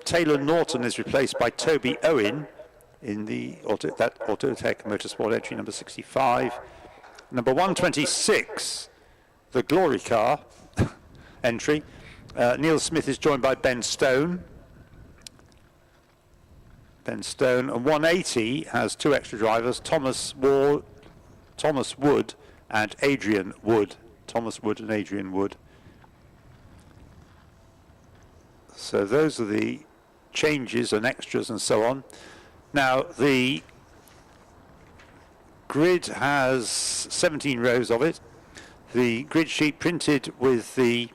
Taylor Norton is replaced by Toby Owen in the Autotech Motorsport entry number 65. Number 126, the Glory Car entry. Neil Smith is joined by Ben Stone. And 180 has two extra drivers, Thomas Wood and Adrian Wood. Thomas Wood and Adrian Wood. So those are the changes and extras and so on. Now the grid has 17 rows of it. The grid sheet printed with the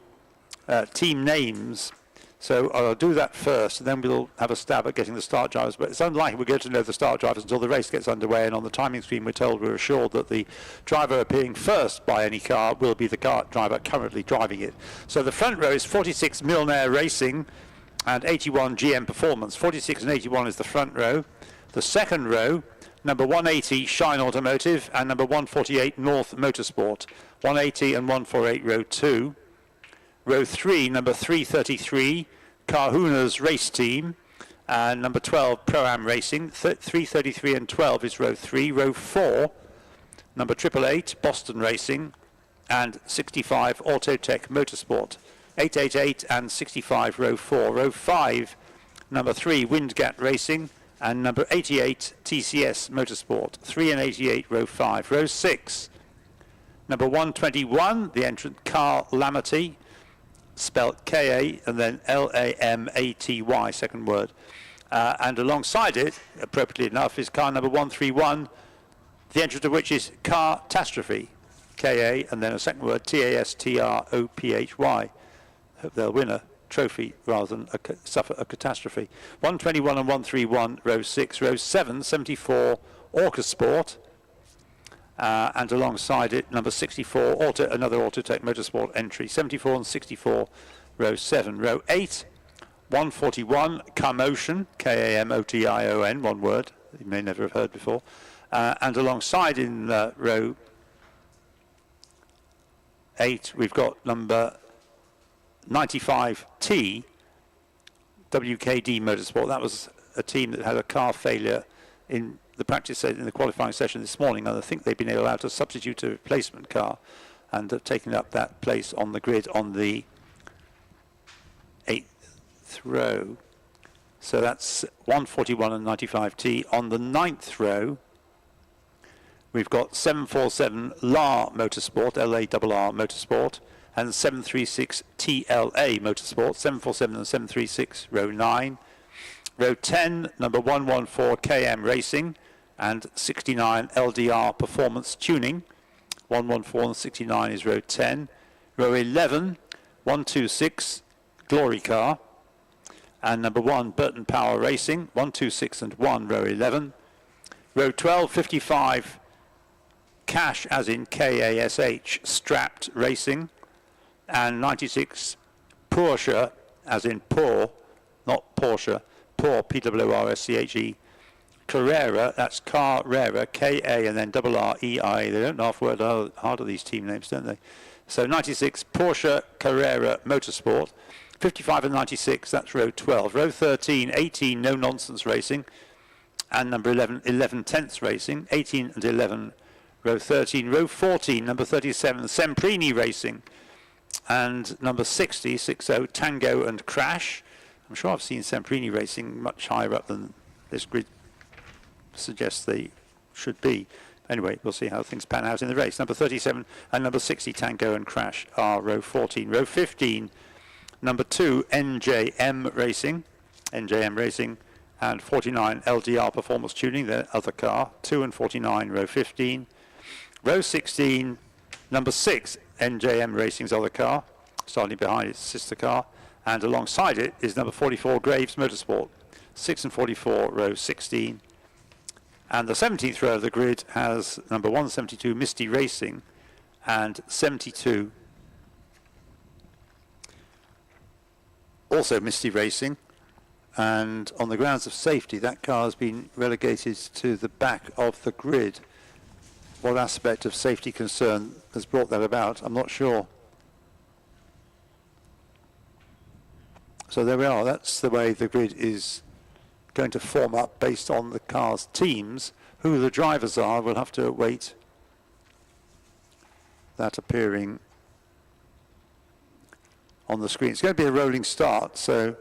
team names. So I'll do that first, and then we'll have a stab at getting the start drivers. But it's unlikely we're going to know the start drivers until the race gets underway. And on the timing screen, we're assured that the driver appearing first by any car will be the car driver currently driving it. So the front row is 46 Milner Racing and 81 GM Performance. 46 and 81 is the front row. The second row, number 180 Shine Automotive and number 148 North Motorsport. 180 and 148 row 2. Row 3, number 333, Kahuna's Race Team, and number 12, Pro-Am Racing. 333 and 12 is row 3. Row 4, number 888, Boston Racing, and 65, Autotech Motorsport. 888 and 65, row 4. Row 5, number 3, Windgat Racing, and number 88, TCS Motorsport. 3 and 88, row 5. Row 6, number 121, the entrant Carl Lamety, spelt K-A and then L-A-M-A-T-Y, second word. And alongside it, appropriately enough, is car number 131, the entrant of which is Catastrophe, K-A and then a second word, T-A-S-T-R-O-P-H-Y. Hope they'll win a trophy rather than suffer a catastrophe. 121 and 131, row 6. Row 7, 74, Orca Sport. And alongside it, number 64, another Autotech Motorsport entry, 74 and 64, row 7. Row 8, 141, Kamotion, K-A-M-O-T-I-O-N, one word, you may never have heard before. And alongside in row 8, we've got number 95T, WKD Motorsport. That was a team that had a car failure in the practice in the qualifying session this morning, and I think they've been allowed to substitute a replacement car and have taken up that place on the grid on the 8th row. So that's 141 and 95T. On the 9th row, we've got 747 LAR Motorsport, L-A-R-R Motorsport, and 736 TLA Motorsport, 747 and 736, row 9. Row 10, number 114 KM Racing, and 69 LDR Performance Tuning. 114 and 69 is row 10. Row 11, 126 Glory Car, and number 1 Burton Power Racing. 126 and 1, row 11. Row 12, 55 Cash, as in K-A-S-H, Strapped Racing, and 96 Porsche, as in Poor, not Porsche, Poor, P-W-R-S-C-H-E, Carrera, that's Carrera, K-A and then R-R-E-I. They don't half word hard of these team names, don't they? So 96, Porsche Carrera Motorsport. 55 and 96, that's row 12. Row 13, 18, No Nonsense Racing. And number 11, 11 Tenths Racing. 18 and 11, row 13. Row 14, number 37, Semprini Racing. And number 60, 60, Tango and Crash. I'm sure I've seen Semprini Racing much higher up than this grid suggests they should be. Anyway, we'll see how things pan out in the race. Number 37 and number 60, Tango and Crash, are row 14. Row 15, number 2, NJM Racing, and 49, LDR Performance Tuning, their other car. 2 and 49, row 15. Row 16, number 6, NJM Racing's other car, starting behind its sister car. And alongside it is number 44, Graves Motorsport. 6 and 44, row 16. And the 17th row of the grid has number 172, Misty Racing, and 72, also Misty Racing. And on the grounds of safety, that car has been relegated to the back of the grid. What aspect of safety concern has brought that about, I'm not sure. So there we are. That's the way the grid is going to form up based on the cars' teams. Who the drivers are, we'll have to wait that appearing on the screen. It's going to be a rolling start, so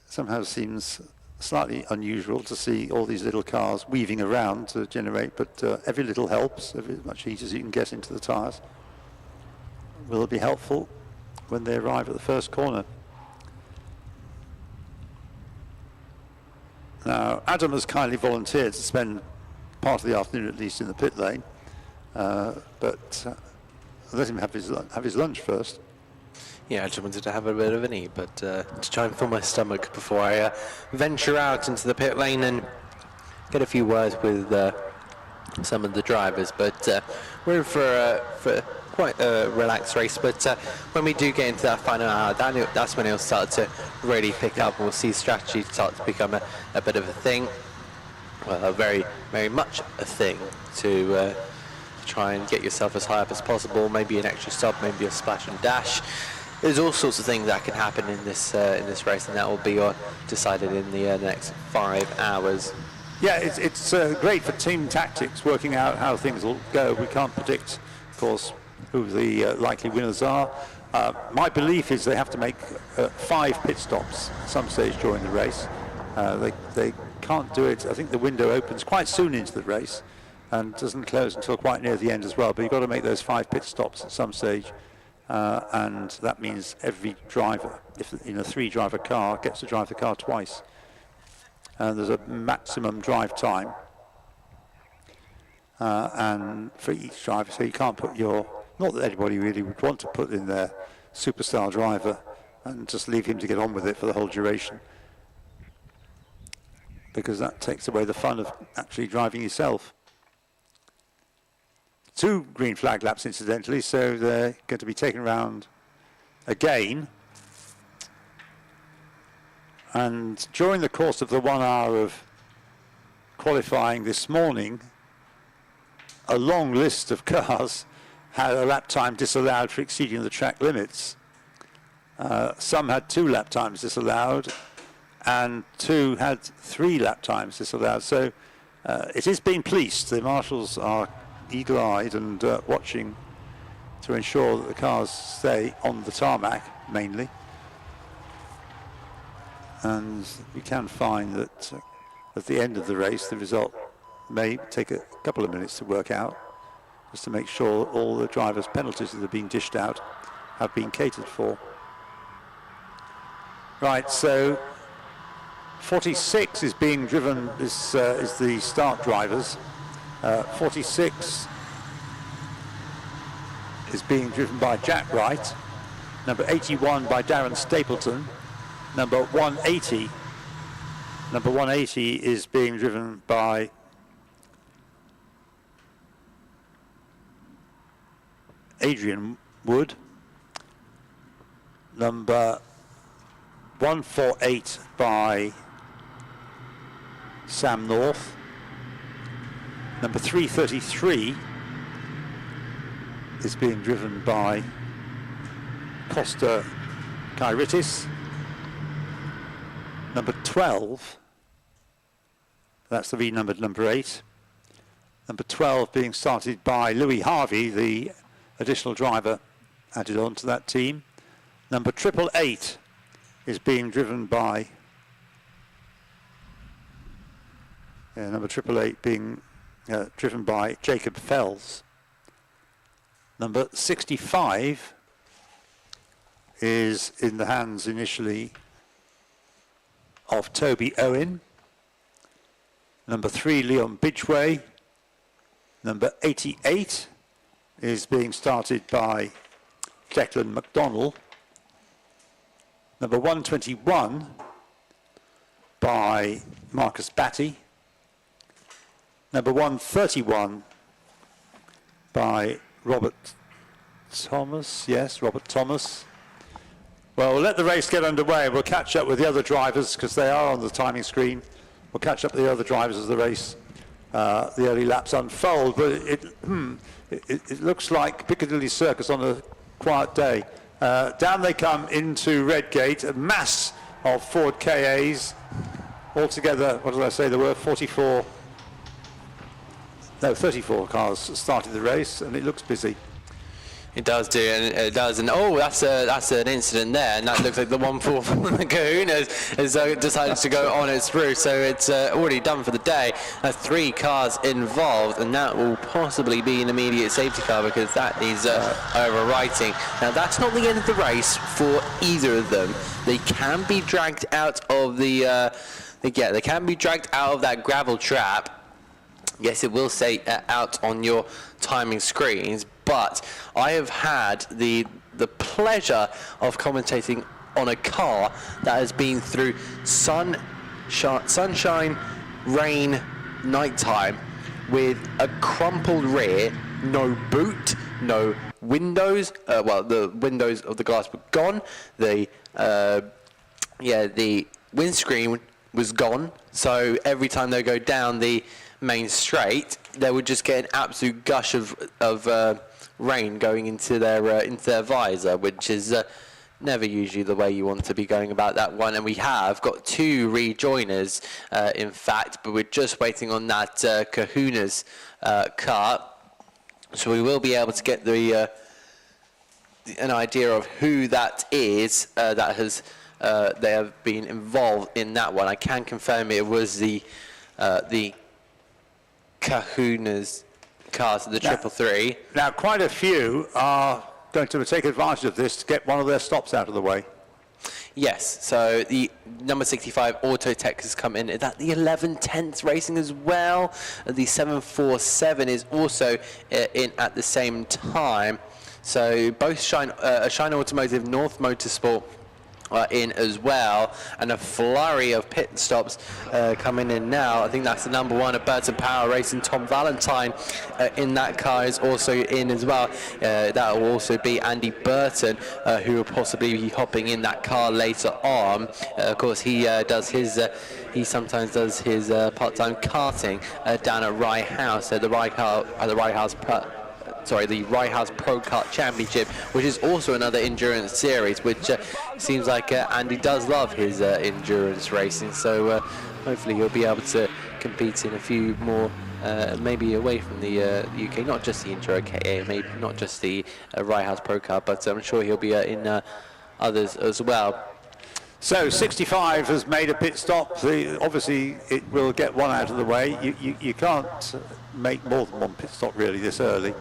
somehow seems slightly unusual to see all these little cars weaving around to generate, but every little helps. Every much heat as you can get into the tyres will be helpful when they arrive at the first corner. Now, Adam has kindly volunteered to spend part of the afternoon at least in the pit lane, but let him have his lunch first. Yeah, I just wanted to have a bit of an eat, but to try and fill my stomach before I venture out into the pit lane and get a few words with some of the drivers. But we're in for quite a relaxed race, but when we do get into that final hour, that's when it'll start to really pick up, and we'll see strategy start to become a bit of a thing, well, very, very much a thing, to try and get yourself as high up as possible, maybe an extra stop, maybe a splash and dash. There's all sorts of things that can happen in this race, and that will be decided in the next 5 hours. Yeah, it's great for team tactics, working out how things will go. We can't predict, of course, who the likely winners are. My belief is they have to make 5 pit stops at some stage during the race. They can't do it. I think the window opens quite soon into the race and doesn't close until quite near the end as well. But you've got to make those 5 pit stops at some stage. And that means every driver, if in a 3-driver car, gets to drive the car twice. And there's a maximum drive time, and for each driver, so you can't put not that anybody really would want to put in their superstar driver and just leave him to get on with it for the whole duration, because that takes away the fun of actually driving yourself. 2 green flag laps, incidentally, so they're going to be taken around again. And during the course of the 1 hour of qualifying this morning, a long list of cars had a lap time disallowed for exceeding the track limits. Some had 2 lap times disallowed, and 2 had 3 lap times disallowed. So it is being policed. The marshals are eagle-eyed and watching to ensure that the cars stay on the tarmac, mainly. And we can find that at the end of the race, the result may take a couple of minutes to work out, just to make sure all the drivers' penalties that are being dished out have been catered for. Right, so 46 is being driven, is the start drivers. 46 is being driven by Jack Wright, number 81 by Darren Stapleton, number 180 is being driven by Adrian Wood, number 148 by Sam North, number 333 is being driven by Costa Kairitis, number 12, that's the renumbered number 8, number 12 being started by Louis Harvey, the additional driver added on to that team. Number 888 is being driven by number 888 being driven by Jacob Fells. Number 65 is in the hands initially of Toby Owen. Number 3, Leon Bidgeway. Number 88 is being started by Declan McDonnell. Number 121 by Marcus Batty. Number 131 by Robert Thomas. Yes, Robert Thomas. Well, we'll let the race get underway. We'll catch up with the other drivers because they are on the timing screen. We'll catch up with the other drivers as the race, the early laps unfold. But it looks like Piccadilly Circus on a quiet day. Down they come into Redgate, a mass of Ford KAs. Altogether, what did I say, there were 34 cars started the race, and it looks busy. It does do, and it does, and oh, that's an incident there, and that looks like the 1 4 from the Kahuna has decided to go on its route, so it's already done for the day. 3 cars involved, and that will possibly be an immediate safety car because that needs overwriting. Now, that's not the end of the race for either of them. They can be dragged out of they can be dragged out of that gravel trap. Yes, it will say out on your timing screens, but I have had the pleasure of commentating on a car that has been through sunshine, rain, nighttime, with a crumpled rear, no boot, no windows. The windows of the glass were gone. The windscreen was gone. So every time they go down the main straight, they would just get an absolute gush of rain going into their visor, which is never usually the way you want to be going about that one. And we have got 2 rejoiners, in fact, but we're just waiting on that Kahuna's car, so we will be able to get an idea of who that is that has they have been involved in that one. I can confirm it was the Kahuna's cars, the 333. Now, quite a few are going to take advantage of this to get one of their stops out of the way. Yes, so the number 65 Autotech has come in. Is that the 11/10 racing as well? The 747 is also in at the same time. So both Shine Automotive, North Motorsport are in as well, and a flurry of pit stops coming in now. I think that's the number 1 at Burton Power Racing. Tom Valentine in that car is also in as well. That will also be Andy Burton, who will possibly be hopping in that car later on. Of course, he sometimes does his part-time karting down at Rye House, the Rye House Pro Kart Championship, which is also another endurance series, which seems like Andy does love his endurance racing, so hopefully he'll be able to compete in a few more, maybe away from the UK, not just the EnduroKA, maybe not just the Rye House Pro Kart, but I'm sure he'll be in others as well. So 65 has made a pit stop. Obviously, it will get one out of the way. You can't make more than one pit stop really this early.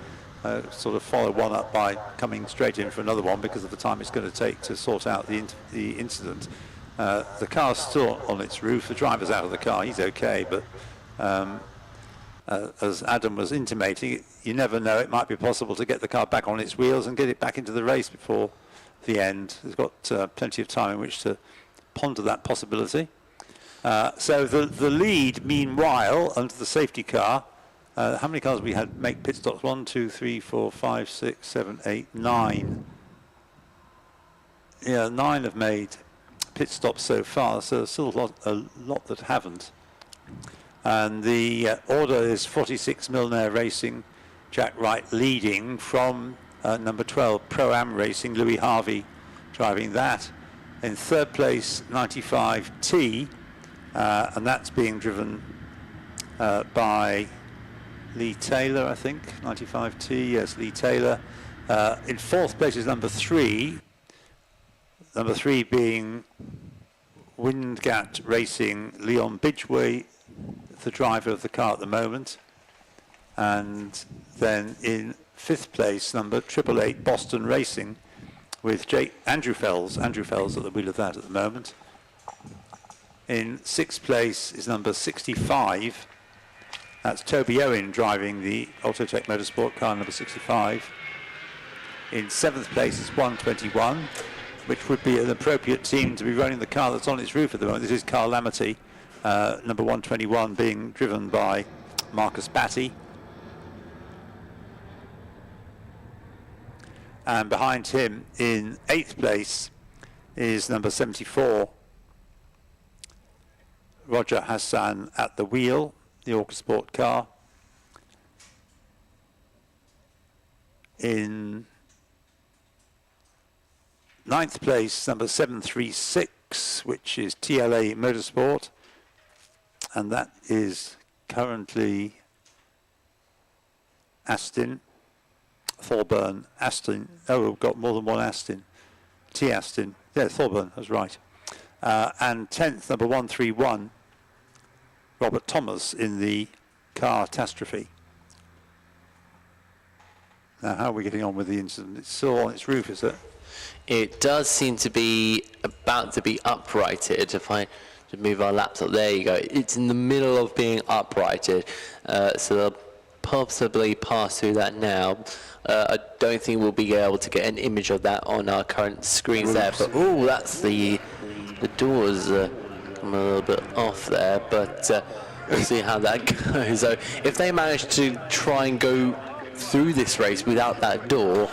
Sort of follow one up by coming straight in for another one because of the time it's going to take to sort out the incident. The car's still on its roof. The driver's out of the car. He's okay, but as Adam was intimating, you never know. It might be possible to get the car back on its wheels and get it back into the race before the end. It's got plenty of time in which to ponder that possibility. So the lead, meanwhile, under the safety car. How many cars we had make pit stops? 1, 2, 3, 4, 5, 6, 7, 8, 9. Yeah, 9 have made pit stops so far, so there's still a lot that haven't. And the order is 46 Milner Racing, Jack Wright leading from number 12, Pro-Am Racing, Louis Harvey driving that. In 3rd place, 95T, and that's being driven by Lee Taylor, I think, 95T, yes, Lee Taylor. In 4th place is number 3 being Windgat Racing, Leon Bidgeway, the driver of the car at the moment. And then in 5th place, number 888 Boston Racing, with Andrew Fells at the wheel of that at the moment. In 6th place is number 65. That's Toby Owen driving the Autotech Motorsport car number 65. In 7th place is 121, which would be an appropriate team to be running the car that's on its roof at the moment. This is Carl Lamity, number 121, being driven by Marcus Batty. And behind him in 8th place is number 74, Roger Hassan at the wheel, the Orca Sport car. In Ninth place, number 736, which is TLA Motorsport. And that is currently Aston, Thorburn, Aston. Oh, we've got more than one Aston. T. Aston. Yeah, Thorburn, that's right. And 10th, number 131, Robert Thomas in the car catastrophe. Now, how are we getting on with the incident? It's still on its roof, is it? It does seem to be about to be uprighted. If I to move our laps up, there you go. It's in the middle of being uprighted, so they'll possibly pass through that now. I don't think we'll be able to get an image of that on our current screens there. But oh, that's the doors come a little bit off there. But we'll see how that goes. So if they manage to try and go through this race without that door,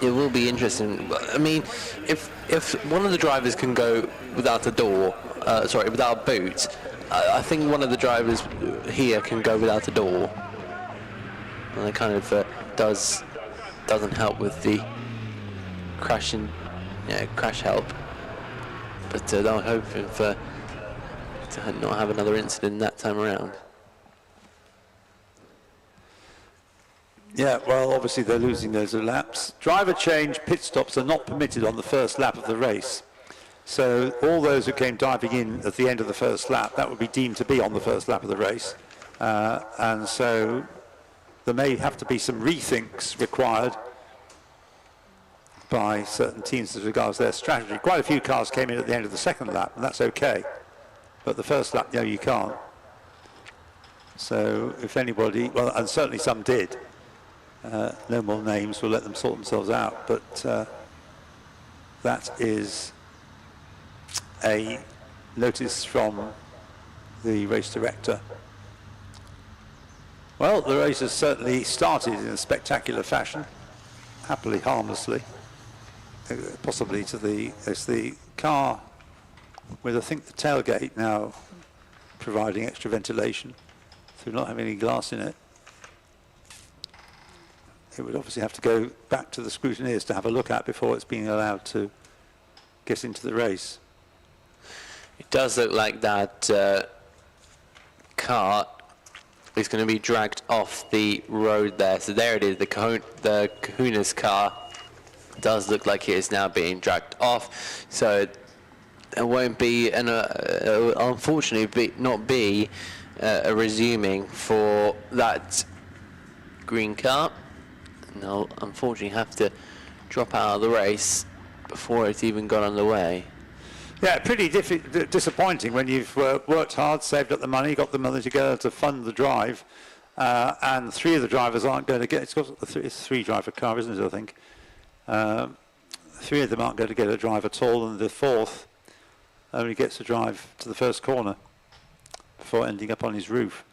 it will be interesting. I mean, if one of the drivers can go without a door, without a boot, I think one of the drivers here can go without a door, and it kind of doesn't help with the crash help. But they're hoping to not have another incident that time around. Yeah, well, obviously they're losing those laps. Driver change pit stops are not permitted on the first lap of the race. So all those who came diving in at the end of the first lap, that would be deemed to be on the first lap of the race. And so there may have to be some rethinks required by certain teams as regards their strategy. Quite a few cars came in at the end of the second lap, and that's okay. But the first lap, no, you can't. So if anybody, well, and certainly some did. No more names, we'll let them sort themselves out, but that is a notice from the race director. Well, the race has certainly started in a spectacular fashion, happily harmlessly, possibly it's the car with, I think, the tailgate now providing extra ventilation through not having any glass in it. It would obviously have to go back to the scrutineers to have a look at before it's being allowed to get into the race. It does look like that car is going to be dragged off the road there. So there it is, the Kahuna's car does look like it is now being dragged off. So it won't be, unfortunately, not be a resuming for that green car. And they'll unfortunately have to drop out of the race before it's even got underway. Yeah, pretty disappointing when you've worked hard, saved up the money, got the money together to fund the drive, and three of the drivers aren't going to get, it's a three-driver car, isn't it, I think? Three of them aren't going to get a drive at all, and the fourth only gets a drive to the first corner before ending up on his roof.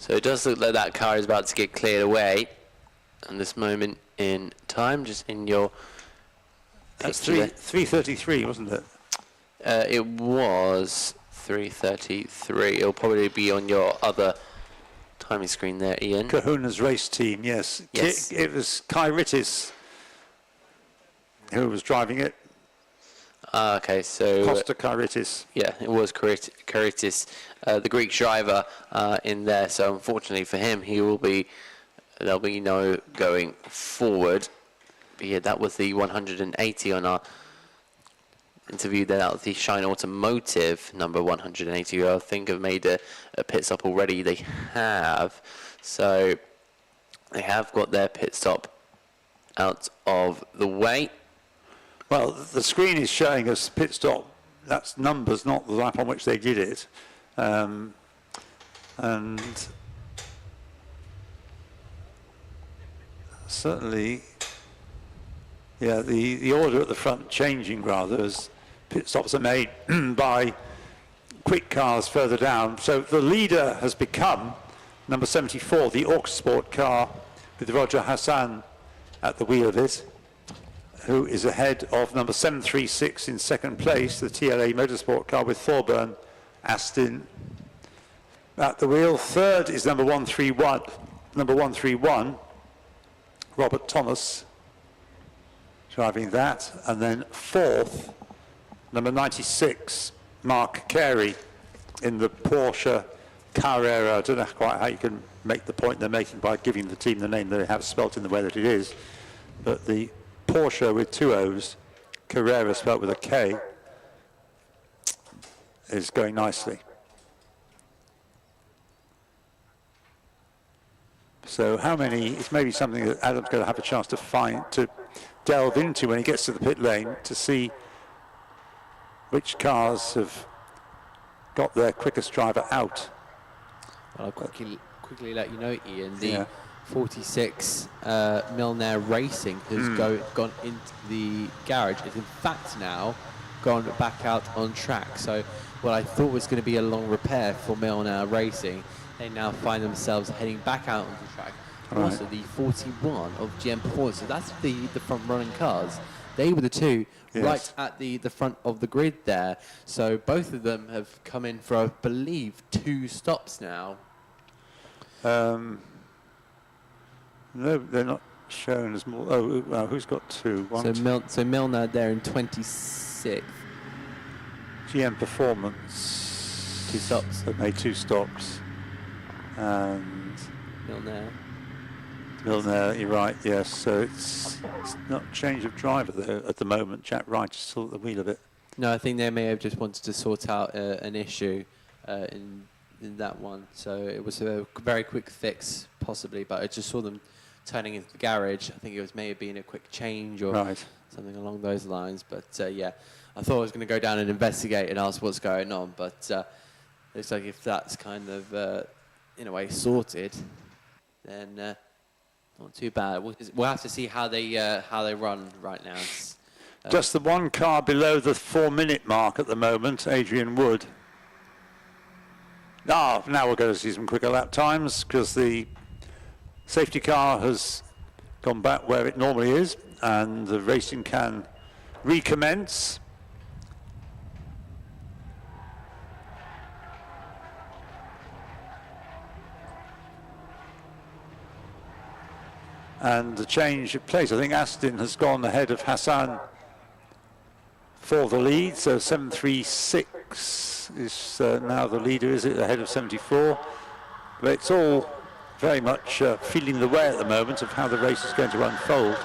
So it does look like that car is about to get cleared away. And this moment in time, just in your That's 3:33, wasn't it? It was 3:33. It'll probably be on your other timing screen there, Ian. Kahuna's race team, yes. Yes. It was Kyritis who was driving it. Okay, so Costa Kyritis. yeah, it was Kyritis, the Greek driver in there. So unfortunately for him, there'll be no going forward. But yeah, that was the 180 on our interview there. That was the Shine Automotive number 180, who I think have made a pit stop already. They have. So they have got their pit stop out of the way. Well, the screen is showing us pit stop. That's numbers, not the lap on which they did it. And certainly, yeah, the order at the front changing rather as pit stops are made by quick cars further down. So the leader has become number 74, the Autosport car with Roger Hassan at the wheel of it, who is ahead of number 736 in second place, the TLA Motorsport car with Thorburn, Aston at the wheel. Third is number 131, Robert Thomas driving that, and then fourth, number 96, Mark Carey in the Porsche Carrera. I don't know quite how you can make the point they're making by giving the team the name they have spelt in the way that it is, but the Porsche with two O's, Carrera spelt with a K, is going nicely. So how many, it's maybe something that Adam's going to have a chance to delve into when he gets to the pit lane to see which cars have got their quickest driver out. Well, I'll quickly let you know, Ian, the 46 Milner Racing has gone into the garage. It's in fact now gone back out on track. So what I thought was going to be a long repair for Milner Racing, they now find themselves heading back out on the track. Right. Also the 41 of GM Performance. So that's the front running cars. They were the two right at the front of the grid there. So both of them have come in for, I believe, 2 stops now. No, they're not shown as more. Oh, well, who's got 2? One, So Milner there in 26th. GM Performance. 2 stops. They've made 2 stops. And Milner, you're right, yes. So it's not change of driver there at the moment. Jack Wright is still at the wheel of it. No, I think they may have just wanted to sort out an issue in that one. So it was a very quick fix, possibly, but I just saw them turning into the garage. I think it was maybe a quick change or something along those lines. But yeah, I thought I was going to go down and investigate and ask what's going on. But looks like if that's kind of, in a way, sorted, then not too bad. We'll have to see how they run right now. Just the one car below the 4-minute mark at the moment, Adrian Wood. Now we're going to see some quicker lap times because the safety car has gone back where it normally is and the racing can recommence. And the change of place, I think Aston has gone ahead of Hassan for the lead, so 736 is now the leader, is it, ahead of 74. But it's all very much feeling the way at the moment of how the race is going to unfold.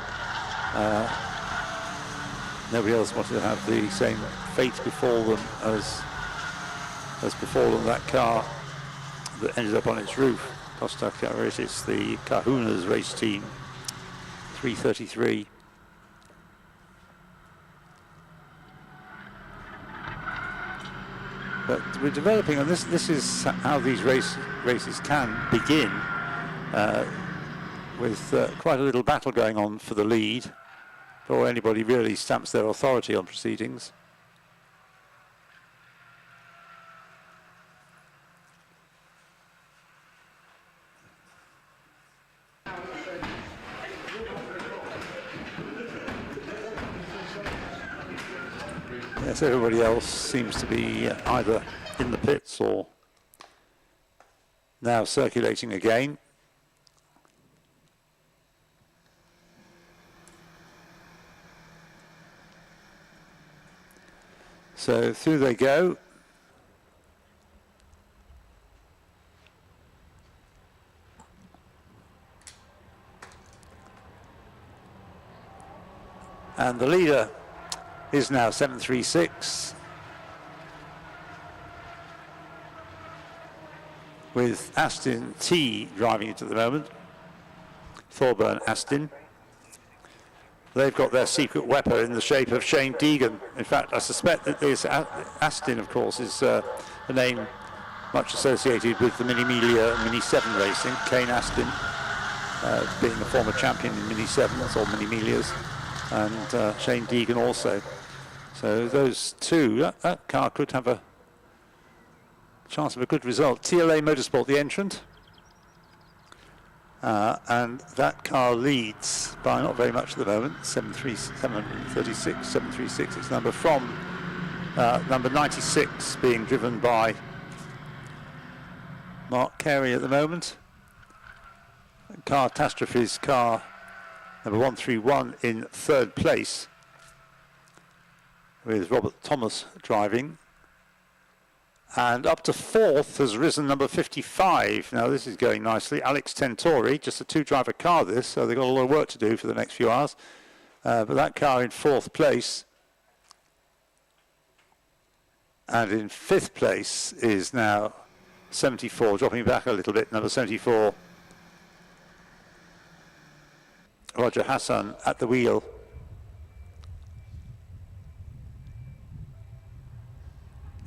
Nobody else wanted to have the same fate befall them as befallen that car that ended up on its roof. Costa Carreras, the Kahuna's race team, 333. But we're developing, and this is how these races can begin, with quite a little battle going on for the lead before anybody really stamps their authority on proceedings. Yes, everybody else seems to be either in the pits or now circulating again. So through they go. And the leader is now 736 with Aston T driving it at the moment. Thorburn Aston. They've got their secret weapon in the shape of Shane Deegan. In fact, I suspect that this Aston, of course, is a name much associated with the Mini Melia and Mini 7 racing. Kane Aston being a former champion in Mini 7s or Mini Melias, and Shane Deegan also. So those two, that car could have a chance of a good result. TLA Motorsport, the entrant. And that car leads by not very much at the moment, 736, its number, from number 96 being driven by Mark Carey at the moment. Car Catastrophe's car Number 131 in third place, with Robert Thomas driving. And up to fourth has risen number 55. Now this is going nicely. Alex Tentori, just a two-driver car this, so they've got a lot of work to do for the next few hours. But that car in fourth place. And in fifth place is now 74, dropping back a little bit, number 74. Roger Hassan at the wheel.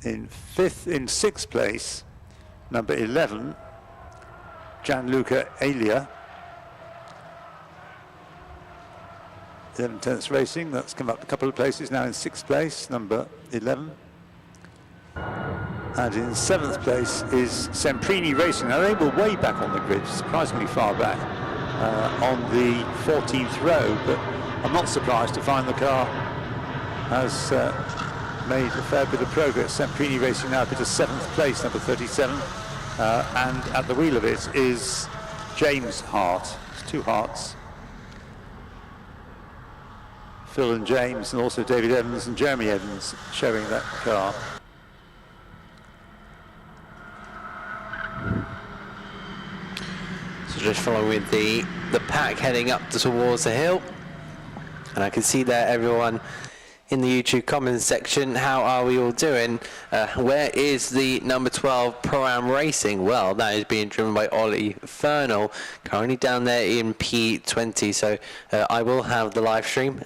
In sixth place, number 11, Gianluca Elia. 11/10 Racing, that's come up a couple of places, now in sixth place, number 11. And in seventh place is Semprini Racing. Now they were way back on the grid, surprisingly far back, on the 14th row, but I'm not surprised to find the car has made a fair bit of progress. Semprini Racing now up to seventh place, number 37, and at the wheel of it is James Hart. It's two Harts, Phil and James, and also David Evans and Jeremy Evans sharing that car. So just following the pack heading up towards the hill, and I can see there everyone in the YouTube comments section. How are we all doing? Where is the number 12 Pro-Am Racing? Well, that is being driven by Ollie Fernal, currently down there in P20. So I will have the live stream.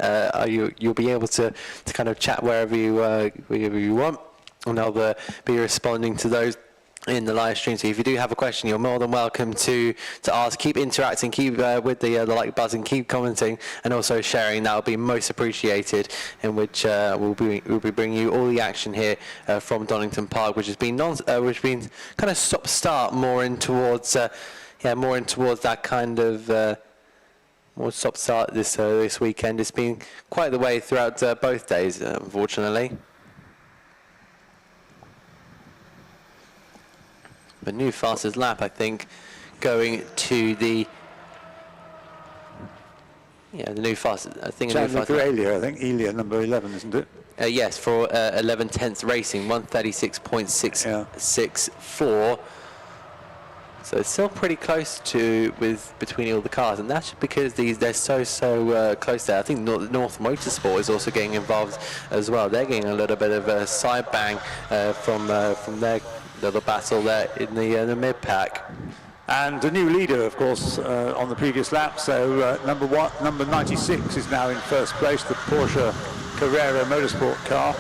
You'll be able to kind of chat wherever you want, and I'll be responding to those in the live stream. So if you do have a question, you're more than welcome to ask. Keep interacting, keep with the like button, keep commenting, and also sharing. That will be most appreciated, in which we'll be bringing you all the action here from Donington Park, which has been kind of stop start more in towards that kind of more stop start this weekend. It's been quite the way throughout both days, unfortunately. The new fastest lap, I think, going to the new fastest. I think Elia, Elia number 11, isn't it? Yes, for 11/10 Racing, 136.664. So it's still pretty close to between all the cars, and that's because they're so close there. I think North Motorsport is also getting involved as well. They're getting a little bit of a side bang from their little battle there in the mid pack. And a new leader, of course, on the previous lap. So number 96 is now in first place, the Porsche Carrera Motorsport car.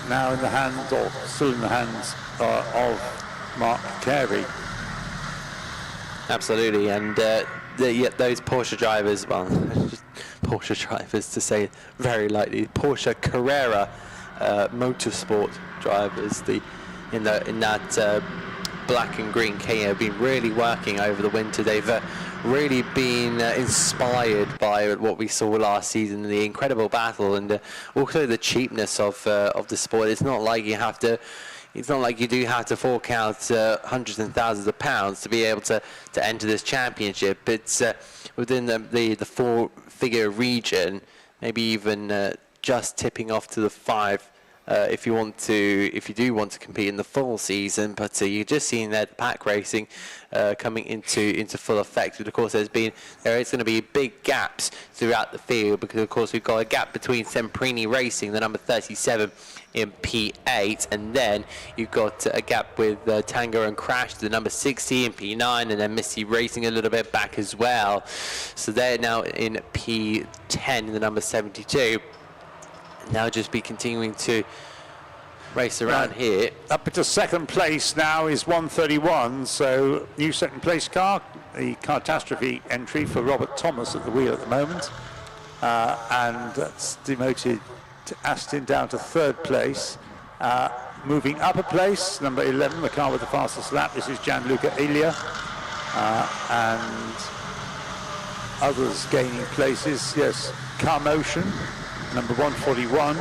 Now in the hands, or still in the hands, of Mark Carey. Absolutely, and those Porsche drivers, well, Porsche drivers to say very lightly, Porsche Carrera Motorsport drivers, in that black and green KA have been really working over the winter. They've really been inspired by what we saw last season, the incredible battle, and also the cheapness of the sport. It's not like you do have to fork out hundreds and thousands of pounds to be able to enter this championship. It's within the four-figure region, maybe even just tipping off to the five. If you do want to compete in the full season, but you're just seeing that pack racing coming into full effect. But of course, there is going to be big gaps throughout the field, because of course we've got a gap between Semprini Racing, the number 37 in P8, and then you've got a gap with Tango and Crash, the number 60 in P9, and then Missy Racing a little bit back as well. So they're now in P10, the number 72. Now just be continuing to race around here. Up into second place now is 131, so new second place car, the catastrophe entry for Robert Thomas at the wheel at the moment, and that's demoted to Aston down to third place. Moving up a place, number 11, the car with the fastest lap, this is Gianluca Elia, and others gaining places. Yes, Car Motion, number 141,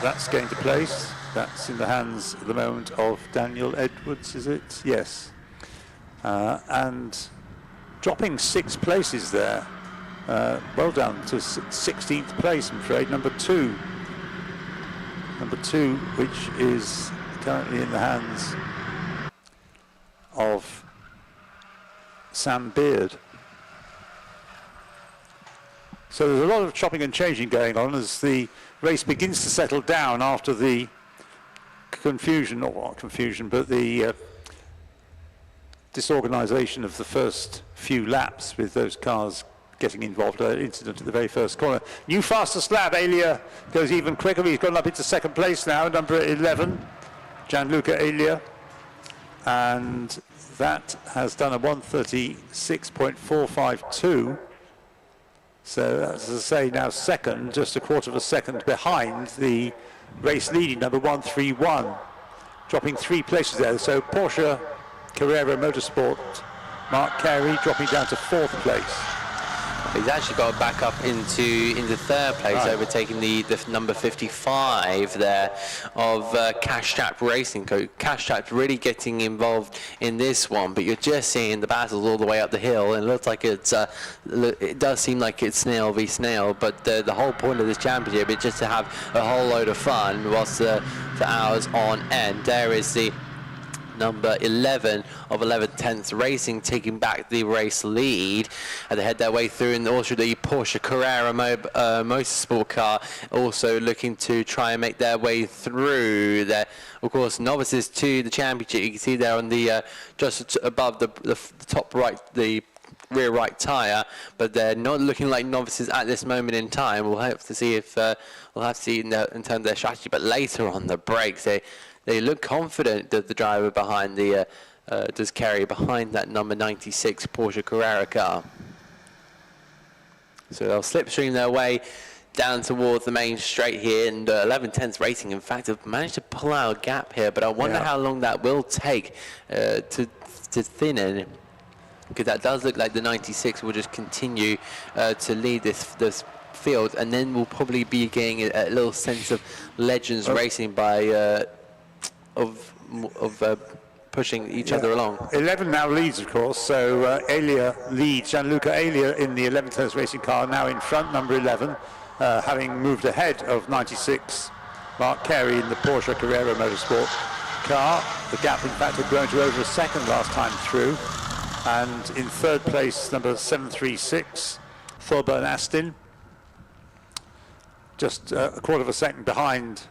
that's going to place. That's in the hands at the moment of Daniel Edwards, is it? Yes. And dropping 6 places there well down to 16th place, I'm afraid. Number two, which is currently in the hands of Sam Beard. So there's a lot of chopping and changing going on as the race begins to settle down after the confusion, or not confusion, but the disorganisation of the first few laps with those cars getting involved. An incident at the very first corner. New fastest lap, Elia goes even quicker. He's gone up into second place now, number 11, Gianluca Elia. And that has done a 1:36.452. So, as I say, now second, just a quarter of a second behind the race leading number 131, dropping 3 places there. So Porsche Carrera Motorsport, Mark Carey dropping down to 4th place. He's actually got back up into third place, right, overtaking the number 55 there of Cash Tap Racing. Cash Tap's really getting involved in this one, but you're just seeing the battles all the way up the hill, and it looks like it's it does seem like it's snail v snail, but the whole point of this championship is just to have a whole load of fun whilst the hours on end. There is the number 11 of 11/10 Racing taking back the race lead as they head their way through, and also the Porsche Carrera Motorsport car also looking to try and make their way through there. Of course, novices to the championship, you can see there on the just above the top right, the rear right tyre, but they're not looking like novices at this moment in time. We'll have to see if we'll have to see in terms of their strategy, but later on the brakes, they look confident that the driver behind the does carry behind that number 96 Porsche Carrera car. So they'll slipstream their way down towards the main straight here, and 11/10 Racing, in fact, have managed to pull out a gap here, but I wonder how long that will take to thin in, because that does look like the 96 will just continue to lead this field, and then we'll probably be getting a little sense of Legends Racing by pushing each other along. 11 now leads, of course, so Elia leads. Gianluca Elia in the 11th Racing car now in front, number 11, having moved ahead of 96 Mark Carey in the Porsche Carrera Motorsport car. The gap, in fact, had grown to over a second last time through. And in third place, number 736 Thorburn Astin, just a quarter of a second behind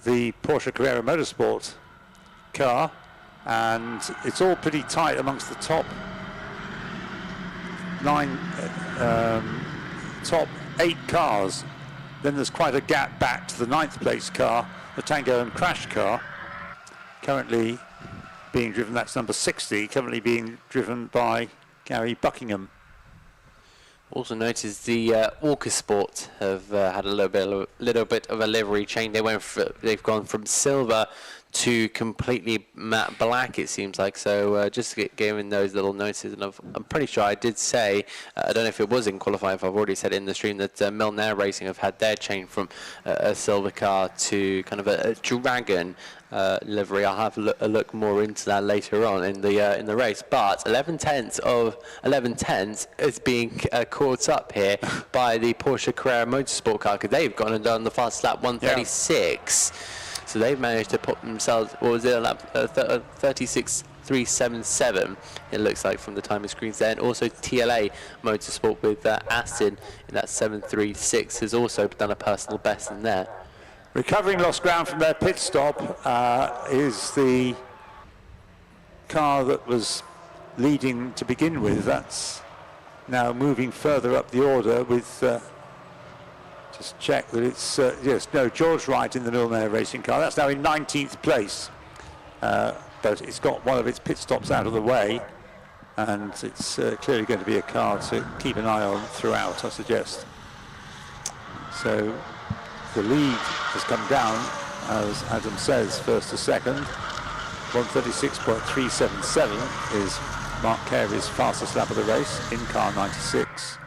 the Porsche Carrera Motorsport car, and it's all pretty tight amongst the top top 8 cars. Then there's quite a gap back to the 9th place car, the Tango and Crash car, currently being driven, that's number 60, currently being driven by Gary Buckingham. Also noticed the Orcasport have had a little bit of a livery change. They've gone from silver to completely matte black, it seems like. So just giving those little notices, and I'm pretty sure I did say, I don't know if it was in qualifying, if I've already said it in the stream, that Milner Racing have had their change from a silver car to kind of a dragon livery. I'll have a look more into that later on in the race. But 11/10 is being caught up here by the Porsche Carrera Motorsport car, because they've gone and done the fast lap 136. Yeah. So they've managed to put themselves, what was it, a lap 36.377, it looks like from the timing screens there. And also TLA Motorsport with Aston in that 736 has also done a personal best in there. Recovering lost ground from their pit stop is the car that was leading to begin with. That's now moving further up the order with, just check that it's, George Wright in the Milner Racing car. That's now in 19th place, but it's got one of its pit stops out of the way, and it's clearly going to be a car to keep an eye on throughout, I suggest. So the lead has come down, as Adam says, first to second. 136.377 is Mark Carey's fastest lap of the race in car 96.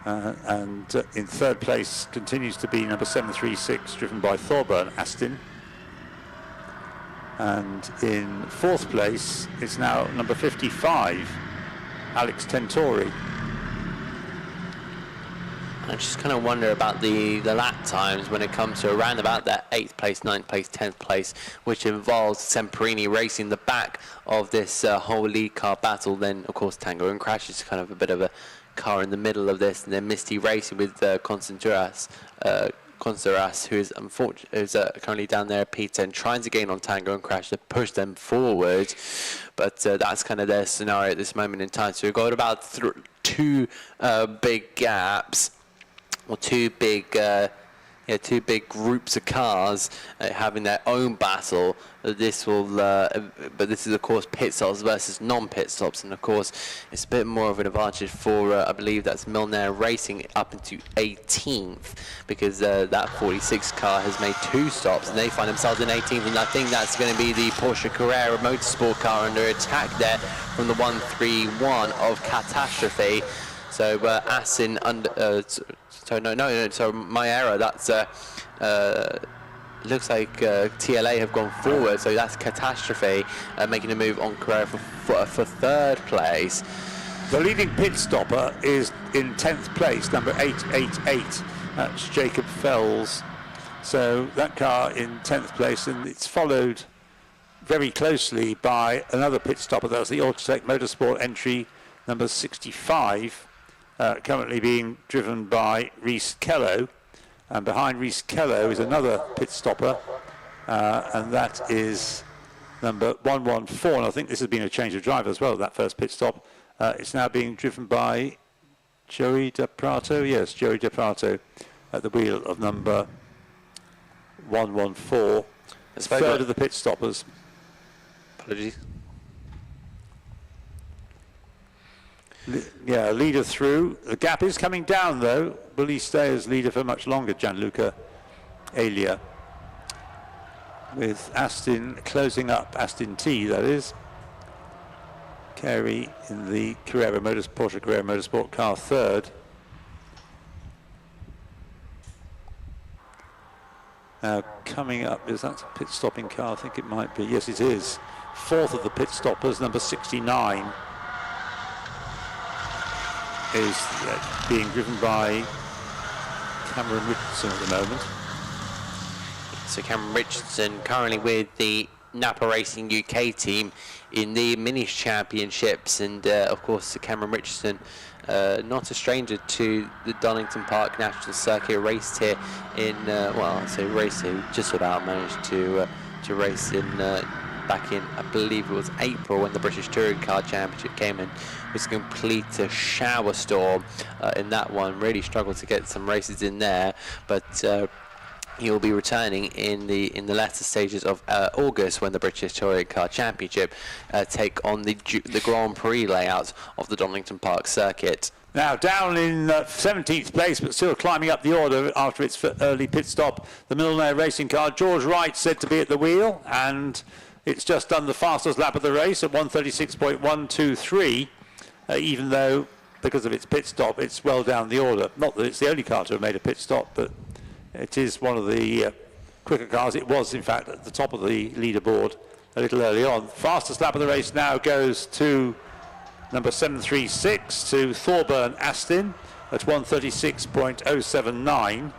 And in third place continues to be number 736, driven by Thorburn Astin. And in fourth place is now number 55, Alex Tentori. I just kind of wonder about the lap times when it comes to around about that 8th place, 9th place, 10th place, which involves Semperini racing the back of this whole lead car battle. Then, of course, Tango and Crash is kind of a bit of a car in the middle of this, and then Misty racing with Consenturas, who is currently down there at P10, trying to gain on Tango and Crash to push them forward. But that's kind of their scenario at this moment in time. So we've got about two big gaps, or two big groups of cars having their own battle. This will, but this is of course pit stops versus non-pit stops, and of course it's a bit more of an advantage for I believe that's Milner Racing up into 18th, because that 46 car has made 2 stops and they find themselves in 18th, and I think that's going to be the Porsche Carrera Motorsport car under attack there from the 131 of Catastrophe. So Aston under. So my error. That's looks like TLA have gone forward. So that's Catastrophe making a move on Carrera for 3rd place. The leading pit stopper is in 10th place, number 888. That's Jacob Fells. So that car in 10th place, and it's followed very closely by another pit stopper. That's the Autotech Motorsport entry, number 65. Currently being driven by Reese Kello, and behind Reese Kello is another pit stopper, and that is number 114. And I think this has been a change of driver as well, that first pit stop. It's now being driven by Joey De Prato. Yes, Joey De Prato at the wheel of number 114. Third of the pit stoppers. Apologies. Yeah, leader through. The gap is coming down though. Will he stay as leader for much longer, Gianluca Alia? With Aston closing up, Aston T that is. Carey in the Porsche Carrera Motorsport car 3rd. Now coming up, is that a pit stopping car? I think it might be. Yes, it is. 4th of the pit stoppers, number 69. Is being driven by Cameron Richardson at the moment. So Cameron Richardson currently with the Napa Racing UK team in the Minis Championships, and of course Cameron Richardson, not a stranger to the Donington Park National Circuit, raced here in just about managed to race in back in, I believe it was April, when the British Touring Car Championship came in. It was a complete shower storm in that one. Really struggled to get some races in there, but he will be returning in the latter stages of August, when the British Touring Car Championship take on the Grand Prix layout of the Donington Park circuit. Now down in 17th place, but still climbing up the order after its early pit stop, the Milner Racing car. George Wright said to be at the wheel, and it's just done the fastest lap of the race at 136.123, even though, because of its pit stop, it's well down the order. Not that it's the only car to have made a pit stop, but it is one of the quicker cars. It was, in fact, at the top of the leaderboard a little early on. Fastest lap of the race now goes to number 736, to Thorburn Aston at 136.079.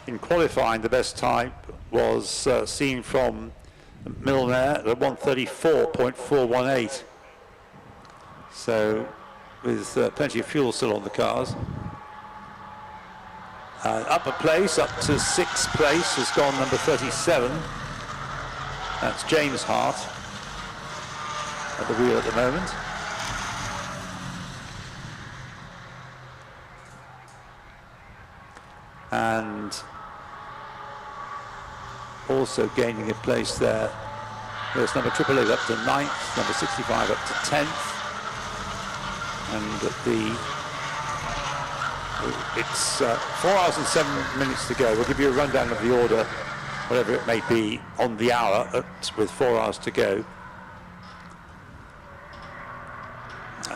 In qualifying, the best time was seen from Milner at 134.418. So with plenty of fuel still on the cars. Up a place, up to 6th place has gone number 37. That's James Hart at the wheel at the moment. And also gaining a place there, there's number 888 up to 9th, number 65 up to 10th, and it's 4 hours and 7 minutes to go. We'll give you a rundown of the order, whatever it may be, on the hour with 4 hours to go.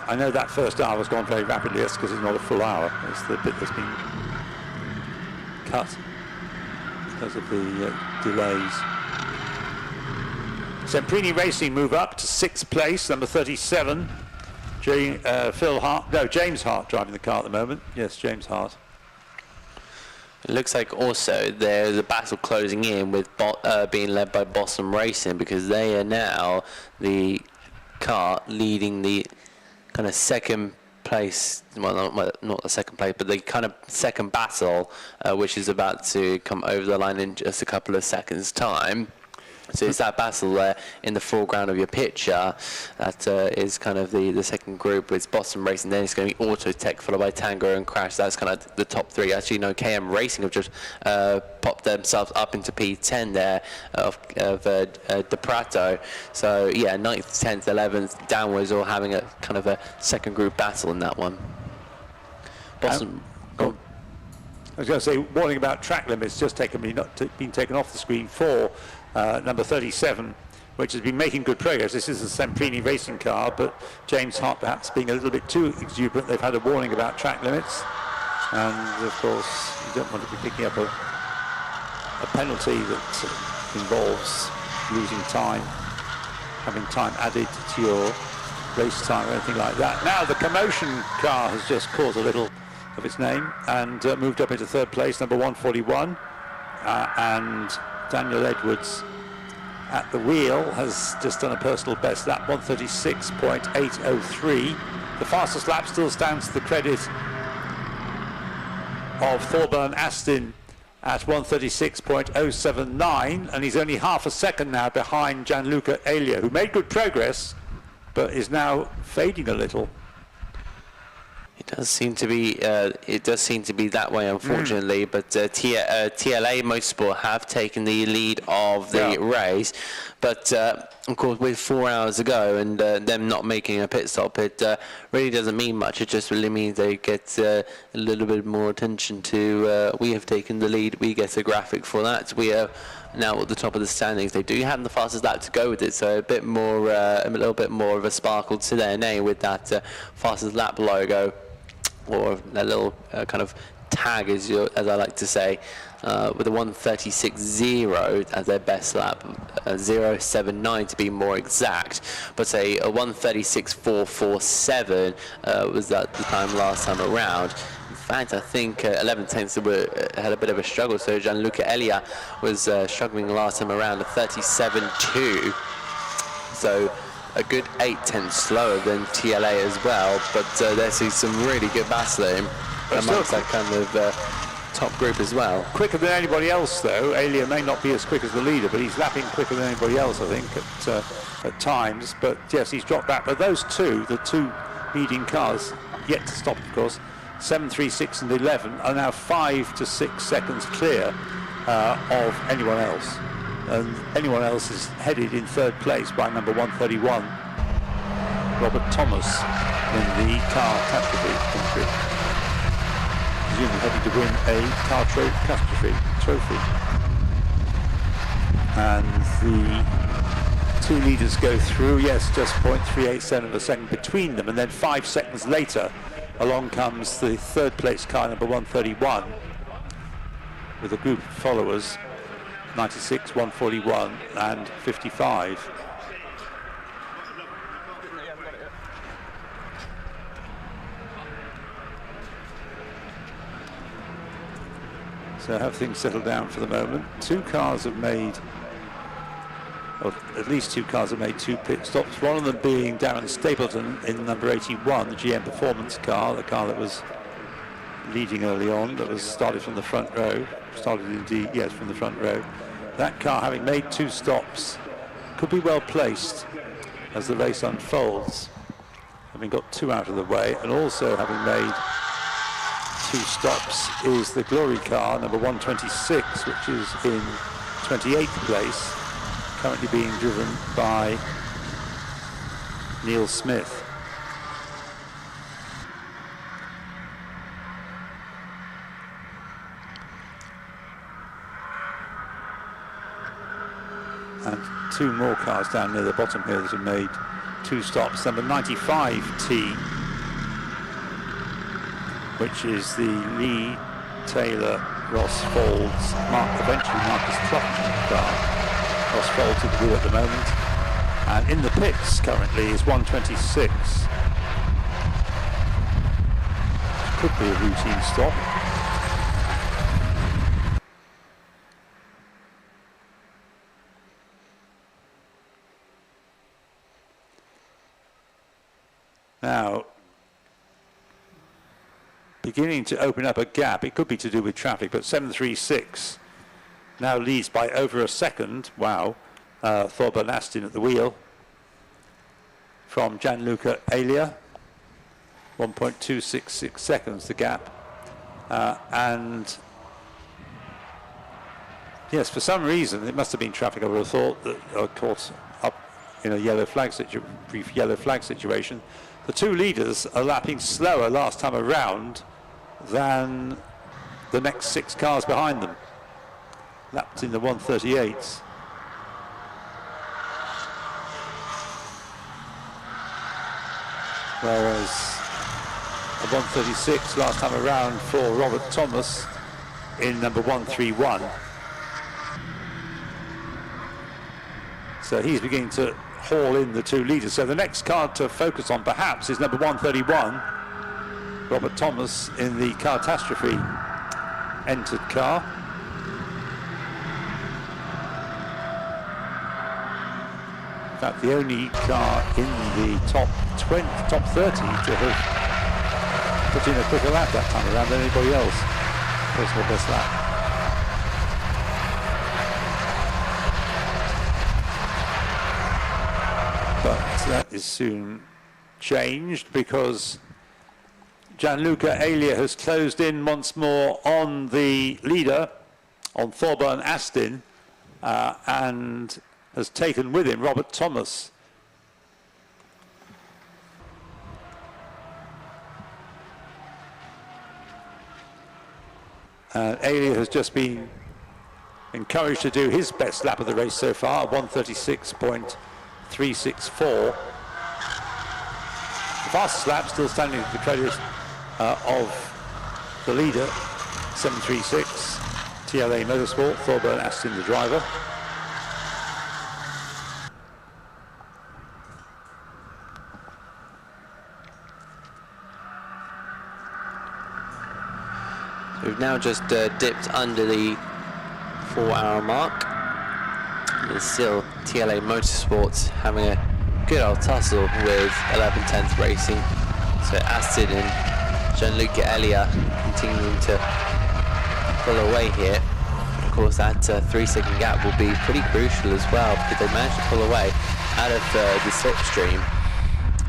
I know that first hour has gone very rapidly. That's because it's not a full hour. It's the bit that's been cut because of the delays. Semperini Racing move up to 6th place, number 37. James Hart driving the car at the moment. Yes, James Hart. It looks like also there's a battle closing in with being led by Boston Racing, because they are now the car leading the kind of second place, well, not the second place, but the kind of second battle, which is about to come over the line in just a couple of seconds' time. So it's that battle there in the foreground of your picture that is kind of the second group with Boston Racing. Then it's going to be Autotech followed by Tango and Crash. That's kind of the top three. Actually, no, KM Racing have just popped themselves up into P10 there of De Prato. So yeah, 9th, 10th, 11th downwards, all having a kind of a second group battle in that one. Boston. I was going to say, warning about track limits just been taken off the screen for number 37, which has been making good progress. This is a Semprini racing car, but James Hart perhaps being a little bit too exuberant. They've had a warning about track limits, and of course you don't want to be picking up a penalty that involves losing time, having time added to your race time or anything like that. Now the commotion car has just caused a little of its name and moved up into third place, number 141, and Daniel Edwards at the wheel has just done a personal best, that 136.803. The fastest lap still stands to the credit of Thorburn Astin at 136.079, and he's only half a second now behind Gianluca Elia, who made good progress but is now fading a little. It does seem to be that way, unfortunately. But TLA Motorsport have taken the lead of the race. But of course, with 4 hours to go and them not making a pit stop, it really doesn't mean much. It just really means they get a little bit more attention to. We have taken the lead. We get a graphic for that. We are now at the top of the standings. They do have the fastest lap to go with it, so a little bit more of a sparkle to their name with that fastest lap logo, or a little kind of tag, as I like to say, with a 136.0 as their best lap, 0.79 to be more exact, but say a 136.447 was that the time last time around. In fact, I think 11 tenths had a bit of a struggle, so Gianluca Elia was struggling last time around, a 37.2, so a good 8 tenths slower than TLA as well, but there's some really good battling amongst that kind of top group as well. Quicker than anybody else, though. Elia may not be as quick as the leader, but he's lapping quicker than anybody else, I think, at times. But yes, he's dropped back. But those two, the two leading cars, yet to stop, of course, 7, 3, 6 and 11, are now 5 to 6 seconds clear of anyone else. And anyone else is headed in third place by number 131, Robert Thomas, in the car catastrophe, presumably headed to win a car trophy. And the two leaders go through, yes, just 0.387 of a second between them, and then 5 seconds later along comes the third place car, number 131, with a group of followers, 96, 141 and 55. So have things settled down for the moment. Two cars have made, or at least two cars have made 2 pit stops, one of them being Darren Stapleton in number 81, the GM Performance car, the car that was leading early on, that was started from the front row, from the front row. That car, having made 2 stops, could be well placed as the race unfolds, having got 2 out of the way, and also having made 2 stops is the Glory car, number 126, which is in 28th place, currently being driven by Neil Smith. And 2 more cars down near the bottom here that have made 2 stops. Number 95T, which is the Lee Taylor Ross Folds, eventually Marcus Clutton car. Ross Folds at the wheel at the moment. And in the pits currently is 126, could be a routine stop. Now, beginning to open up a gap. It could be to do with traffic, but 736 now leads by over a second. Wow. Thorburn Aston at the wheel from Gianluca Elia. 1.266 seconds the gap. And yes, for some reason, it must have been traffic, I would have thought, that are caught up in a brief yellow flag situation. The two leaders are lapping slower last time around than the next 6 cars behind them. Lapped in the 138s. Whereas a 136 last time around for Robert Thomas in number 131. So he's beginning to haul in the two leaders. So the next car to focus on perhaps is number 131, Robert Thomas in the catastrophe entered car. In fact, the only car in the top 30 to have put in a quicker lap that time around than anybody else. Personal best lap. But that is soon changed because Gianluca Elia has closed in once more on the leader, on Thorburn Aston, and has taken with him Robert Thomas. Elia has just been encouraged to do his best lap of the race so far, 136.364. The fastest lap still standing to the credit of the leader, 736, TLA Motorsport, Thorburn Aston the driver. We've now just dipped under the 4-hour mark. There's still TLA Motorsports having a good old tussle with 11/10 Racing. So Aston and Gianluca Elia continuing to pull away here. Of course, that 3-second gap will be pretty crucial as well because they managed to pull away out of the slipstream.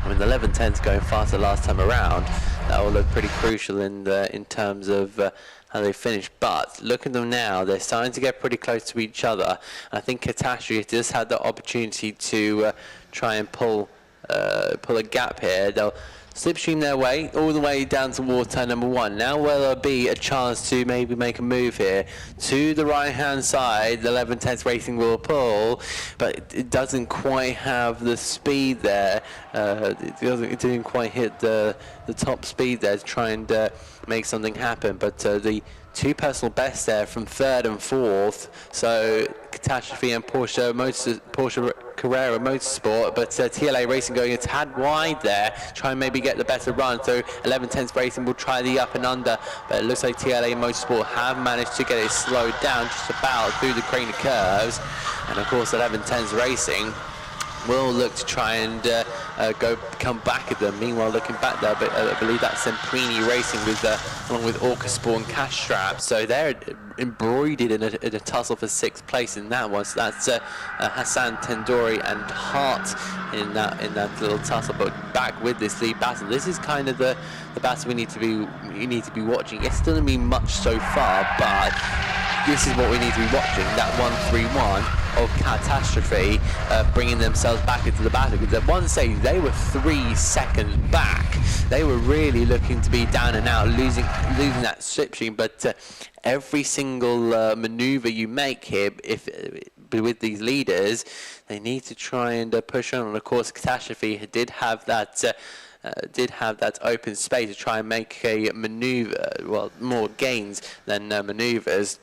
I mean, the 11/10's going faster last time around. That will look pretty crucial in terms of how they finish. But look at them now; they're starting to get pretty close to each other. And I think Catastrophe just had the opportunity to try and pull a gap here. They'll slipstream their way all the way down towards turn number 1. Now will there be a chance to maybe make a move here to the right hand side? The 11/10 Racing will pull, but it doesn't quite have the speed there. It didn't quite hit the top speed there to try and make something happen. But the two personal bests there from 3rd and 4th. So Catastrophe and Porsche Carrera Motorsport, but TLA Racing going a tad wide there, try and maybe get the better run. So 11/10 Racing will try the up and under, but it looks like TLA Motorsport have managed to get it slowed down just about through the crane of curves. And of course 11/10 Racing will look to try and come back at them. Meanwhile, looking back there, but I believe that's Semprini Racing with along with Orcasport and Castrap. So they're embroidered in a tussle for 6th place in that one. So that's Hassan Tendori and Hart in that little tussle. But back with this lead battle, this is kind of the battle we need to be watching. It's still going to be much so far, but this is what we need to be watching. That 131 of Catastrophe bringing themselves back into the battle, because at one stage they were 3 seconds back. They were really looking to be down and out, losing that slipstream. But every single maneuver you make here, with these leaders, they need to try and push on. And of course, Catastrophe did have that open space to try and make a maneuver, well, more gains than maneuvers.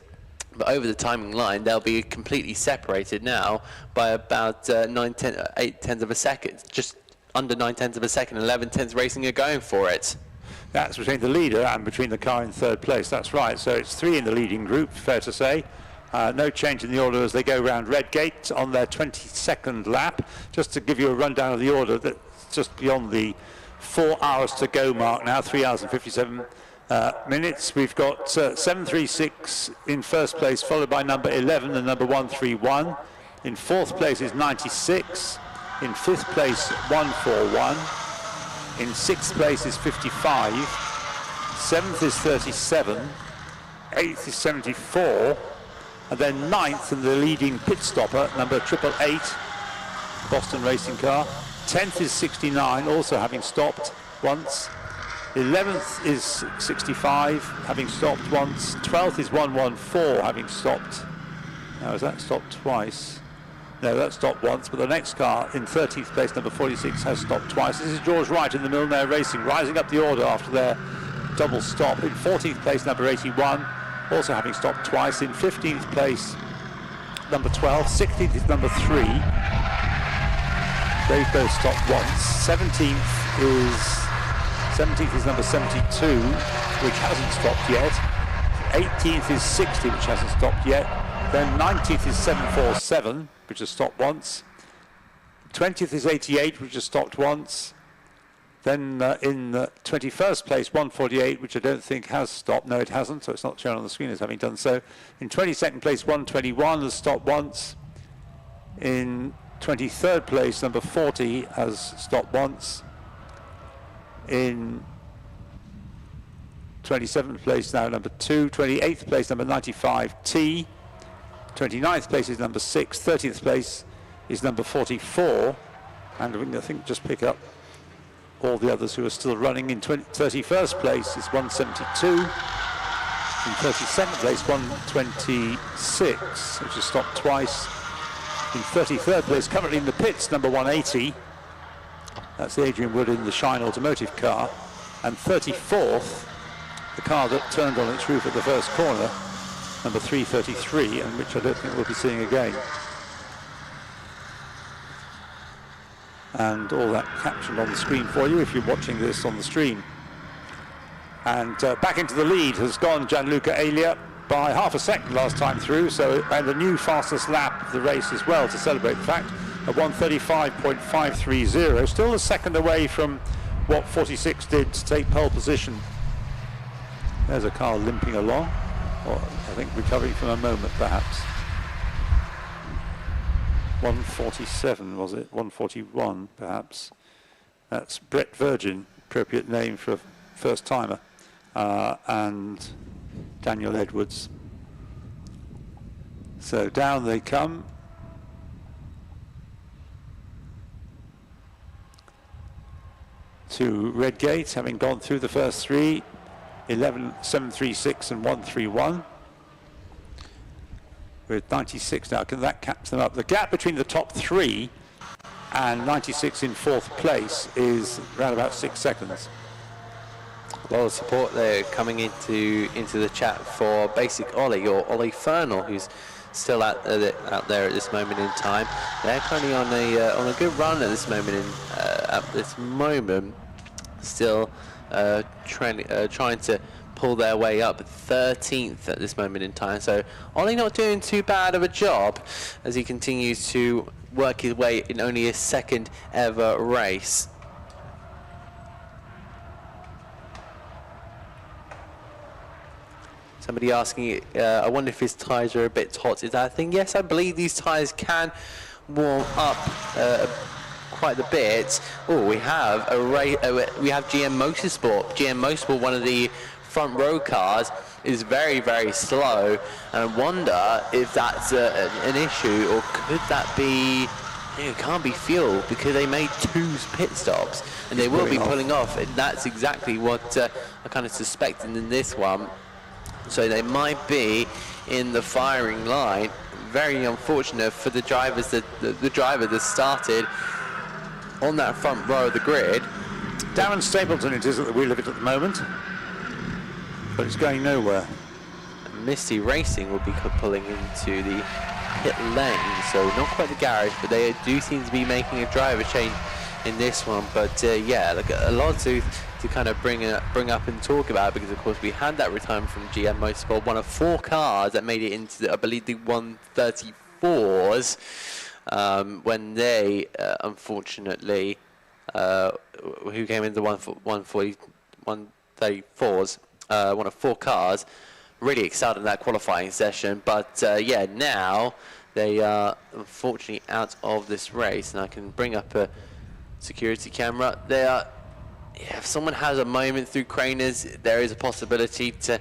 But over the timing line, they'll be completely separated now by about 8/10 of a second, just under 9/10 of a second. 11/10 Racing are going for it. That's between the leader and between the car in third place. That's right. So it's 3 in the leading group, fair to say. No change in the order as they go round Redgate on their 22nd lap. Just to give you a rundown of the order, that's just beyond the 4 hours to go mark now, 3 hours and 57 minutes. We've got 736 in first place, followed by number 11 and number 131. In fourth place is 96. In fifth place, 141. In sixth place is 55. Seventh is 37. Eighth is 74. And then ninth in the leading pit stopper, number 888, Boston racing car. 10th is 69, also having stopped once. 11th is 65, having stopped once. 12th is 114, having stopped. Now, has that stopped twice? No, that stopped once, but the next car in 13th place, number 46, has stopped twice. This is George Wright in the Milner Racing, rising up the order after their double stop. In 14th place, number 81, also having stopped twice. In 15th place, number 12. 16th is number 3. They've both stopped once. 17th is number 72, which hasn't stopped yet. 18th is 60, which hasn't stopped yet. Then 19th is 747, which has stopped once. 20th is 88, which has stopped once. Then in 21st place, 148, which I don't think has stopped. No, it hasn't, so it's not shown on the screen as having done so. In 22nd place, 121 has stopped once. In 23rd place, number 40 has stopped once. In 27th place now, number 2. 28th place, number 95T. 29th place is number 6. 30th place is number 44. And we can, I think, just pick up all the others who are still running. In 31st place is 172. In 32nd place, 126, which has stopped twice. In 33rd place, currently in the pits, number 180. That's Adrian Wood in the Shine Automotive car. And 34th, the car that turned on its roof at the first corner, number 333, and which I don't think we'll be seeing again. And all that captioned on the screen for you if you're watching this on the stream. And back into the lead has gone Gianluca Elia by half a second last time through, so, and the new fastest lap of the race as well to celebrate the fact, at 1:35.530, still a second away from what 46 did to take pole position. There's a car limping along, or I think recovering from a moment perhaps. 147 was it? 141 perhaps. That's Brett Virgin, appropriate name for a first timer, and Daniel Edwards. So down they come. To Redgate, having gone through the first 3, 11, 736 and 131. With 96 now, can that catch them up? The gap between the top 3 and 96 in 4th place is around about 6 seconds. A lot of support there coming into the chat for Basic Ollie, or Ollie Fernal, who's still out there at this moment in time. They're currently on a good run at this moment. Still trying to pull their way up 13th at this moment in time. So Ollie not doing too bad of a job as he continues to work his way in only his second ever race. Somebody asking, I wonder if his tyres are a bit hot. Is that a thing? Yes, I believe these tyres can warm up quite a bit. Oh, we have GM Motorsport. GM Motorsport, one of the front row cars, is very, very slow, and I wonder if that's an issue, or could that be? It can't be fuel, because they made 2 pit stops and they will be pulling off, and that's exactly what I kind of suspected in this one. So they might be in the firing line. Very unfortunate for the drivers that the driver that started on that front row of the grid. Darren Stapleton it is at the wheel of it at the moment, but it's going nowhere. Misty Racing will be pulling into the pit lane, so not quite the garage, but they do seem to be making a driver change in this one. But yeah, like a lot to kind of bring up and talk about, because of course we had that retirement from GM Motorsport, one of 4 cars that made it into I believe the 134s, when they unfortunately who came into 134s, one of 4 cars, really excelled in that qualifying session. But yeah, now they are unfortunately out of this race, and I can bring up a security camera. They are, yeah, if someone has a moment through Craners, there is a possibility to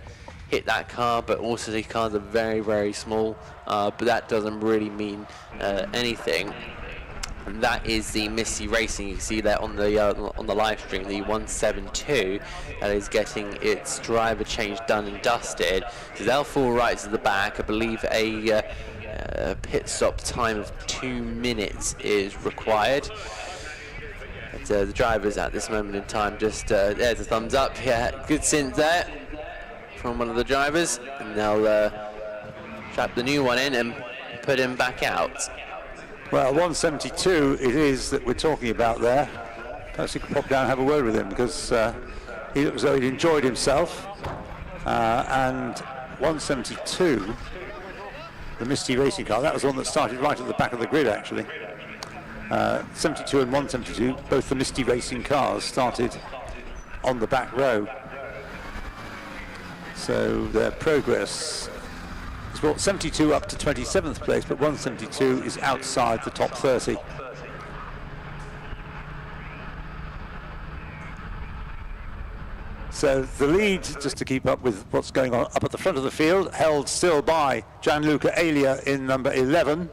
hit that car, but also these cars are very, very small, but that doesn't really mean anything. And that is the Misty Racing. You can see that on the live stream, the 172 that is getting its driver change done and dusted. So they'll fall right to the back. I believe a pit stop time of 2 minutes is required. But, the drivers at this moment in time just there's a thumbs up. Yeah, good synth there from one of the drivers, and they'll trap the new one in and put him back out. Well, 172 it is that we're talking about there. Perhaps you could pop down and have a word with him, because he looked as though he'd enjoyed himself. And 172, the Misty Racing car, that was the one that started right at the back of the grid, actually. 72 and 172, both the Misty Racing cars, started on the back row. So their progress has brought 72 up to 27th place, but 172 is outside the top 30. So the lead, just to keep up with what's going on up at the front of the field, held still by Gianluca Alia in number 11.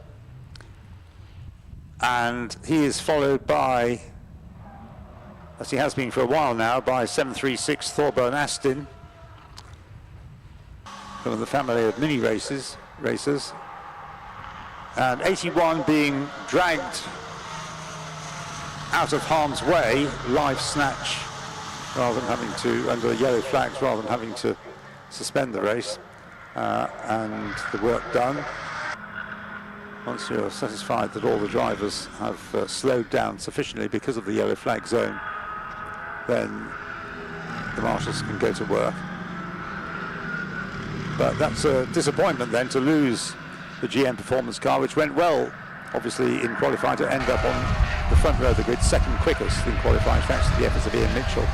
And he is followed by, as he has been for a while now, by 736 Thorburn Astin, from the family of mini racers. And 81 being dragged out of harm's way, live snatch, rather than having to, under yellow flags, rather than having to suspend the race, and the work done. Once you're satisfied that all the drivers have slowed down sufficiently because of the yellow flag zone, then the marshals can go to work. But that's a disappointment then, to lose the GM performance car, which went well, obviously, in qualifying, to end up on the front row of the grid, second quickest in qualifying, thanks to the efforts of Ian Mitchell.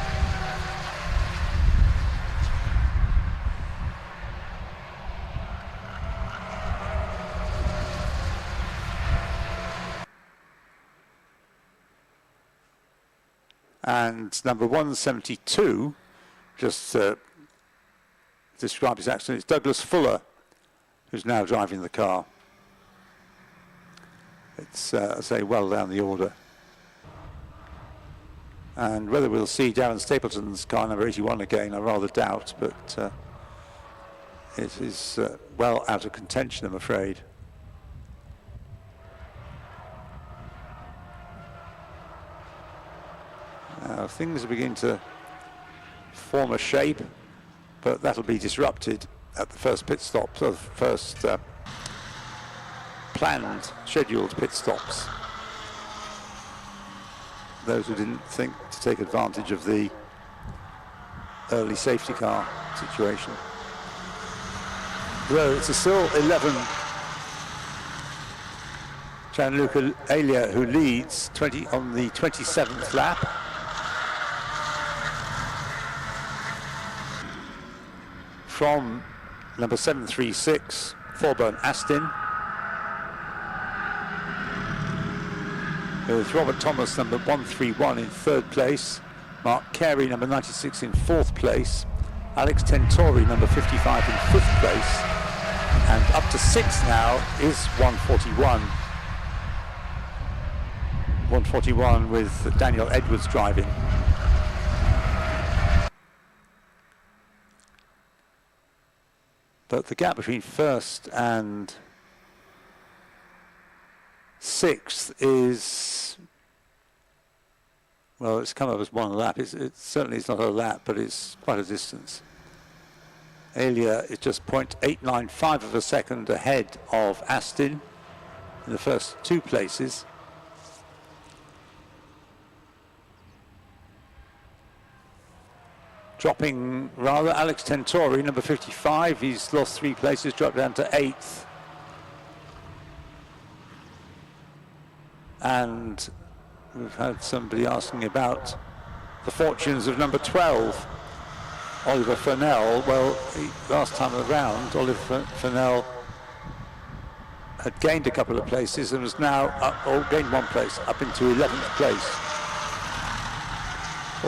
And number 172, just describe his accident, it's Douglas Fuller, who's now driving the car. It's, I say, well down the order. And whether we'll see Darren Stapleton's car, number 81, again, I rather doubt, but it is well out of contention, I'm afraid. Now, things are beginning to form a shape, but that'll be disrupted at the first pit stop, so the first planned, scheduled pit stops. Those who didn't think to take advantage of the early safety car situation. Though it's still 11, Gianluca Alia who leads 20 on the 27th lap. From number 736, Thorburn Astin, with Robert Thomas, number 131, in 3rd place, Mark Carey, number 96, in 4th place, Alex Tentori, number 55, in 5th place, and up to 6th now is 141. 141 with Daniel Edwards driving. But the gap between 1st and 6th is, well, it's come up as 1 lap. It certainly is not a lap, but it's quite a distance. Alia is just 0.895 of a second ahead of Astin in the first 2 places. dropping rather. Alex Tentori, number 55, he's lost 3 places, dropped down to 8th. And we've had somebody asking about the fortunes of number 12, Oliver Furnell. Well, last time around, Oliver Furnell had gained a couple of places and was now up, or gained 1 place, up into 11th place.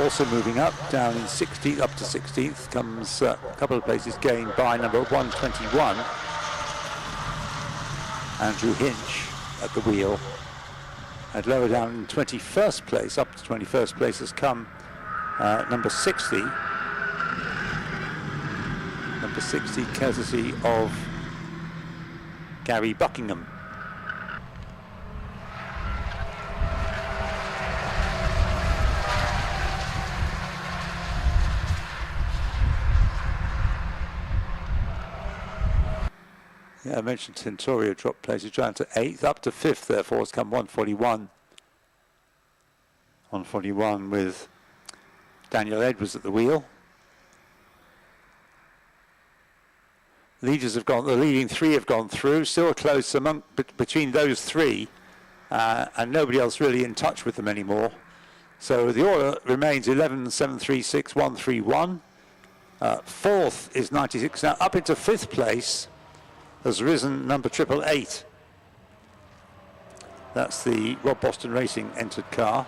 Also moving up, down in 16th, up to 16th, comes a couple of places gained by number 121, Andrew Hinch at the wheel. And lower down in 21st place, up to 21st place has come number 60. Number 60, courtesy of Gary Buckingham. Yeah, I mentioned Tentorio dropped places down to 8th, up to 5th, therefore has come 141. 141 with Daniel Edwards at the wheel. Leaders have gone, the leading 3 have gone through, still close between those 3, and nobody else really in touch with them anymore. So the order remains 11, 7, 3, 6, 1, 3, 1. 4th is 96. Now up into 5th place has risen number 888. That's the Rob Boston Racing entered car,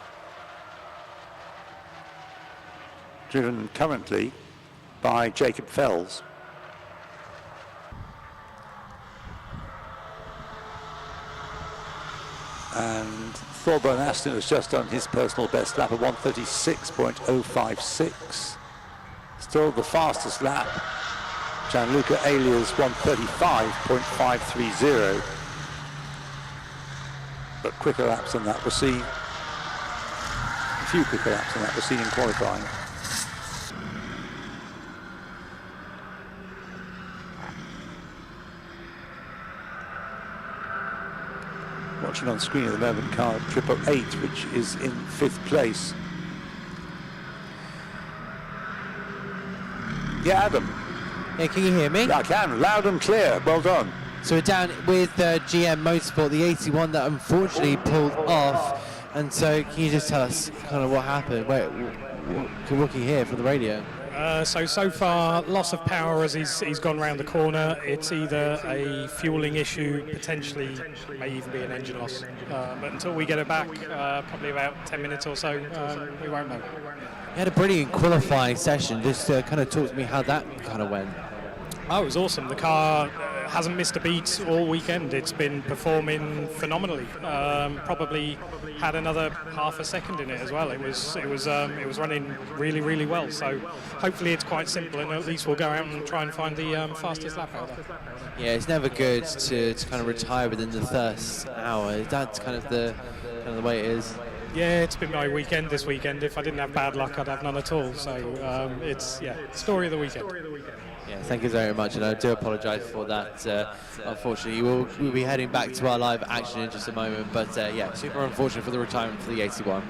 driven currently by Jacob Fells. And Thorburn Aston has just done his personal best lap of 136.056. Still the fastest lap. Gianluca Alia's 135.530. But quicker laps than that were seen. A few quicker laps than that were seen in qualifying. Watching on screen at the moment, car 888, which is in 5th place. Yeah, Adam. Yeah, can you hear me? Yeah, I can, loud and clear. Well done. So we're down with GM Motorsport, the 81 that unfortunately pulled off. And so can you just tell us kind of what happened? What can you hear from the radio? So far, loss of power as he's gone round the corner. It's either a fueling issue, potentially may even be an engine loss. But until we get it back, probably about 10 minutes or so, we won't know. You had a brilliant qualifying session. Just kind of talk to me how that kind of went. Oh, it was awesome. The car hasn't missed a beat all weekend. It's been performing phenomenally. Probably had another half a second in it as well. It was running really, really well. So hopefully it's quite simple, and at least we'll go out and try and find the fastest lap out there. Yeah, it's never good to kind of retire within the first hour. That's kind of the way it is. Yeah, it's been my weekend this weekend. If I didn't have bad luck, I'd have none at all. So it's story of the weekend. Yeah, thank you very much, and I do apologise for that. Unfortunately, we'll be heading back to our live action in just a moment, but yeah, super unfortunate for the retirement for the 81.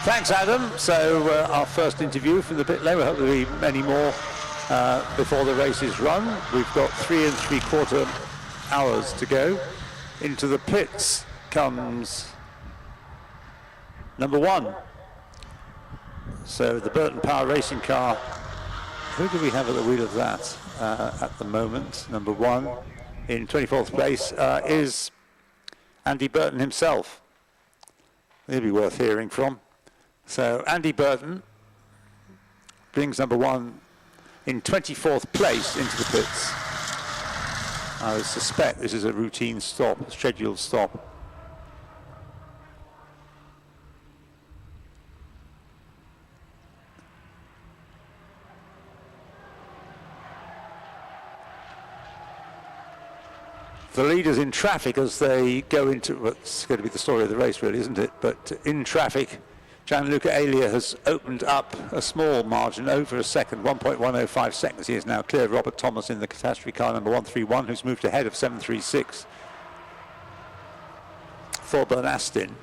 Thanks, Adam. So our first interview from the pit lane. We hope there'll be many more before the race is run. We've got 3 3/4 hours to go. Into the pits comes number 1. So the Burton Power Racing car. Who do we have at the wheel of that at the moment? Number 1 in 24th place is Andy Burton himself. He'll be worth hearing from. So Andy Burton brings number 1 in 24th place into the pits. I suspect this is a routine stop, a scheduled stop. The leaders in traffic as they go into, well, it's going to be the story of the race really, isn't it? But in traffic, Gianluca Alia has opened up a small margin over a second, 1.105 seconds. He is now clear of Robert Thomas in the catastrophe car number 131, who's moved ahead of 736. Thorburn Astin.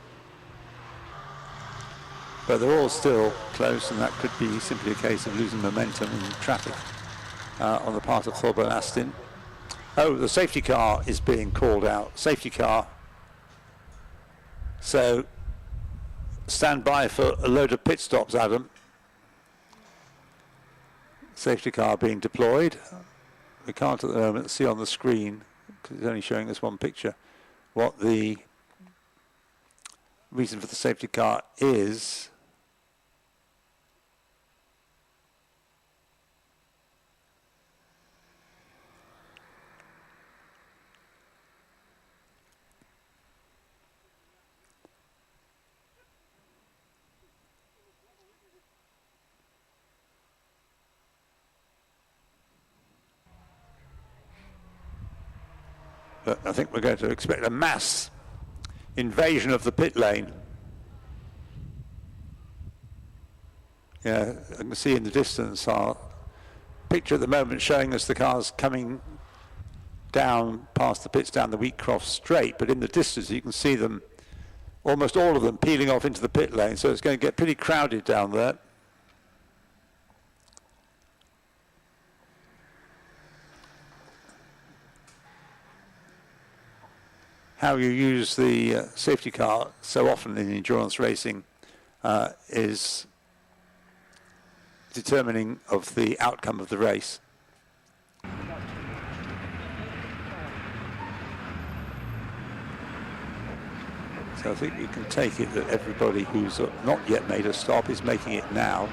But they're all still close, and that could be simply a case of losing momentum and traffic on the part of Thorburn Astin. Oh, the safety car is being called out. Safety car. So stand by for a load of pit stops, Adam. Safety car being deployed. We can't at the moment see on the screen, because it's only showing us one picture, what the reason for the safety car is. But I think we're going to expect a mass invasion of the pit lane. Yeah, I can see in the distance our picture at the moment showing us the cars coming down past the pits down the Wheatcroft Straight, but in the distance you can see them, almost all of them, peeling off into the pit lane, so it's going to get pretty crowded down there. How you use the safety car so often in endurance racing is determining of the outcome of the race. So I think you can take it that everybody who's not yet made a stop is making it now.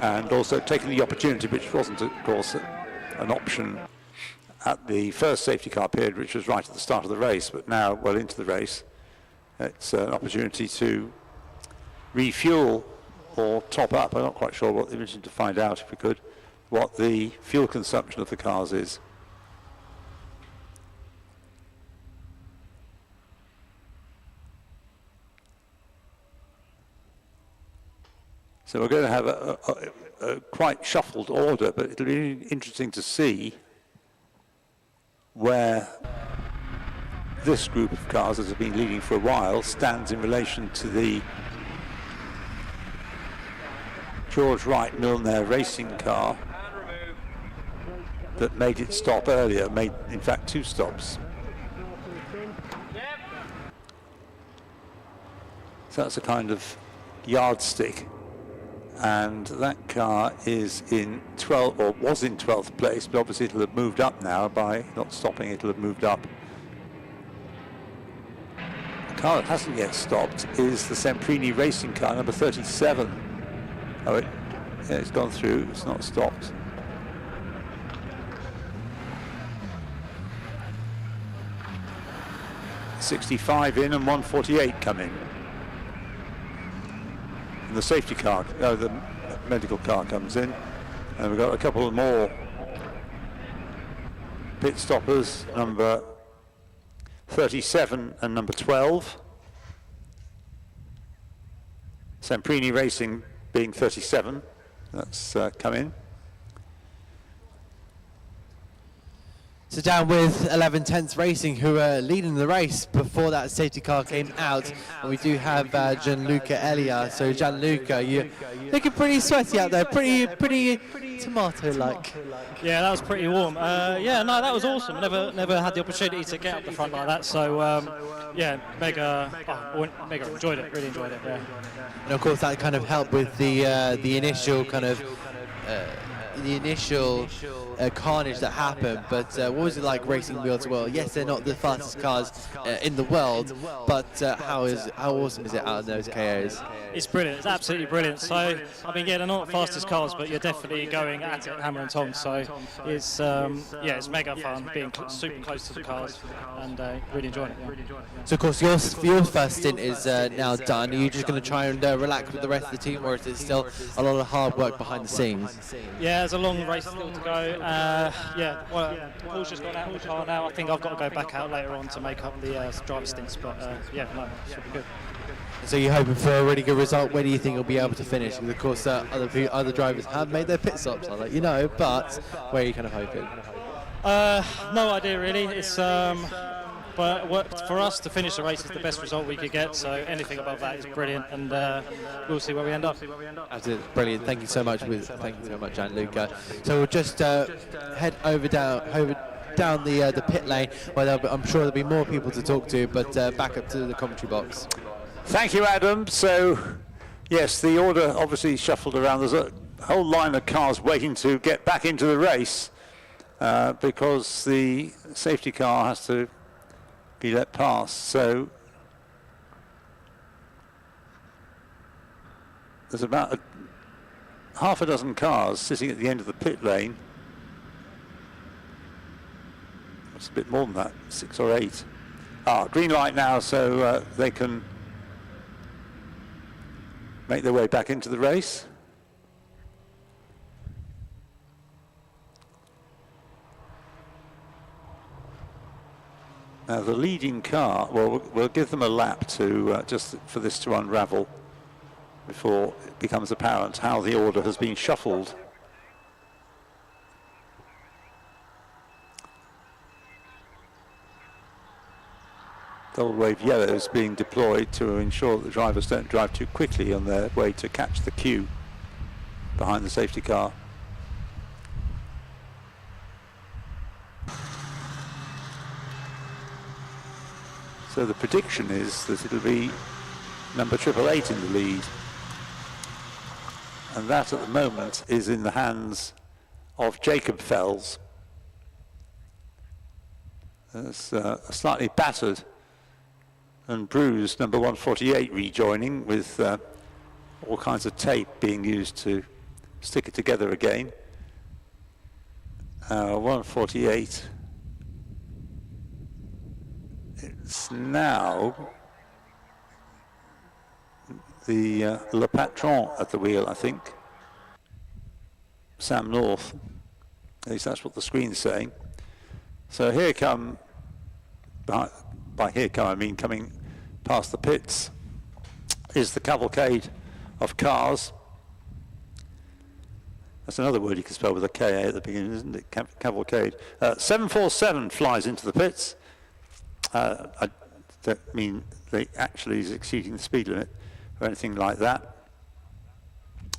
And also taking the opportunity, which wasn't, of course, an option at the first safety car period, which was right at the start of the race, but now well into the race, it's an opportunity to refuel or top up. I'm not quite sure what, interesting to find out if we could, what the fuel consumption of the cars is. So we're going to have a quite shuffled order, but it'll be interesting to see where this group of cars that have been leading for a while stands in relation to the George Wright Milner racing car that made it stop earlier, made in fact 2 stops. So that's a kind of yardstick. And that car is in 12th, or was in 12th place, but obviously it'll have moved up now by not stopping, it'll have moved up. The car that hasn't yet stopped is the Semprini racing car, number 37. Oh, yeah, it's gone through, it's not stopped. .65 in and 148 come in. The safety car, the medical car comes in, and we've got a couple more pit stoppers, number 37 and number 12. Semprini Racing being 37, that's come in. So down with 11 tenths Racing, who are leading the race before that safety car came out. And we do have Gianluca Elia. So Gianluca, you're looking pretty sweaty out there, pretty tomato-like. Yeah, that was pretty warm. Yeah, no, that was awesome. Never had the opportunity to get up the front like that. So yeah, mega enjoyed it. Really enjoyed it. Yeah. And of course, that kind of helped with the initial kind of. The initial carnage that happened, but what was it like racing wheel to wheel? Yes, they're not the fastest cars in the world, but how awesome is it out in those KAs? It's brilliant. It's absolutely brilliant. So I mean, yeah, they're not the fastest cars, but you're definitely going at it hammer and tongs. So it's yeah, it's mega fun being super close to the cars and really enjoying it. Yeah. So of course your first stint is now done. Are you just going to try and relax with the rest of the team, or is it still a lot of hard work behind the scenes? Yeah, there's a long race still to go. Yeah, well, Paul's just got out of the car now. I think I've got to go back out later on to make up the driver stints, but yeah, no, it should be good. So you're hoping for a really good result. Where do you think you'll be able to finish? Because of course other drivers have made their pit stops, I'll let you know, but where are you kind of hoping? No idea really. It's but for us to finish the race is the best result we could get. So anything above that is brilliant, and we'll see where we end up. Absolutely brilliant. Thank you so much, Gianluca. So we'll just head down the pit lane, where I'm sure there'll be more people to talk to, but back up to the commentary box. Thank you, Adam. So, yes, the order obviously shuffled around. There's a whole line of cars waiting to get back into the race because the safety car has to be let pass. So there's about half a dozen cars sitting at the end of the pit lane. It's a bit more than that, 6 or 8. Green light now, so they can make their way back into the race. Now the leading car, well, we'll give them a lap to just for this to unravel before it becomes apparent how the order has been shuffled. Gold wave yellow is being deployed to ensure that the drivers don't drive too quickly on their way to catch the queue behind the safety car. So the prediction is that it'll be number 888 in the lead. And that at the moment is in the hands of Jacob Fells. There's a slightly battered and bruised number 148 rejoining with all kinds of tape being used to stick it together again. 148. It's now the Le Patron at the wheel, I think. Sam North. At least that's what the screen's saying. So here come, by here come I mean coming past the pits, is the cavalcade of cars. That's another word you can spell with a KA at the beginning, isn't it? Cavalcade. 747 flies into the pits. I don't mean they actually is exceeding the speed limit or anything like that.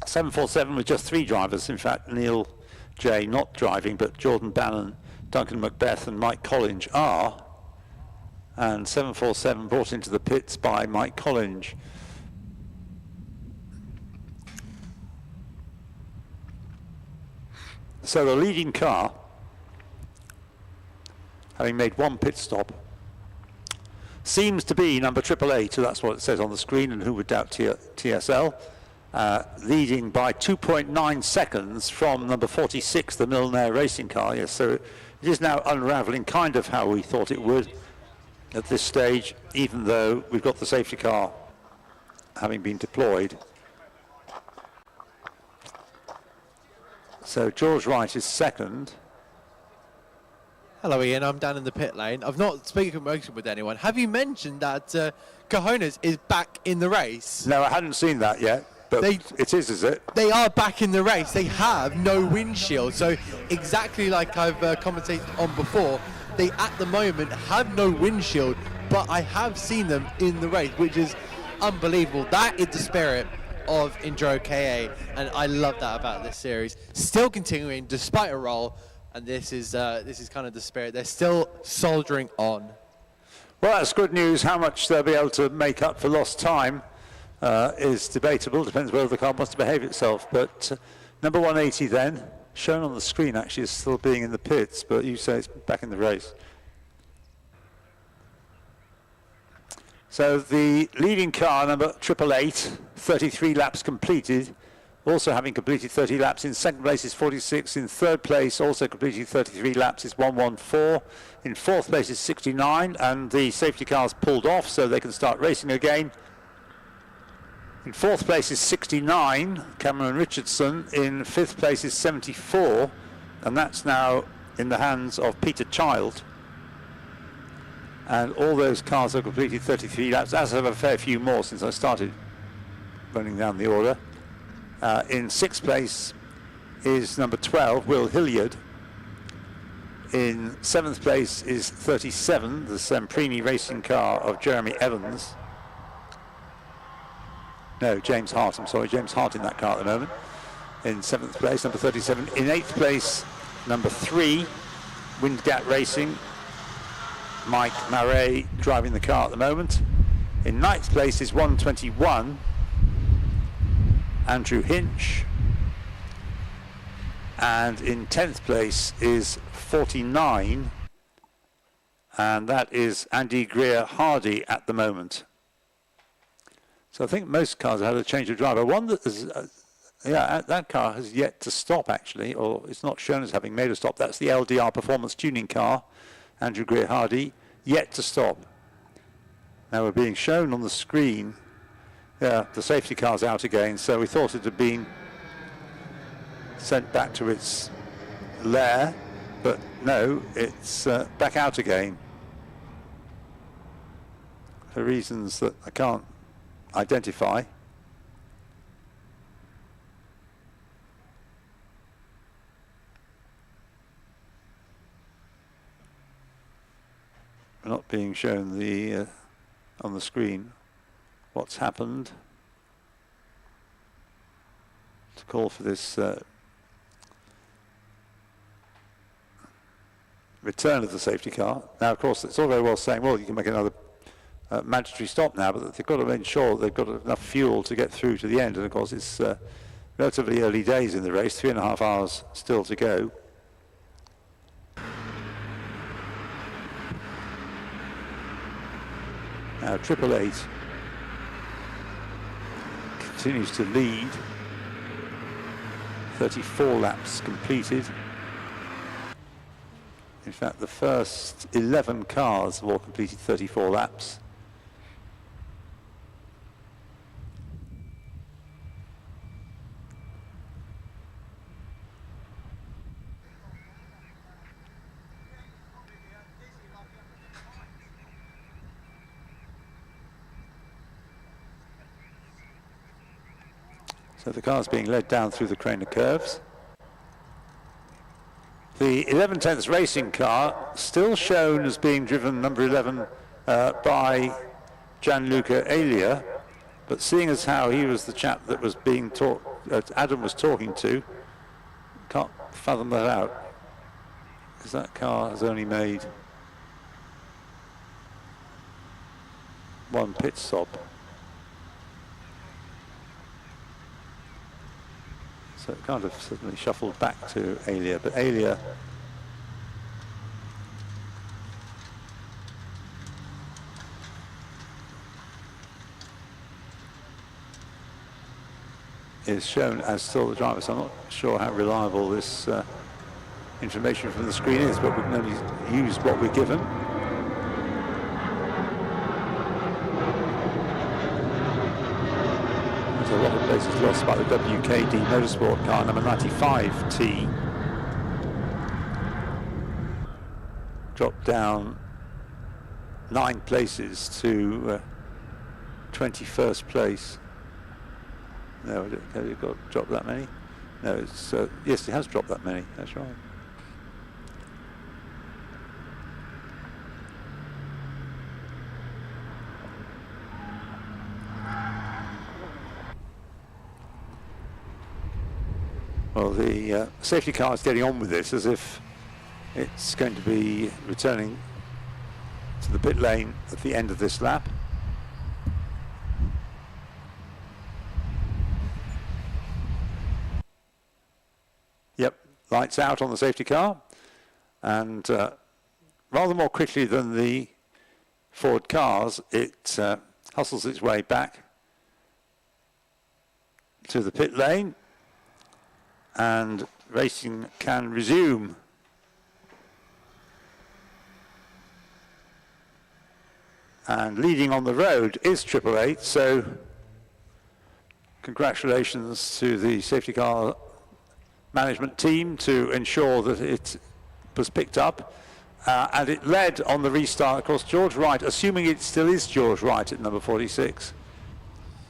747 with just 3 drivers. In fact, Neil J not driving, but Jordan Bannon, Duncan Macbeth and Mike Collins are. And 747 brought into the pits by Mike Collins. So the leading car, having made 1 pit stop, seems to be number 888, so that's what it says on the screen, and who would doubt TSL, leading by 2.9 seconds from number 46, the Milner racing car. Yes, so it is now unravelling kind of how we thought it would at this stage, even though we've got the safety car having been deployed. So George Wright is second. Hello Ian, I'm down in the pit lane. I've not spoken with anyone. Have you mentioned that Cojones is back in the race? No, I hadn't seen that yet, but it is it? They are back in the race. They have no windshield. So exactly like I've commentated on before, they at the moment have no windshield, but I have seen them in the race, which is unbelievable. That is the spirit of EnduroKA, and I love that about this series. Still continuing despite a roll. And this is kind of the spirit. They're still soldiering on. Well, that's good news. How much they'll be able to make up for lost time is debatable. Depends whether the car wants to behave itself. But number 180 then, shown on the screen actually is still being in the pits, but you say it's back in the race. So the leading car, number 888, 33 laps completed. Also having completed 30 laps. In second place is 46. In third place, also completing 33 laps, is 114. In fourth place is 69, and the safety car's pulled off, so they can start racing again. In fourth place is 69, Cameron Richardson. In fifth place is 74, and that's now in the hands of Peter Child. And all those cars have completed 33 laps, as have a fair few more since I started running down the order. In sixth place is number 12, Will Hilliard. In 7th place is 37, the Semprini racing car of Jeremy Evans. No, James Hart, I'm sorry, James Hart in that car at the moment. In 7th place, number 37. In 8th place, number 3, Windgat Racing. Mike Marais driving the car at the moment. In 9th place is 121, Andrew Hinch. And in 10th place is 49, and that is Andy Greer-Hardy at the moment. So I think most cars have had a change of driver. One that is, that car has yet to stop actually, or it's not shown as having made a stop. That's the LDR Performance Tuning car, Andrew Greer-Hardy, yet to stop. Now we're being shown on the screen, the safety car's out again, so we thought it had been sent back to its lair, but no, it's back out again for reasons that I can't identify. We're not being shown the on the screen what's happened to call for this return of the safety car. Now, of course, it's all very well saying, well, you can make another mandatory stop now, but they've got to ensure they've got enough fuel to get through to the end. And, of course, it's relatively early days in the race, 3.5 hours still to go. Now, 888 continues to lead. 34 laps completed. In fact, the first 11 cars have all completed 34 laps. So the car's being led down through the Craner curves. The 11/10 racing car still shown as being driven number 11 by Gianluca Alia, but seeing as how he was the chap that was being Adam was talking to, can't fathom that out, because that car has only made one pit stop. So it kind of suddenly shuffled back to Alia, but Alia is shown as still the driver, so I'm not sure how reliable this information from the screen is, but we can only use what we're given. There's a lot of places lost by the WKD Motorsport car, number 95T. Dropped down 9 places to 21st place. No, have you got dropped that many? No, it's yes, it has dropped that many. That's right. Well, the safety car is getting on with this as if it's going to be returning to the pit lane at the end of this lap. Yep, lights out on the safety car, and rather more quickly than the Ford cars, it hustles its way back to the pit lane, and racing can resume. And leading on the road is 888, so congratulations to the safety car management team to ensure that it was picked up. And it led on the restart, of course, George Wright, assuming it still is George Wright at number 46.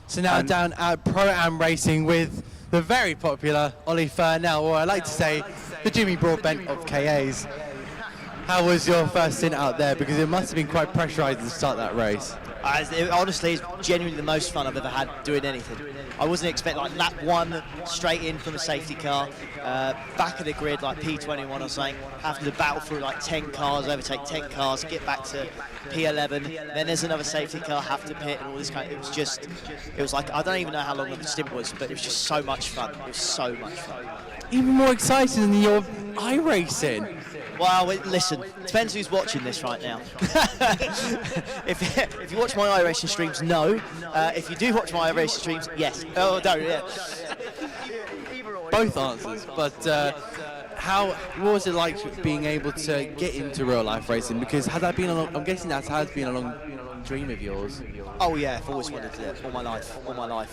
So now down at Pro-Am Racing with the very popular Ollie Furnell, or I like to say the Jimmy Broadbent of KAs. How was your first stint out there? Because it must have been quite pressurised to start that race. Honestly, it's genuinely the most fun I've ever had doing anything. I wasn't expecting, like, lap 1 straight in from a safety car, back of the grid like P21 or something, having to battle through like 10 cars, overtake 10 cars, get back to P11, then there's another safety car, have to pit and all this kind of, it was like, I don't even know how long the stint was, but it was just so much fun. It was so much fun. Even more exciting than your iRacing. Well, listen, depends who's watching this right now. if you watch my iRacing streams, no. If you do watch my iRacing streams, yes. Oh, no, yeah. Both answers, but what was it like being able to get into real life racing? Because had that been I'm guessing that has been a long dream of yours. Oh yeah, I've always wanted to do it all my life.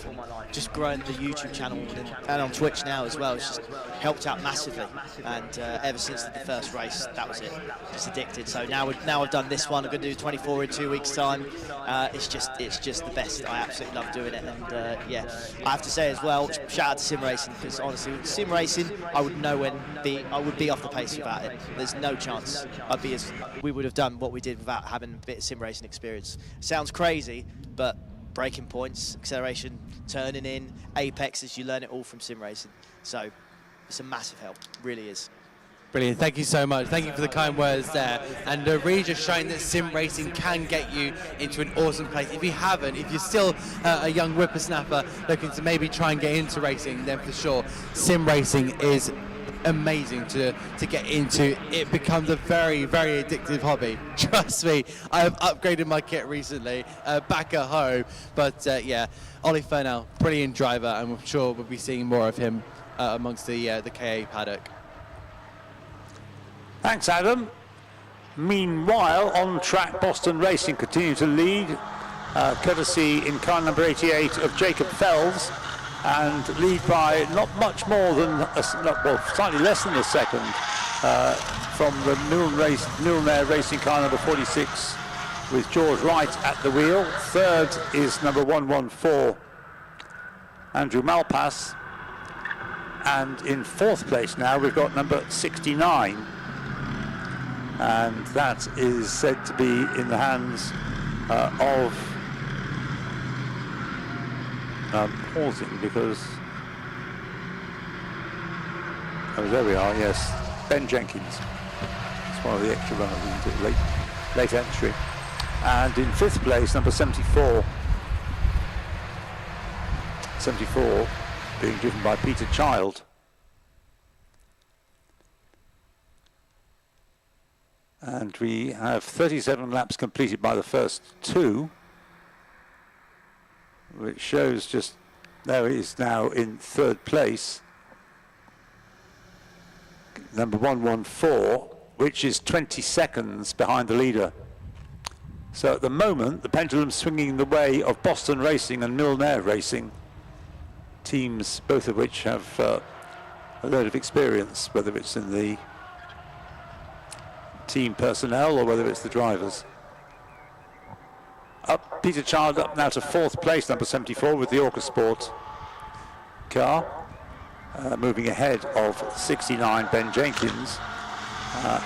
And just growing the YouTube channel and on Twitch now as well, it's just helped out massively. And ever since the first race, that was it. Just addicted. So now I've done this one. I'm going to do 24 in 2 weeks' time. It's just the best. I absolutely love doing it. And yeah, I have to say as well, shout out to sim racing, because honestly, with sim racing, I would be off the pace without it. There's no chance we would have done what we did without having a bit of sim racing experience. Sounds crazy, but braking points, acceleration, turning in, apexes, you learn it all from sim racing. So it's a massive help, really is. Brilliant, thank you so much. Thank you for the kind words there. And really just showing that sim racing can get you into an awesome place. If you haven't, if you're still a young whippersnapper looking to maybe try and get into racing, then for sure, sim racing is amazing to get into. It becomes a very, very addictive hobby. Trust me, I have upgraded my kit recently back at home. But yeah, Ollie Fernell, brilliant driver, and I'm sure we'll be seeing more of him amongst the KA paddock. Thanks, Adam. Meanwhile, on track, Boston Racing continue to lead, courtesy in car number 88 of Jacob Fells, and lead by not much more than, slightly less than a second from the Newell Racing car number 46 with George Wright at the wheel. Third is number 114, Andrew Malpass. And in fourth place now, we've got number 69. And that is said to be in the hands of... pausing because... Oh, there we are, yes. Ben Jenkins. It's one of the extra runners, isn't it? Late entry. And in fifth place, number 74. 74 being driven by Peter Child. And we have 37 laps completed by the first two, which shows just there he is now in third place, number 114, which is 20 seconds behind the leader. So at the moment, the pendulum's swinging the way of Boston Racing and Newell Racing, teams both of which have a load of experience, whether it's in the team personnel or whether it's the drivers. Up Peter Child up now to fourth place, number 74, with the Orca Sport car, moving ahead of 69 Ben Jenkins,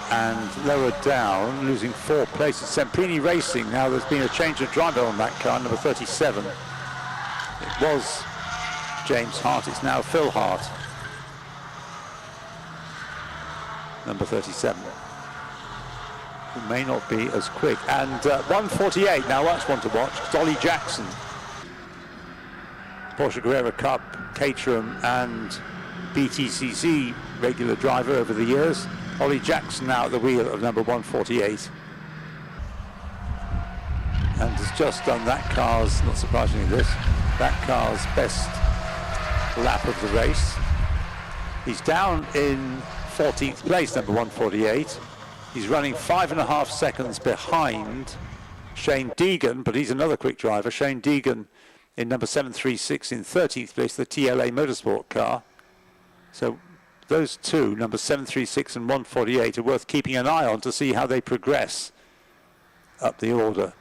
and lower down, losing 4 places, Semprini Racing. Now there's been a change of driver on that car, number 37. It was James Hart, it's now Phil Hart, number 37. Who may not be as quick. And 148, now that's one to watch. Dolly Jackson, Porsche Carrera Cup, Caterham and BTCC regular driver over the years. Ollie Jackson now at the wheel of number 148. And has just done that car's, not surprisingly that car's best lap of the race. He's down in 14th place, number 148. He's running 5.5 seconds behind Shane Deegan, but he's another quick driver. Shane Deegan in number 736 in 13th place, the TLA Motorsport car. So those two, number 736 and 148, are worth keeping an eye on to see how they progress up the order.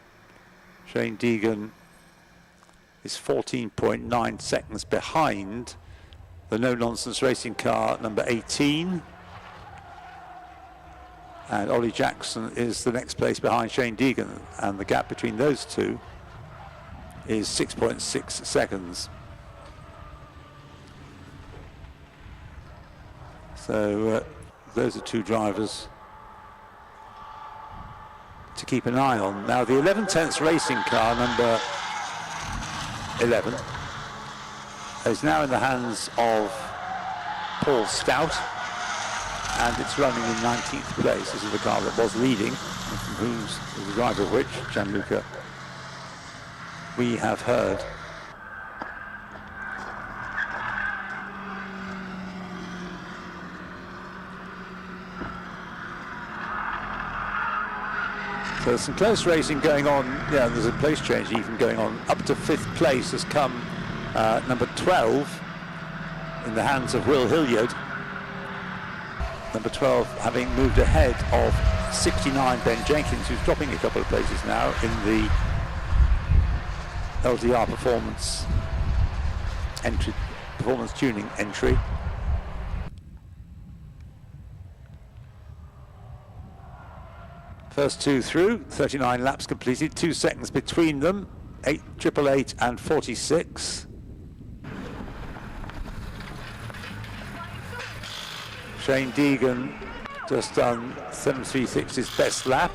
Shane Deegan is 14.9 seconds behind the No Nonsense Racing car number 18. And Ollie Jackson is the next place behind Shane Deegan, and the gap between those two is 6.6 seconds. So those are two drivers to keep an eye on. Now the 11/10 racing car, number 11, is now in the hands of Paul Stout, and it's running in 19th place. This is the car that was leading, who's the driver of which, Gianluca, we have heard. So there's some close racing going on. Yeah, there's a place change even going on. Up to 5th place has come number 12 in the hands of Will Hilliard. Number 12 having moved ahead of 69 Ben Jenkins, who's dropping a couple of places now in the LDR performance tuning entry. First two through, 39 laps completed, 2 seconds between them, 888 and 46. Shane Deegan just done 7:36, his best lap.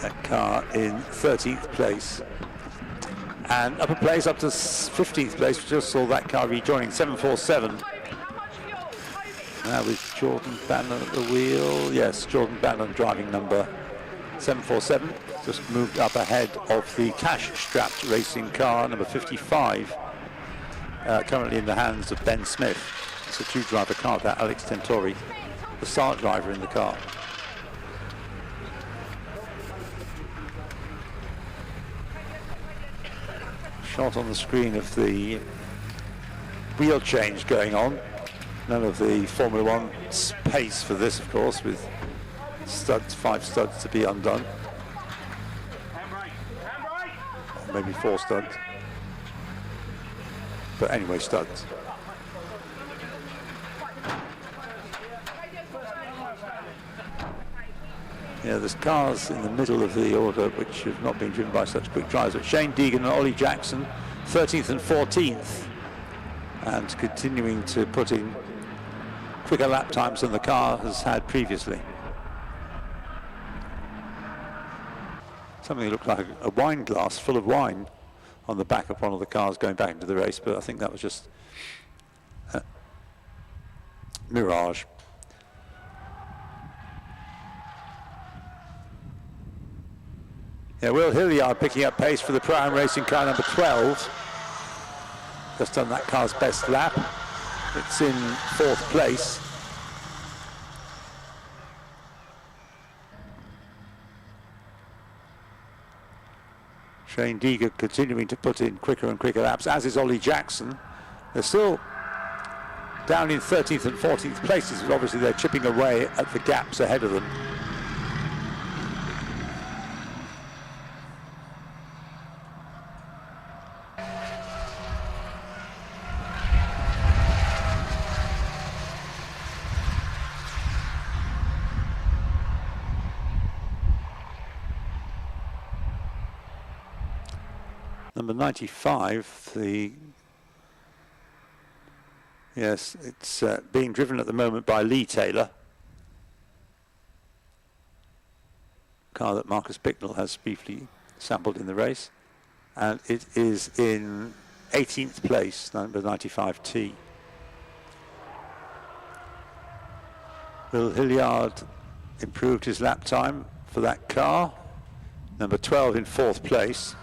That car in 13th place. And upper place up to 15th place, we just saw that car rejoining, 747. Now with Jordan Bannon at the wheel. Yes, Jordan Bannon driving number 747. Just moved up ahead of the cash-strapped racing car, number 55, currently in the hands of Ben Smith. It's a two-driver car, that Alex Tentori, the start driver in the car. Shot on the screen of the wheel change going on. None of the Formula One pace for this, of course, with studs, 5 studs to be undone. Or maybe 4 studs. But anyway, studs. Yeah, there's cars in the middle of the order which have not been driven by such quick drivers. But Shane Deegan and Ollie Jackson, 13th and 14th, and continuing to put in quicker lap times than the car has had previously. Something that looked like a wine glass full of wine on the back of one of the cars going back into the race, but I think that was just mirage. Yeah, Will Hilliard picking up pace for the Pro-Am racing car number 12. Just done that car's best lap. It's in 4th place. Shane Deegan continuing to put in quicker and quicker laps, as is Ollie Jackson. They're still down in 13th and 14th places, but obviously they're chipping away at the gaps ahead of them. Number 95, it's being driven at the moment by Lee Taylor. Car that Marcus Bicknell has briefly sampled in the race. And it is in 18th place, number 95T. Will Hilliard improved his lap time for that car. Number 12 in 4th place.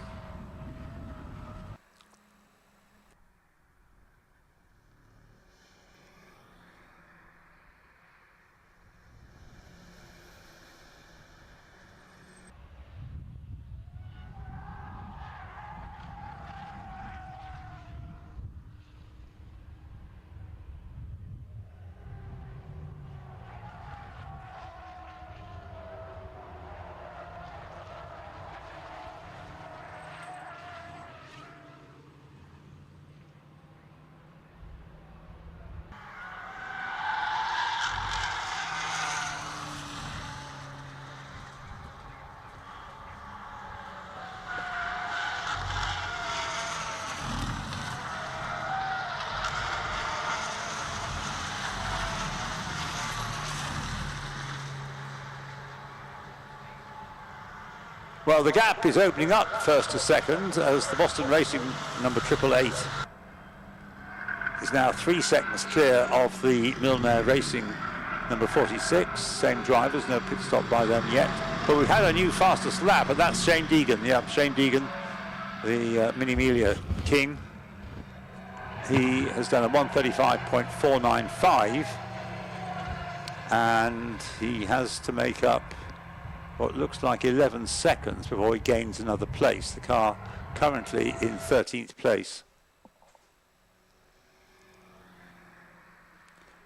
Well, the gap is opening up first to second as the Boston Racing number 888 is now 3 seconds clear of the Milner Racing number 46. Same drivers, no pit stop by them yet. But we've had a new fastest lap, and that's Shane Deegan. Yeah, Shane Deegan, the Mini Melia king. He has done a 1:35.495, and he has to make up what looks like 11 seconds before he gains another place. The car currently in 13th place.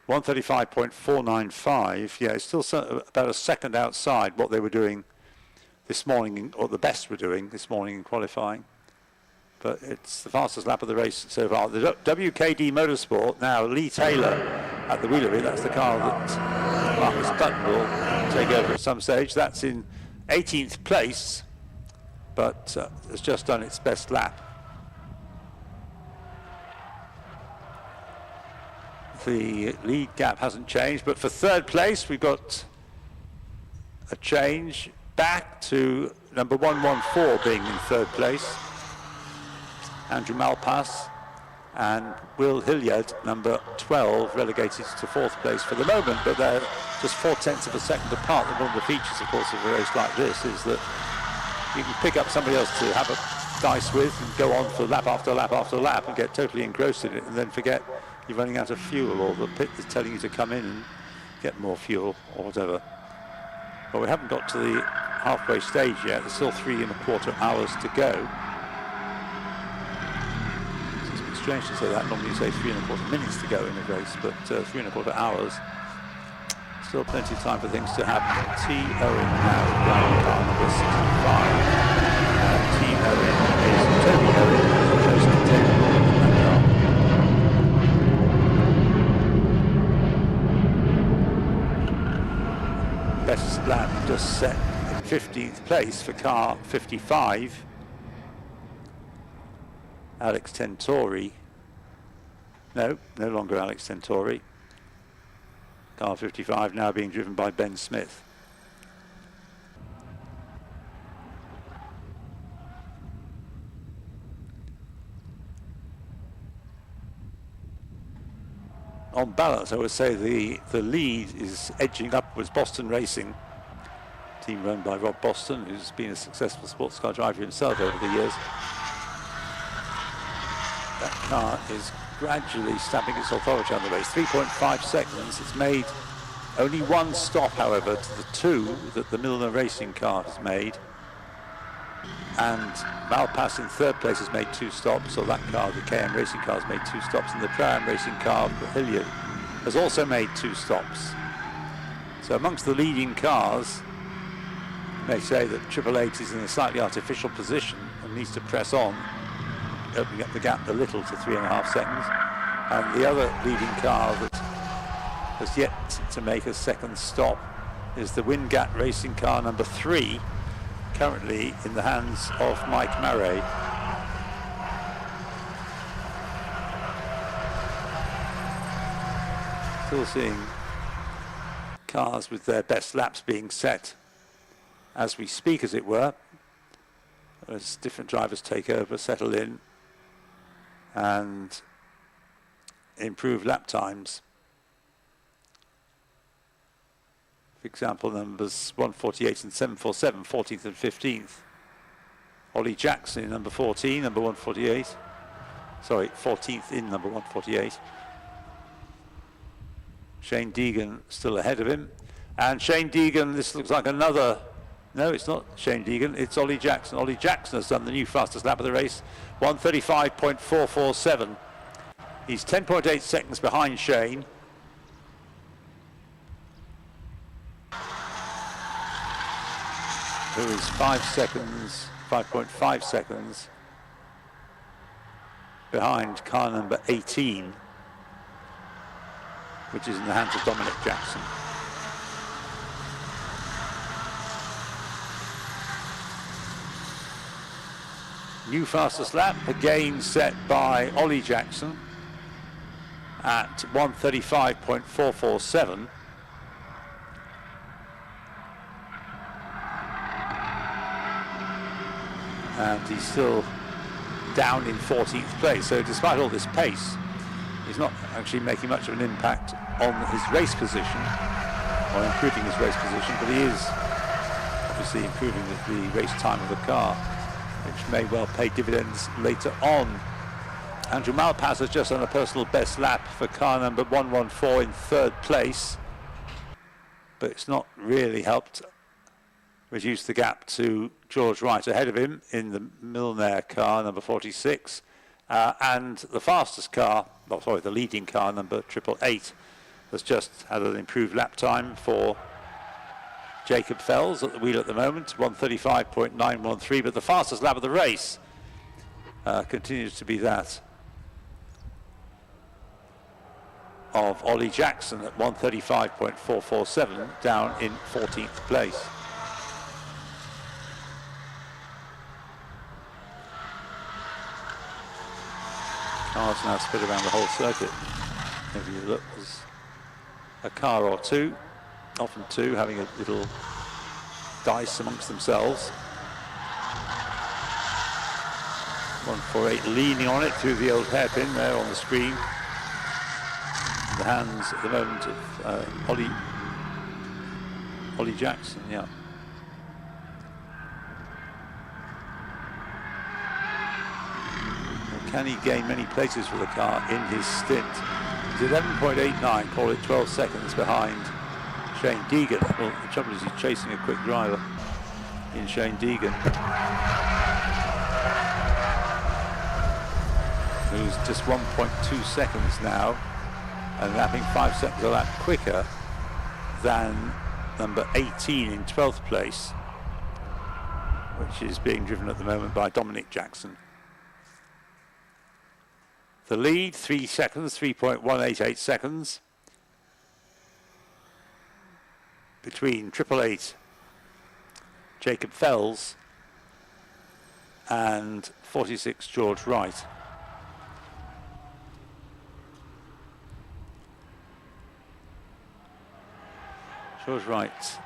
1:35.495. Yeah, it's still about a second outside what they were doing this morning, or the best were doing this morning in qualifying. But it's the fastest lap of the race so far. The WKD Motorsport, now Lee Taylor at the wheel of it. That's the car that Marcus Button will take over at some stage. That's in 18th place, but has just done its best lap. The lead gap hasn't changed, but for third place we've got a change back to number 114 being in third place. Andrew Malpass, and Will Hilliard, number 12, relegated to 4th place for the moment, but they're just 0.4 of a second apart. And one of the features, of course, of a race like this is that you can pick up somebody else to have a dice with and go on for lap after lap after lap and get totally engrossed in it, and then forget you're running out of fuel, or the pit is telling you to come in and get more fuel or whatever. But we haven't got to the halfway stage yet. There's still 3¼ hours to go. Strange to say that. Normally you say 3¼ minutes to go in a race, but 3¼ hours. Still plenty of time for things to happen. T. Owen now driving car number 65. Team Owen is Toby Owen, close to 10. Best lap just set in 15th place for car 55. Alex Tentori. No longer Alex Tentori. Car 55 now being driven by Ben Smith. On balance, I would say the lead is edging upwards. Boston Racing, team run by Rob Boston, who's been a successful sports car driver himself over the years. That car is gradually stamping its authority on the race. 3.5 seconds. It's made only one stop, however, to the 2 that the Milner Racing car has made. And Malpass in third place has made 2 stops, so that car, the KM Racing car, has made 2 stops, and the Pro-Am Racing car, Hilliard, has also made 2 stops. So amongst the leading cars, you may say that 888 is in a slightly artificial position and needs to press on, opening up the gap a little to 3.5 seconds. And the other leading car that has yet to make a second stop is the Wingat Racing car number 3, currently in the hands of Mike Murray. Still seeing cars with their best laps being set as we speak, as it were, as different drivers take over, settle in, and improve lap times. For example, numbers 148 and 747, 14th and 15th. Ollie Jackson in number 14, number 148. Sorry, 14th in number 148. Shane Deegan still ahead of him. And Shane Deegan, this looks like another... No, it's not Shane Deegan, it's Ollie Jackson. Ollie Jackson has done the new fastest lap of the race, 1:35.447. He's 10.8 seconds behind Shane. Who is 5.5 seconds behind car number 18, which is in the hands of Dominic Jackson. New fastest lap, again set by Ollie Jackson at 1:35.447. and he's still down in 14th place. So despite all this pace, he's not actually making much of an impact on his race position, or improving his race position, but he is obviously improving the race time of the car, which may well pay dividends later on. Andrew Malpass has just done a personal best lap for car number 114 in 3rd place, but it's not really helped reduce the gap to George Wright ahead of him in the Milner car number 46, and the fastest car, the leading car number 888 has just had an improved lap time for Jacob Fells at the wheel at the moment, 1:35.913, but the fastest lap of the race continues to be that of Ollie Jackson at 1:35.447, down in 14th place. Cars now spread around the whole circuit. If you look, there's a car or two, often two, having a little dice amongst themselves. 148 leaning on it through the old hairpin there on the screen. The hands at the moment of Ollie Jackson, yeah. Well, can he gain many places for the car in his stint? He's 11.89, call it 12 seconds behind Shane Deegan. Well, the trouble is he's chasing a quick driver in Shane Deegan, who's just 1.2 seconds now, and lapping 5 seconds a lap quicker than number 18 in 12th place, which is being driven at the moment by Dominic Jackson. The lead, 3 seconds, 3.188 seconds, between 888 Jacob Fells and 46 George Wright. George Wright,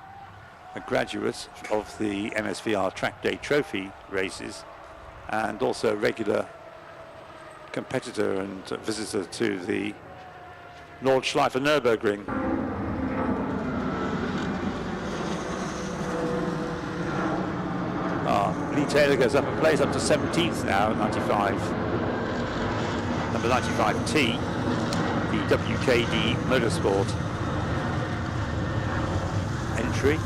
a graduate of the MSVR Track Day Trophy races, and also a regular competitor and visitor to the Nordschleife Nürburgring. Lee Taylor goes up a place, up to 17th now, 95. Number 95T, the WKD Motorsport entry.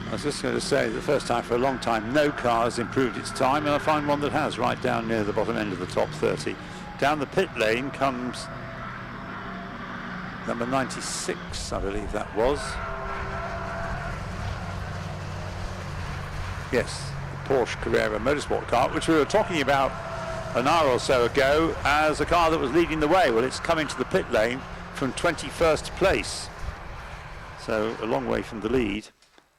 I was just going to say, the first time for a long time, no car has improved its time, and I find one that has, right down near the bottom end of the top 30. Down the pit lane comes number 96, I believe that was. Yes, the Porsche Carrera Motorsport car, which we were talking about an hour or so ago as a car that was leading the way. Well, it's coming to the pit lane from 21st place, so a long way from the lead.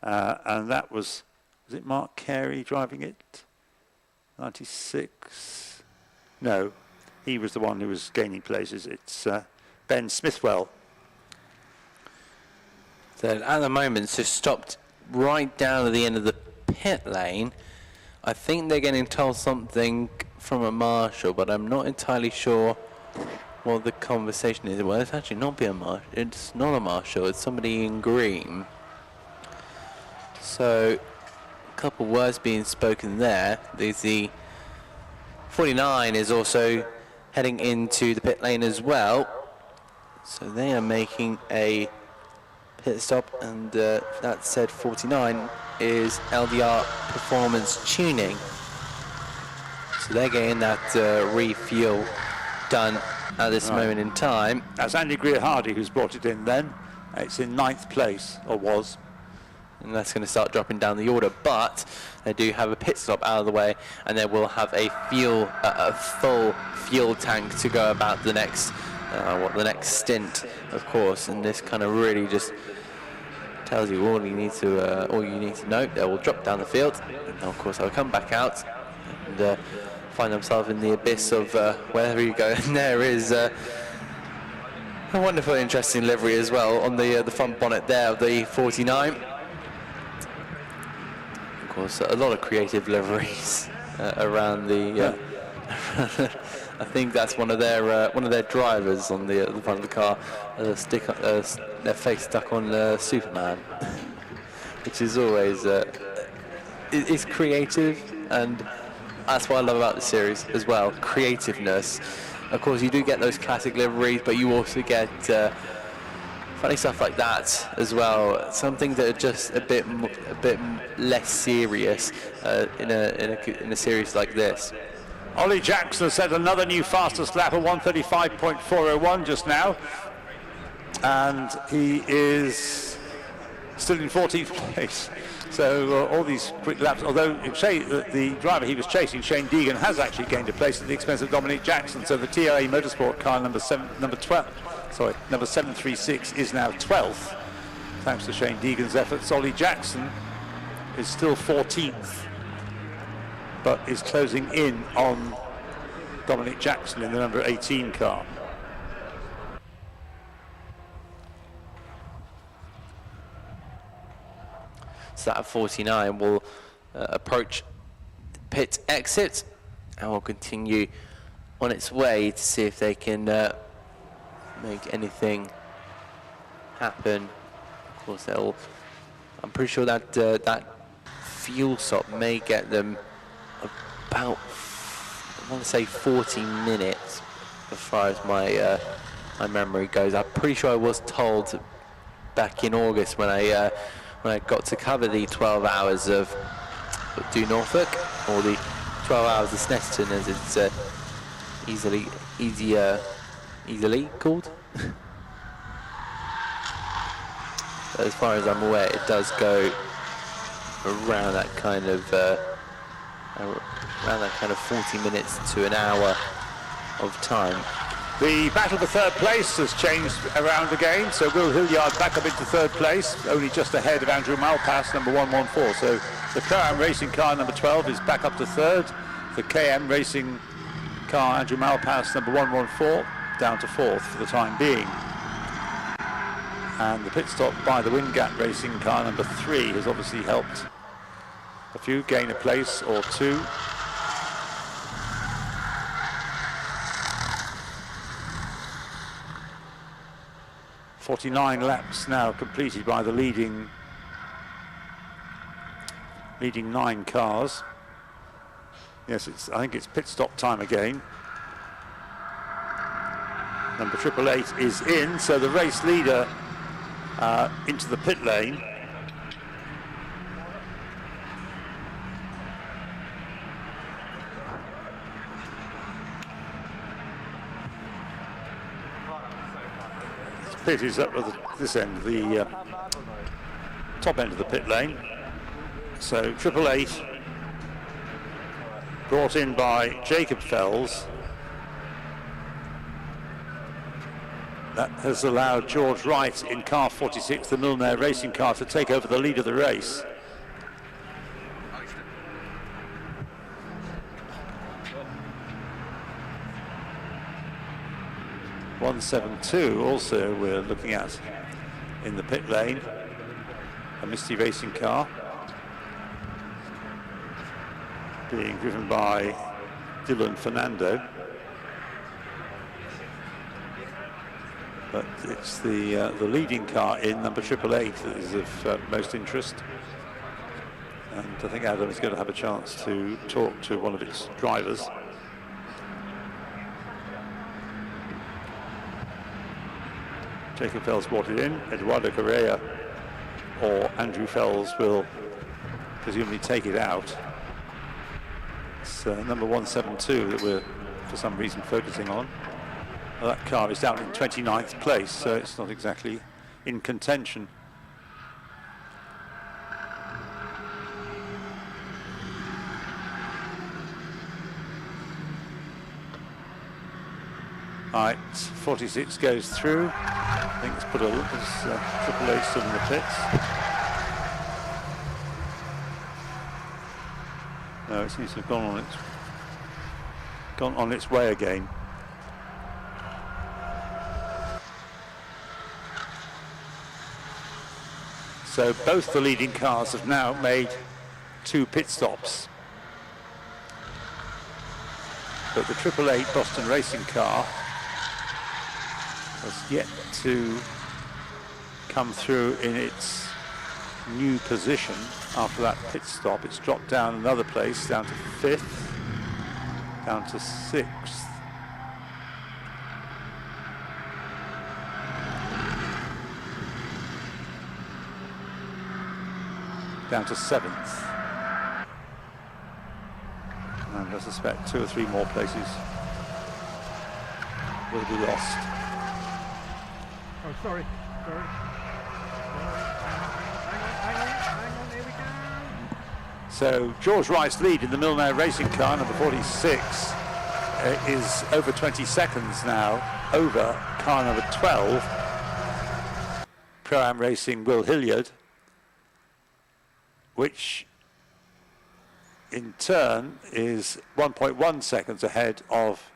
And that was it Mark Carey driving it? 96? No, he was the one who was gaining places. It's Ben Smithwell. So at the moment, it's just stopped right down at the end of the pit lane. I think they're getting told something from a marshal, but I'm not entirely sure what the conversation is. Well, it's actually not a marshal. It's not a marshal. It's somebody in green. So, a couple words being spoken there. There's the 49 is also heading into the pit lane as well. So they are making a pit stop, and that said 49 is LDR Performance Tuning. So they're getting that refuel done at this moment in time. That's Andy Greer-Hardy who's brought it in then. It's in 9th place, or was. And that's going to start dropping down the order, but they do have a pit stop out of the way, and they will have a full fuel tank to go about the next stint, of course. And this kind of really just tells you all you need to know. They will drop down the field, and of course they'll come back out and find themselves in the abyss of wherever you go. And there is a wonderful, interesting livery as well on the front bonnet there of the 49. Of course, a lot of creative liveries around the. I think that's one of their drivers on the front of the car. Their face stuck on Superman, which is always it's creative, and that's what I love about the series as well. Creativeness. Of course, you do get those classic liveries, but you also get funny stuff like that as well. Something that are just a bit less serious in a series like this. Ollie Jackson set another new fastest lap of 1:35.401 just now, and he is still in 14th place. So all these quick laps, although the driver he was chasing, Shane Deegan, has actually gained a place at the expense of Dominic Jackson. So the TRA Motorsport car number 736 is now 12th, thanks to Shane Deegan's efforts. Ollie Jackson is still 14th, but is closing in on Dominic Jackson in the number 18 car. So that 49 will approach pit exit and will continue on its way to see if they can make anything happen. Of course, I'm pretty sure that that fuel stop may get them about, I want to say 40 minutes as far as my memory goes. I'm pretty sure I was told back in August when I got to cover the 12 hours of Do Norfolk, or the 12 hours of Snetterton as it's easily called. But as far as I'm aware, it does go around that kind of 40 minutes to an hour of time. The battle for third place has changed around again, so Will Hilliard back up into third place, only just ahead of Andrew Malpass, number 114. So the KM racing car number 12 is back up to third. The KM racing car Andrew Malpass, number 114, down to fourth for the time being. And the pit stop by the Wingate racing car number 3 has obviously helped a few gain a place or two. .49 laps now completed by the leading 9 cars. Yes, I think it's pit stop time again. Number 888 is in, so the race leader into the pit lane. Pit is up at this end, the top end of the pit lane. So 888, brought in by Jacob Fells. That has allowed George Wright in car 46, the Milner racing car, to take over the lead of the race. .172 also we're looking at in the pit lane, a Misty racing car being driven by Dylan Fernando, but it's the leading car in, number 888, that is of most interest, and I think Adam is going to have a chance to talk to one of its drivers. Jacob Fells brought it in. Eduardo Correa or Andrew Fells will presumably take it out. It's number 172 that we're for some reason focusing on. Well, that car is down in 29th place, so it's not exactly in contention. Right, 46 goes through. I think it's put Triple H still in the pits. No, it seems to have gone on its way again. So both the leading cars have now made 2 pit stops. But the Triple Eight Boston racing car has yet to come through in its new position after that pit stop. It's dropped down another place, down to 5th, down to 6th. Down to 7th. And I suspect 2 or 3 more places will be lost. Oh, sorry. Hang on, here we go. So George Wright's lead in the Milner Racing car, number 46, is over 20 seconds now over car number 12, Pro-Am Racing Will Hilliard, which in turn is 1.1 seconds ahead of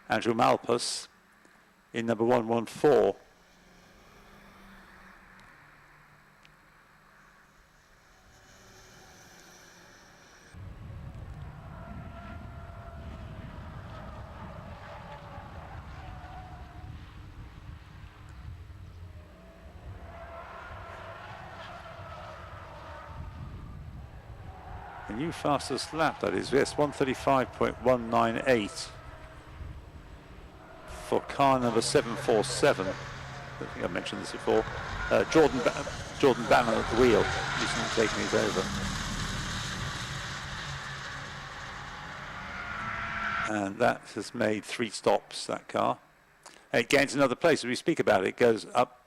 Andrew Malpas in number 114. The new fastest lap, that is, yes, 135.198 for car number 747. I don't think I mentioned this before. Jordan Bannon at the wheel, recently taking it over. And that has made 3 stops, that car. And it gains another place as we speak about it. It goes up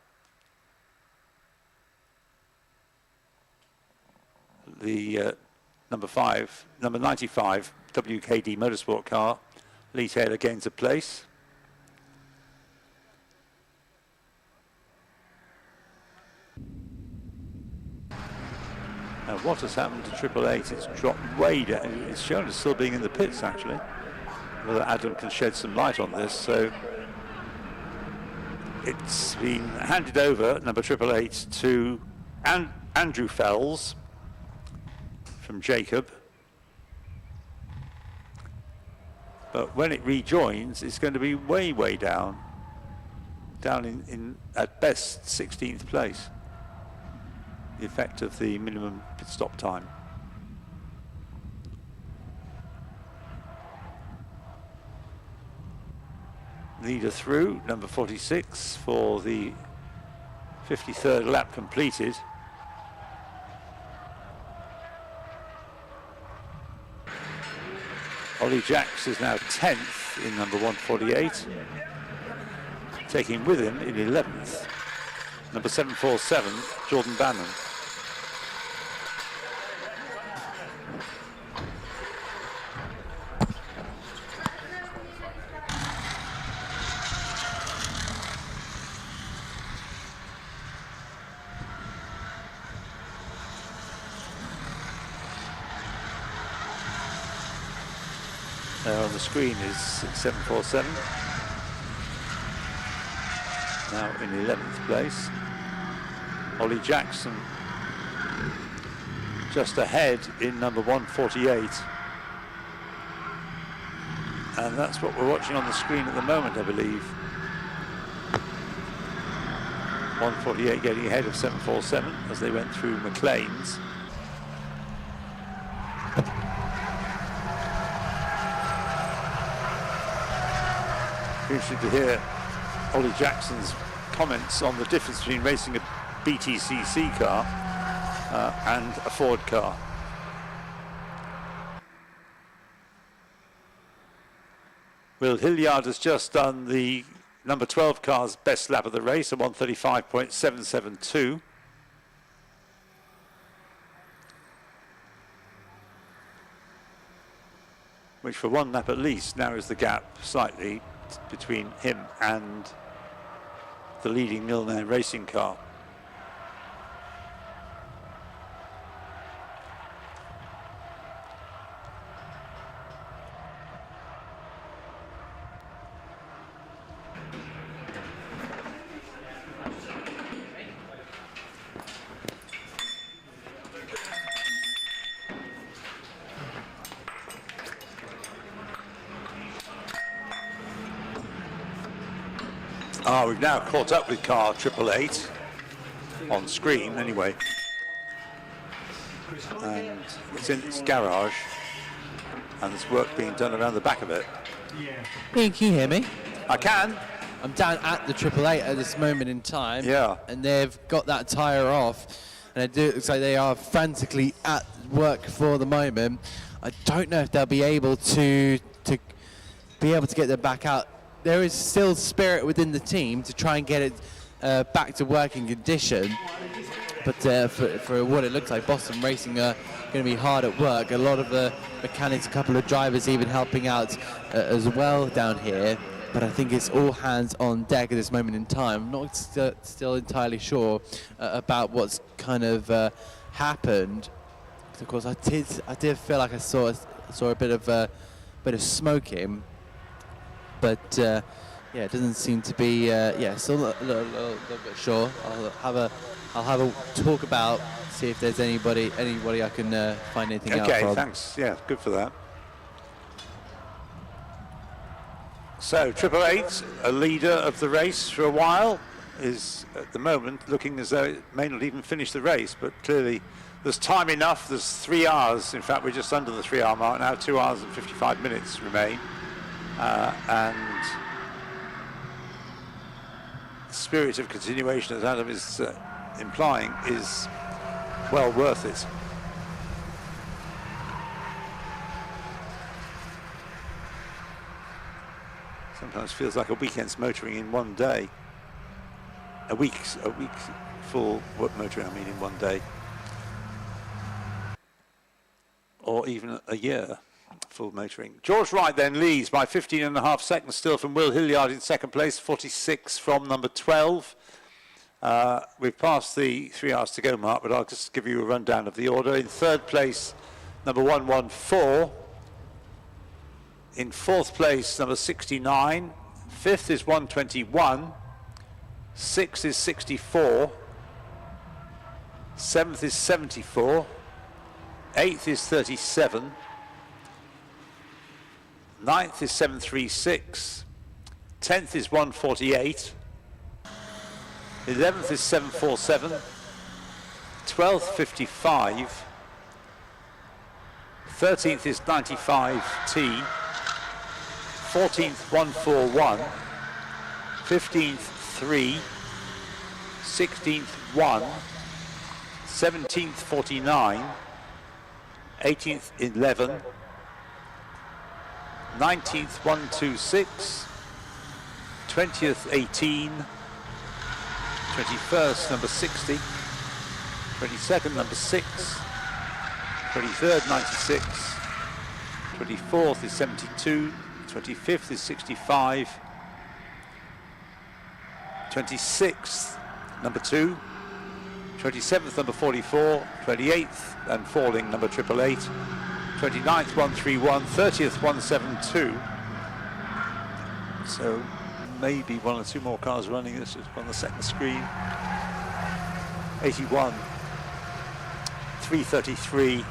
the number 95 WKD Motorsport car. Lee Taylor gains a place. Now what has happened to Triple Eight? It's dropped way down. It's shown as still being in the pits, actually. Whether Adam can shed some light on this. So it's been handed over, number 888, to Andrew Fells from Jacob. But when it rejoins, it's going to be way, way down. Down in at best, 16th place. The effect of the minimum pit stop time. Leader through, number 46, for the 53rd lap completed. Ollie Jacks is now 10th in number 148, taking with him in 11th, number 747, Jordan Bannon. There on the screen is 747, now in 11th place. Ollie Jackson just ahead in number 148. And that's what we're watching on the screen at the moment, I believe. 148 getting ahead of 747 as they went through McLean's. Interested to hear Ollie Jackson's comments on the difference between racing a BTCC car and a Ford car. Will Hilliard has just done the number 12 car's best lap of the race, a 1:35.772. Which for one lap at least narrows the gap slightly between him and the leading Milner racing car. We've now caught up with car 888 on screen anyway, and it's in its garage and there's work being done around the back of it. Ian, can you hear me? I can. I'm down at the 888 at this moment in time. Yeah. And they've got that tyre off, and it looks like they are frantically at work for the moment. I don't know if they'll be able to get them back out. There is still spirit within the team to try and get it back to working condition. But for what it looks like, Boston Racing are going to be hard at work. A lot of the mechanics, a couple of drivers even helping out as well down here. But I think it's all hands on deck at this moment in time. I'm not still entirely sure about what's kind of happened. Of course, I did feel like I saw a bit of smoking. But yeah, it doesn't seem to be. Still a little bit sure. I'll have a talk about, see if there's anybody I can find anything out from. Okay, thanks. Yeah, good for that. So 888, a leader of the race for a while, is at the moment looking as though it may not even finish the race. But clearly, there's time enough. There's 3 hours. In fact, we're just under the 3-hour mark now. 2 hours and 55 minutes remain. And the spirit of continuation, as Adam is implying, is well worth it. Sometimes feels like a weekend's motoring in one day. A week full motoring, I mean, in one day. Or even a year. Full motoring. George Wright then leads by 15.5 seconds still from Will Hilliard in second place, 46 from number 12. We've passed the 3 hours to go mark, but I'll just give you a rundown of the order. In third place, number 114. In fourth place, number 69. Fifth is 121. Sixth is 64. Seventh is 74. Eighth is 37. Ninth is 736, 10th is 148, 11th is 747, 12th 55, 13th is 95T, 14th 141, 15th 3, 16th 1, 17th 49, 18th 11, 19th 126, 20th 18, 21st number 60, 22nd number 6, 23rd 96, 24th is 72, 25th is 65, 26th number 2, 27th number 44, 28th and falling number 888, 29th 131, 30th 172. So maybe one or two more cars running. This is on the second screen. 81, 333,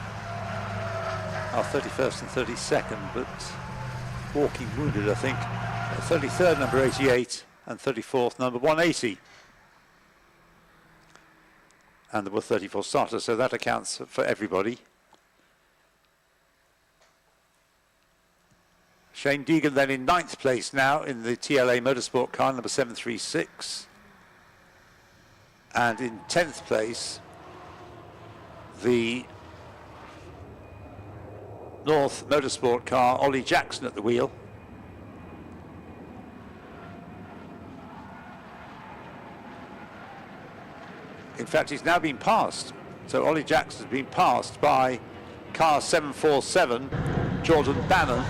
our 31st and 32nd, but walking wounded, I think. 33rd number 88 and 34th number 180. And there were 34 starters, so that accounts for everybody. Shane Deegan then in 9th place now in the TLA Motorsport car, number 736. And in 10th place, the North Motorsport car, Ollie Jackson at the wheel. In fact, he's now been passed. So Ollie Jackson has been passed by car 747, Jordan Bannon,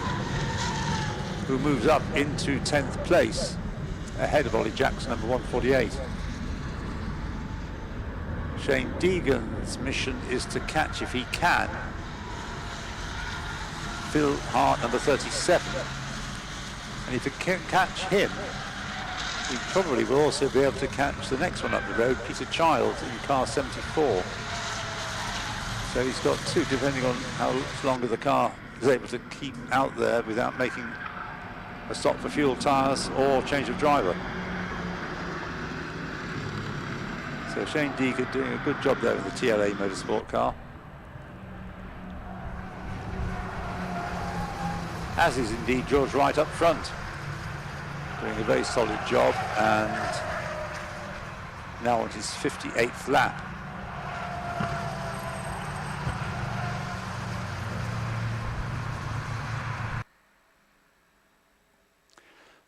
who moves up into 10th place, ahead of Ollie Jackson, number 148. Shane Deegan's mission is to catch, if he can, Phil Hart, number 37. And if he can catch him, he probably will also be able to catch the next one up the road, Peter Childs, in car 74. So he's got two, depending on how much longer the car is able to keep out there without making a stop for fuel, tyres or change of driver. So Shane Deegan doing a good job there in the TLA Motorsport car. As is indeed George Wright up front, doing a very solid job, and now on his 58th lap.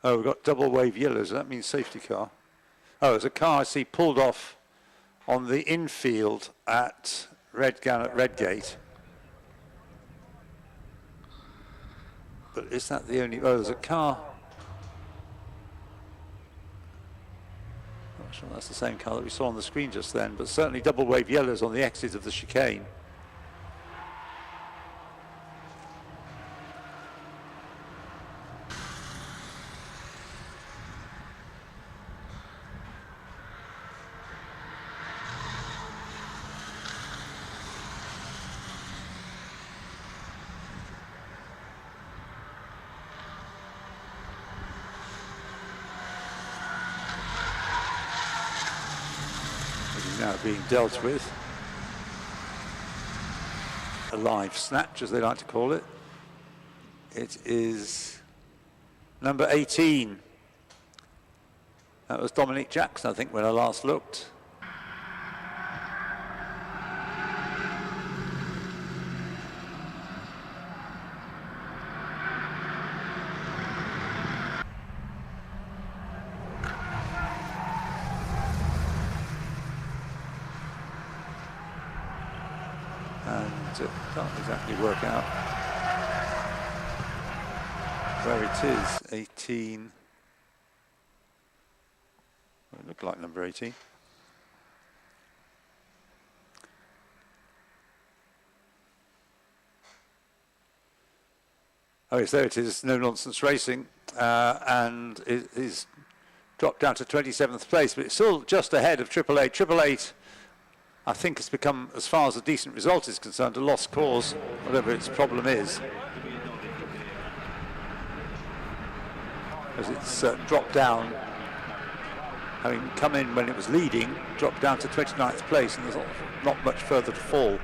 Oh, we've got double wave yellows. That means safety car. Oh, there's a car I see pulled off on the infield at Redgate. But is that the only... Oh, there's a car. Not sure that's the same car that we saw on the screen just then, but certainly double wave yellows on the exit of the chicane. Now being dealt with. A live snatch, as they like to call it. It is number 18. That was Dominic Jackson, I think, when I last looked. Can't exactly work out where it is. 18. Well, it looked like number 18. Oh yes, there it is. No Nonsense Racing, and it is dropped down to 27th place, but it's still just ahead of Triple Eight. Triple Eight, I think, has become, as far as a decent result is concerned, a lost cause, whatever its problem is. As it's dropped down, having come in when it was leading, dropped down to 29th place, and there's not much further to fall.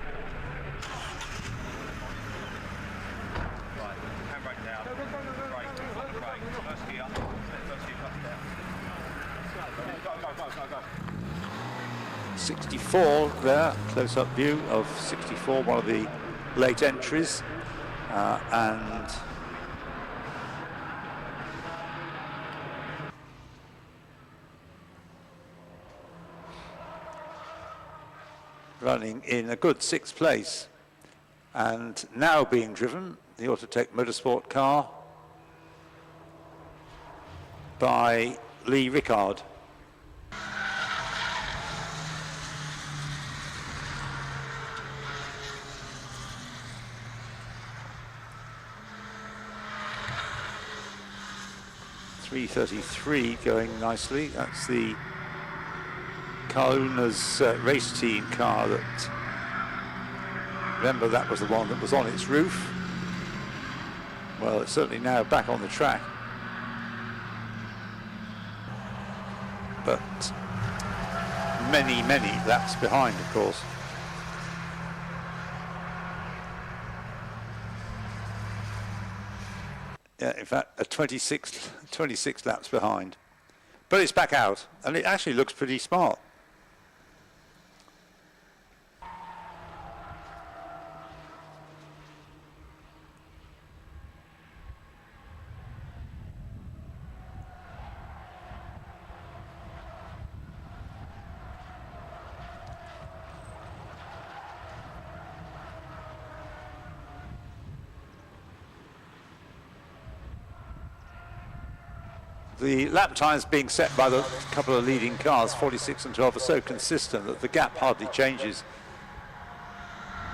There, close-up view of 64, one of the late entries, and running in a good 6th place, and now being driven, the Autotech Motorsport car, by Lee Rickard. .333 going nicely. That's the Kauna's race team car that, remember, that was the one that was on its roof. Well, it's certainly now back on the track. But many, many laps behind, of course. Yeah, in fact, 26 laps behind. But it's back out, and it actually looks pretty smart. the lap times being set by the couple of leading cars, 46 and 12, are so consistent that the gap hardly changes.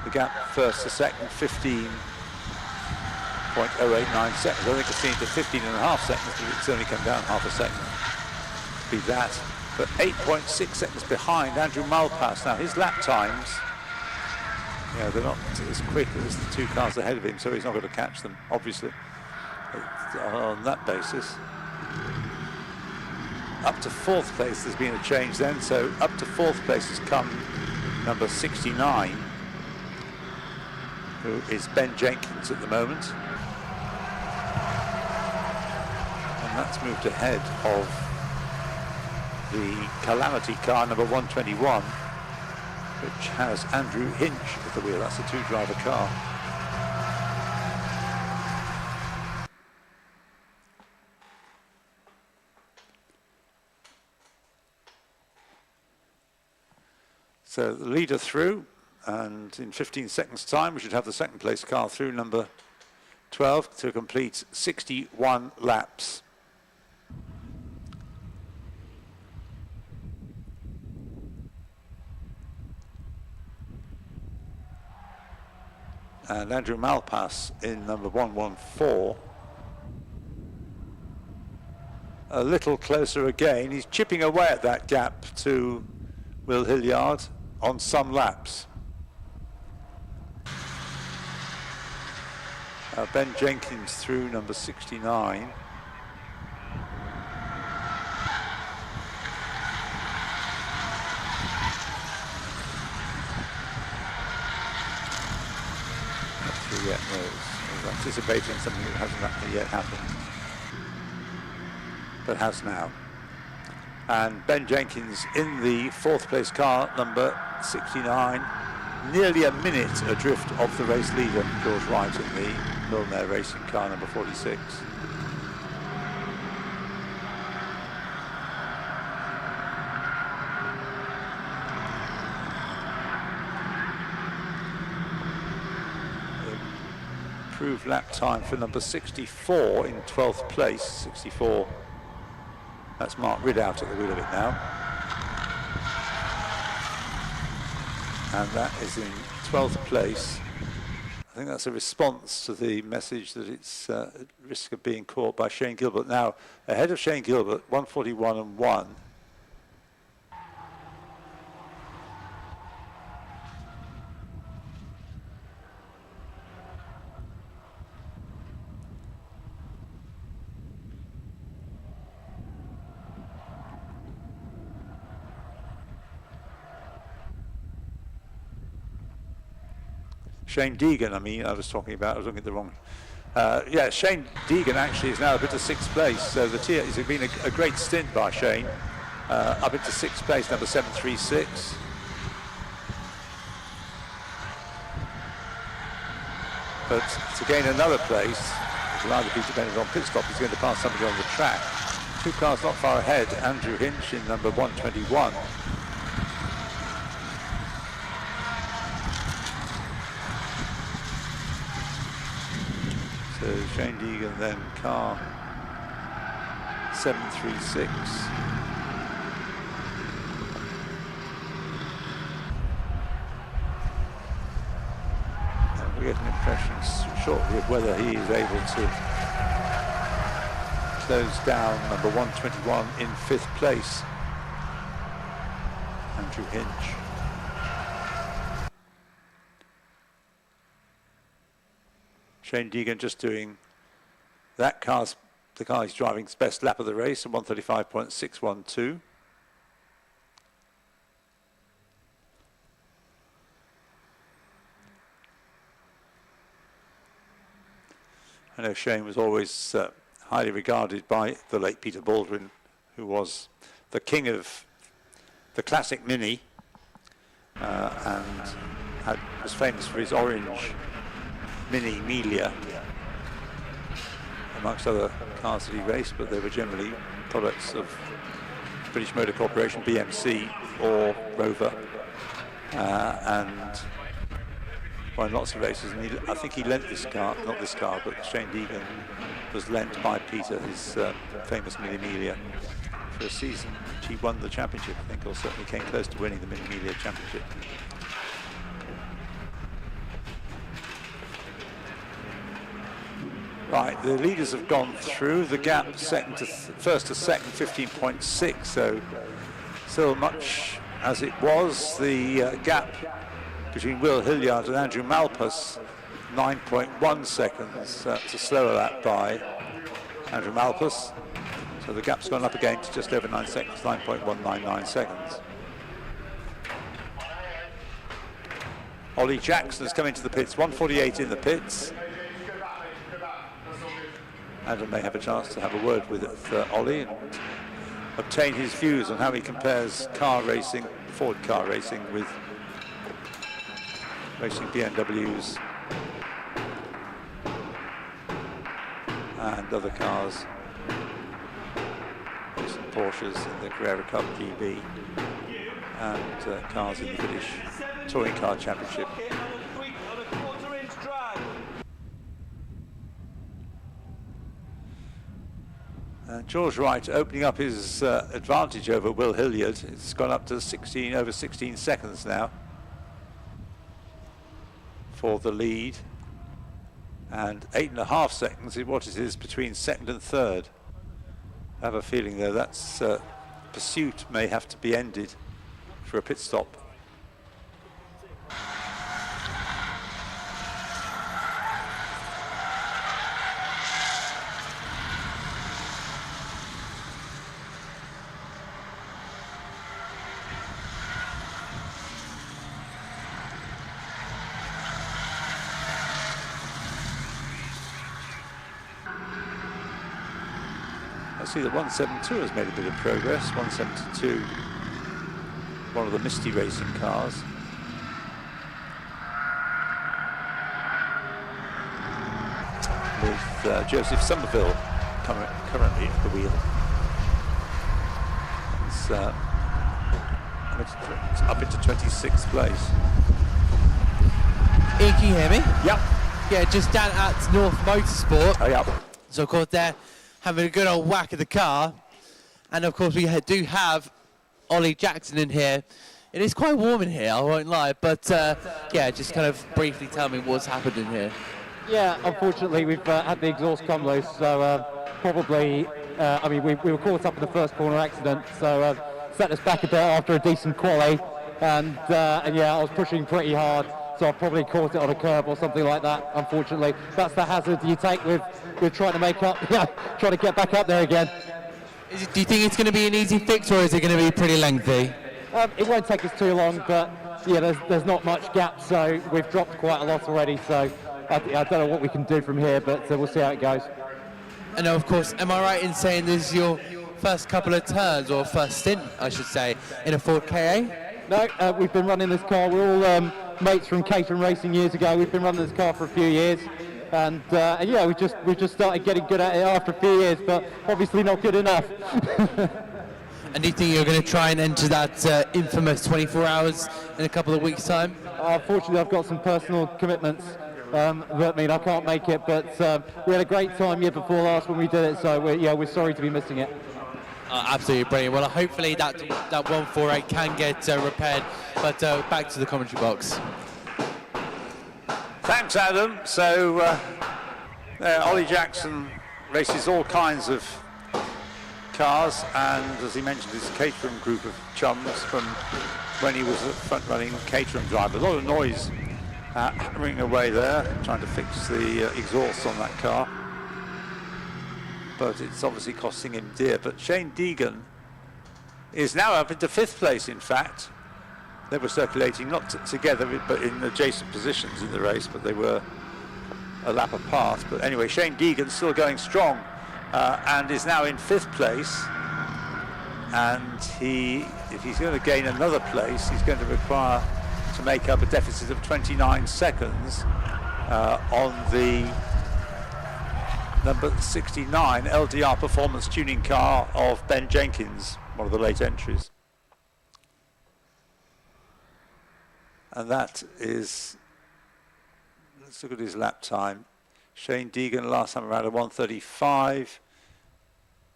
The gap first to second, 15.089 seconds. I think it's seen to 15.5 seconds, but it's only come down half a second to be that. But 8.6 seconds behind Andrew Malpass. Now his lap times, they're not as quick as the two cars ahead of him, so he's not going to catch them, obviously, on that basis. Up to fourth place, there's been a change then, so up to fourth place has come number 69, who is Ben Jenkins at the moment. And that's moved ahead of the Calamity car, number 121, which has Andrew Hinch at the wheel. That's a two-driver car. So the leader through, and in 15 seconds time we should have the second place car through, number 12, to complete 61 laps. And Andrew Malpass in number 114. A little closer again. He's chipping away at that gap to Will Hilliard on some laps. Ben Jenkins through, number 69. Yet knows. Anticipating something that hasn't actually yet happened, but has now. And Ben Jenkins in the fourth place car, number 69, nearly a minute adrift of the race leader, George Wright, in the Milner Racing car, number 46. Improved lap time for number 64 in 12th place. 64, that's Mark Ridout at the wheel of it now. And that is in 12th place. I think that's a response to the message that it's at risk of being caught by Shane Gilbert. Now, ahead of Shane Gilbert, 141 and 1. Shane Deegan, I was looking at the wrong. Yeah, Shane Deegan actually is now up into sixth place. So it's been a great stint by Shane. Up into sixth place, number 736. But to gain another place, it will either be dependent on pit stop. He's going to pass somebody on the track. Two cars not far ahead, Andrew Hinch in number 121. So Shane Deegan, then car 736. And we get an impression shortly of whether he is able to close down number 121 in fifth place, Andrew Hinch. Shane Deegan just doing the car he's driving's best lap of the race, at 135.612. I know Shane was always highly regarded by the late Peter Baldwin, who was the king of the classic Mini, and was famous for his orange Mini Melia, amongst other cars that he raced, but they were generally products of British Motor Corporation, BMC or Rover, and won lots of races, and I think he lent this car, not this car, but Shane Deegan was lent by Peter, his famous Mille Miglia, for a season. He won the championship, I think, or certainly came close to winning the Mille Miglia championship. Right, the leaders have gone through. The gap first to second, 15.6, so still much as it was. The gap between Will Hilliard and Andrew Malpas, 9.1 seconds. That's a slower lap by Andrew Malpas. So the gap's gone up again to just over 9 seconds, 9.199 seconds. Ollie Jackson has come into the pits, 148 in the pits. Adam may have a chance to have a word with Ollie and obtain his views on how he compares car racing, Ford car racing, with racing BMWs and other cars, racing Porsches in the Carrera Cup GB and cars in the British Touring Car Championship. George Wright opening up his advantage over Will Hilliard. It's gone up to over 16 seconds now for the lead, and 8.5 seconds is what it is between second and third. I have a feeling though that's pursuit may have to be ended for a pit stop. I see that 172 has made a bit of progress. 172, one of the Misty Racing cars. With Joseph Somerville currently at the wheel. It's up into 26th place. Ian, can you hear me? Yep. Yeah, just down at North Motorsport. Oh, yep. So of course they're having a good old whack of the car, and of course we do have Ollie Jackson in here. It is quite warm in here, I won't lie, but yeah, just kind of briefly tell me what's happened in here. Yeah, unfortunately we've had the exhaust come loose, so probably, I mean, we were caught up in the first corner accident, so set us back a bit after a decent quali, and yeah, I was pushing pretty hard, so I probably caught it on a curb or something like that, unfortunately. That's the hazard you take with trying to make up, trying to get back up there again. Do you think it's going to be an easy fix, or is it going to be pretty lengthy? It won't take us too long, but yeah, there's not much gap, so we've dropped quite a lot already, so I don't know what we can do from here, but we'll see how it goes. And of course, am I right in saying this is your first couple of turns, or first stint, I should say, in a Ford KA? No, we've been running this car. We're all mates from Caterham Racing years ago. We've been running this car for a few years, and yeah, we just started getting good at it after a few years, but obviously not good enough. And do you think you're going to try and enter that infamous 24 hours in a couple of weeks' time? Unfortunately, I've got some personal commitments that mean I can't make it, but we had a great time year before last when we did it, so we're sorry to be missing it. Absolutely brilliant. Well, hopefully that 148 can get repaired, but back to the commentary box. Thanks, Adam. So Ollie Jackson races all kinds of cars, and as he mentioned, his Caterham group of chums from when he was a front-running Caterham driver. A lot of noise hammering away there, trying to fix the exhaust on that car, but it's obviously costing him dear. But Shane Deegan is now up into 5th place, in fact. They were circulating not together but in adjacent positions in the race, but they were a lap apart. But anyway, Shane Deegan still going strong and is now in 5th place, and if he's going to gain another place, he's going to require to make up a deficit of 29 seconds on the number 69 LDR performance tuning car of Ben Jenkins, one of the late entries. And that is Let's look at his lap time. Shane Deegan last time around at 1:35.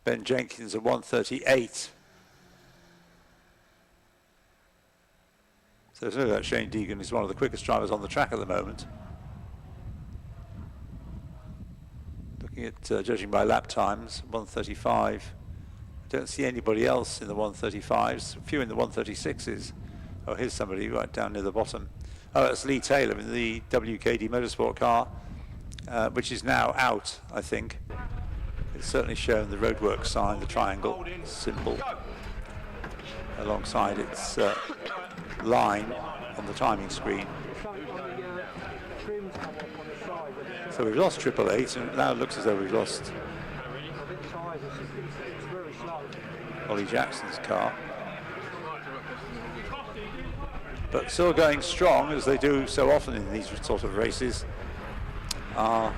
Ben Jenkins at 1:38. So there's no doubt Shane Deegan is one of the quickest drivers on the track at the moment. Looking at judging by lap times, 1:35. I don't see anybody else in the 1:35s. A few in the 1:36s. Oh, here's somebody right down near the bottom. Oh, that's Lee Taylor in the WKD Motorsport car, which is now out, I think. It's certainly shown the roadwork sign, the triangle symbol, alongside its line on the timing screen. So we've lost 888, and it now looks as though we've lost Ollie Jackson's car. But still going strong, as they do so often in these sort of races, are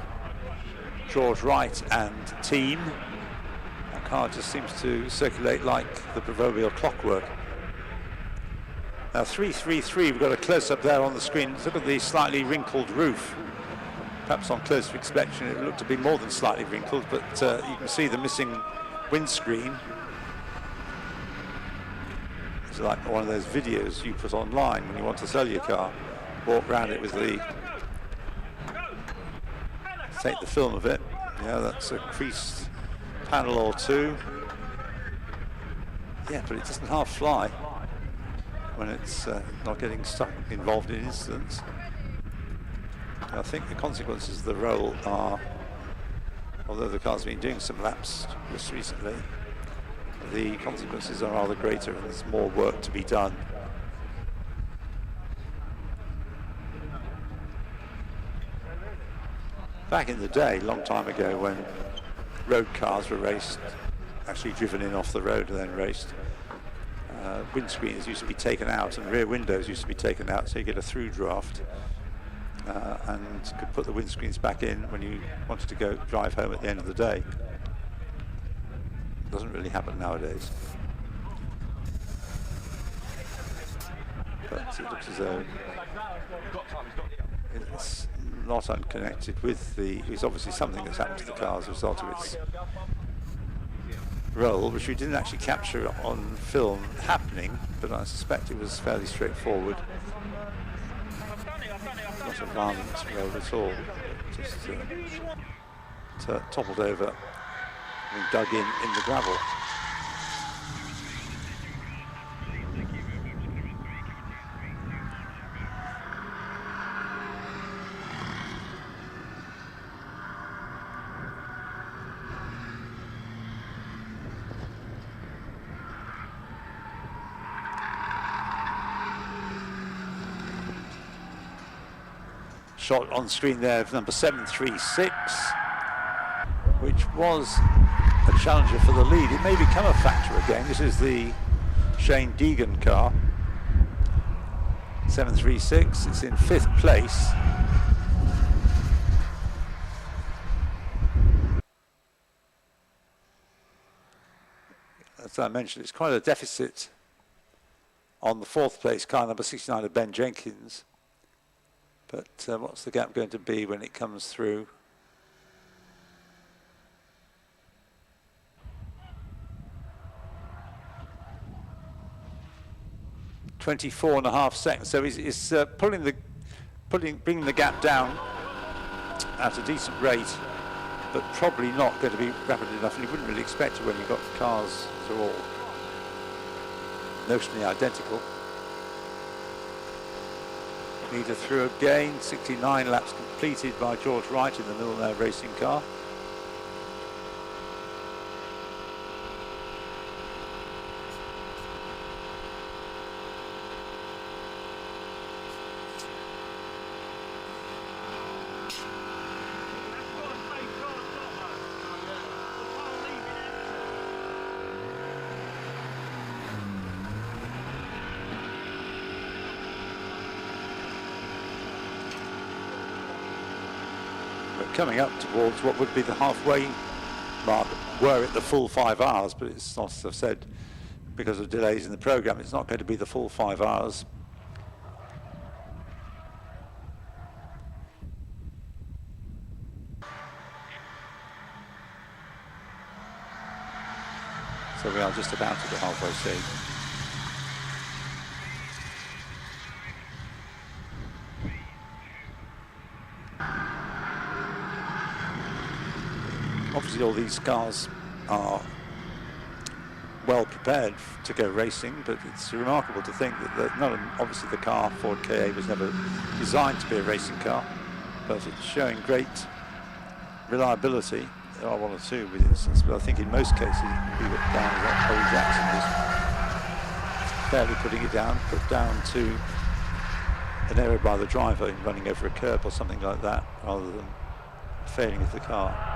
George Wright and team. That car just seems to circulate like the proverbial clockwork. Now 333, we've got a close-up there on the screen. Look at the slightly wrinkled roof. Perhaps on closer inspection it looked to be more than slightly wrinkled, but you can see the missing windscreen. It's like one of those videos you put online when you want to sell your car. Walk around it with the... Take the film of it. Yeah, that's a creased panel or two. Yeah, but it doesn't half fly when it's not getting stuck involved in incidents. I think the consequences of the roll are, although the car's been doing some laps just recently, the consequences are rather greater and there's more work to be done. Back in the day, a long time ago, when road cars were raced, actually driven in off the road and then raced, windscreens used to be taken out and rear windows used to be taken out, so you get a through draft and could put the windscreens back in when you wanted to go drive home at the end of the day. Doesn't really happen nowadays. But it looks as though it's not unconnected with the... It's obviously something that's happened to the car as a result of its roll, which we didn't actually capture on film happening, but I suspect it was fairly straightforward. Not a violent roll at all. Just toppled over, being dug in the gravel. Shot on screen there of number 736, which was a challenger for the lead. It may become a factor again. This is the Shane Deegan car. 736, it's in 5th place. As I mentioned, it's quite a deficit on the 4th place car, number 69 of Ben Jenkins. But what's the gap going to be when it comes through? .24.5 seconds. So he's bringing the gap down at a decent rate, but probably not going to be rapid enough. And you wouldn't really expect it when you've got cars that are all notionally identical. Leader through again, 69 laps completed by George Wright in the Millionaire Racing car. Coming up towards what would be the halfway mark were it the full 5 hours, but it's not, as I've said, because of delays in the programme, it's not going to be the full 5 hours. So we are just about at the halfway stage. Obviously all these cars are well prepared to go racing, but it's remarkable to think that obviously the car Ford KA was never designed to be a racing car, but it's showing great reliability. There are one or two with instance, but I think in most cases it can be put down as that Cole Jackson was fairly putting it down, put down to an error by the driver in running over a curb or something like that, rather than failing of the car.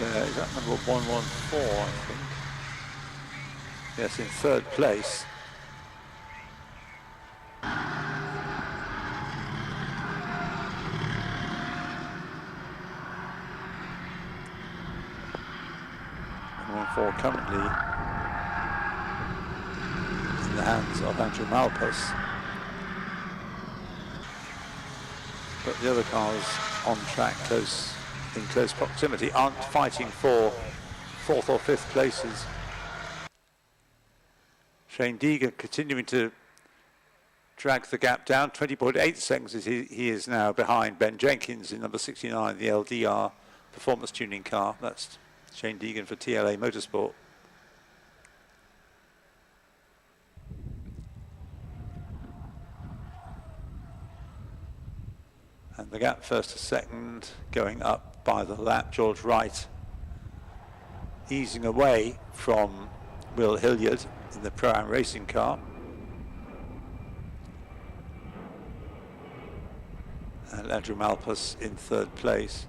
Is that number 114, I think? Yes, in third place. Currently in the hands of Andrew Malpas, but the other cars on track in close proximity aren't fighting for fourth or fifth places. Shane Deegan continuing to drag the gap down, 20.8 seconds as he is now behind Ben Jenkins in number 69, the LDR performance tuning car. That's Shane Deegan for TLA Motorsport. And the gap first to second going up by the lap. George Wright easing away from Will Hilliard in the Pro-Am racing car. And Andrew Malpas in third place.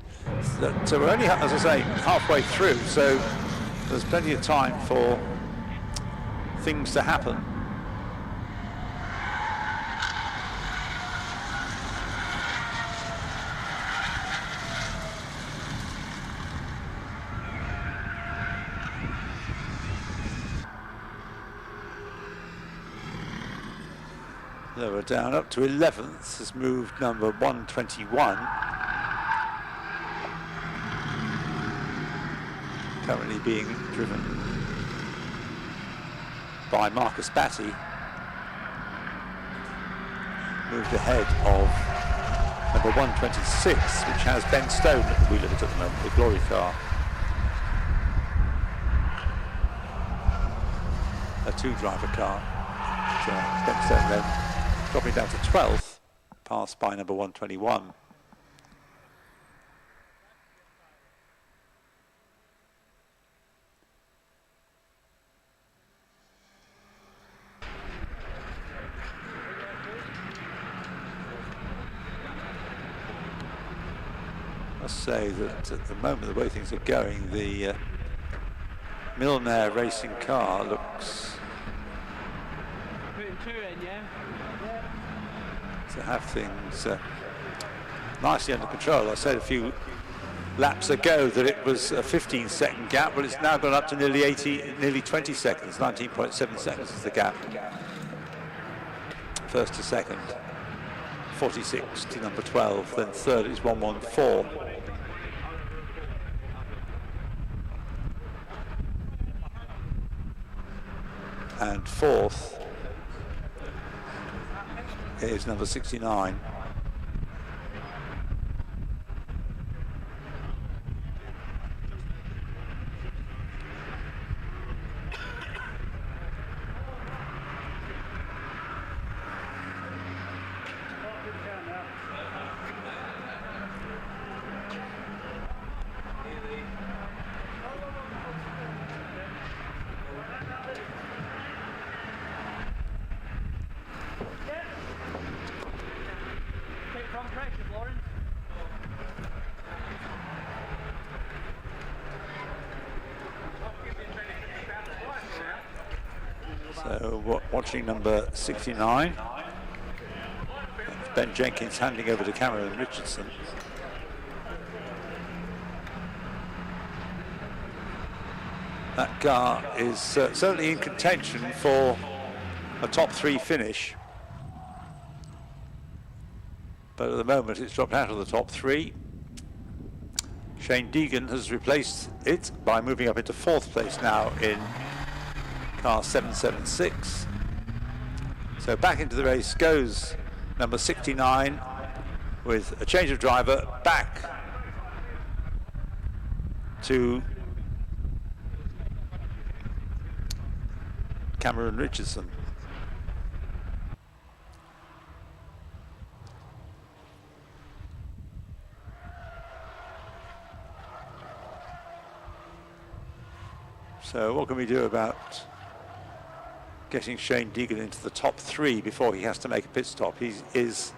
So we're only, as I say, halfway through, so there's plenty of time for things to happen. So we're down up to 11th, has moved number 121. Currently being driven by Marcus Batty. Moved ahead of number 126, which has Ben Stone at the wheel of it at the moment, the Glory car. A two-driver car. Ben Stone then dropping down to 12th, passed by number 121. I must say that at the moment, the way things are going, the Milner racing car looks to have things nicely under control. I said a few laps ago that it was a 15-second gap, but it's now gone up to nearly 20 seconds. 19.7 seconds is the gap. First to second. 46 to number 12. Then third is 114. And fourth is number 69. So watching number 69. That's Ben Jenkins handing over to Cameron Richardson. That car is certainly in contention for a top 3 finish. But at the moment it's dropped out of the top 3. Shane Deegan has replaced it by moving up into 4th place now in car 776. So back into the race goes number 69 with a change of driver back to Cameron Richardson. So what can we do about getting Shane Deegan into the top 3 before he has to make a pit stop? He is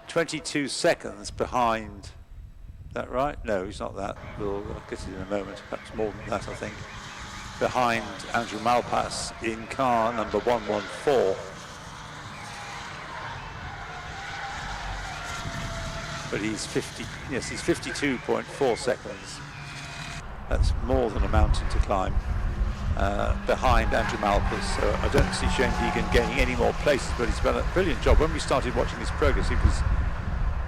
22 seconds behind. Is that right? No, he's not that. We'll get it in a moment. Perhaps more than that, I think. Behind Andrew Malpass in car number 114. But he's 52.4 seconds. That's more than a mountain to climb behind Andrew Malpass. So I don't see Shane Deegan gaining any more places, but he's done a brilliant job. When we started watching his progress, he was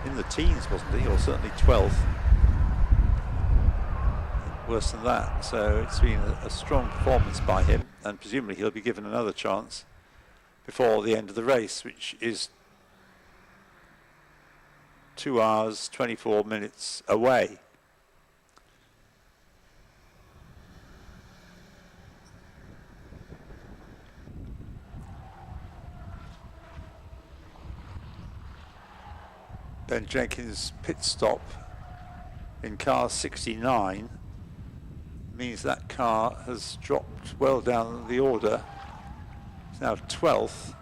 in the teens, wasn't he? Or certainly 12th. Worse than that. So it's been a strong performance by him, and presumably he'll be given another chance before the end of the race, which is 2 hours, 24 minutes away. Ben Jenkins' pit stop in car 69 means that car has dropped well down the order. It's now 12th.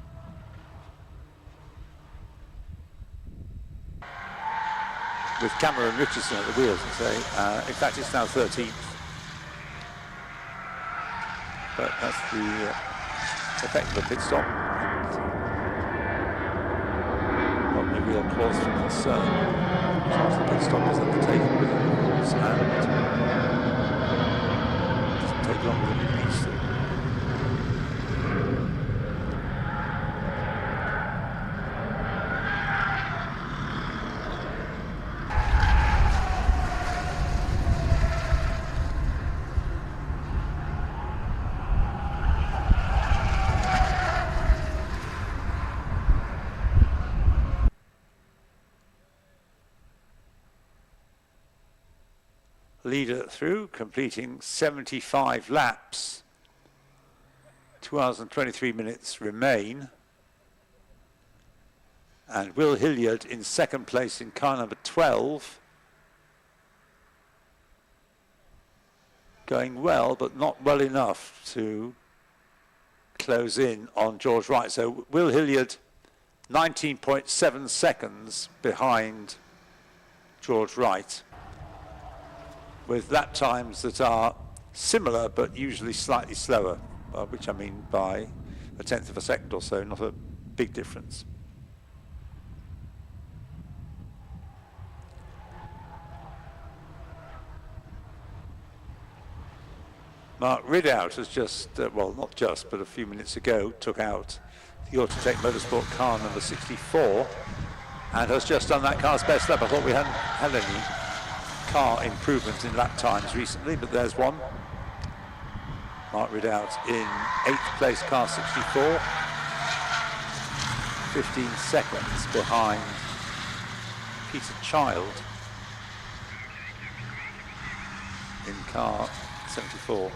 With Cameron Richardson at the wheels, in fact it's now 13th. But that's the effect of the pit stop. Not any real cause for concern as long as the pit stop is undertaken with rules and doesn't take longer than it needs to. Leader through, completing 75 laps. 2 hours and 23 minutes remain. And Will Hilliard in second place in car number 12. Going well, but not well enough to close in on George Wright. So Will Hilliard 19.7 seconds behind George Wright, with lap times that are similar but usually slightly slower, which I mean by 1/10 of a second or so, not a big difference. Mark Ridout has just, well, not just, but a few minutes ago, took out the Autotech Motorsport car number 64 and has just done that car's best lap. I thought we hadn't had any car improvement in lap times recently, but there's one. Mark Ridout in 8th place, car 64, 15 seconds behind Peter Child in car 74.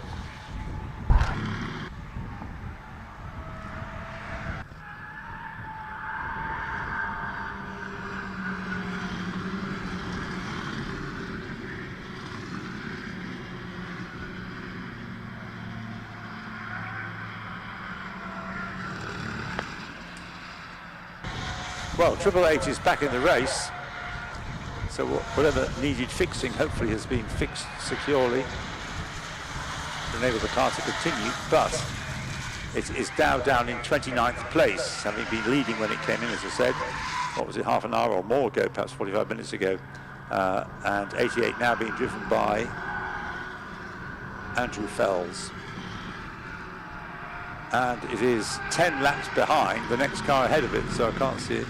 Well, Triple Eight is back in the race, so whatever needed fixing hopefully has been fixed securely to enable the car to continue, but It's now down in 29th place, having been leading when it came in, as I said. What was it, half an hour or more ago, perhaps 45 minutes ago. And 88 now being driven by Andrew Fells. And it is 10 laps behind the next car ahead of it, so I can't see it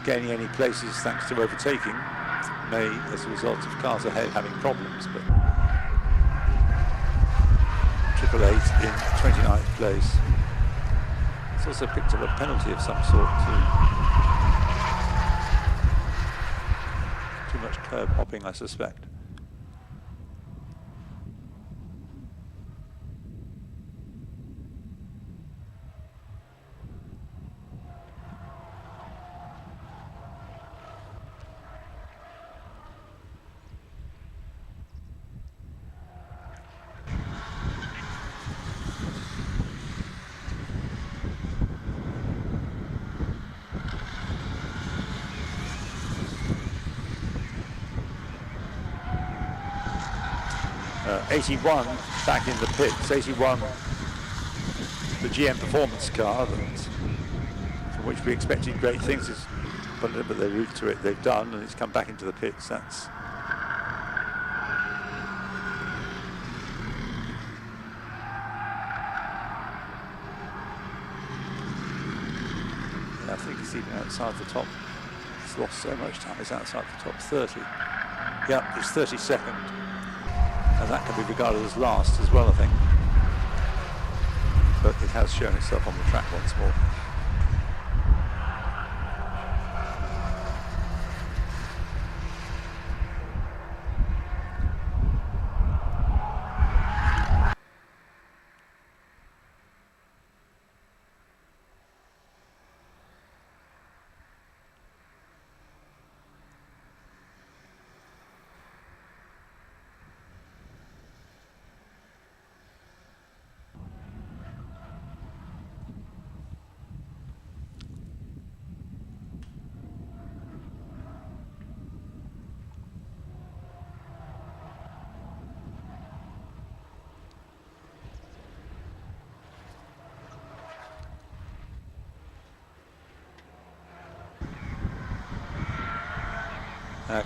gaining any places thanks to overtaking. May, as a result of cars ahead having problems, but Triple Eight in 29th place. It's also picked up a penalty of some sort too. Too much curb hopping, I suspect. Uh, 81 back in the pits. 81, the GM performance car, from which we expected great things, but the route to it they've done, and it's come back into the pits. That's I think it's even outside the top. It's lost so much time. It's outside the top 30. Yeah, it's 32nd. And that can be regarded as last as well, I think. But it has shown itself on the track once more.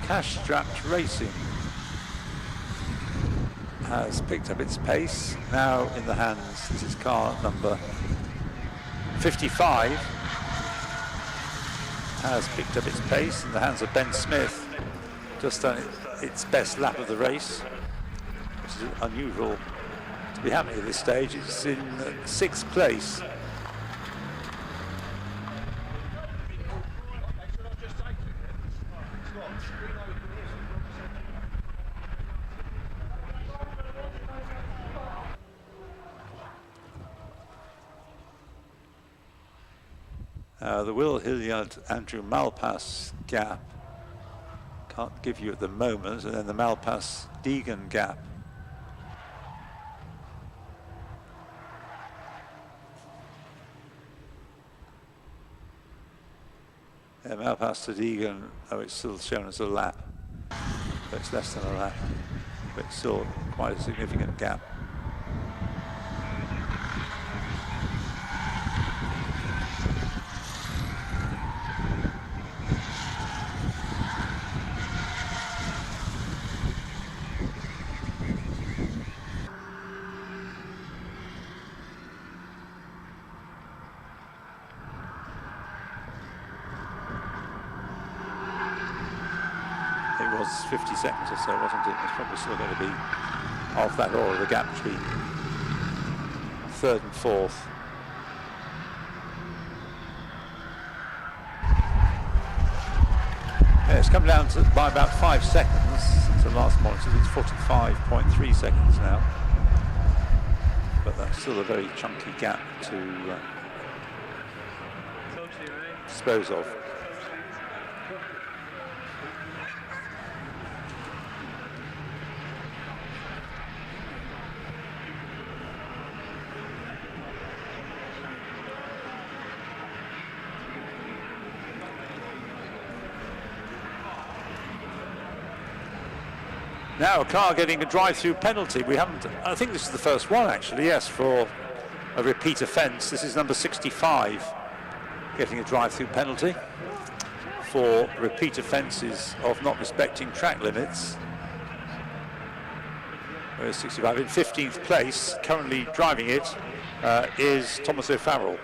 Cash-strapped racing has picked up its pace. Now in the hands, this is car number 55, has picked up its pace in the hands of Ben Smith. Just done its best lap of the race, which is unusual to be happening at this stage. It's in 6th place. The Will Hilliard-Andrew Malpass gap, can't give you at the moment, and then the Malpass-Deegan gap. Yeah, Malpass to Deegan, oh, it's still shown as a lap, but it's less than a lap, but it's still quite a significant gap. It was 50 seconds or so, wasn't it? It's probably still going to be off that order, the gap between 3rd and 4th. Yeah, it's come down to by about 5 seconds since the last monitor. It's 45.3 seconds now. But that's still a very chunky gap to dispose of. Now a car getting a drive-through penalty. We haven't, I think this is the first one actually, yes, for a repeat offence. This is number 65 getting a drive-through penalty for repeat offences of not respecting track limits. Whereas 65 in 15th place, currently driving it, is Thomas O'Farrell.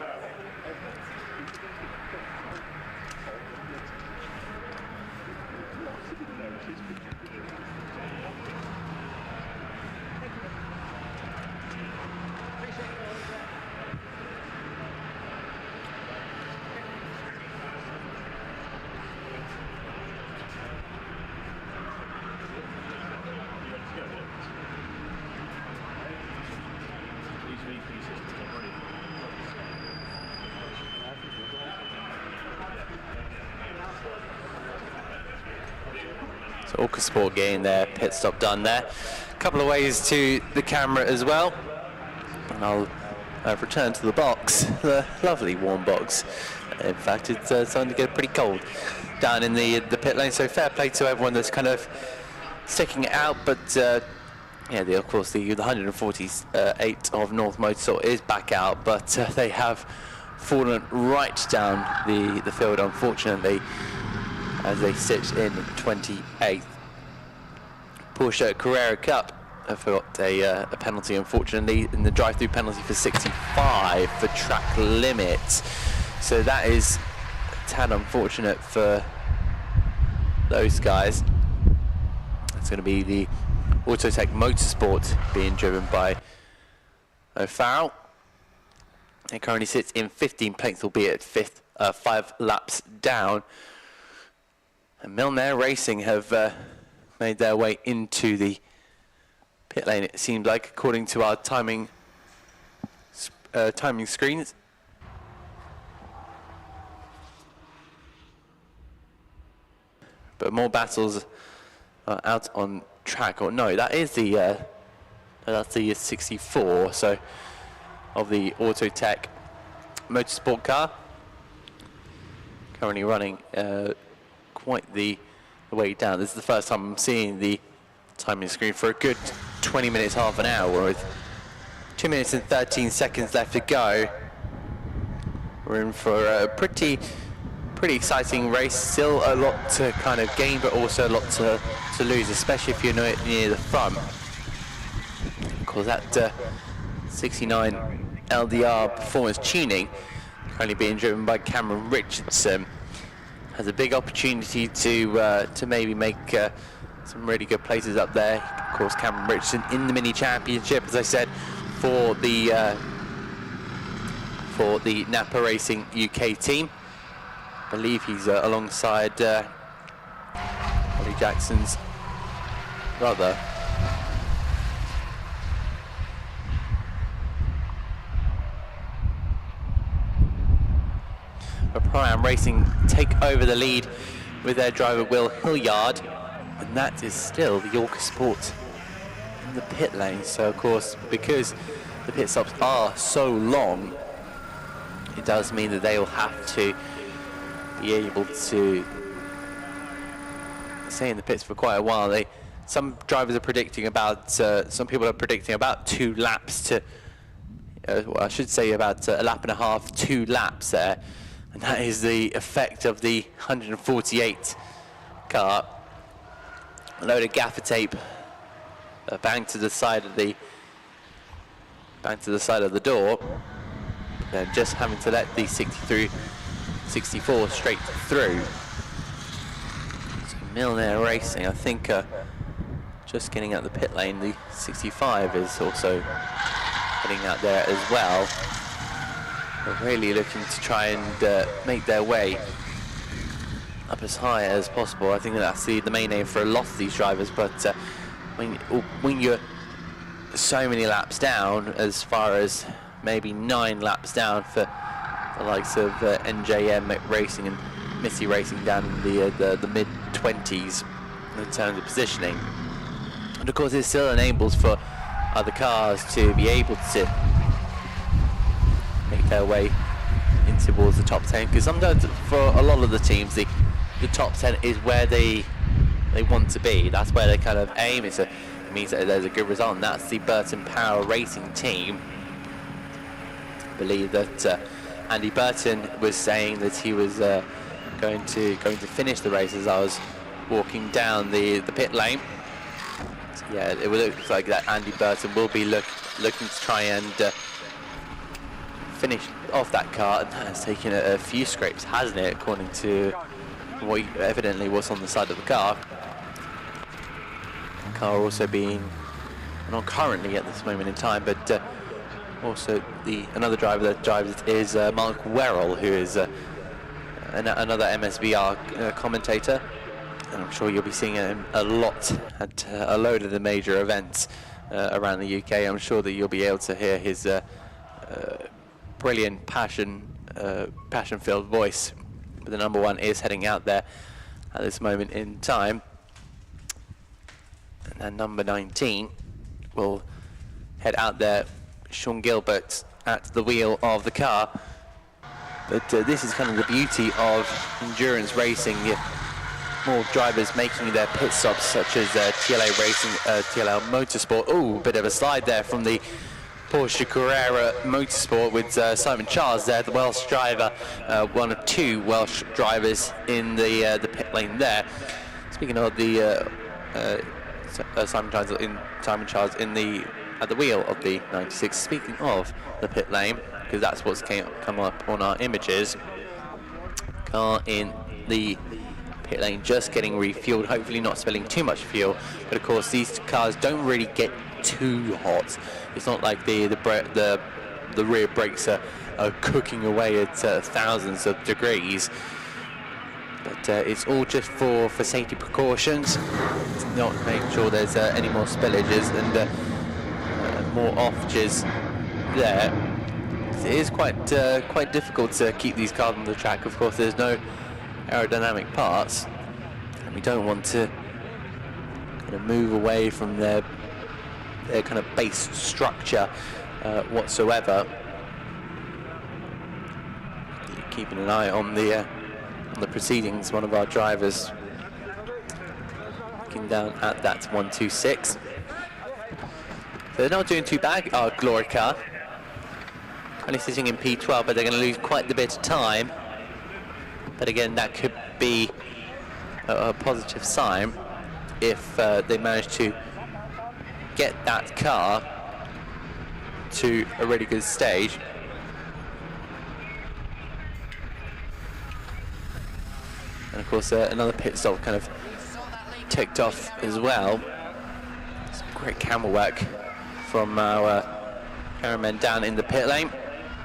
Sport getting their pit stop done there. A couple of ways to the camera as well. And I'll return to the box, the lovely warm box. In fact, it's starting to get pretty cold down in the pit lane, so fair play to everyone that's kind of sticking it out. But yeah, of course, the 148 of North Motorsport is back out, but they have fallen right down the field, unfortunately, as they sit in 28th. Porsche Carrera Cup have got a penalty, unfortunately, in the drive-through penalty for 65 for track limit. So that is a tad unfortunate for those guys. It's going to be the Autotech Motorsport being driven by O'Farrell. It currently sits in 15th place, albeit 5th, 5 laps down. And Milner Racing have made their way into the pit lane, it seems like, according to our timing screens. But more battles are out on track. Or no, that is the that's the 64. So of the Autotech Motorsport car, currently running quite the way down. This is the first time I'm seeing the timing screen for a good 20 minutes, half an hour, with 2 minutes and 13 seconds left to go. We're in for a pretty exciting race. Still a lot to kind of gain, but also a lot to lose, especially if you're near the front. Of course, that 69 LDR performance tuning, currently being driven by Cameron Richardson, has a big opportunity to maybe make some really good places up there. Of course, Cameron Richardson in the mini championship, as I said, for the Napa Racing UK team. I believe he's alongside Ollie Jackson's brother. Pro-Am Racing take over the lead with their driver Will Hilliard, and that is still the Yorker Sport in the pit lane. So of course, because the pit stops are so long, it does mean that they will have to be able to stay in the pits for quite a while. Some drivers are predicting about, some people are predicting about 2 laps to, well, I should say about a lap and a half, 2 laps there. And that is the effect of the 148 car. A load of gaffer tape banged to the side of the door. Then just having to let the 64 straight through. So Milner Racing, I think, just getting out the pit lane. The 65 is also getting out there as well. They're really looking to try and make their way up as high as possible. I think that's the main aim for a lot of these drivers, but when you're so many laps down, as far as maybe 9 laps down for the likes of NJM Racing and Missy Racing down in the mid-20s in terms of positioning. And of course it still enables for other cars to be able to make their way in towards the top 10, because sometimes for a lot of the teams the top 10 is where they want to be. That's where they kind of aim. It means that there's a good result, and that's the Burton Power Racing team. believe that Andy Burton was saying that he was going to finish the race as I was walking down the pit lane. So yeah, it looks like that Andy Burton will be looking to try and finish off that car, and that has taken a few scrapes, hasn't it, according to what evidently was on the side of the car. The car also being, not currently at this moment in time, but also another driver that drives it is Mark Werrell, who is another MSBR commentator, and I'm sure you'll be seeing him a lot at a load of the major events around the UK. I'm sure that you'll be able to hear his brilliant passion-filled voice. But the number one is heading out there at this moment in time, and then number 19 will head out there. Sean Gilbert at the wheel of the car. But this is kind of the beauty of endurance racing. More drivers making their pit stops, such as TLA Racing, TLA Motorsport. Oh, bit of a slide there from the Porsche Carrera Motorsport with Simon Charles there, the Welsh driver, one of two Welsh drivers in the pit lane there. Speaking of the Simon Charles at the wheel of the 96. Speaking of the pit lane, because that's what's come up on our images. Car in the pit lane just getting refueled, hopefully not spilling too much fuel, but of course these cars don't really get too hot. It's not like the rear brakes are cooking away at thousands of degrees, but it's all just for safety precautions, to not make sure there's any more spillages and more offs there. It is quite difficult to keep these cars on the track. Of course, there's no aerodynamic parts, and we don't want to kind of move away from their kind of base structure whatsoever. Keeping an eye on the proceedings, one of our drivers looking down at that 126. So they're not doing too bad, our EnduroKA. Only sitting in P12, but they're going to lose quite a bit of time. But again, that could be a positive sign if they manage to get that car to a really good stage. And of course, another pit stop kind of ticked off as well. Some great camera work from our cameramen down in the pit lane.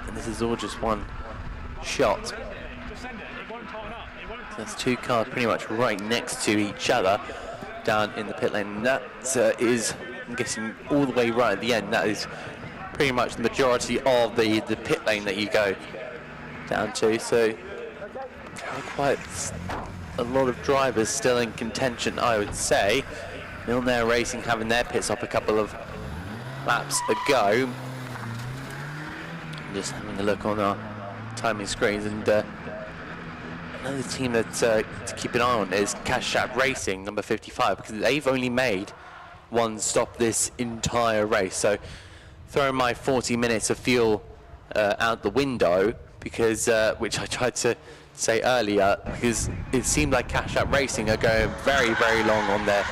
And this is all just one shot. So there's two cars pretty much right next to each other down in the pit lane. And that is, I'm guessing, all the way right at the end. That is pretty much the majority of the pit lane that you go down to. So quite a lot of drivers still in contention, I would say. Milner Racing having their pit stop a couple of laps ago. Just having a look on our timing screens, and another team that to keep an eye on is Cash App Racing, number 55, because they've only made one stop this entire race. So throwing my 40 minutes of fuel out the window, because which I tried to say earlier, because it seemed like Cash App Racing are going very, very long on their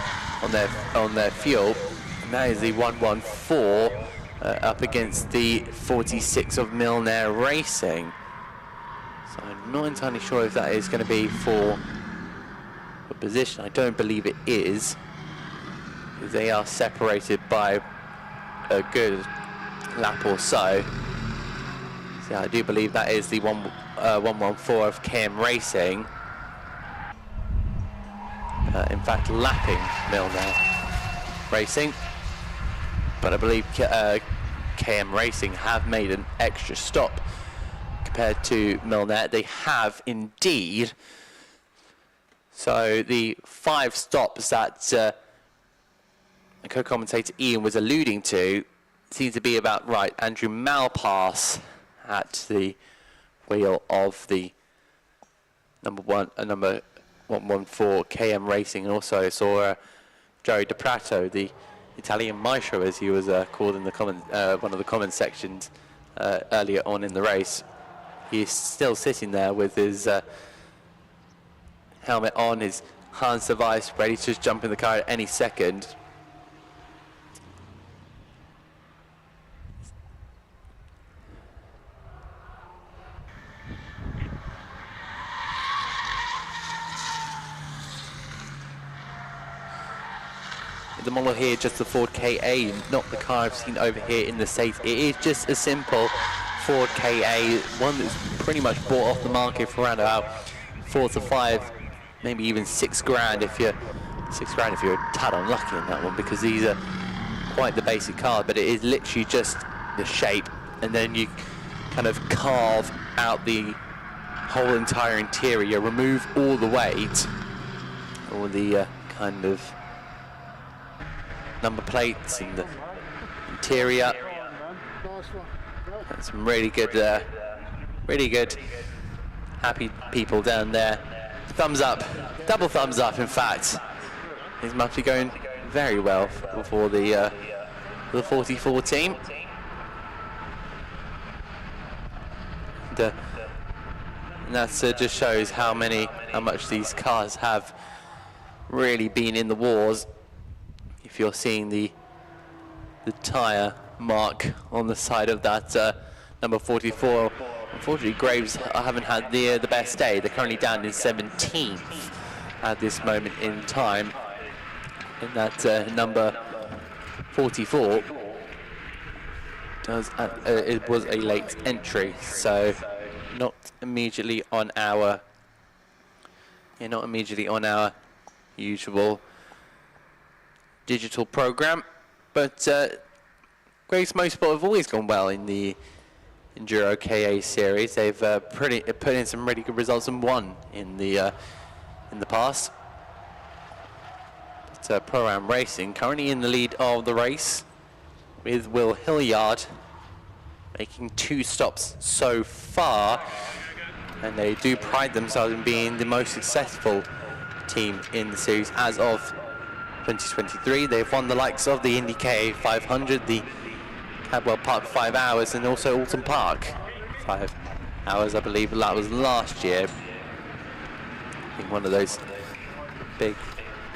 fuel, and that is the 114 up against the 46 of Milner Racing. So I'm not entirely sure if that is going to be for a position. I don't believe it is, because they are separated by a good lap or so. So I do believe that is the 114 of KM Racing. In fact, lapping Milner Racing. But I believe KM Racing have made an extra stop compared to Milner. They have indeed. So the 5 stops that co-commentator Ian was alluding to seems to be about right. Andrew Malpass at the wheel of the number 114 KM Racing, and also saw Joey DiPrato, the Italian maestro, as he was called in the comment, one of the comment sections earlier on in the race. He's still sitting there with his helmet on, his harness device, ready to just jump in the car at any second. The model here, just the Ford KA, not the car I've seen over here in the States. It is just a simple Ford KA, one that's pretty much bought off the market for around about 4 to 5, maybe even 6 grand if you're a tad unlucky in that one, because these are quite the basic car. But it is literally just the shape, and then you kind of carve out the whole entire interior, remove all the weight, all the kind of number plates and the interior. That's some really good happy people down there. Thumbs up, double thumbs up in fact. This must be going very well for the 44 team. And that just shows how much these cars have really been in the wars. If you're seeing the tyre mark on the side of that number 44, unfortunately Graves haven't had the best day. They're currently down in 17th at this moment in time. And that number 44 it was a late entry, so not immediately on our usual digital program, but Graves Motorsport have always gone well in the EnduroKA series. They've put in some really good results and won in the past. But Pro-Am Racing currently in the lead of the race, with Will Hilliard making 2 stops so far, and they do pride themselves in being the most successful team in the series as of 2023. They've won the likes of the EnduroKA 500, the Cadwell Park 5 hours, and also Alton Park 5 hours. I believe that was last year. I think one of those big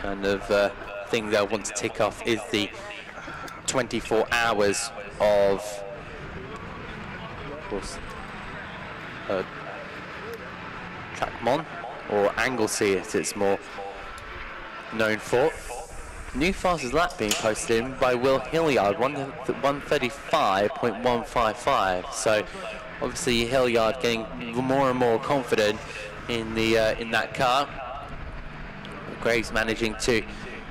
kind of things they'll want to tick off is the 24 hours of course, Trackmon, or Anglesey as it's more known for. New fastest lap being posted in by Will Hilliard, 135.155. So obviously Hilliard getting more and more confident in that car. Graves managing to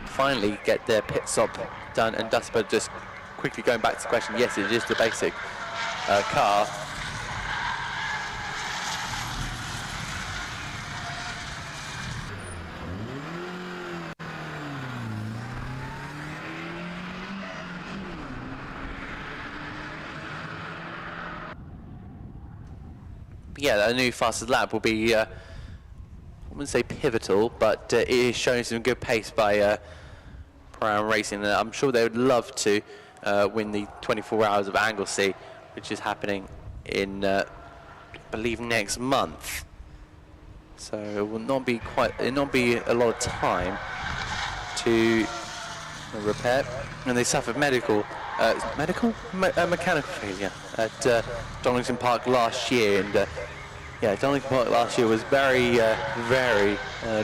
finally get their pit stop done, and Dustbird just quickly going back to the question. Yes, it is the basic car. Yeah, a new fastest lap will be, I wouldn't say pivotal, but it is showing some good pace by Pro-Am Racing. And I'm sure they would love to win the 24 hours of Anglesey, which is happening in, I believe, next month. So it will not be a lot of time to repair. And they suffered mechanical failure at Donington Park last year, and yeah, Donington Park last year was very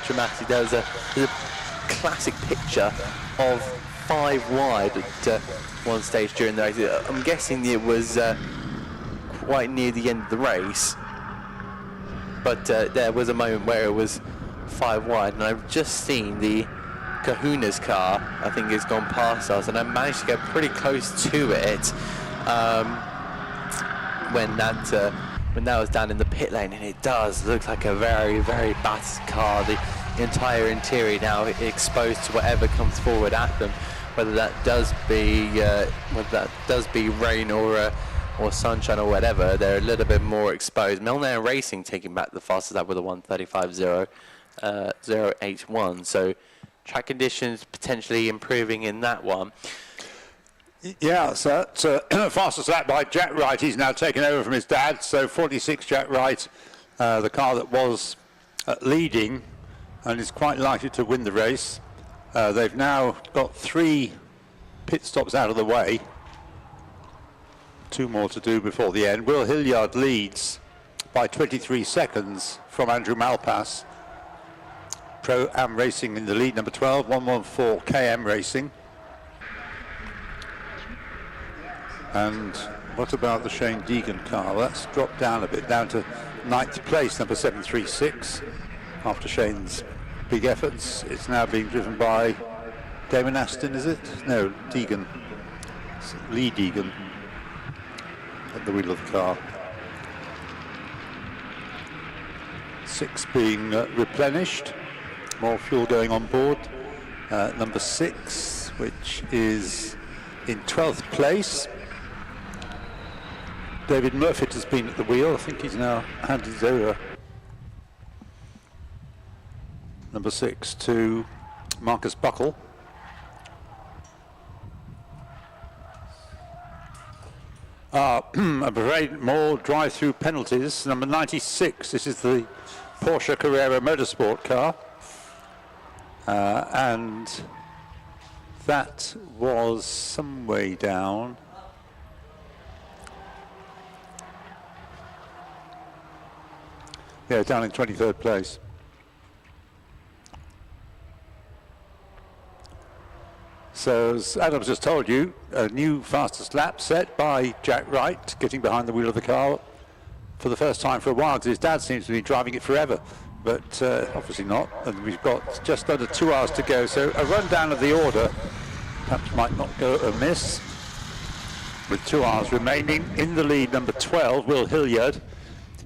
dramatic. There was a classic picture of 5 wide at one stage during the race. I'm guessing it was quite near the end of the race, but there was a moment where it was 5 wide, and I've just seen the Kahuna's car, I think, has gone past us, and I managed to get pretty close to it when that was down in the pit lane, and it does look like a very battered car. The entire interior now exposed to whatever comes forward at them, whether that does be rain or sunshine or whatever. They're a little bit more exposed. Milner Racing taking back the fastest lap with a 1:35.081. So track conditions potentially improving in that one. Yeah, so it's fastest lap by Jack Wright. He's now taken over from his dad. So 46 Jack Wright, the car that was leading and is quite likely to win the race. They've now got 3 pit stops out of the way. 2 more to do before the end. Will Hilliard leads by 23 seconds from Andrew Malpass. Pro-Am Racing in the lead, number 12, 114 KM Racing. And what about the Shane Deegan car? Well, that's dropped down a bit, down to 9th place, number 736. After Shane's big efforts, it's now being driven by Damon Aston, is it? No, Deegan. It's Lee Deegan at the wheel of the car. 6 being replenished. More fuel going on board. Number 6, which is in 12th place. David Murphy has been at the wheel. I think he's now handed it over. Number 6 to Marcus Buckle. I'm afraid more drive-through penalties. Number 96, this is the Porsche Carrera Motorsport car. And that was some way down. Yeah, down in 23rd place. So, as Adam's just told you, a new fastest lap set by Jack Wright, getting behind the wheel of the car for the first time for a while, because his dad seems to be driving it forever, but obviously not. And we've got just under 2 hours to go, so a rundown of the order perhaps might not go amiss. With 2 hours remaining, in the lead, number 12, Will Hilliard.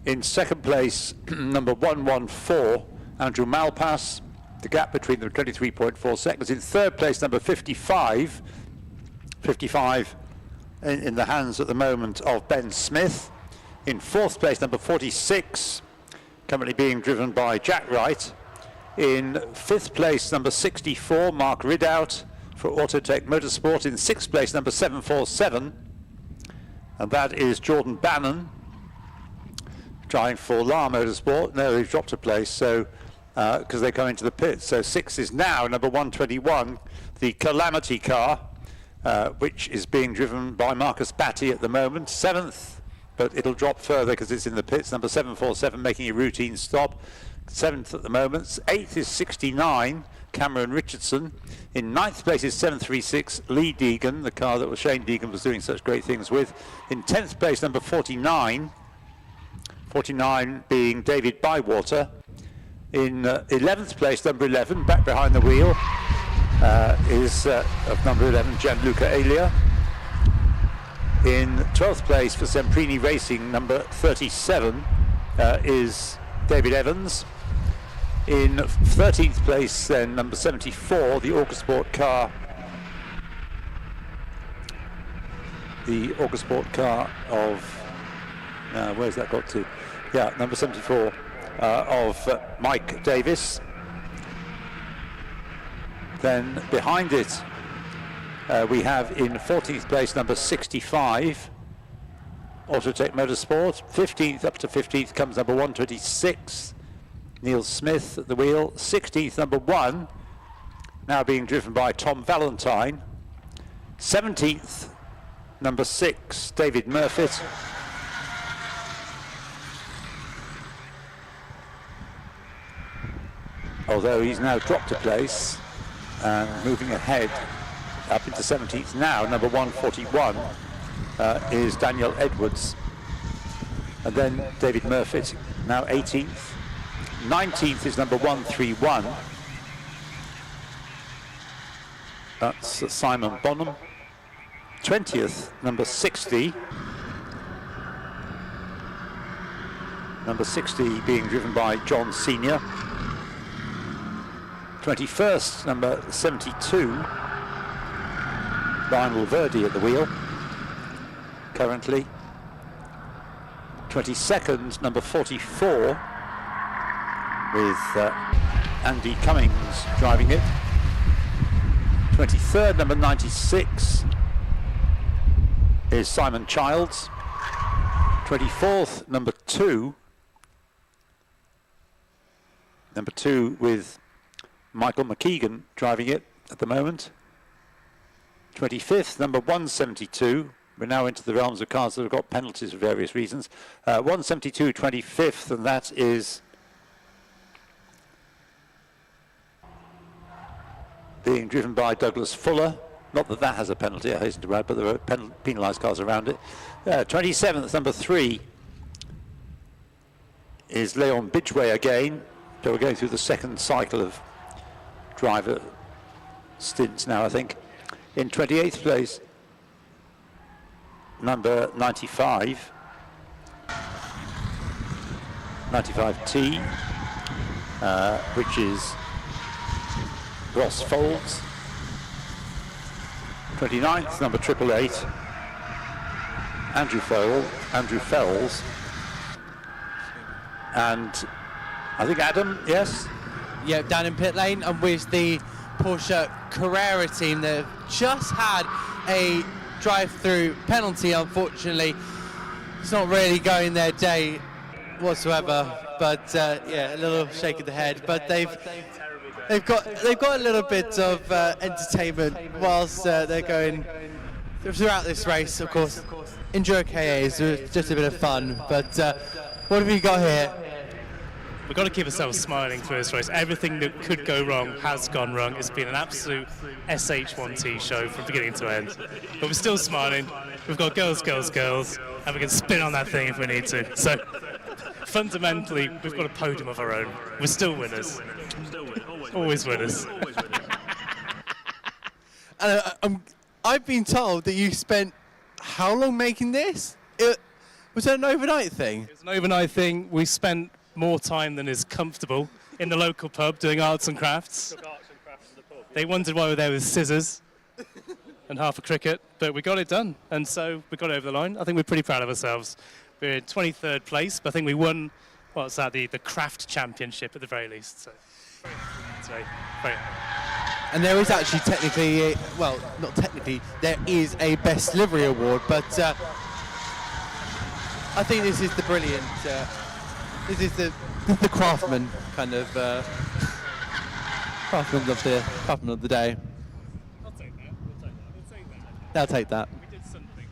In second place, number 114, Andrew Malpass. The gap between them, 23.4 seconds. In third place, number 55. 55 in the hands at the moment of Ben Smith. In fourth place, number 46, currently being driven by Jack Wright. In fifth place, number 64, Mark Ridout for Autotech Motorsport. In sixth place, number 747, and that is Jordan Bannon, driving for La Motorsport. No, they've dropped a place, so because they come into the pits. So 6 is now number 121, the Calamity car, which is being driven by Marcus Batty at the moment. 7th, but it'll drop further because it's in the pits. Number 747 making a routine stop. 7th at the moment. 8th is 69, Cameron Richardson. In 9th place is 736, Lee Deegan, the car that Shane Deegan was doing such great things with. In 10th place, number 49. 49 being David Bywater. In 11th place, number 11, back behind the wheel, is of number 11, Gianluca Elia. In 12th place for Semprini Racing, number 37, is David Evans. In 13th place, then, number 74, the Autosport car. The Autosport car of, where's that got to? Yeah, number 74. Of Mike Davis. Then behind it we have in 14th place number 65, Autotech Motorsport. 15th, up to 15th comes number 126, Neil Smith at the wheel. 16th, number 1, now being driven by Tom Valentine. 17th, number 6, David Murfitt. Although he's now dropped a place and moving ahead up into 17th now, number 141 is Daniel Edwards. And then David Murfitt, now 18th. 19th is number 131. That's Simon Bonham. 20th, number 60. Number 60 being driven by John Senior. 21st, number 72, Lionel Verdi at the wheel, currently. 22nd, number 44, with Andy Cummings driving it. 23rd, number 96, is Simon Childs. 24th, number 2. Number 2 with Michael McKeegan driving it at the moment. 25th, number 172. We're now into the realms of cars that have got penalties for various reasons. 172, 25th, and that is being driven by Douglas Fuller. Not that that has a penalty, I hasten to add, but there are penalised cars around it. 27th, number 3, is Leon Bidgeway again. So we're going through the second cycle of driver stints now, I think. In 28th place, number 95, 95T, which is Ross Folds. 29th, number 888, Andrew Fells, and I think Adam, yes? Yeah, down in pit lane, and with the Porsche Carrera team that just had a drive-through penalty, unfortunately. It's not really going their day whatsoever, but yeah, a little shake of the head. But they've got a little bit of entertainment whilst they're going throughout this race. Of course, EnduroKA is just a bit of fun. But what have you got here? We've got to keep ourselves smiling through this race. Everything that could go wrong has gone wrong. It's been an absolute SH1T show from beginning to end. But we're still smiling. We've got girls, girls, girls, and we can spin on that thing if we need to. So fundamentally, we've got a podium of our own. We're still winners. Always winners. I've been told that you spent how long making this? Was it an overnight thing? It's an overnight thing. We spent more time than is comfortable in the local pub doing arts and crafts. They wondered why we were there with scissors and half a cricket, but we got it done, and so we got it over the line. I think we're pretty proud of ourselves. We're in 23rd place, but I think we won, what's that, the craft championship at the very least. So, very. And there is actually technically, well, not technically, there is a best livery award, but I think this is the brilliant. This is the craftsman kind of craftsman of the day. I'll take that. We'll take that. I'll take that. We did something.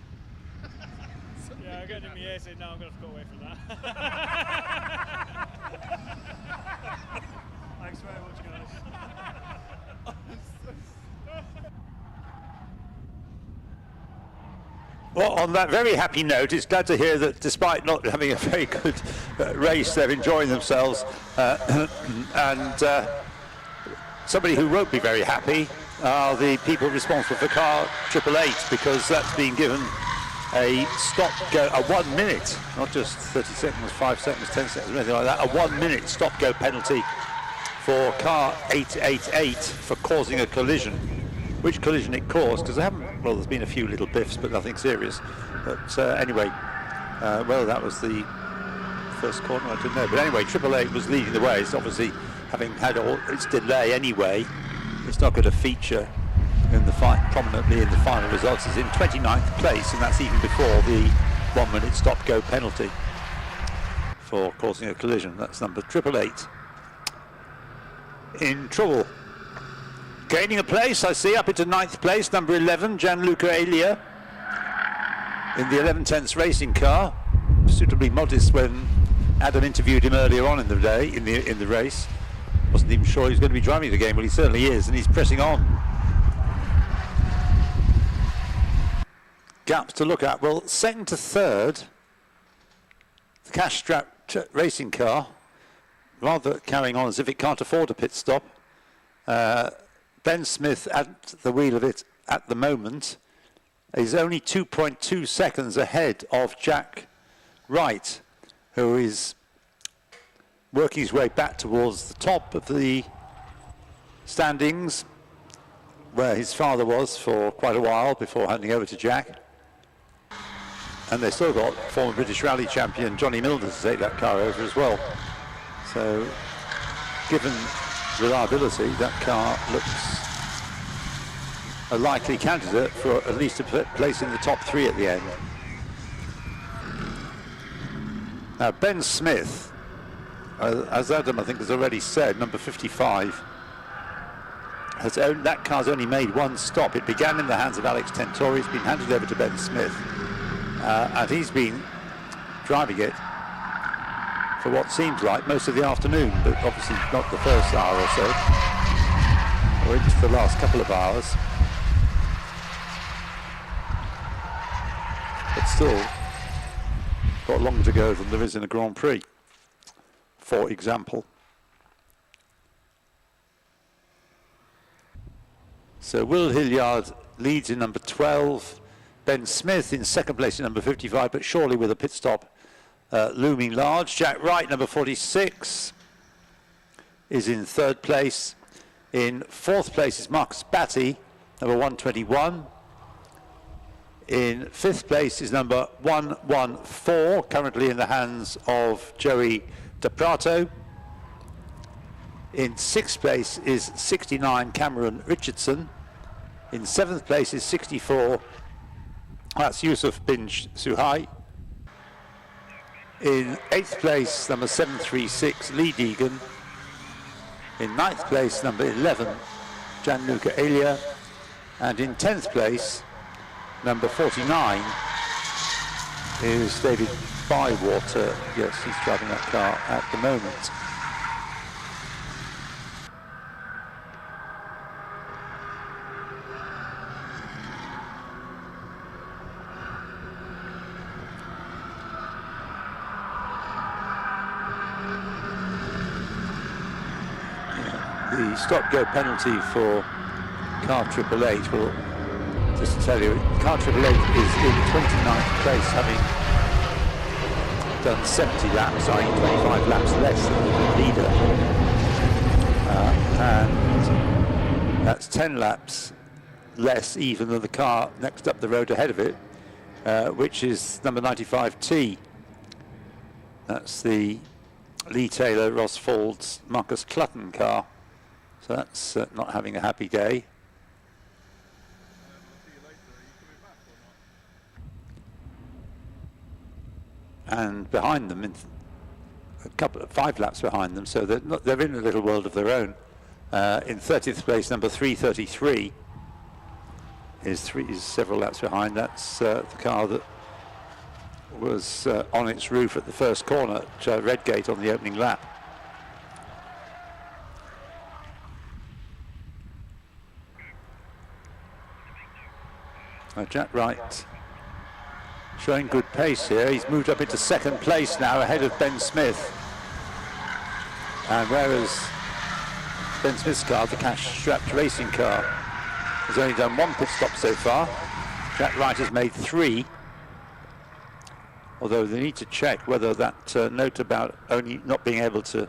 Yeah, I got in my ear saying, no, I'm going to have to go away from that. Thanks very much, guys. Well, on that very happy note, it's glad to hear that despite not having a very good race, they're enjoying themselves. And somebody who won't be very happy are the people responsible for car 888, because that's been given a stop go, a 1 minute, not just 30 seconds, 5 seconds, 10 seconds, or anything like that, a 1 minute stop go penalty for car 888 for causing a collision. Which collision it caused, because well, there's been a few little biffs, but nothing serious. But anyway, well, that was the first corner, I don't know. But anyway, 888 was leading the way. It's obviously, having had all its delay anyway, it's not going to feature in the prominently in the final results. It's in 29th place, and that's even before the 1 minute stop go penalty for causing a collision. That's number 888. In trouble. Gaining a place, I see, up into 9th place, number 11, Gianluca Elia, in the 11/10 racing car, suitably modest when Adam interviewed him earlier on in the day, in the race. Wasn't even sure he was going to be driving the game, well, he certainly is, and he's pressing on. Gaps to look at. Well, 2nd to 3rd, the cash-strapped racing car, rather carrying on as if it can't afford a pit stop. Ben Smith at the wheel of it at the moment is only 2.2 seconds ahead of Jack Wright, who is working his way back towards the top of the standings, where his father was for quite a while before handing over to Jack. And they've still got former British Rally champion Johnny Milner to take that car over as well. So, given reliability, that car looks a likely candidate for at least a place in the top 3 at the end. Now Ben Smith, as Adam I think has already said, number 55, that car's only made one stop. It began in the hands of Alex Tentori, it's been handed over to Ben Smith, and he's been driving it for what seems like most of the afternoon, but obviously not the first hour or so, or into the last couple of hours. But still, got longer to go than there is in a Grand Prix, for example. So Will Hilliard leads in number 12, Ben Smith in second place in number 55, but surely with a pit stop looming large. Jack Wright, number 46, is in third place. In fourth place is Marcus Batty, number 121. In fifth place is number 114, currently in the hands of Joey DePrato. In sixth place is 69, Cameron Richardson. In seventh place is 64, that's Yusuf bin Suhai. In eighth place, number 736, Lee Deegan. In ninth place, number 11, Gianluca Elia. And in 10th place, number 49, is David Bywater. Yes, he's driving that car at the moment. The stop-go penalty for car 888, well, just to tell you, car 888 is in 29th place, having done 70 laps, i.e. 25 laps less than the leader. And that's 10 laps less even than the car next up the road ahead of it, which is number 95T. That's the Lee Taylor, Ross Fauld's, Marcus Clutton car. So that's not having a happy day. And behind them, a couple of 5 laps behind them, so they're in a little world of their own. In 30th place, number 333 is several laps behind. That's the car that was on its roof at the first corner at Redgate on the opening lap. Jack Wright showing good pace here. He's moved up into second place now, ahead of Ben Smith. And whereas Ben Smith's car, the cash-strapped racing car, has only done 1 pit stop so far, Jack Wright has made 3. Although they need to check whether that note about only not being able to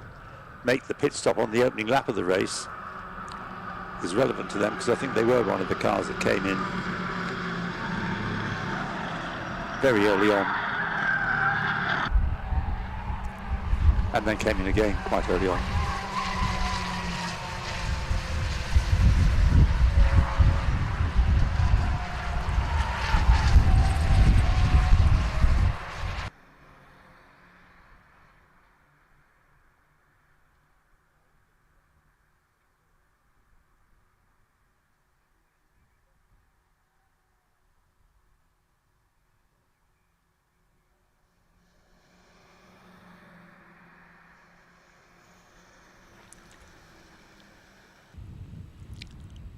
make the pit stop on the opening lap of the race is relevant to them, because I think they were one of the cars that came in very early on, and then came in again quite early on.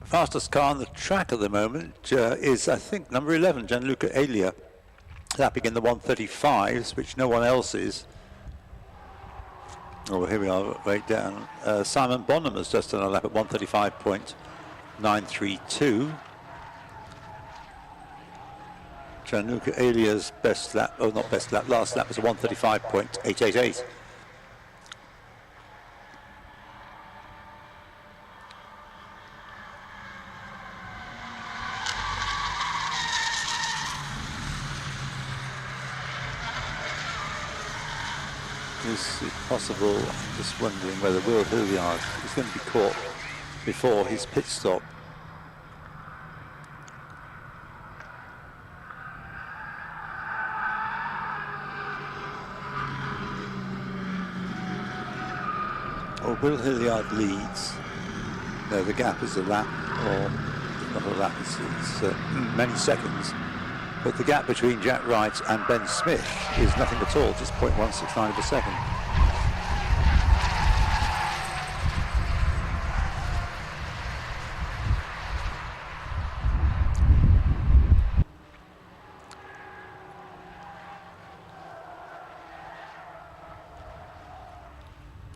Fastest car on the track at the moment is, I think, number 11, Gianluca Elia, lapping in the 135s, which no one else is. Oh, here we are, right down. Simon Bonham has just done a lap at 135.932. Gianluca Elia's best lap, oh, not best lap, last lap was a 135.888. Is it possible, I'm just wondering whether Will Hilliard is going to be caught before his pit stop. Well, Will Hilliard leads. No, the gap is a lap, or not a lap, it's many seconds. But the gap between Jack Wright and Ben Smith is nothing at all, just 0.169 of a second.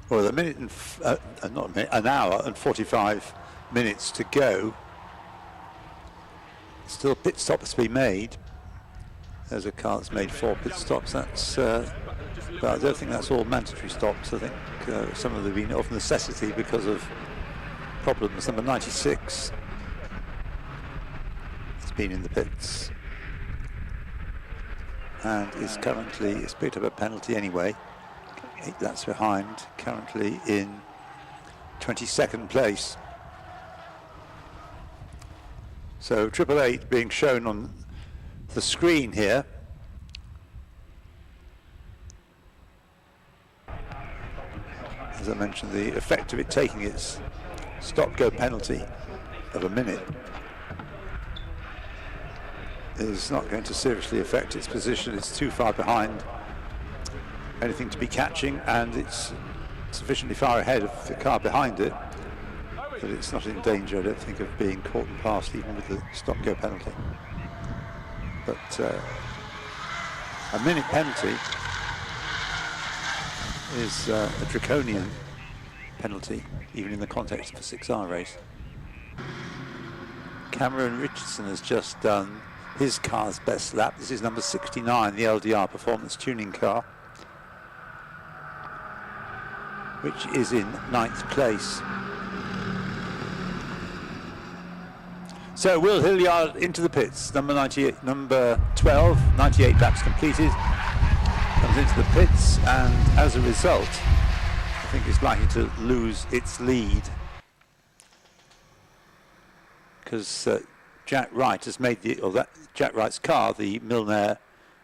Well, a minute and not a minute, an hour and 45 minutes to go. Still a pit stop to be made. There's a car that's made 4 pit stops. That's, but I don't think that's all mandatory stops. I think some of them have been of necessity because of problems. Number 96 has been in the pits and is currently, it's picked up a penalty anyway. 8 laps behind, currently in 22nd place. So 888 being shown on the screen here. As I mentioned, the effect of it taking its stop-go penalty of a minute is not going to seriously affect its position. It's too far behind anything to be catching, and it's sufficiently far ahead of the car behind it that it's not in danger, I don't think, of being caught and passed even with the stop-go penalty. But a minute penalty is a draconian penalty, even in the context of a 6R race. Cameron Richardson has just done his car's best lap. This is number 69, the LDR Performance Tuning car, which is in 9th place. So Will Hilliard into the pits, number 98, number 12, 98 laps completed, comes into the pits, and as a result, I think it's likely to lose its lead because Jack Wright has made Jack Wright's car, the Milner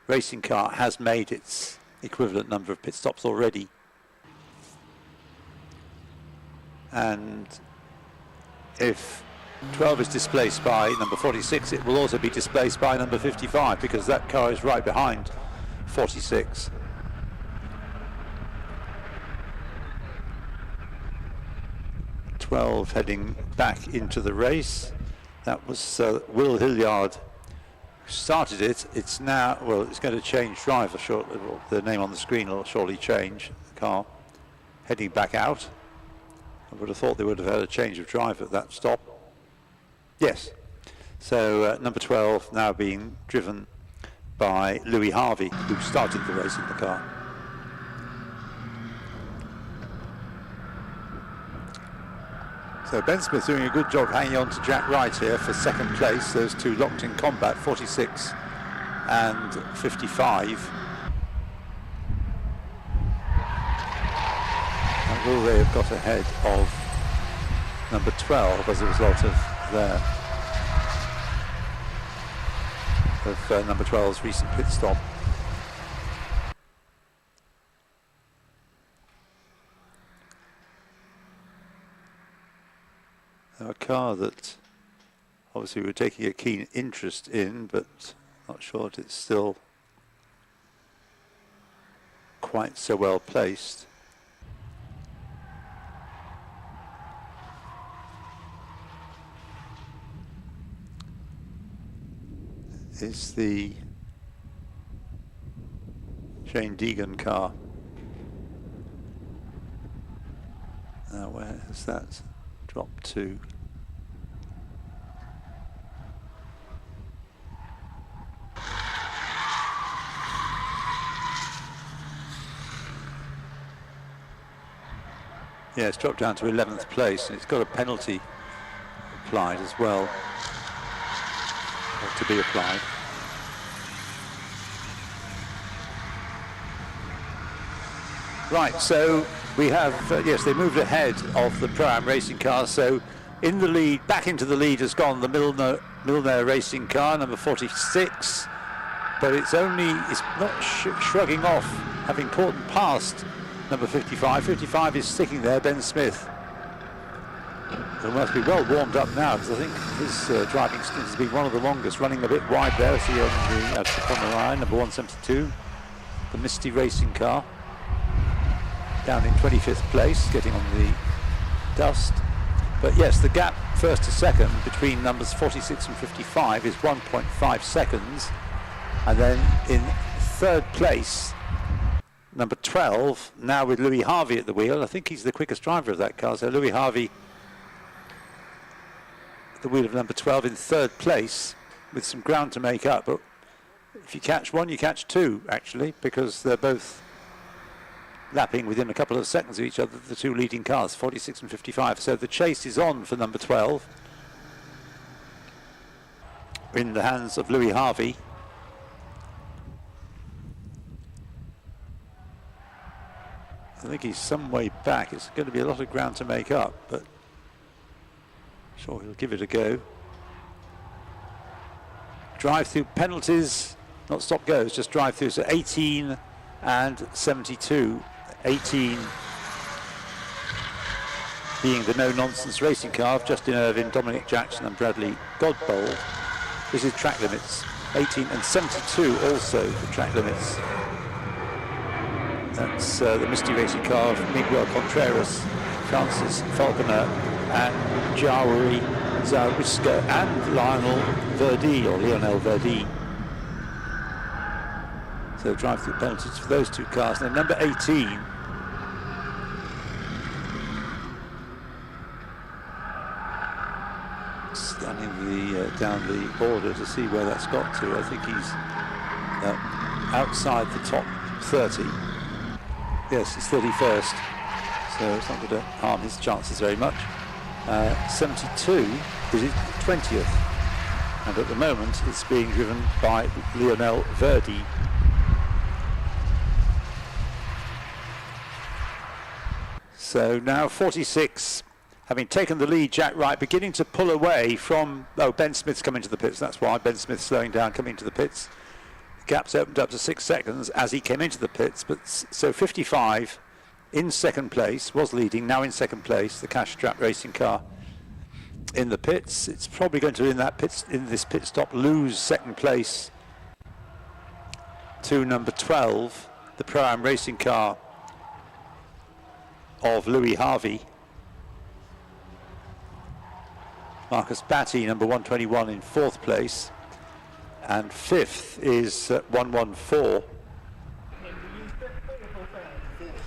racing car, has made its equivalent number of pit stops already. And if 12 is displaced by number 46, it will also be displaced by number 55 because that car is right behind 46. Heading back into the race. That was Will Hilliard who started it. It's now, well, it's going to change driver shortly. Well, the name on the screen will surely change. The car heading back out. I would have thought they would have had a change of driver at that stop. Yes. So number 12 now being driven by Louis Harvey, who started the race in the car. So Ben Smith doing a good job hanging on to Jack Wright here for second place. Those two locked in combat, 46 and 55. And will they have got ahead of number 12 as a result of number 12's recent pit stop? A car that obviously we're taking a keen interest in, but not sure that it's still quite so well placed. Is the Shane Deegan car. Now where has that dropped to? Yeah, it's dropped down to 11th place, and it's got a penalty applied as well, or to be applied. Right, so we have, yes, they moved ahead of the Pro-Am racing car, so in the lead, back into the lead has gone the Milner racing car, number 46, but it's not shrugging off having caught and passed number 55. 55 is sticking there, Ben Smith. He must be well warmed up now, because I think his driving stint has been one of the longest, running a bit wide there. See on the corner line, number 172, the Misty racing car, down in 25th place, getting on the dust. But yes, the gap first to second between numbers 46 and 55 is 1.5 seconds. And then in third place, number 12, now with Louis Harvey at the wheel. I think he's the quickest driver of that car. So Louis Harvey at the wheel of number 12 in third place with some ground to make up. But if you catch one, you catch two, actually, because they're both lapping within a couple of seconds of each other, the two leading cars, 46 and 55. So the chase is on for number 12 in the hands of Louis Harvey. I think he's some way back. It's going to be a lot of ground to make up, but I'm sure he'll give it a go. Drive through penalties, not stop goes, just drive through. So 18 and 72. 18 being the no-nonsense racing car of Justin Irvine, Dominic Jackson and Bradley Godbold. This is track limits. 18 and 72 also the track limits. That's the Misty racing car of Miguel Contreras, Francis Falconer and Jawari Zawiska and Lionel Verdi. So drive through penalties for those two cars. Now number 18, scanning down the order to see where that's got to. I think he's outside the top 30. Yes, it's 31st, so it's not going to harm his chances very much. 72 is his 20th, and at the moment it's being driven by Lionel Verdi. So now 46, having taken the lead, Jack Wright beginning to pull away from, Ben Smith's coming to the pits, that's why Ben Smith's slowing down, coming to the pits. The gap's opened up to 6 seconds as he came into the pits, but so 55 in second place, was leading, now in second place, the Cash Strap racing car in the pits. It's probably going to, in this pit stop, lose second place to number 12, the Pro-Am racing car of Louis Harvey. Marcus Batty, number 121, in fourth place. And fifth is 114,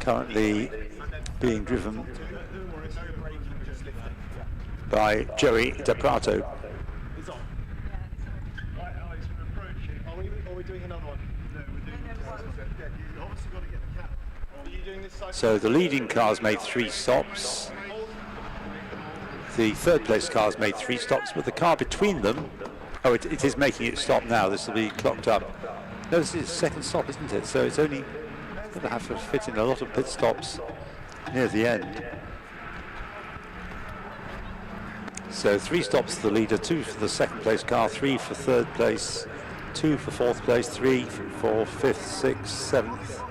currently being driven by Joey De Prato. So the leading cars made 3 stops. The third place cars made 3 stops, but the car between them, it is making it stop now. This will be clocked up. No, this is second stop, isn't it? So it's only going to have to fit in a lot of pit stops near the end. So 3 stops for the leader, 2 for the second place car, 3 for third place, 2 for fourth place, 3 for fifth, sixth, seventh.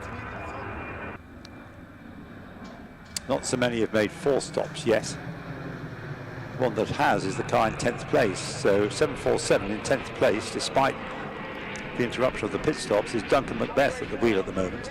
Not so many have made 4 stops yet. One that has is the car in 10th place. So 747 in 10th place, despite the interruption of the pit stops, is Duncan Macbeth at the wheel at the moment.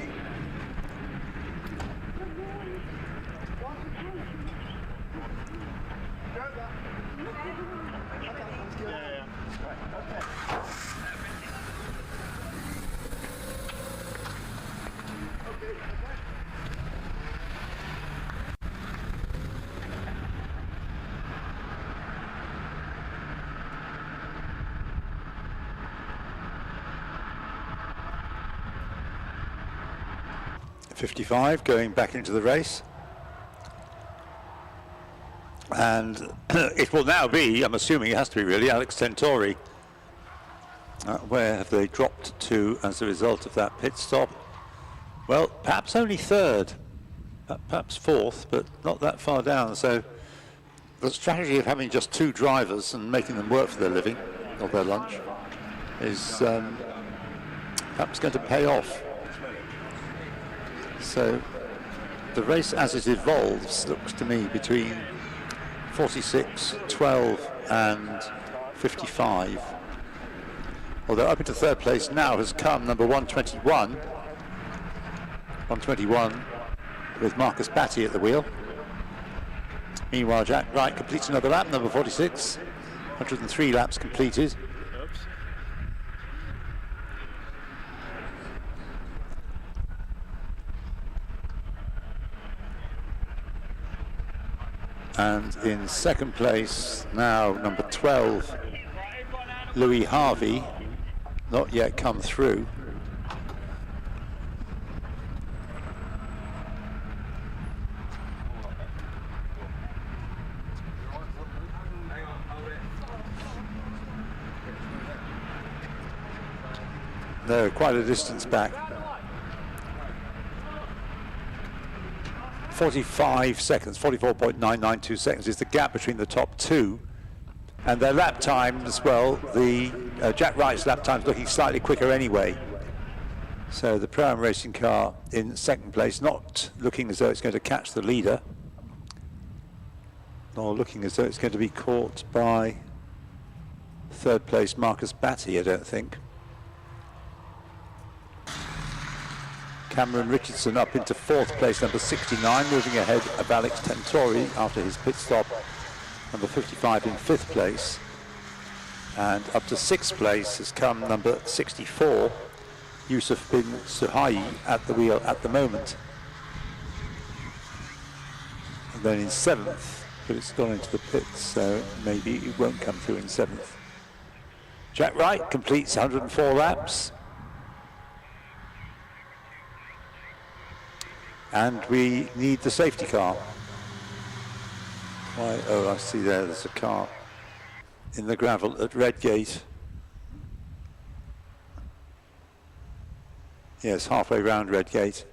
.55 going back into the race, and it will now be, I'm assuming it has to be really, Alex Tentori. Where have they dropped to as a result of that pit stop? Well, perhaps only third, perhaps fourth, but not that far down. So the strategy of having just 2 drivers and making them work for their living or their lunch is perhaps going to pay off. So The race as it evolves looks to me between 46, 12 and 55. Although up into third place now has come number 121. 121 with Marcus Batty at the wheel. Meanwhile, Jack Wright completes another lap, number 46. 103 laps completed. And in second place now, number 12, Louis Harvey, not yet come through. They're quite a distance back. 45 seconds, 44.992 seconds is the gap between the top two. And their lap times, well, the Jack Wright's lap time's looking slightly quicker anyway. So the Pro-Am racing car in second place, not looking as though it's going to catch the leader, nor looking as though it's going to be caught by third place Marcus Batty, I don't think. Cameron Richardson up into fourth place, number 69, moving ahead of Alex Tentori after his pit stop. Number 55 in fifth place. And up to sixth place has come number 64, Yusuf bin Suhayi, at the wheel at the moment. And then in seventh, but it's gone into the pits, so maybe it won't come through in seventh. Jack Wright completes 104 laps. And we need the safety car. Why? Oh, I see there's a car in the gravel at Redgate. Yes, halfway round Redgate.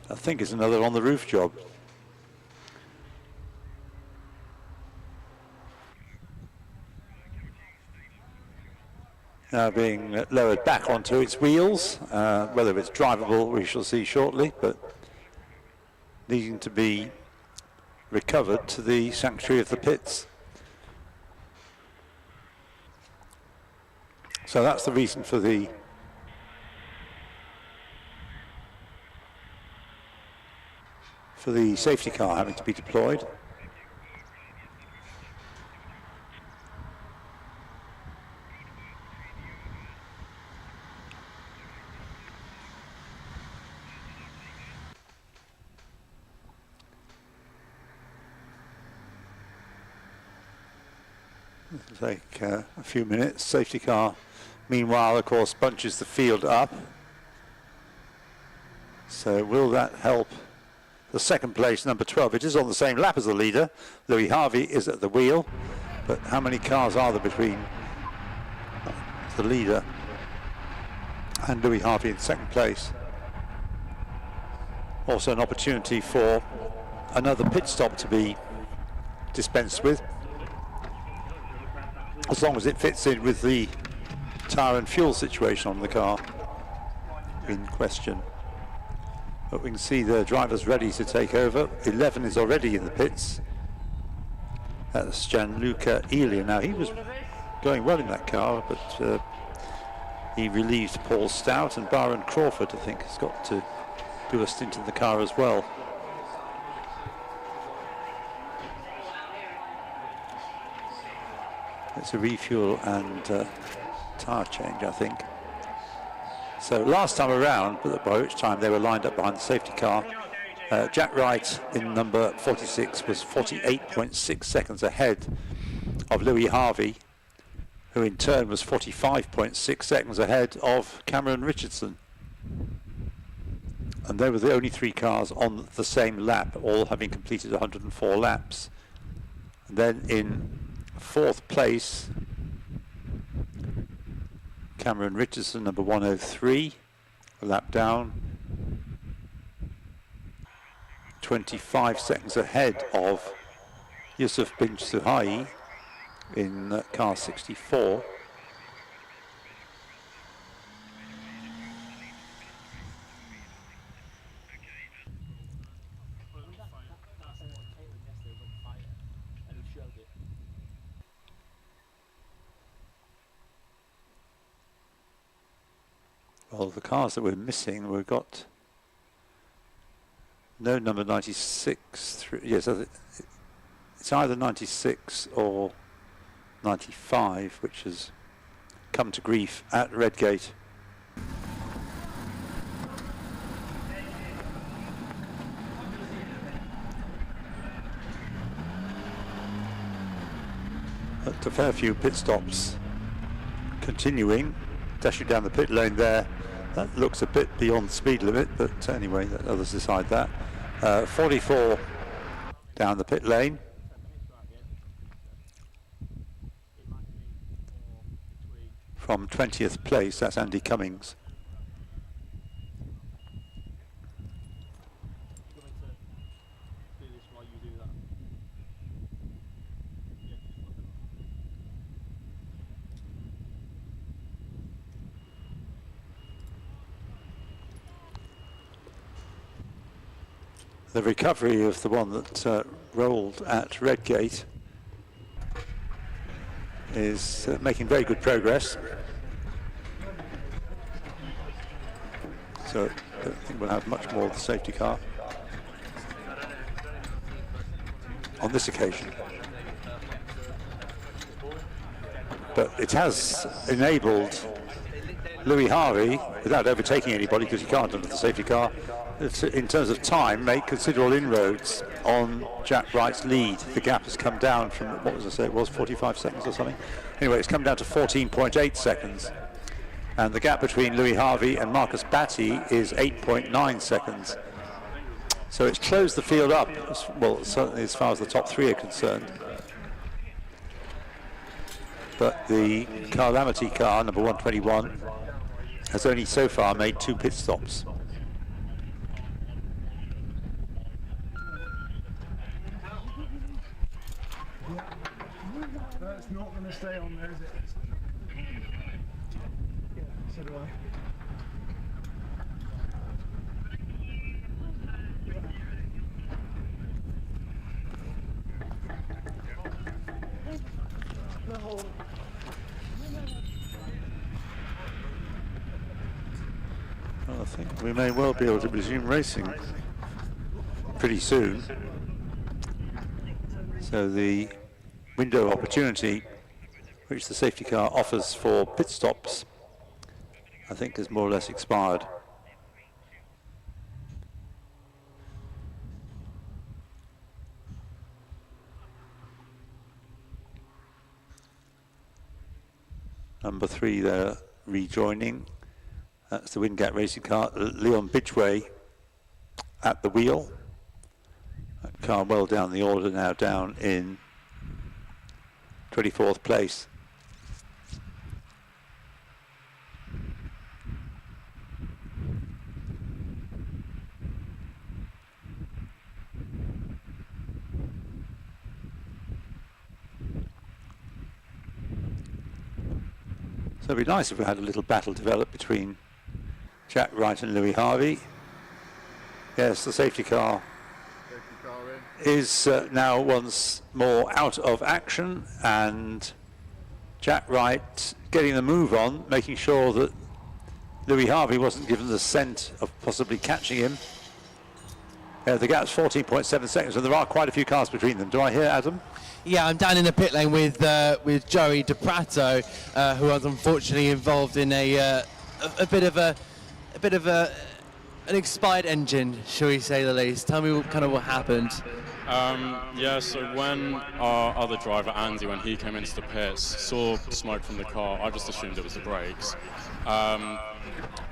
I think it's another on the roof job. Now being lowered back onto its wheels. Whether it's drivable we shall see shortly, but needing to be recovered to the sanctuary of the pits. So that's the reason for the safety car having to be deployed. It'll take a few minutes. Safety car, meanwhile, of course, bunches the field up. So will that help the second place, number 12? It is on the same lap as the leader. Louis Harvey is at the wheel, but how many cars are there between the leader and Louis Harvey in second place? Also an opportunity for another pit stop to be dispensed with, as long as it fits in with the tyre and fuel situation on the car in question. But we can see the drivers ready to take over. 11 is already in the pits. That's Gianluca Elia. Now, he was going well in that car, but he relieved Paul Stout, and Byron Crawford, I think, has got to do a stint in the car as well. It's a refuel and tyre change, I think. So last time around, by which time they were lined up behind the safety car, Jack Wright in number 46 was 48.6 seconds ahead of Louis Harvey, who in turn was 45.6 seconds ahead of Cameron Richardson. And they were the only three cars on the same lap, all having completed 104 laps. And then in fourth place, Cameron Richardson, number 103, a lap down, 25 seconds ahead of Yusuf bin Suhayi, in car 64. Well, the cars that we're missing, we've got no number 96. Yes, it's either 96 or 95, which has come to grief at Redgate. But a fair few pit stops continuing, dashing down the pit lane there. That looks a bit beyond speed limit, but anyway, others decide that. 44 down the pit lane. From 20th place, that's Andy Cummings. The recovery of the one that rolled at Redgate is making very good progress. So I don't think we'll have much more of the safety car on this occasion. But it has enabled Louis Harvey, without overtaking anybody because he can't under the safety car, in terms of time, make considerable inroads on Jack Wright's lead. The gap has come down from, what was I say, it was 45 seconds or something. Anyway, it's come down to 14.8 seconds. And the gap between Louis Harvey and Marcus Batty is 8.9 seconds. So it's closed the field up, well, certainly as far as the top three are concerned. But the Calamity car, number 121, has only so far made 2 pit stops. That's not going to stay on there, is it? Yeah, so do I. Well, I think we may well be able to resume racing pretty soon. So the window of opportunity which the safety car offers for pit stops, I think, has more or less expired. Number 3 there rejoining. That's the Wingate racing car. Leon Bidgeway at the wheel. That car well down the order now, down in 24th place. So it'd be nice if we had a little battle develop between Jack Wright and Louis Harvey. Yes, the safety car is now once more out of action, and Jack Wright getting the move on, making sure that Louis Harvey wasn't given the scent of possibly catching him. The gap's 14.7 seconds, and there are quite a few cars between them. Do I hear Adam? Yeah, I'm down in the pit lane with Joey DePrato, who was unfortunately involved in a bit of an expired engine, shall we say the least. Tell me what happened. Yeah, so when our other driver, Andy, when he came into the pits, saw smoke from the car, I just assumed it was the brakes.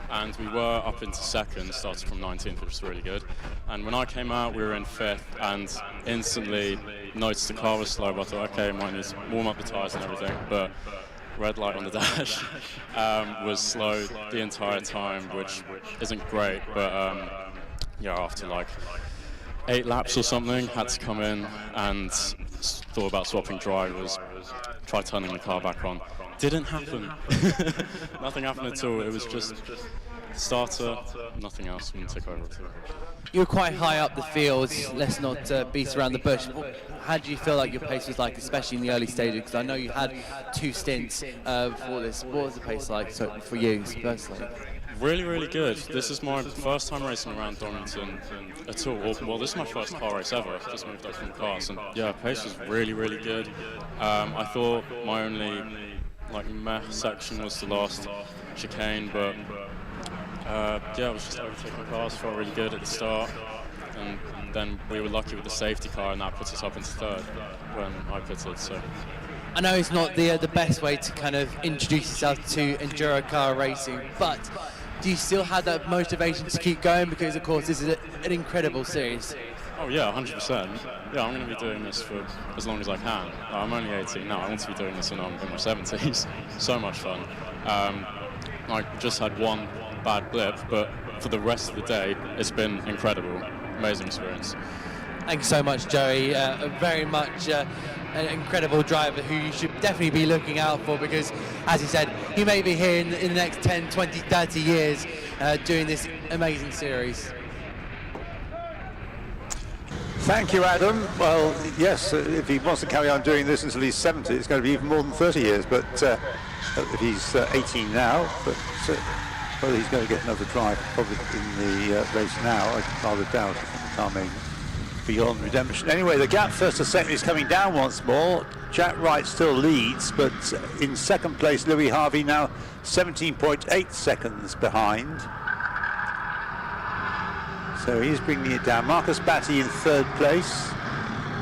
And we were up into second, started from 19th, which was really good. And when I came out, we were in 5th, and instantly noticed the car was slow, but I thought, okay, might need to warm up the tyres and everything. But red light on the dash was slow the entire time, which isn't great. But yeah, after like 8 laps or something, had to come in and thought about swapping drivers, tried turning the car back on. Didn't happen. Nothing happened at all. It was just starter, nothing else. Wouldn't take over at all. You were quite high up the field. Let's not beat around the bush. How do you feel like your pace was like, especially in the early stages? Because I know you had 2 stints before this. What was the pace like for you personally? Really, really good. This is my first time racing around Donington at all. Well, this is my first car race ever. I've just moved up from cars, and yeah, pace was really, really good. I thought my only meh section was the last chicane, but yeah, I was just overtaking cars. Felt really good at the start, and then we were lucky with the safety car, and that puts us up into third when I pitted. So. I know it's not the best way to kind of introduce yourself to EnduroKA racing, but do you still have that motivation to keep going? Because, of course, this is an incredible series. Oh, yeah, 100%. Yeah, I'm going to be doing this for as long as I can. I'm only 18 now. I want to be doing this when I'm in my 70s. So much fun. I just had one bad blip, but for the rest of the day, it's been incredible. Amazing experience. Thank you so much, Joey. Very much an incredible driver who you should definitely be looking out for, because, as you said, he may be here in the next 10, 20, 30 years doing this amazing series. Thank you, Adam. Well, yes, if he wants to carry on doing this until he's 70, it's going to be even more than 30 years. But if he's 18 now, but whether he's going to get another drive probably in the race now, I rather doubt. I think the car may beyond redemption. Anyway, the gap first to second is coming down once more. Jack Wright still leads, but in second place, Louis Harvey now 17.8 seconds behind. So he's bringing it down. Marcus Batty in third place.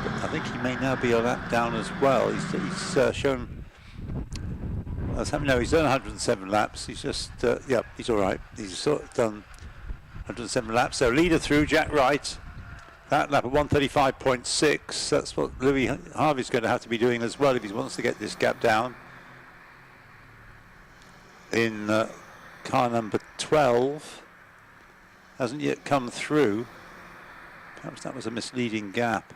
But I think he may now be a lap down as well. He's shown... No, he's done 107 laps. He's just... yeah, he's all right. He's sort of done 107 laps. So leader through, Jack Wright. That lap at 135.6. That's what Louis Harvey's going to have to be doing as well if he wants to get this gap down. In car number 12. Hasn't yet come through. Perhaps that was a misleading gap.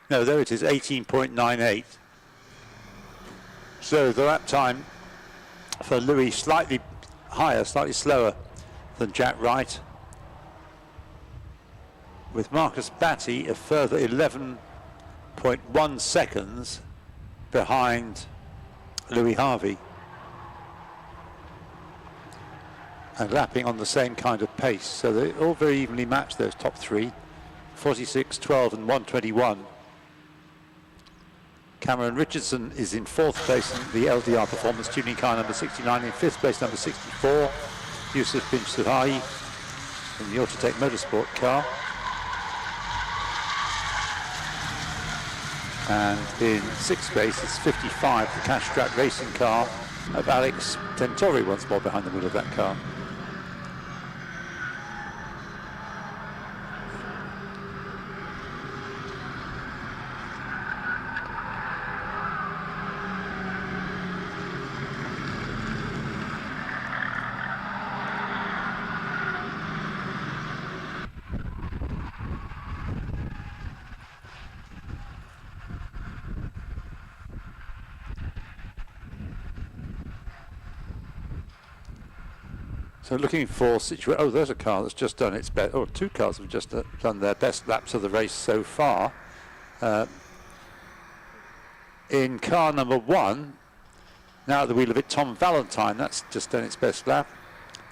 No, there it is, 18.98. So the lap time for Louis slightly higher, slightly slower than Jack Wright, with Marcus Batty a further 11.1 seconds behind Louis Harvey, and lapping on the same kind of pace. So they're all very evenly matched, those top three, 46, 12 and 121. Cameron Richardson is in fourth place in the LDR performance tuning car number 69, in fifth place number 64, Yusuf bin Suhai in the Autotech Motorsport car. And in sixth place it's 55, the Cash Strap racing car of Alex Tentori, once more behind the wheel of that car. So looking for oh, there's a car that's just done its best. Oh, two cars have just done their best laps of the race so far. In car number 1, now at the wheel of it, Tom Valentine. That's just done its best lap.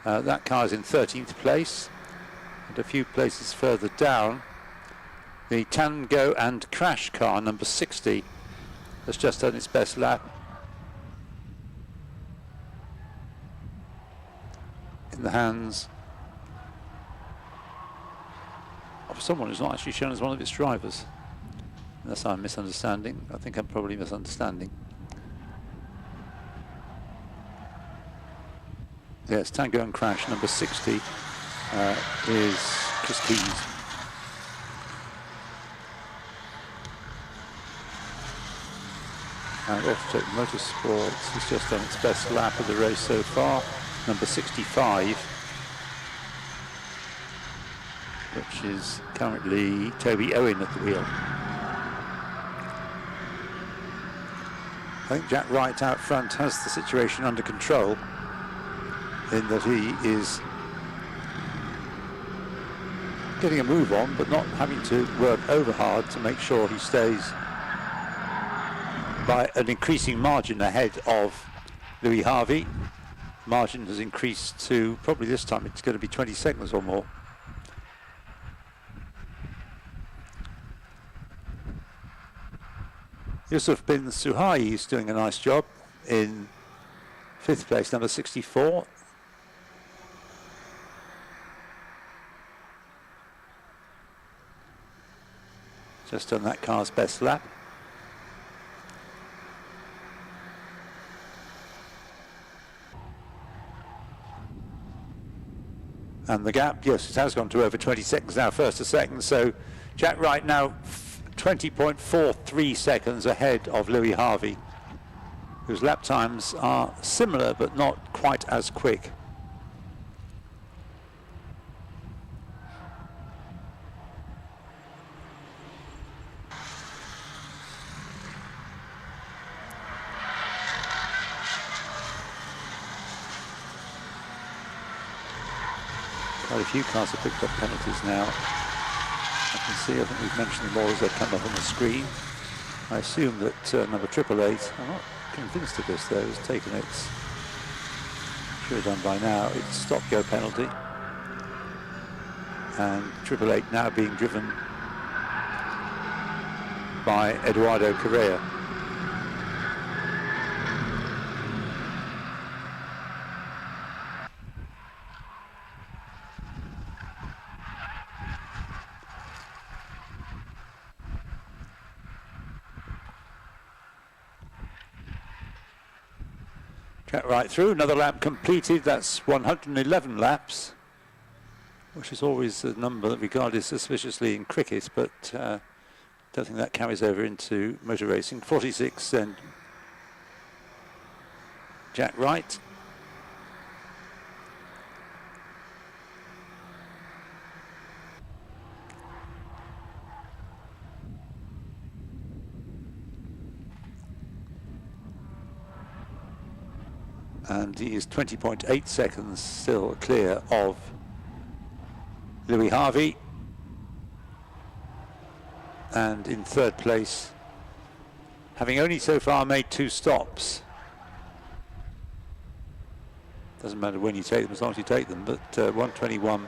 That car is in 13th place, and a few places further down, the Tango and Crash car number 60 has just done its best lap. In the hands of someone who's not actually shown as one of its drivers. Unless I'm misunderstanding. I think I'm probably misunderstanding. Yes, Tango and Crash number 60 is Chris Keys. And Autotech Motorsports has just done its best lap of the race so far. Number 65 which is currently Toby Owen at the wheel. I think Jack Wright out front has the situation under control in that he is getting a move on, but not having to work over hard to make sure he stays by an increasing margin ahead of Louis Harvey. Margin has increased to, probably this time it's going to be 20 seconds or more. Yusuf bin Suhai is doing a nice job in 5th place, number 64. Just done that car's best lap. And the gap, yes, it has gone to over 20 seconds now, first to second. So Jack Wright now 20.43 seconds ahead of Louis Harvey, whose lap times are similar but not quite as quick. Quite a few cars have picked up penalties now. I can see, I think we've mentioned them all as they come up on the screen. I assume that number 888, I'm not convinced of this though, has taken its, should have done by now, its stop-go penalty. And 888 now being driven by Eduardo Correa. Right through, another lap completed. That's 111 laps, which is always a number that regarded suspiciously in cricket, but don't think that carries over into motor racing. 46 then Jack Wright. And he is 20.8 seconds still clear of Louis Harvey. And in 3rd place, having only so far made 2 stops. Doesn't matter when you take them, as long as you take them, but 121.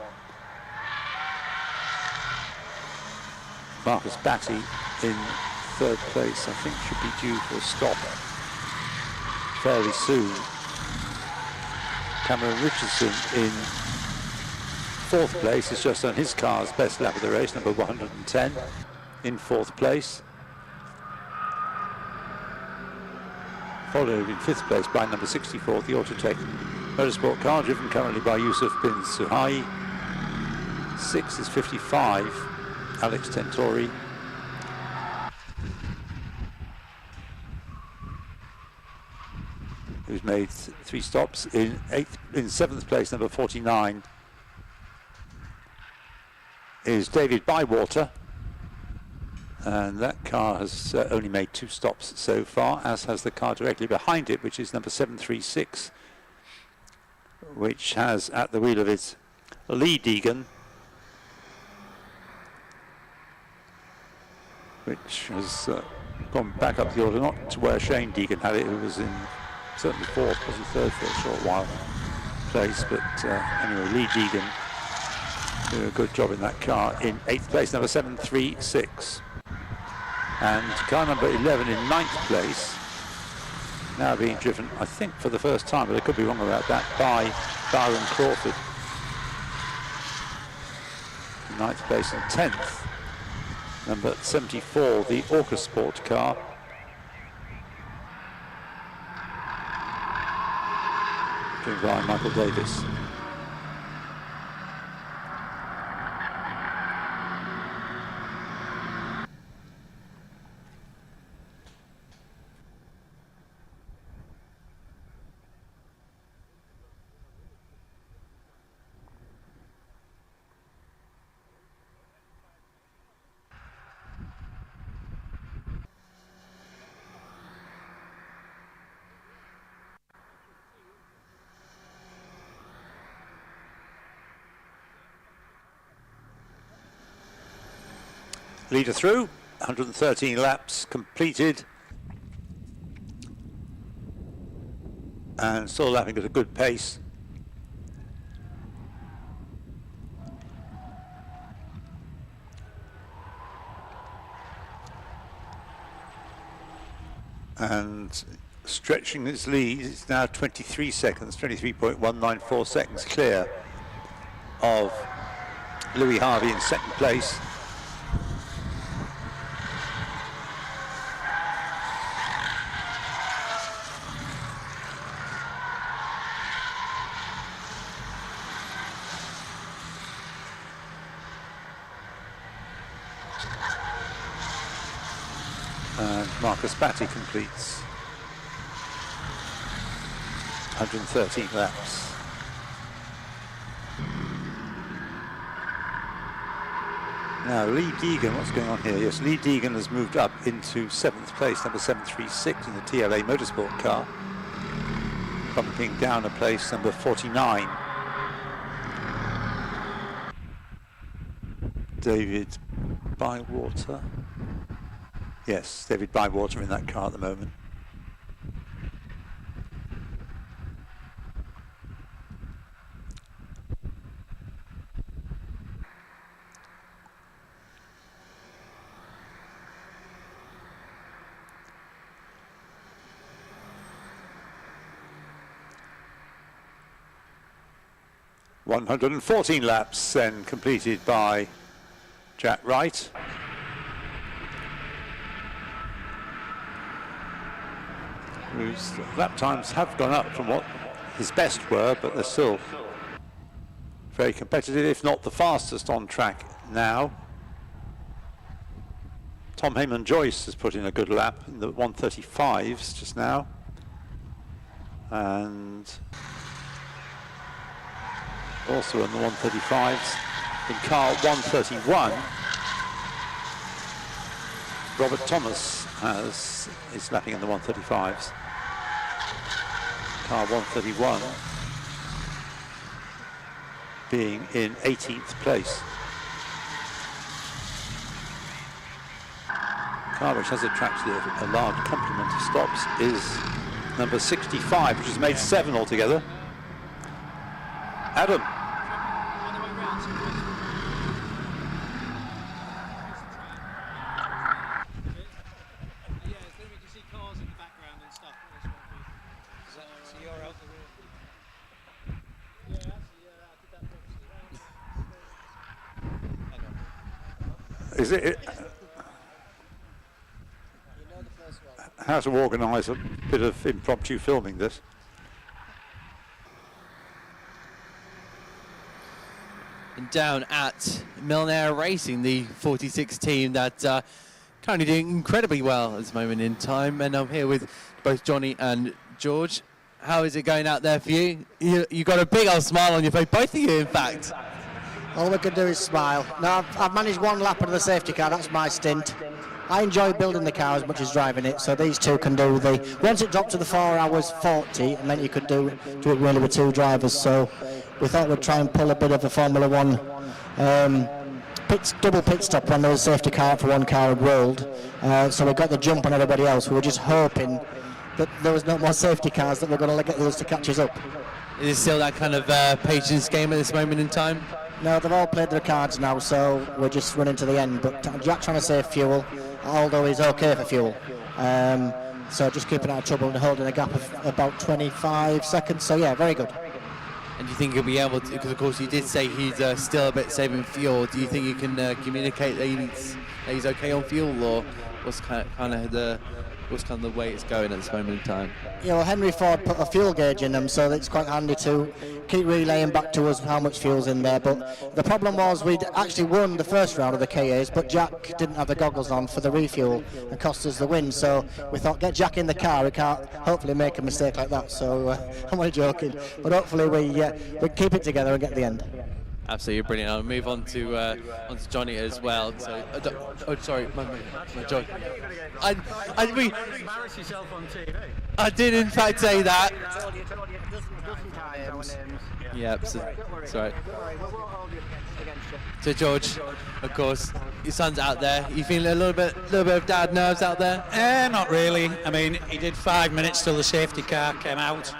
Marcus Batty in 3rd place, I think should be due for a stop fairly soon. Cameron Richardson in 4th place has just done his car's best lap of the race, number 110, in 4th place. Followed in 5th place by number 64, the Autotech Motorsport car, driven currently by Yusuf bin Suhai. 6th is 55, Alex Tentori. Who's made 3 stops. In 7th place, number 49, is David Bywater, and that car has only made 2 stops so far, as has the car directly behind it, which is number 736, which has at the wheel of it Lee Deegan, which has gone back up the order, not to where Shane Deegan had it, who was in certainly 4th, possibly 3rd for a short while place, but anyway, Lee Deegan doing a good job in that car in 8th place, number 736. And car number 11 in 9th place, now being driven, I think for the first time, but I could be wrong about that, by Byron Crawford. 9th place and 10th, number 74, the Orca Sport car. By Michael Davis. Leader through, 113 laps completed. And still lapping at a good pace. And stretching its lead, it's now 23 seconds, 23.194 seconds clear of Louis Harvey in second place. And Marcus Batty completes 113 laps. Now Lee Deegan, what's going on here? Yes, Lee Deegan has moved up into 7th place, number 736 in the TLA Motorsport car, bumping down a place, number 49. David Bywater. Yes, David Bywater in that car at the moment. ...114 laps then completed by Jack Wright. Whose lap times have gone up from what his best were, but they're still very competitive, if not the fastest on track now. Tom Heyman Joyce has put in a good lap in the 135s just now. And also in the 135s, in car 131, Robert Thomas is lapping in the 135s. Car 131 being in 18th place. Car which has attracted a large complement of stops is number 65, which has made 7 altogether. Adam. Is it how to organise a bit of impromptu filming this? And down at Milnair Racing, the 46 team that currently doing incredibly well at this moment in time. And I'm here with both Johnny and George. How is it going out there for you? You got a big old smile on your face, both of you in fact. All we can do is smile. Now, I've managed one lap of the safety car, that's my stint. I enjoy building the car as much as driving it, so these two can do once it dropped to the 4 hours 40, it meant you could do it really with 2 drivers, so we thought we'd try and pull a bit of a Formula 1 double pit stop when there was a safety car for one car had rolled, so we got the jump on everybody else. We were just hoping that there was no more safety cars, that we're going to get those to catch us up. Is it still that kind of patience game at this moment in time? No, they've all played their cards now, so we're just running to the end. But Jack's trying to save fuel, although he's okay for fuel. So just keeping out of trouble and holding a gap of about 25 seconds. So yeah, very good. And do you think he'll be able to, because of course you did say he's still a bit saving fuel, do you think you can communicate that he's okay on fuel, or what's kind of the way it's going at this moment in time? Yeah, well, Henry Ford put a fuel gauge in them, so it's quite handy to keep relaying back to us how much fuel's in there. But the problem was we'd actually won the first round of the KAs, but Jack didn't have the goggles on for the refuel and cost us the win. So we thought, get Jack in the car, we can't hopefully make a mistake like that. So I'm only joking, but hopefully we keep it together and get the end. Absolutely brilliant. I'll move on to Johnny as well. So, sorry, my John. I did in fact say that. Yeah, sorry. So George, of course, your son's out there. You feeling a little bit of dad nerves out there? Not really. I mean, he did 5 minutes till the safety car came out.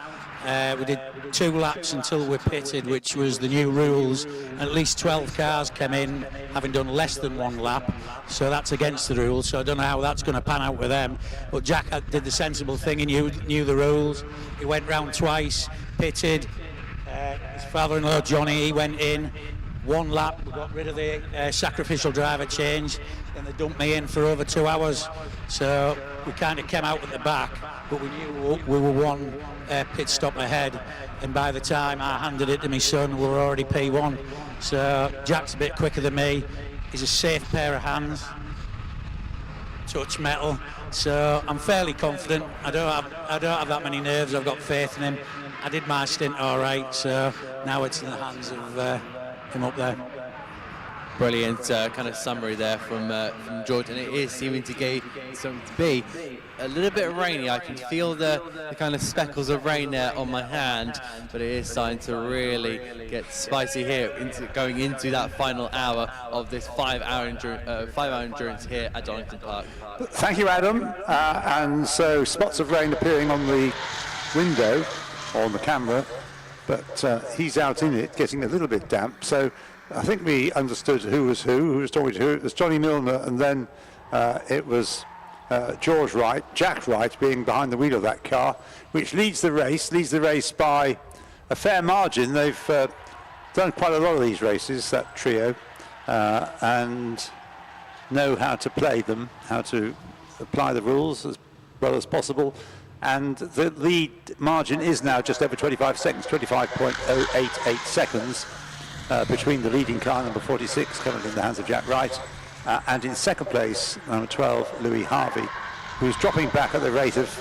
We did 2 laps until we pitted, which was the new rules. At least 12 cars came in, having done less than 1 lap. So that's against the rules. So I don't know how that's going to pan out with them. But Jack did the sensible thing. He knew the rules. He went round twice, pitted. His father-in-law Johnny, he went in. 1 lap, we got rid of the sacrificial driver change, and they dumped me in for over 2 hours. So we kind of came out at the back, but we knew we were 1 pit stop ahead. And by the time I handed it to my son, we were already P1. So Jack's a bit quicker than me. He's a safe pair of hands, touch metal. So I'm fairly confident. I don't have that many nerves. I've got faith in him. I did my stint all right. So now it's in the hands of him up there. Brilliant kind of summary there from George, and it is seeming to be a little bit rainy. I can feel the kind of speckles of rain there on my hand, but it is starting to really get spicy here going into that final hour of this 5-hour endurance here at Donington Park. Thank you, Adam. And so spots of rain appearing on the window or on the camera, but he's out in it, getting a little bit damp. So I think we understood who was talking to who. It was Johnny Milner, and then it was George Wright, Jack Wright being behind the wheel of that car, which leads the race by a fair margin. They've done quite a lot of these races, that trio, and know how to play them, how to apply the rules as well as possible. And the lead margin is now just over 25 seconds, 25.088 seconds. Between the leading car, number 46, currently in the hands of Jack Wright, and in second place, number 12, Louis Harvey, who's dropping back at the rate of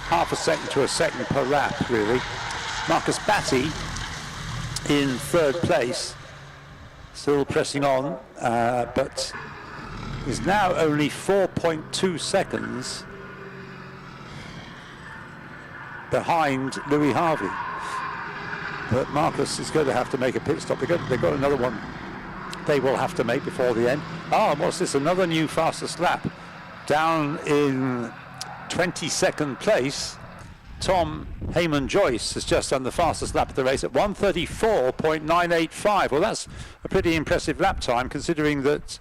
half a second to a second per lap, really. Marcus Batty in third place, still pressing on, but is now only 4.2 seconds behind Louis Harvey. But Marcus is going to have to make a pit stop. They've got another one they will have to make before the end. Oh, what's this? Another new fastest lap. Down in 22nd place, Tom Heyman-Joyce has just done the fastest lap of the race at 1:34.985. Well, that's a pretty impressive lap time, considering that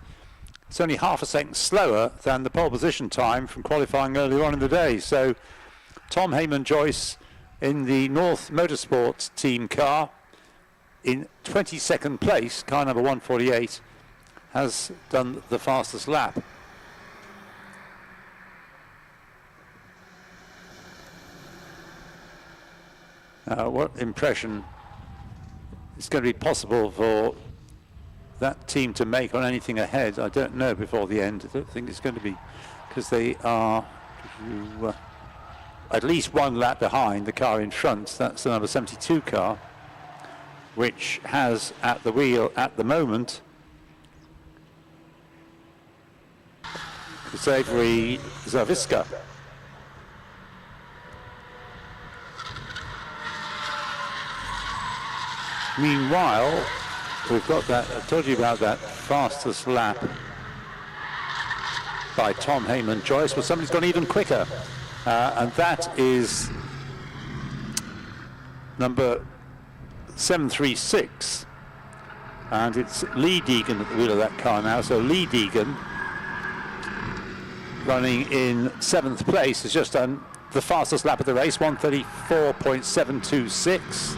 it's only half a second slower than the pole position time from qualifying earlier on in the day. So Tom Heyman-Joyce in the North Motorsport team car in 22nd place, car number 148, has done the fastest lap. What impression is going to be possible for that team to make on anything ahead? I don't know before the end. I don't think it's going to be, because they are at least 1 lap behind the car in front. That's the number 72 car, which has at the wheel at the moment Xavier Zaviska. Meanwhile, we've got that, I told you about that fastest lap by Tom Heyman-Joyce, but somebody's gone even quicker. And that is number 736, and it's Lee Deegan at the wheel of that car now. So Lee Deegan, running in 7th place, has just done the fastest lap of the race, 1:34.726.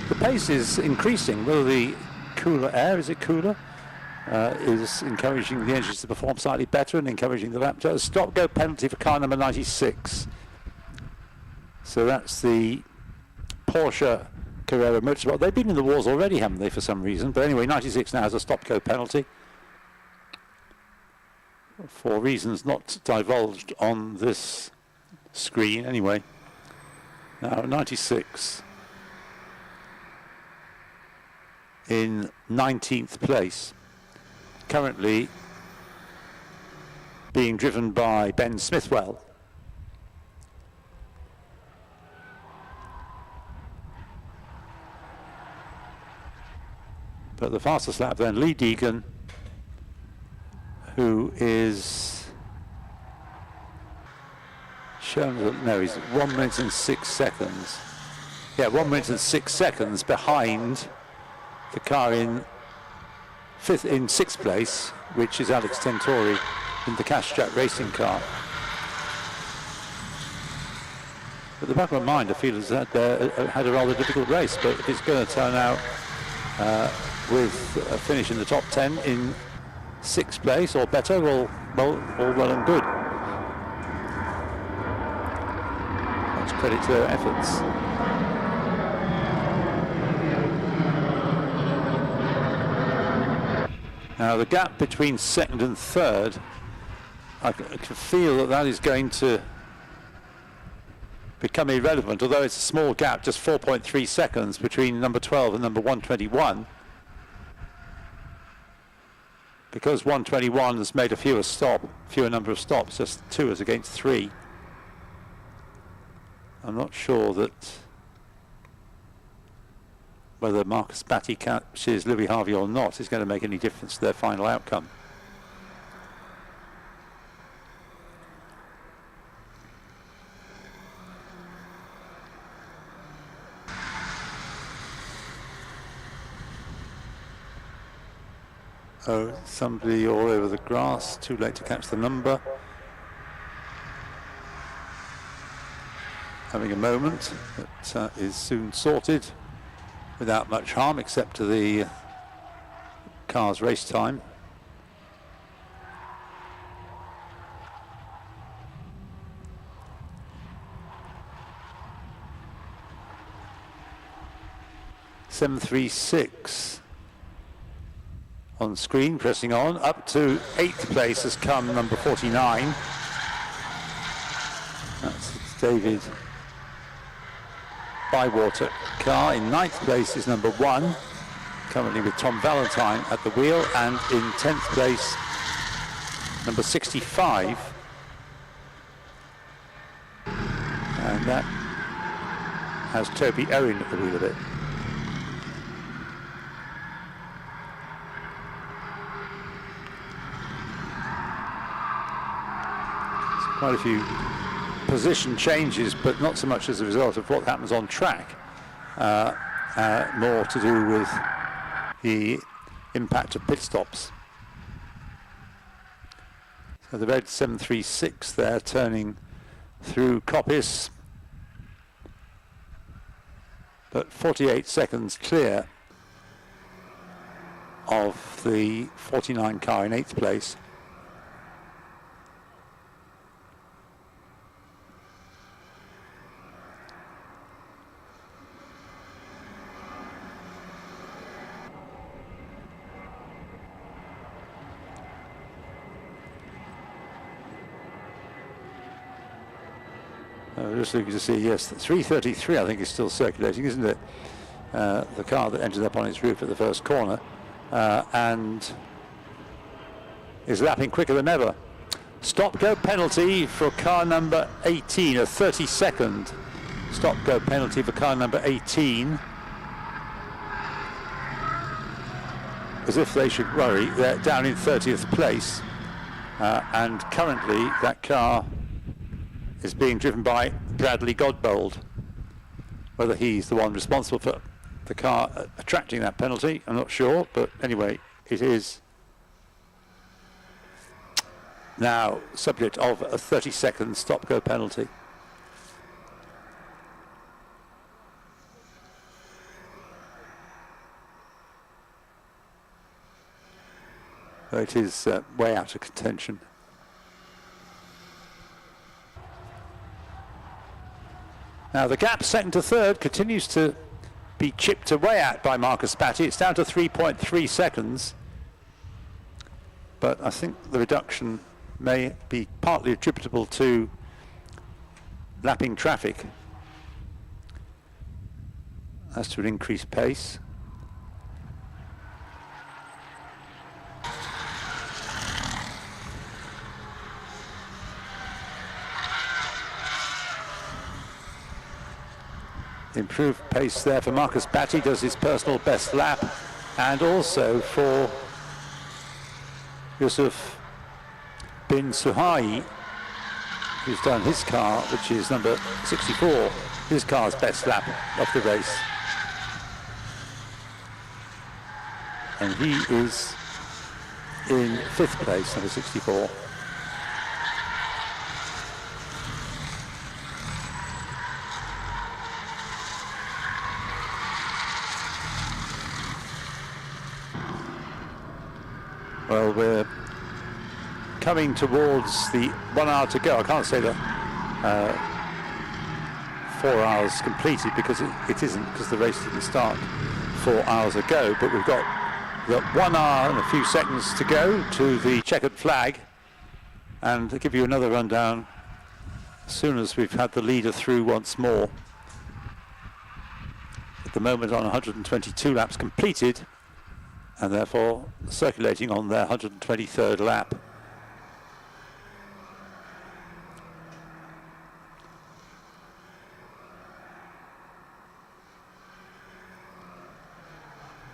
The pace is increasing. Whether the cooler air, is it cooler, is encouraging the engines to perform slightly better and encouraging the lap. Stop-go penalty for car number 96. So that's the Porsche Carrera Motorsport. They've been in the wars already, haven't they, for some reason? But anyway, 96 now has a stop-go penalty for reasons not divulged on this screen anyway. Now 96. in 19th place. Currently being driven by Ben Smithwell. But the fastest lap then, Lee Deegan, who is shown that, no, he's 1 minute and 6 seconds. Yeah, 1 minute and 6 seconds behind the car in sixth place, which is Alex Tentori in the Cash Jack racing car. But the back of my mind, I feel, has had a rather difficult race, but if it's going to turn out with a finish in the top 10 in sixth place or better, all well and good. Much credit to their efforts. Now the gap between second and third, I can feel that is going to become irrelevant, although it's a small gap, just 4.3 seconds between number 12 and number 121. Because 121 has made a fewer number of stops, just 2 as against 3. I'm not sure that whether Marcus Batty catches Louis Harvey or not is going to make any difference to their final outcome. Oh, somebody all over the grass, too late to catch the number. Having a moment that is soon sorted without much harm, except to the car's race time. (736) on screen, pressing on. Up to 8th place has come number 49. That's David Bywater car. In 9th place is number 1, currently with Tom Valentine at the wheel, and in 10th place number 65, and that has Toby Owen at the wheel of it. So quite a few position changes, but not so much as a result of what happens on track, more to do with the impact of pit stops. So the red 736 there turning through Coppice, but 48 seconds clear of the 49 car in 8th place. Just looking to see, yes, 333 I think is still circulating, isn't it? The car that ended up on its roof at the first corner, and is lapping quicker than ever. Stop-go penalty for car number 18, a 30-second stop-go penalty for car number 18. As if they should worry, they're down in 30th place, and currently that car is being driven by Bradley Godbold. Whether he's the one responsible for the car attracting that penalty, I'm not sure, but anyway, it is now subject of a 30-second stop-go penalty. So it is way out of contention. Now the gap second to third continues to be chipped away at by Marcus Batty. It's down to 3.3 seconds. But I think the reduction may be partly attributable to lapping traffic as to an increased pace. Improved pace there for Marcus Batty, does his personal best lap, and also for Yusuf bin Suhai, who's done his car, which is number 64, his car's best lap of the race. And he is in 5th place, number 64. Well, we're coming towards the 1 hour to go. I can't say that 4 hours completed because it isn't, because the race didn't start 4 hours ago, but we've got the 1 hour and a few seconds to go to the checkered flag, and I'll give you another rundown as soon as we've had the leader through once more. At the moment on 122 laps completed, and therefore circulating on their 123rd lap.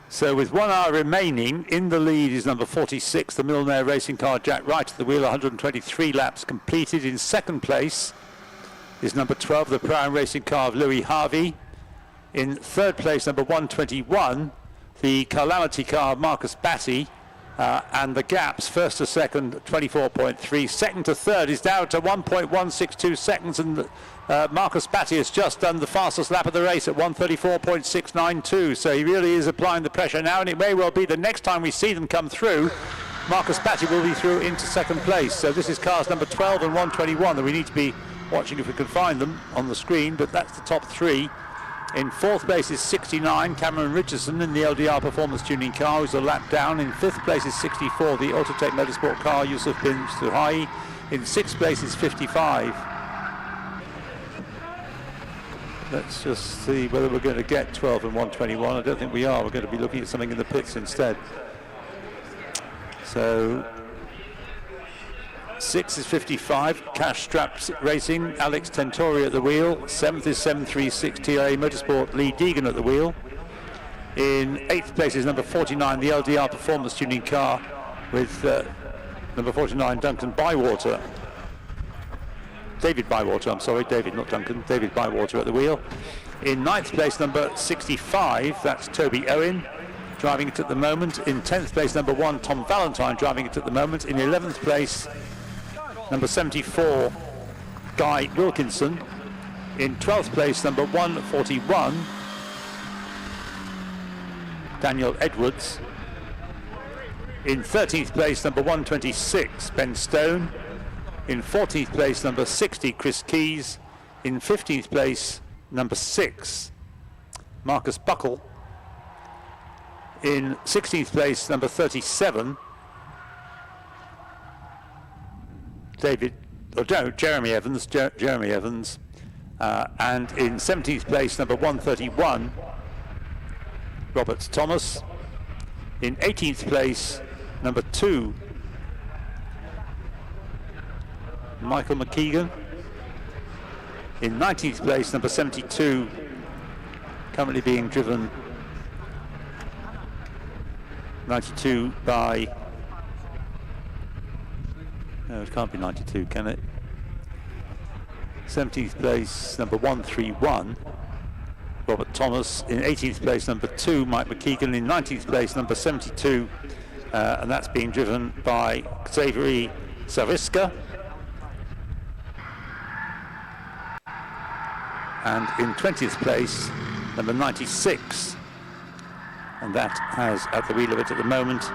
So with 1 hour remaining, in the lead is number 46, the Millionaire Racing Car, Jack Wright at the wheel, 123 laps completed. In 2nd place is number 12, the Prime Racing Car of Louis Harvey. In 3rd place, number 121, the Calamity Car of Marcus Batty, and the gaps, 1st to 2nd, 24.3. 2nd to 3rd is down to 1.162 seconds, and Marcus Batty has just done the fastest lap of the race at 1:34.692. So he really is applying the pressure now, and it may well be the next time we see them come through, Marcus Batty will be through into 2nd place. So this is cars number 12 and 121 that we need to be watching if we can find them on the screen, but that's the top 3. In 4th place is 69, Cameron Richardson in the LDR Performance Tuning car, who's a lap down. In 5th place is 64, the Autotech Motorsport car, Yusuf bin Suhai. In 6th place is 55. Let's just see whether we're going to get 12 and 121. I don't think we are. We're going to be looking at something in the pits instead. So 6 is 55, Cash Strap Racing, Alex Tentori at the wheel. 7th is 736 TRA Motorsport, Lee Deegan at the wheel. In 8th place is number 49, the LDR Performance Tuning car with number 49, Duncan Bywater. David Bywater, I'm sorry, David, not Duncan, David Bywater at the wheel. In 9th place, number 65, that's Toby Owen, driving it at the moment. In 10th place, number 1, Tom Valentine, driving it at the moment. In 11th place, number 74, Guy Wilkinson. In 12th place, number 141, Daniel Edwards. In 13th place, number 126, Ben Stone. In 14th place, number 60, Chris Keys. In 15th place, number 6, Marcus Buckle. In 16th place, number 37, Jeremy Evans. And in 17th place, number 131, Robert Thomas. In 18th place, number 2, Michael McKeegan. In 19th place, number 72, currently being driven 92 by, no, it can't be 92, can it? 17th place, number 131, Robert Thomas. In 18th place, number 2, Mike McKeegan. In 19th place, number 72, and that's being driven by Xavier Saviska. And in 20th place, number 96, and that has at the wheel of it at the moment,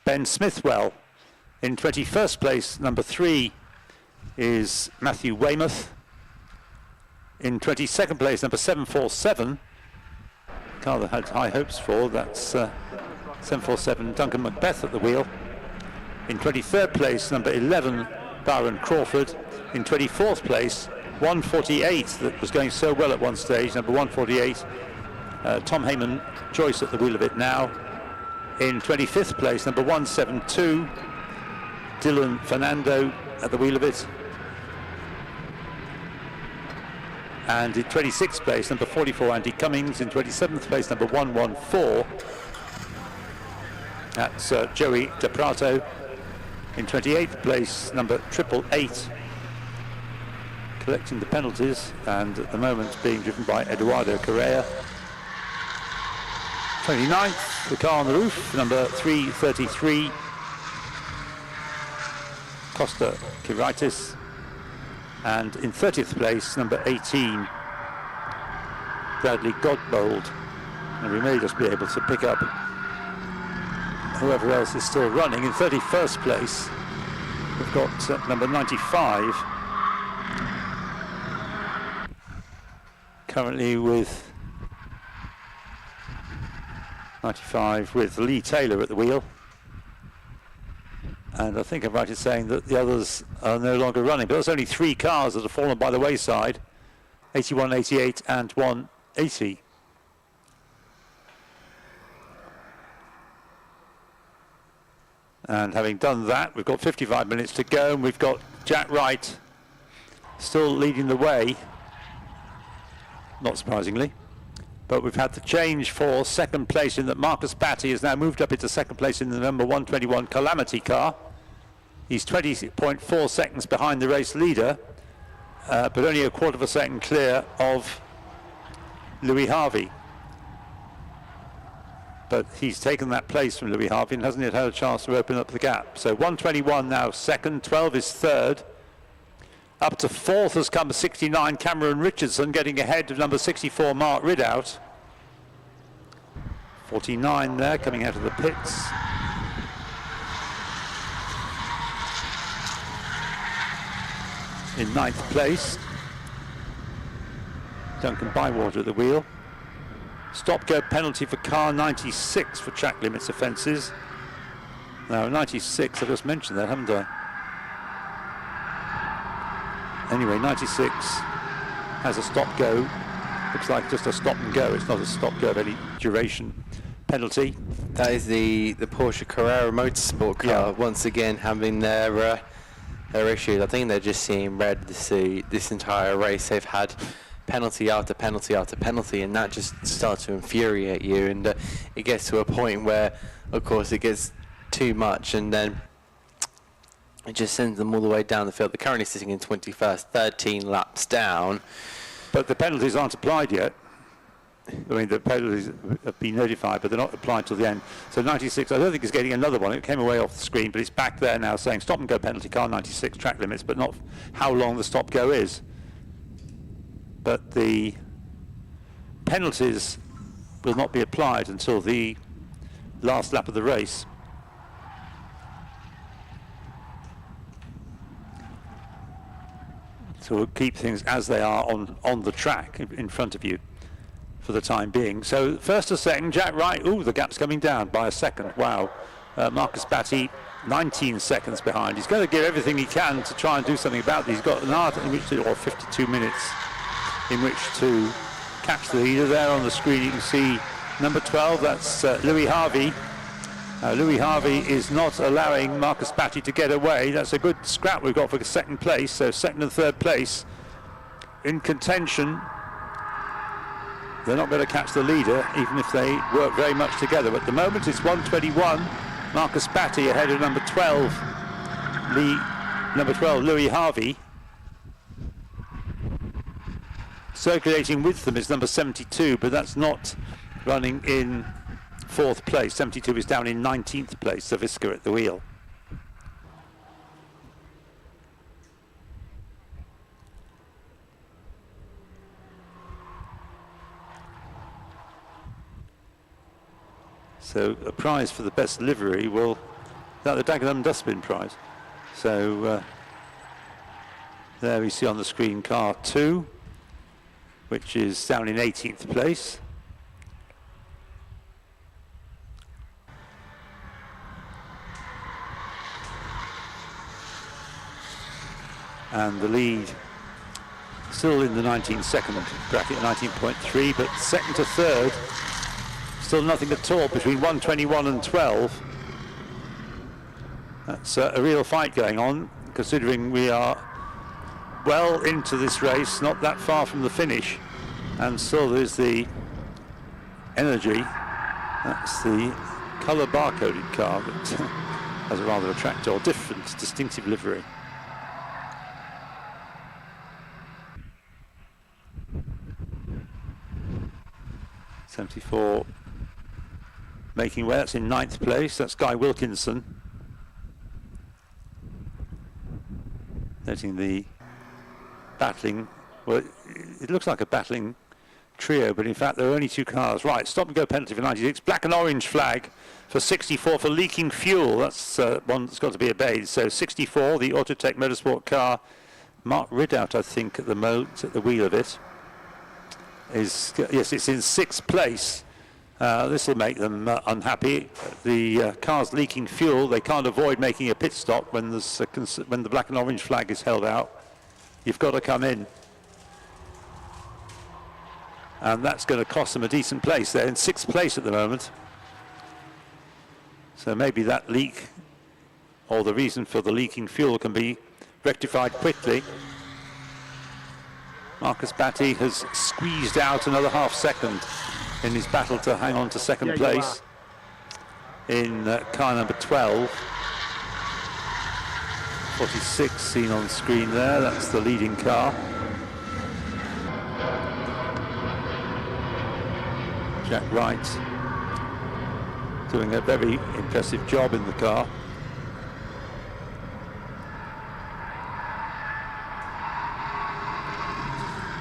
Ben Smithwell. In 21st place, number 3 is Matthew Weymouth. In 22nd place, number 747, car that had high hopes for, that's 747 Duncan Macbeth at the wheel. In 23rd place, number 11, Byron Crawford. In 24th place, 148, that was going so well at one stage, number 148, Tom Heyman Joyce at the wheel of it now. In 25th place, number 172, Dylan Fernando at the wheel of it. And in 26th place, number 44, Andy Cummings. In 27th place, number 114. That's Joey De Prato. In 28th place, number 888. Collecting the penalties, and at the moment being driven by Eduardo Correa. 29th, the car on the roof, number 333. Costa Kiritis. And in 30th place, number 18, Bradley Godbold. And we may just be able to pick up whoever else is still running. In 31st place, we've got number 95, currently with 95 with Lee Taylor at the wheel. And I think I'm right in saying that the others are no longer running, but there's only 3 cars that have fallen by the wayside, 81, 88 and 180. And having done that, we've got 55 minutes to go, and we've got Jack Wright still leading the way, not surprisingly. But we've had the change for second place in that Marcus Batty has now moved up into second place in the number 121 Calamity car. He's 20.4 seconds behind the race leader, but only a quarter of a second clear of Louis Harvey. But he's taken that place from Louis Harvey and hasn't yet had a chance to open up the gap. So 121 now second, 12 is third. Up to fourth has come 69 Cameron Richardson, getting ahead of number 64 Mark Ridout. 49 there, coming out of the pits. In 9th place, Duncan Bywater at the wheel. Stop-go penalty for car 96 for track limits offences. Now 96, I just mentioned that, haven't I? Anyway, 96 has a stop-go. Looks like just a stop and go. It's not a stop-go of any duration penalty. That is the Porsche Carrera Motorsport car once again having their issues. I think they're just seeing red this entire race. They've had penalty after penalty after penalty, and that just starts to infuriate you. And it gets to a point where, of course, it gets too much, and then it just sends them all the way down the field. They're currently sitting in 21st, 13 laps down. But the penalties aren't applied yet. I mean, the penalties have been notified, but they're not applied till the end. So 96, I don't think he's getting another one. It came away off the screen, but it's back there now saying stop and go penalty, car 96, track limits, but not how long the stop go is. But the penalties will not be applied until the last lap of the race. So we'll keep things as they are on the track in front of you for the time being. So first to second, Jack Wright. Ooh, the gap's coming down by a second. Wow. Marcus Batty, 19 seconds behind. He's going to give everything he can to try and do something about this. He's got an hour in which to, or 52 minutes in which to catch the leader. There on the screen you can see number 12, that's Louis Harvey. Louis Harvey is not allowing Marcus Batty to get away. That's a good scrap we've got for second place. So second and third place in contention. They're not going to catch the leader, even if they work very much together. But at the moment it's 121. Marcus Batty ahead of number 12, Louis Harvey. Circulating with them is number 72, but that's not running in fourth place. 72 is down in 19th place, Zaviska at the wheel. So a prize for the best livery will, that the Dagenham Dustbin prize. So there we see on the screen car 2, which is down in 18th place. And the lead still in the 19-second bracket, 19.3, but second to third, still nothing at all between 121 and 12. That's a real fight going on, considering we are well into this race, not that far from the finish, and still there's the energy. That's the colour barcoded car that has a rather attractive or different, distinctive livery. '74 making way. That's in 9th place. That's Guy Wilkinson. Noting the battling, well, it looks like a battling trio, but in fact there are only 2 cars. Right, stop and go penalty for 96. Black and orange flag for 64 for leaking fuel. That's one that's got to be obeyed. So 64, the Autotech Motorsport car, Mark Ridout, I think, at the moment, at the wheel of it, is, yes, it's in 6th place. This will make them unhappy. The car's leaking fuel. They can't avoid making a pit stop when there's when the black and orange flag is held out. You've got to come in. And that's going to cost them a decent place. They're in 6th place at the moment. So maybe that leak, or the reason for the leaking fuel, can be rectified quickly. Marcus Batty has squeezed out another half second in his battle to hang on to 2nd place in car number 12. 46 seen on screen there, that's the leading car. Jack Wright doing a very impressive job in the car.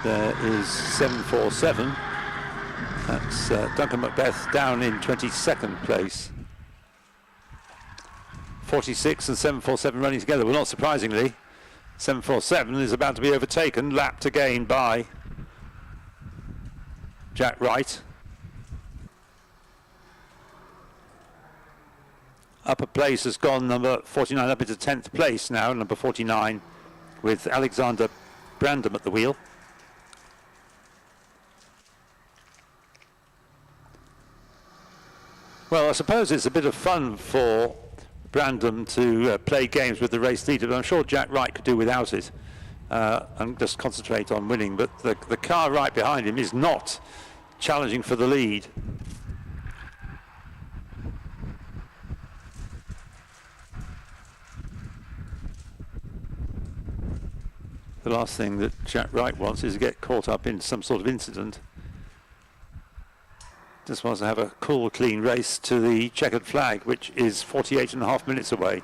There is 747. That's Duncan Macbeth down in 22nd place. 46 and 747 running together. Well, not surprisingly, 747 is about to be overtaken, lapped again by Jack Wright. Upper place has gone number 49 up into 10th place now, number 49, with Alexander Brandom at the wheel. Well, I suppose it's a bit of fun for Brandom to play games with the race leader, but I'm sure Jack Wright could do without it and just concentrate on winning. But the car right behind him is not challenging for the lead. The last thing that Jack Wright wants is to get caught up in some sort of incident. Just wants to have a cool, clean race to the checkered flag, which is 48.5 minutes away.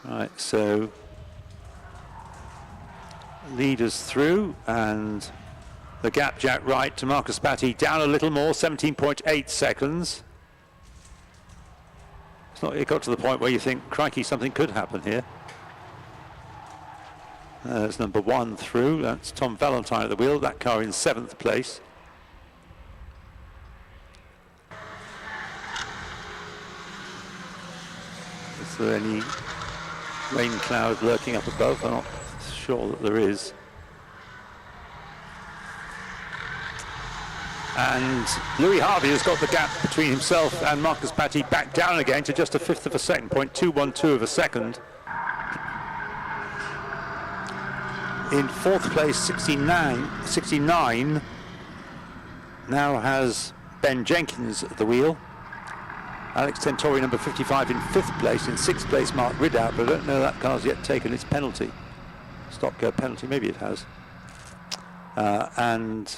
Right, so leaders through, and the gap Jack Wright to Marcus Batty down a little more, 17.8 seconds. It got to the point where you think, crikey, something could happen here. There's number 1 through. That's Tom Valentine at the wheel. That car in 7th place. Is there any rain cloud lurking up above? I'm not sure that there is. And Louis Harvey has got the gap between himself and Marcus Batty back down again to just a 1/5 of a second, 0.212 of a second. In 4th place, 69 now has Ben Jenkins at the wheel. Alex Tentori, number 55, in 5th place. In 6th place, Mark Ridout, but I don't know that car's yet taken its penalty. Stop-go penalty, maybe it has. And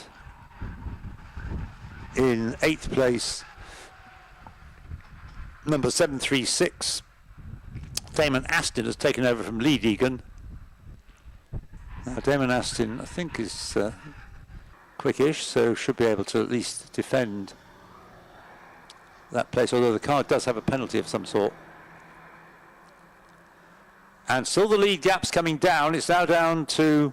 in 8th place, number 736, Damon Aston has taken over from Lee Deegan. Now, Damon Aston, I think, is quickish, so should be able to at least defend that place, although the car does have a penalty of some sort. And still the lead gap's coming down. It's now down to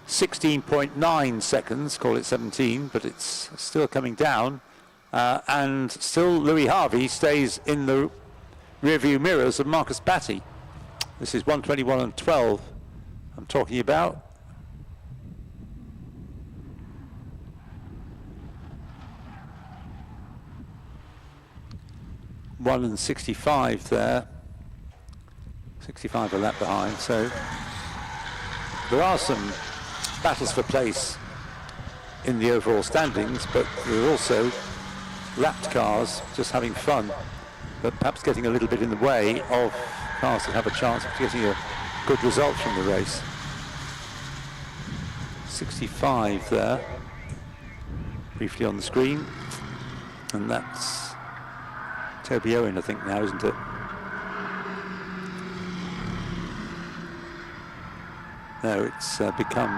16.9 seconds, call it 17, but it's still coming down. And still Louis Harvey stays in the rearview mirrors of Marcus Batty. This is 1:21 and 12 I'm talking about. 1 and 65 there. 65 a lap behind, so there are some battles for place in the overall standings, but there are also lapped cars just having fun, but perhaps getting a little bit in the way of cars that have a chance of getting a good result from the race. 65 there, briefly on the screen, and that's Toby Owen, I think, now, isn't it? No, it's become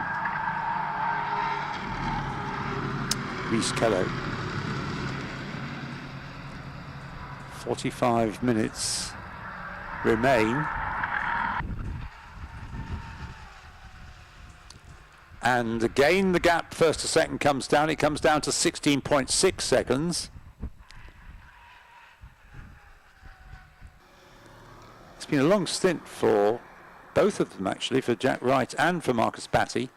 Reece Kello. 45 minutes remain. And again, the gap first to second comes down. It comes down to 16.6 seconds. It's been a long stint for both of them, actually, for Jack Wright and for Marcus Batty.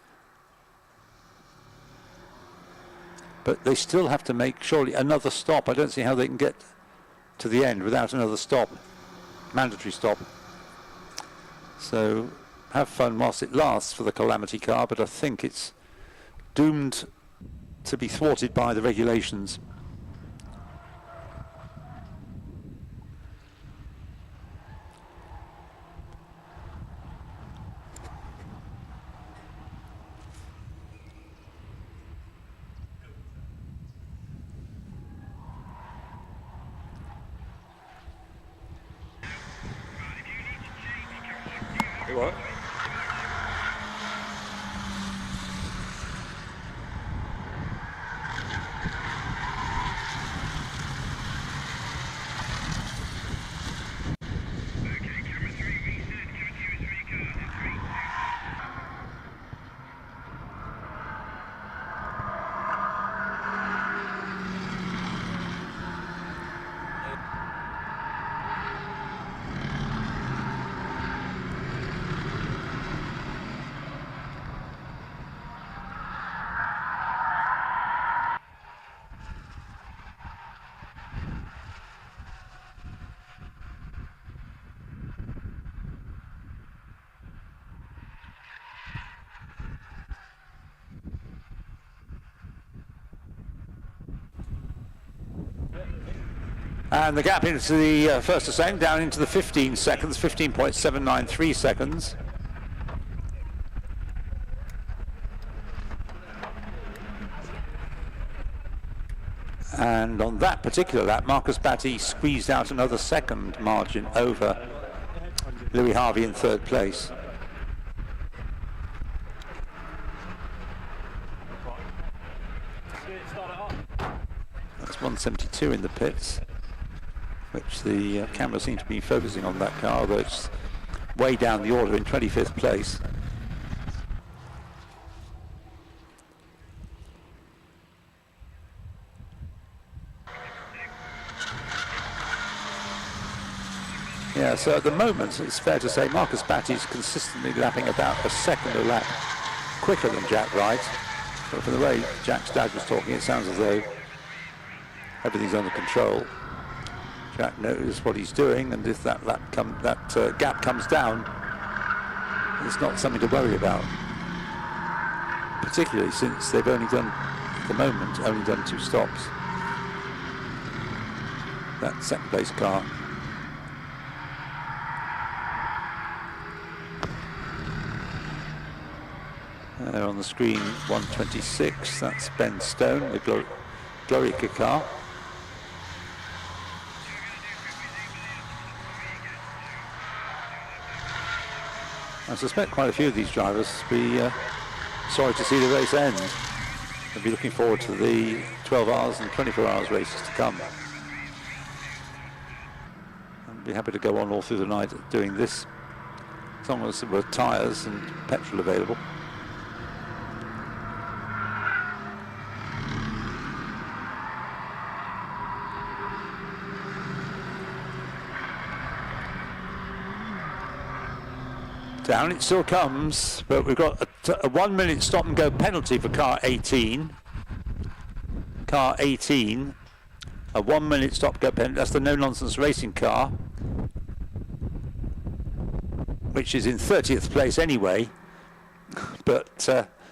But they still have to make, surely, another stop. I don't see how they can get to the end without another stop, mandatory stop. So have fun whilst it lasts for the Calamity car, but I think it's doomed to be thwarted by the regulations. What? And the gap into the first to second, down into the 15 seconds, 15.793 seconds. And on that particular lap, Marcus Batty squeezed out another second margin over Louis Harvey in third place. That's 172 in the pits, which the camera seems to be focusing on that car, although it's way down the order in 25th place. Yeah, so at the moment it's fair to say Marcus Batty is consistently lapping about a second a lap quicker than Jack Wright. But from the way Jack's dad was talking, it sounds as though everything's under control. Jack knows what he's doing, and if that gap comes down, it's not something to worry about. Particularly since they've only done, at the moment, only done 2 stops. That second place car. There on the screen, 126. That's Ben Stone, the EnduroKA car. I suspect quite a few of these drivers will be sorry to see the race end. They'll be looking forward to the 12 hours and 24 hours races to come. I'd be happy to go on all through the night doing this, as long as there were tyres and petrol available. Down it still comes, but we've got a 1 minute stop and go penalty for car 18. Car 18 A 1 minute stop go penalty. That's the no nonsense racing car, which is in 30th place anyway, but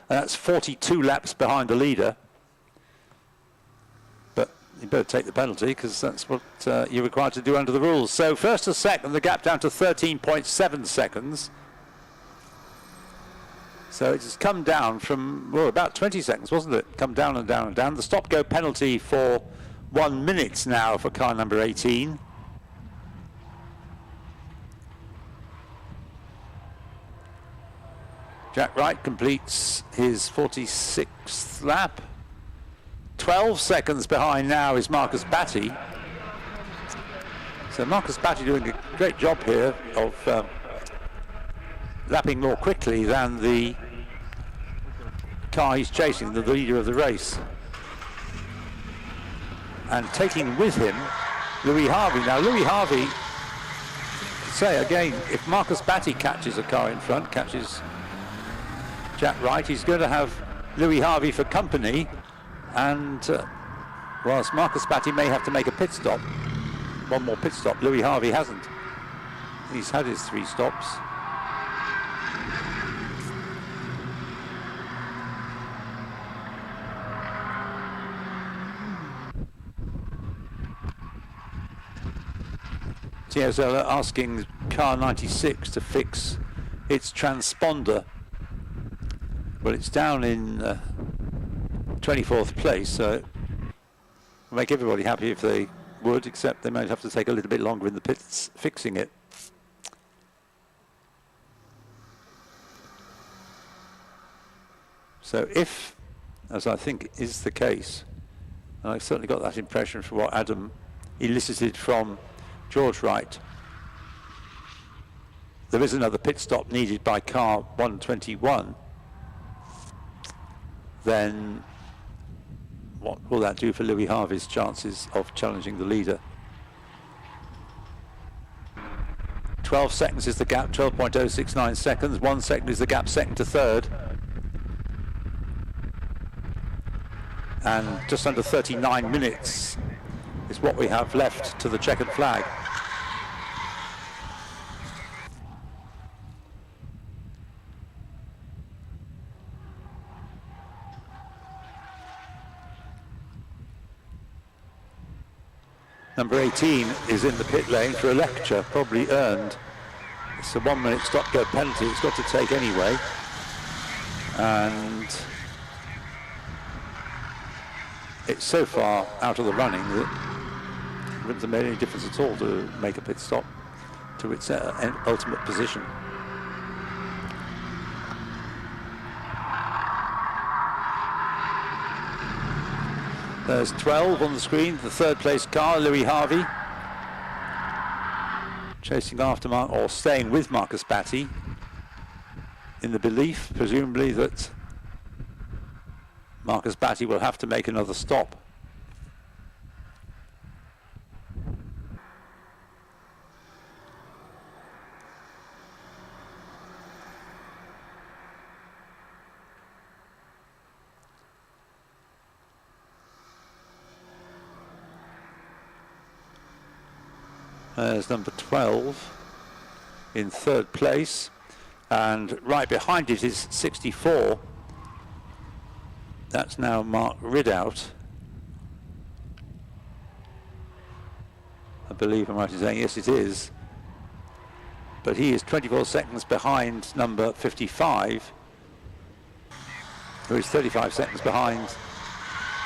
that's 42 laps behind the leader. But you better take the penalty because that's what you're required to do under the rules. So first to second, the gap down to 13.7 seconds. So it's come down from, well, about 20 seconds, wasn't it? Come down and down and down. The stop-go penalty for 1 minute now for car number 18. Jack Wright completes his 46th lap. 12 seconds behind now is Marcus Batty. So Marcus Batty doing a great job here of lapping more quickly than the car he's chasing, the leader of the race. And taking with him Louis Harvey. Now Louis Harvey, say again, if Marcus Batty catches a car in front, catches Jack Wright, he's going to have Louis Harvey for company, and whilst Marcus Batty may have to make a pit stop, one more pit stop, Louis Harvey hasn't. He's had his 3 stops. TSL asking car 96 to fix its transponder. Well, it's down in 24th place, so it will make everybody happy if they would, except they might have to take a little bit longer in the pits fixing it. So if, as I think is the case, and I've certainly got that impression from what Adam elicited from George Wright, there is another pit stop needed by car 121, then what will that do for Louis Harvey's chances of challenging the leader? 12 seconds is the gap, 12.069 seconds. 1 second is the gap second to third. And just under 39 minutes is what we have left to the checkered flag. Number 18 is in the pit lane for a lecture, probably earned. It's a 1 minute stop-go penalty it's got to take anyway. And it's so far out of the running that it wouldn't have made any difference at all to make a pit stop to its ultimate position. There's 12 on the screen, the third place car, Louis Harvey, chasing after or staying with Marcus Batty, in the belief, presumably, that Marcus Batty will have to make another stop. There's number 12 in third place, and right behind it is 64. That's now Mark Ridout. I believe I'm right in saying, yes it is. But he is 24 seconds behind number 55, who is 35 seconds behind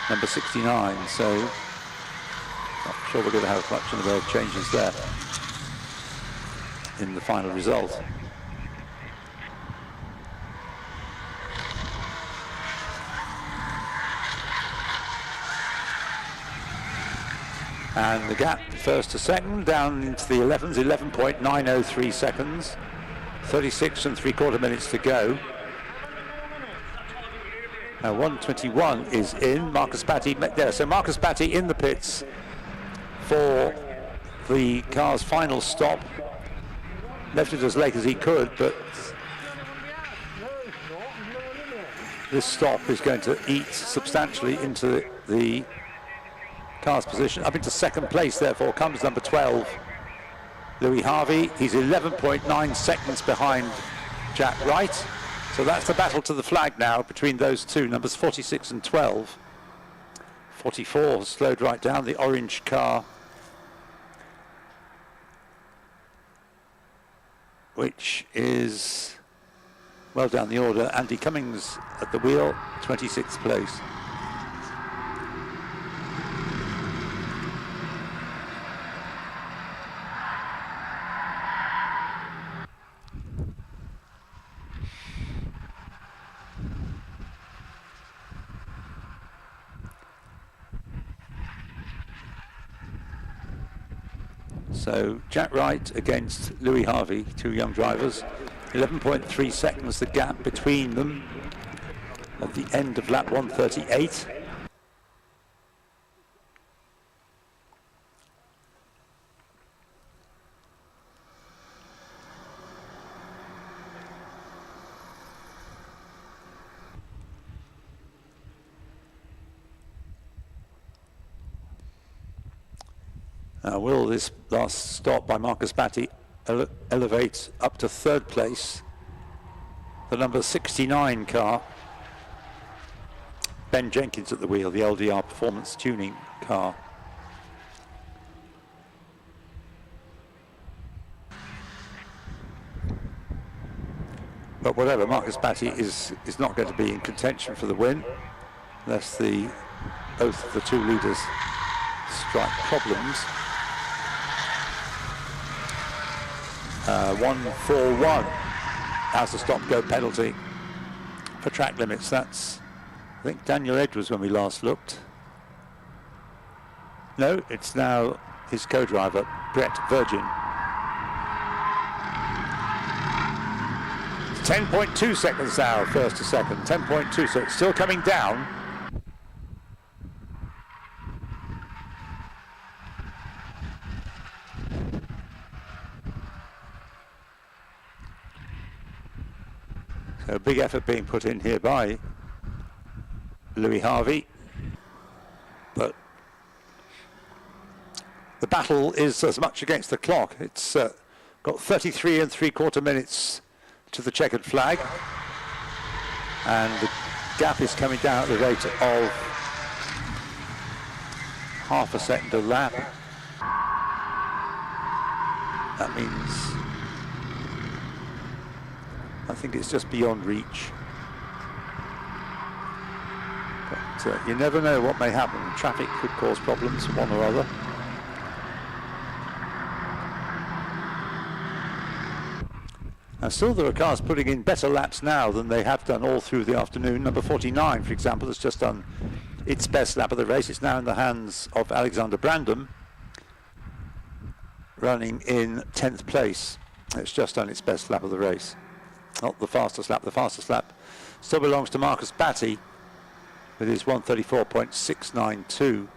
number 69. So not sure we're going to have much of the changes there in the final result. And the gap first to second down into the 11s, 11.903 seconds, 36 and 3/4 minutes to go. Now 121 is in, Marcus Batty there, so Marcus Batty in the pits for the car's final stop. Left it as late as he could, but this stop is going to eat substantially into the car's position. Up into second place, therefore, comes number 12, Louis Harvey. He's 11.9 seconds behind Jack Wright. So that's the battle to the flag now between those two, numbers 46 and 12. 44 slowed right down, the orange car, which is well down the order. Andy Cummings at the wheel, 26th place. So Jack Wright against Louis Harvey, two young drivers. 11.3 seconds the gap between them at the end of lap 138. Will this last stop by Marcus Batty elevate up to third place the number 69 car, Ben Jenkins at the wheel, the LDR performance tuning car. But whatever, Marcus Batty is not going to be in contention for the win unless both of the two leaders strike problems. 141 as a stop-go penalty for track limits. That's, I think, Daniel Edwards when we last looked. No, it's now his co-driver, Brett Virgin. 10.2 seconds now, first to second, 10.2, so it's still coming down. So a big effort being put in here by Louis Harvey, but the battle is as much against the clock. It's got 33 3/4 minutes to the checkered flag, and the gap is coming down at the rate of half a second a lap. That means I think it's just beyond reach. But you never know what may happen. Traffic could cause problems for one or other. And still there are cars putting in better laps now than they have done all through the afternoon. Number 49, for example, has just done its best lap of the race. It's now in the hands of Alexander Brandom, running in 10th place. It's just done its best lap of the race. Not the fastest lap. The fastest lap still belongs to Marcus Batty with his 134.692.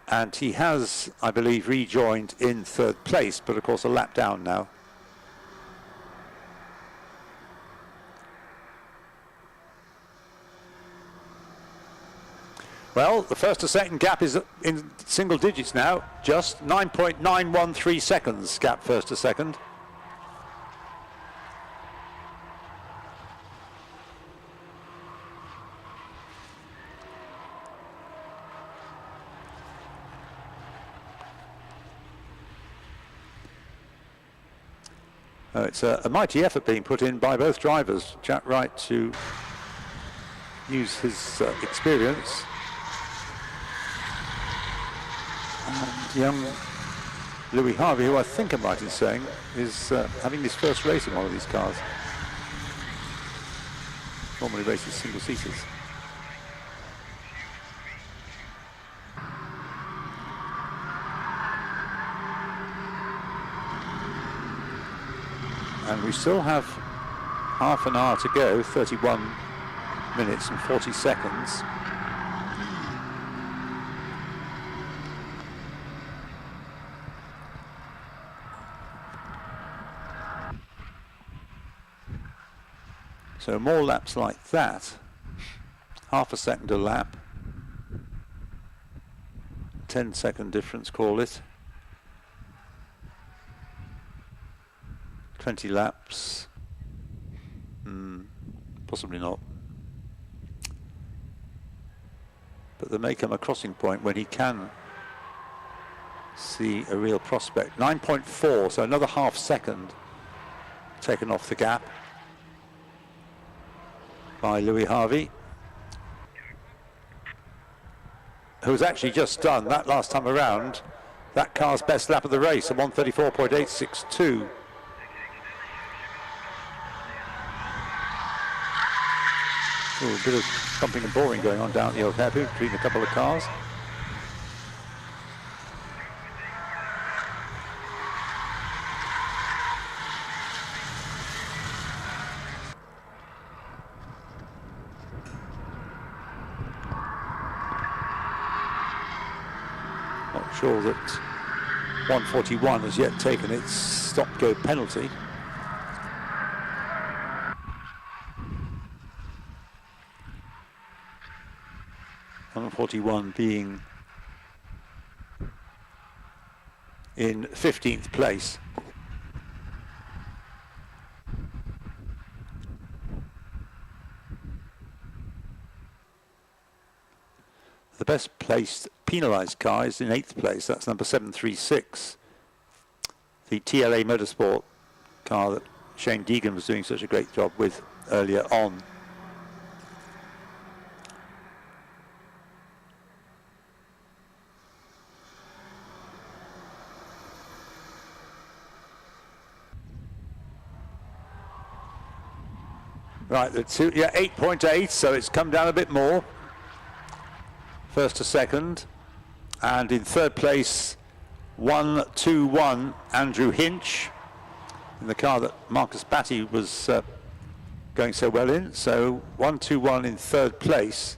And he has, I believe, rejoined in third place, but of course a lap down now. Well, the first to second gap is in single digits now, just 9.913 seconds gap first to second. It's a mighty effort being put in by both drivers. Jack Wright to use his experience, and young Louis Harvey, who I think I'm right in saying is having his first race in one of these cars. Normally races single-seaters. And we still have half an hour to go, 31 minutes and 40 seconds. So more laps like that, half a second a lap, 10-second difference, call it. 20 laps. Possibly not. But there may come a crossing point when he can see a real prospect. 9.4, so another half second taken off the gap by Louis Harvey, who's actually just done that last time around that car's best lap of the race, a 134.862. Ooh, a bit of bumping and boring going on down the old hairpin between a couple of cars. Not sure that 141 has yet taken its stop-go penalty. .41 being in 15th place. The best placed penalised car is in 8th place. That's number 736. The TLA Motorsport car that Shane Deegan was doing such a great job with earlier on. Right, the two, 8.8, so it's come down a bit more. First to second. And in third place, 121, Andrew Hinch, in the car that Marcus Batty was going so well in. So 121 in third place,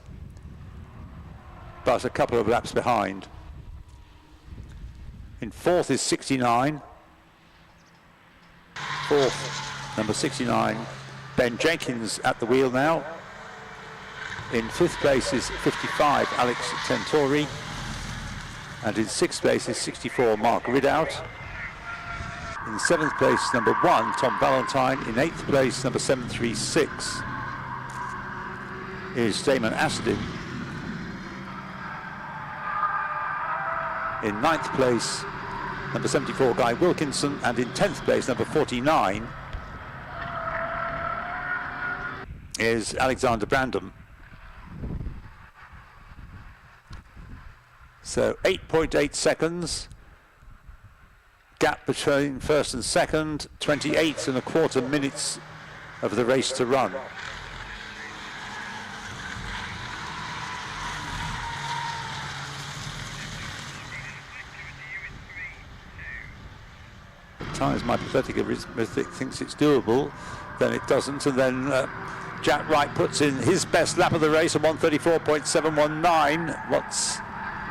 but a couple of laps behind. In fourth is 69. Fourth, number 69. Ben Jenkins at the wheel now. In fifth place is 55, Alex Tentori. And in sixth place is 64, Mark Ridout. In seventh place, number 1, Tom Valentine. In eighth place, number 736 is Damon Assedin. In ninth place, number 74, Guy Wilkinson. And in 10th place, number 49 is Alexander Brandom. So 8.8 seconds gap between first and second, 28.25 minutes of the race to run. At times my pathetic arithmetic thinks it's doable, then it doesn't, and then Jack Wright puts in his best lap of the race at 134.719. What's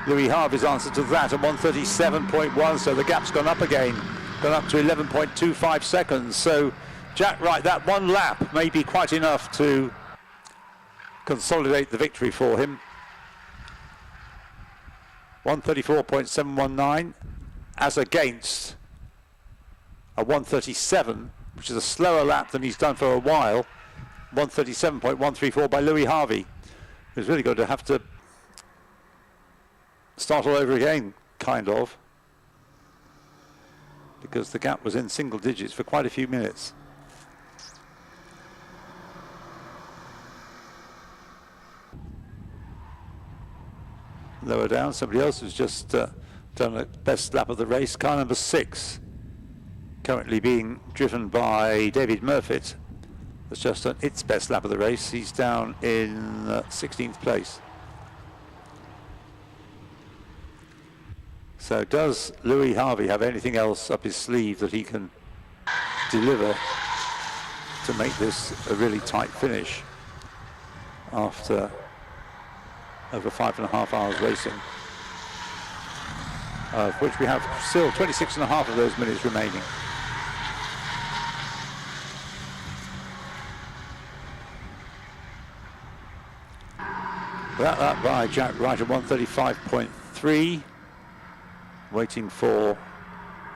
Louis Harvey's answer to that at 137.1? So the gap's gone up again, gone up to 11.25 seconds. So Jack Wright, that one lap may be quite enough to consolidate the victory for him. 134.719 as against a 137, which is a slower lap than he's done for a while. 137.134 by Louis Harvey, who's really going to have to start all over again, kind of, because the gap was in single digits for quite a few minutes. Lower down, somebody else who's just done a best lap of the race, car number 6, currently being driven by David Murfitt. That's just done its best lap of the race. He's down in 16th place. So does Louis Harvey have anything else up his sleeve that he can deliver to make this a really tight finish after over 5.5 hours racing, of which we have still 26.5 of those minutes remaining. That by Jack Wright at 135.3. Waiting for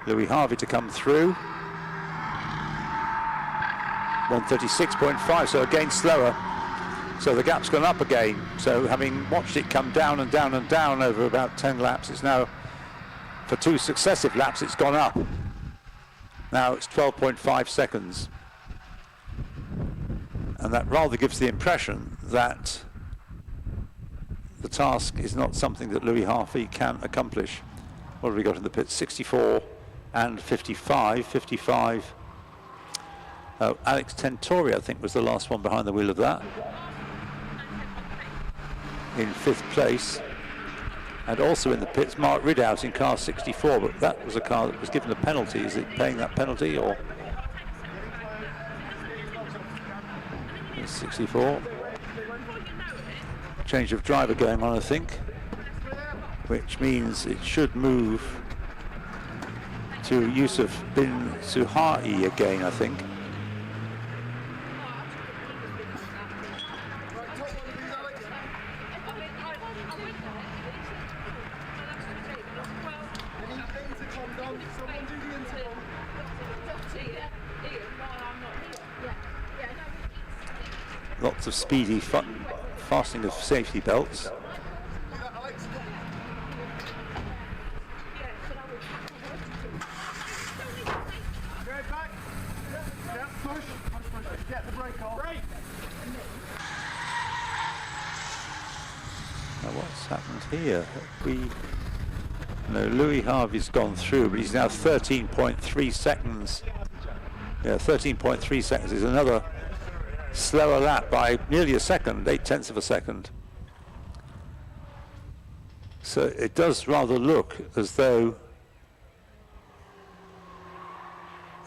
Louis Harvey to come through. 136.5, so again slower. So the gap's gone up again. So having watched it come down and down and down over about 10 laps, it's now, for 2 successive laps, it's gone up. Now it's 12.5 seconds. And that rather gives the impression that the task is not something that Louis Harvey can accomplish. What have we got in the pits? 64 and 55. 55. Alex Tentori, I think, was the last one behind the wheel of that. In 5th place. And also in the pits, Mark Ridout in car 64, but that was a car that was given a penalty. Is it paying that penalty, or? 64. Change of driver going on, I think, which means it should move to Yusuf bin Suhai again, I think. Lots of speedy fastening of safety belts. Now what's happened here? No, Louis Harvey's gone through, but he's now 13.3 seconds. Yeah, 13.3 seconds is another slower lap by nearly a second, 0.8 of a second. So it does rather look as though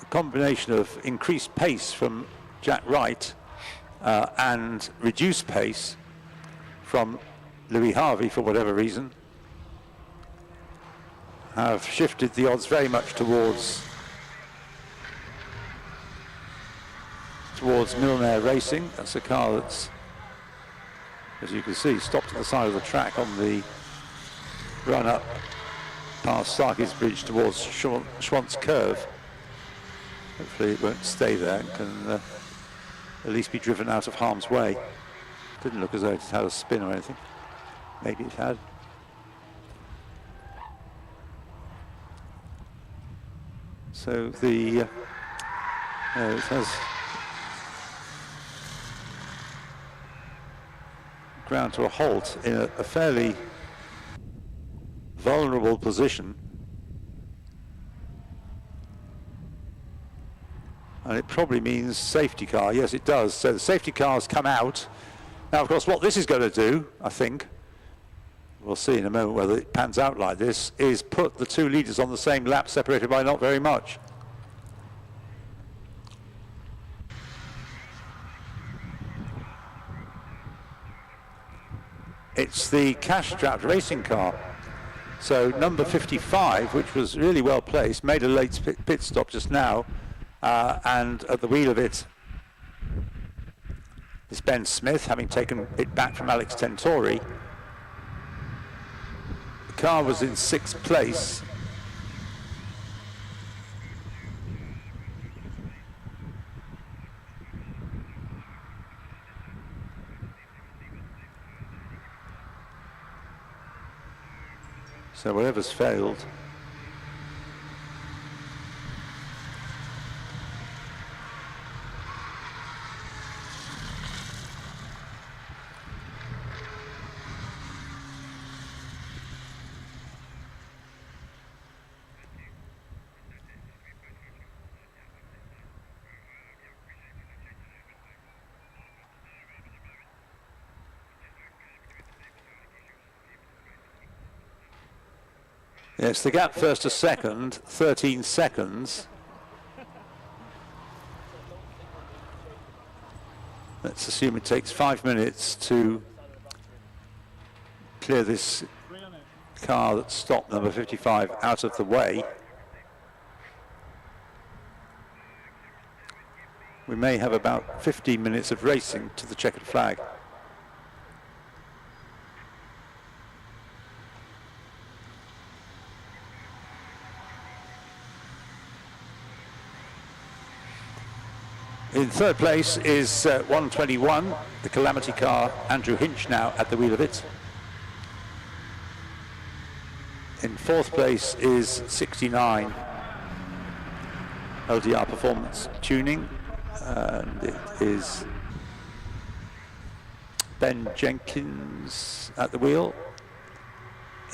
a combination of increased pace from Jack Wright and reduced pace from Louis Harvey, for whatever reason, have shifted the odds very much towards Millionaire Racing. That's a car that's, as you can see, stopped at the side of the track on the run up past Sarki's Bridge towards Schwantz Curve. Hopefully it won't stay there and can at least be driven out of harm's way. Didn't look as though it had a spin or anything. Maybe it had. So the it has ground to a halt in a fairly vulnerable position, and it probably means safety car. Yes, it does. So the safety cars come out. Now, of course, what this is going to do, I think, we'll see in a moment whether it pans out like this, is put the 2 leaders on the same lap, separated by not very much. It's the cash-strapped racing car. So number 55, which was really well placed, made a late pit stop just now, and at the wheel of it is Ben Smith, having taken it back from Alex Tentori. The car was in 6th place. So whatever's failed. Yes, the gap first to second, 13 seconds. Let's assume it takes 5 minutes to clear this car that stopped number 55 out of the way. We may have about 15 minutes of racing to the checkered flag. In third place is 121, the Calamity car, Andrew Hinch now at the wheel of it. In fourth place is 69, LDR Performance Tuning, and it is Ben Jenkins at the wheel.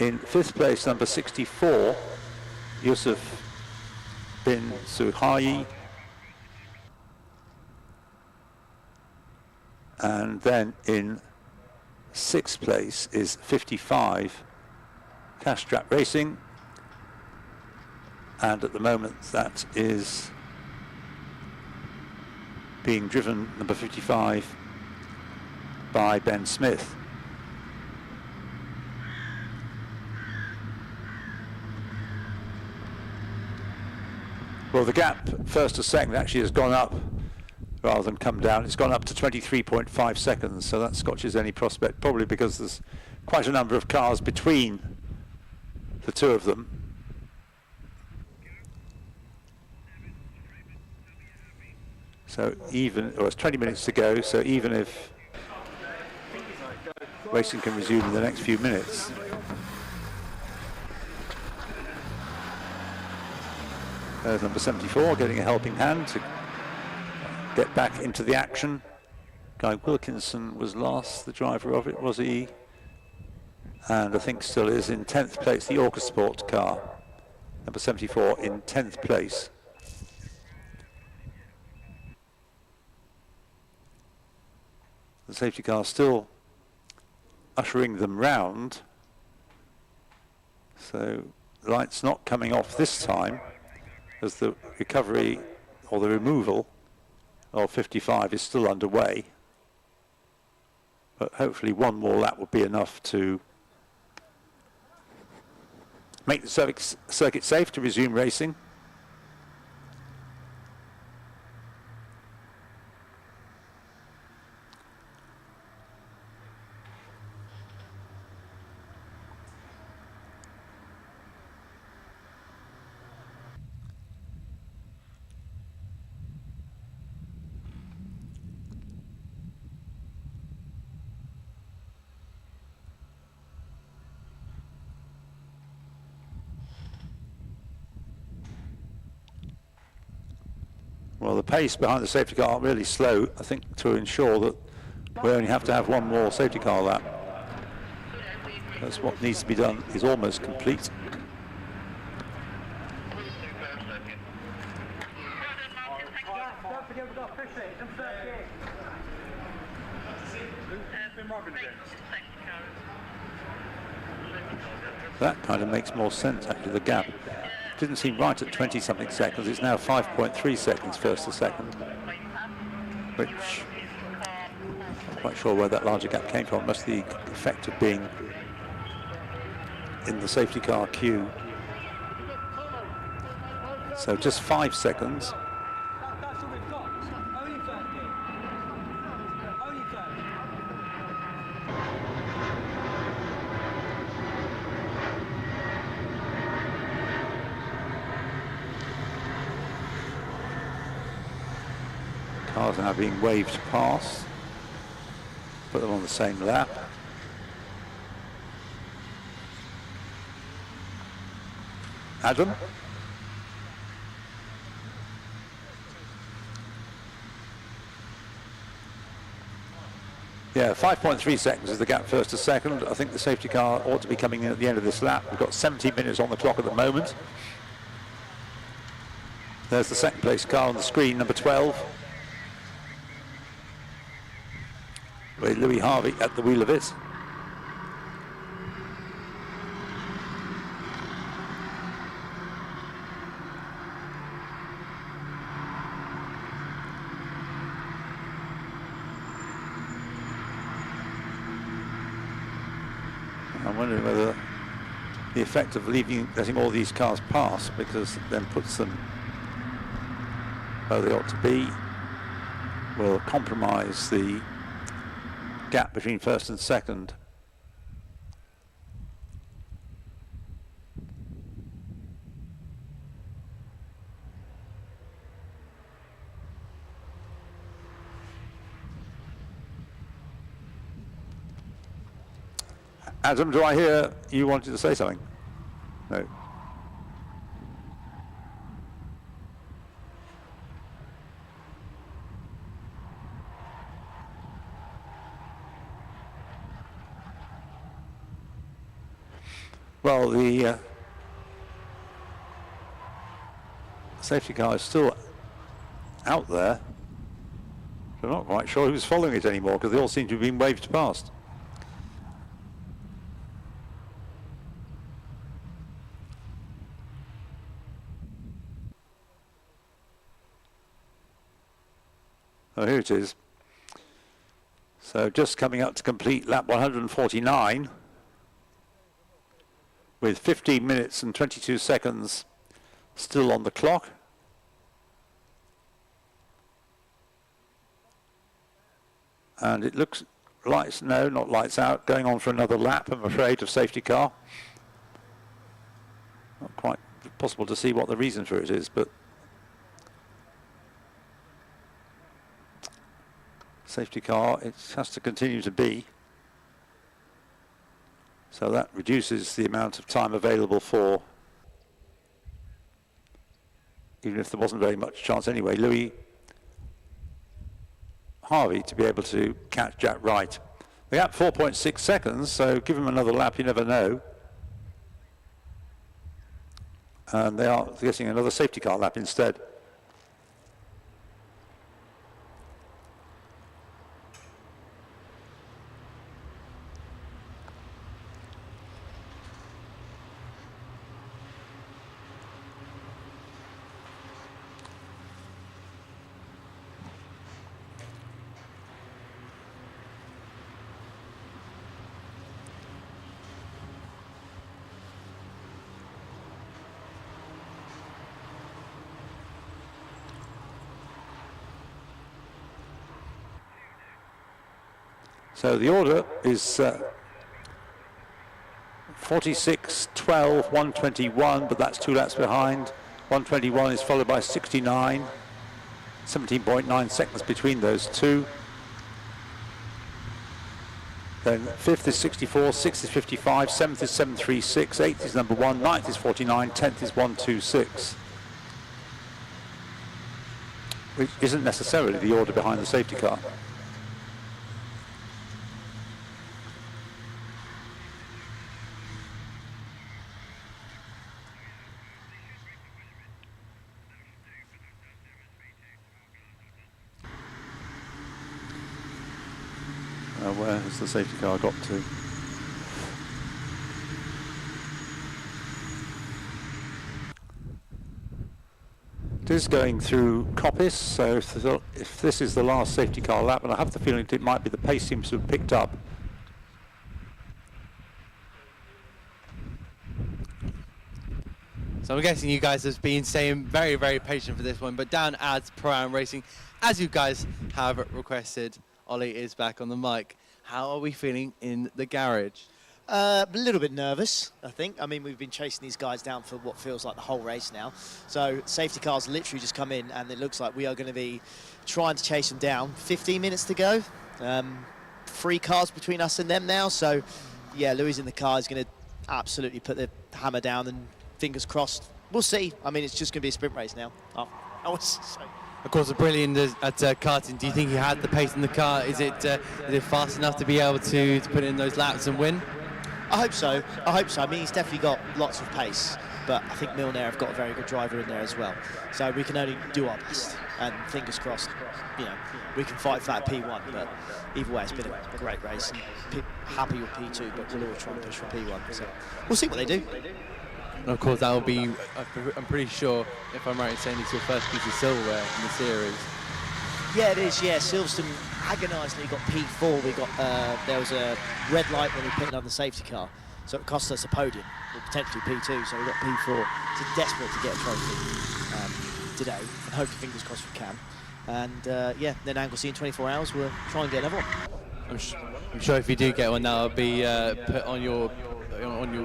In fifth place, number 64, Yusuf bin Suhayi. And then in sixth place is 55, Castrap Racing. And at the moment that is being driven, number 55, by Ben Smith. Well, the gap first to second actually has gone up rather than come down. It's gone up to 23.5 seconds, so that scotches any prospect, probably because there's quite a number of cars between the two of them. So even, or it's 20 minutes to go, so even if racing can resume in the next few minutes. There's number 74 getting a helping hand to get back into the action. Guy Wilkinson was last, the driver of it, was he? And I think still is in 10th place, the EnduroKA car. Number 74 in 10th place. The safety car still ushering them round. So lights not coming off this time as the recovery or the removal of 55 is still underway. But hopefully one more lap would be enough to make the circuit safe to resume racing. Well, the pace behind the safety car really slow, I think, to ensure that we only have to have one more safety car lap. That's what needs to be done, is almost complete. That kind of makes more sense, actually, the gap. Didn't seem right at 20-something seconds. It's now 5.3 seconds first to second, which I'm not quite sure where that larger gap came from. Must be the effect of being in the safety car queue. So just 5 seconds. Cars are now being waved past. Put them on the same lap. Adam? Yeah, 5.3 seconds is the gap first to second. I think the safety car ought to be coming in at the end of this lap. We've got 17 minutes on the clock at the moment. There's the second place car on the screen, number 12. With Louis Harvey at the wheel of it. I'm wondering whether the effect of letting all these cars pass, because it then puts them where they ought to be, will compromise the gap between first and second. Adam, do I hear you wanted to say something? No. Well, the safety car is still out there. I'm not quite sure who's following it anymore because they all seem to have been waved past. Oh, here it is. So just coming up to complete lap 149 with 15 minutes and 22 seconds still on the clock. And it looks lights, no, not lights out, going on for another lap, I'm afraid, of safety car. Not quite possible to see what the reason for it is, but safety car, it has to continue to be. So that reduces the amount of time available for, even if there wasn't very much chance anyway, Louis Harvey to be able to catch Jack Wright. The gap 4.6 seconds, so give him another lap, you never know. And they are getting another safety car lap instead. So the order is 46, 12, 121, but that's 2 laps behind. 121 is followed by 69, 17.9 seconds between those two. Then 5th is 64, 6th is 55, 7th is 736, 8th is number 1, 9th is 49, 10th is 126. Which isn't necessarily the order behind the safety car. Where has the safety car got to? It is going through Coppice, so if this is the last safety car lap, and I have the feeling it might be, the pace seems to have picked up. So I'm guessing you guys have been staying very, very patient for this one, but down at Pro-Am Racing, as you guys have requested, Ollie is back on the mic. How are we feeling in the garage? A little bit nervous, I think. I mean, we've been chasing these guys down for what feels like the whole race now. So safety cars literally just come in, and it looks like we are going to be trying to chase them down. 15 minutes to go. 3 cars between us and them now. So, yeah, Louis in the car is going to absolutely put the hammer down, and fingers crossed. We'll see. I mean, it's just going to be a sprint race now. Of course, a brilliant at karting. Do you think he had the pace in the car? Is it fast enough to be able to put in those laps and win? I hope so. I hope so. I mean, he's definitely got lots of pace, but I think Milner have got a very good driver in there as well. So we can only do our best, and fingers crossed, you know, we can fight for that P1. But either way, it's been a great race. And happy with P2, but we'll all try and push for P1. So we'll see what they do. And of course, that will be, I'm pretty sure, if I'm right in saying, it's your first piece of silverware in the series. Yeah, it is, yeah. Silverstone agonisingly got P4. We got, there was a red light when we put another safety car, so it cost us a podium, or potentially P2, so we got P4. So desperate to get a trophy today, and hopefully, fingers crossed, we can. And yeah, then Anglesey in 24 hours, we'll try and get another one. I'm sure if you do get one, that'll be put on your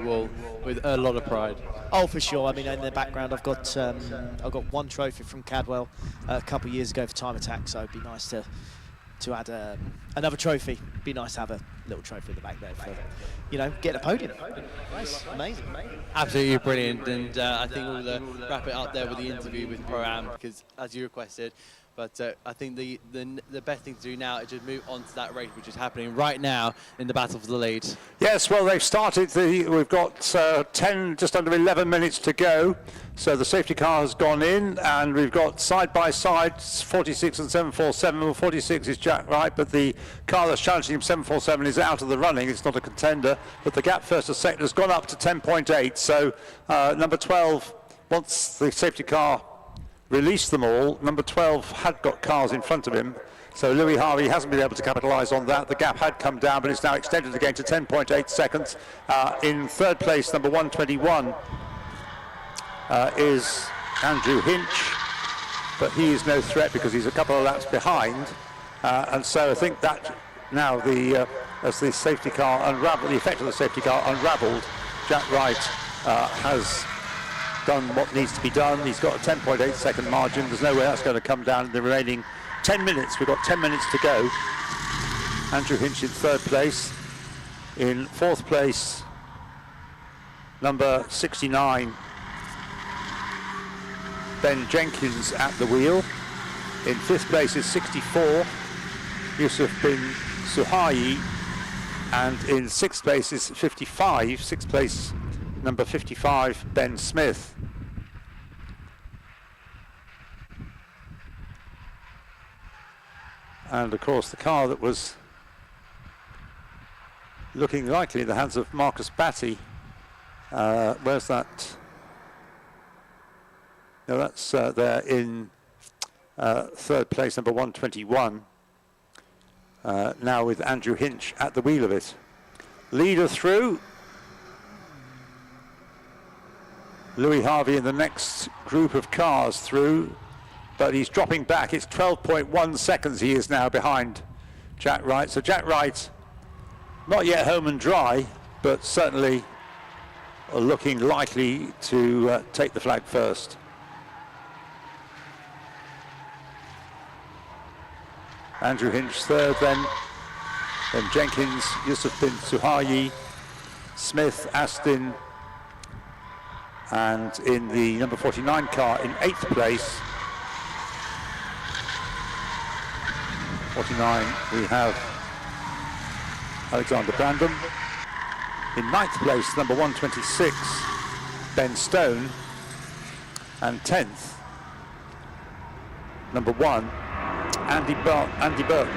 wall with a lot of pride. Oh, for sure. I mean, in the background, I've got 1 trophy from Cadwell a couple of years ago for Time Attack, so it'd be nice to to add another trophy. Be nice to have a little trophy at the back there for, you know, getting a podium. Nice, amazing. Absolutely brilliant, and I think we'll wrap it up there with the interview with Pro-Am, because as you requested. But I think the best thing to do now is just move on to that race, which is happening right now in the battle for the lead. Yes, well, they've started. We've got 10, just under 11 minutes to go. So the safety car has gone in, and we've got side by side 46 and 747. Well, 46 is Jack Wright, but the car that's challenging him, 747, is out of the running. It's not a contender, but the gap first to second has gone up to 10.8. So number 12, once the safety car released them all, number 12 had got cars in front of him, so Louis Harvey hasn't been able to capitalise on that. The gap had come down, but it's now extended again to 10.8 seconds. In third place, number 121 is Andrew Hinch, but he is no threat because he's a couple of laps behind, and so I think that now as the safety car unravelled, the effect of the safety car unravelled, Jack Wright has done what needs to be done. He's got a 10.8 second margin. There's no way that's going to come down in the remaining 10 minutes. We've got 10 minutes to go. Andrew Hinch in third place. In fourth place, number 69, Ben Jenkins at the wheel. In fifth place is 64, Yusuf bin Suhayi. And in sixth place is 55, sixth place, number 55, Ben Smith. And of course the car that was looking likely in the hands of Marcus Batty, where's that? No, that's there in third place, number 121, now with Andrew Hinch at the wheel of it. Leader through. Louis Harvey in the next group of cars through, but he's dropping back. It's 12.1 seconds he is now behind Jack Wright. So Jack Wright, not yet home and dry, but certainly looking likely to take the flag first. Andrew Hinch third, then Jenkins, Yusuf bin Suhayi, Smith, Aston, and in the number 49 car in 8th place, 49, we have Alexander Brandon. In 9th place, number 126, Ben Stone. And 10th, number 1, Andy Burton.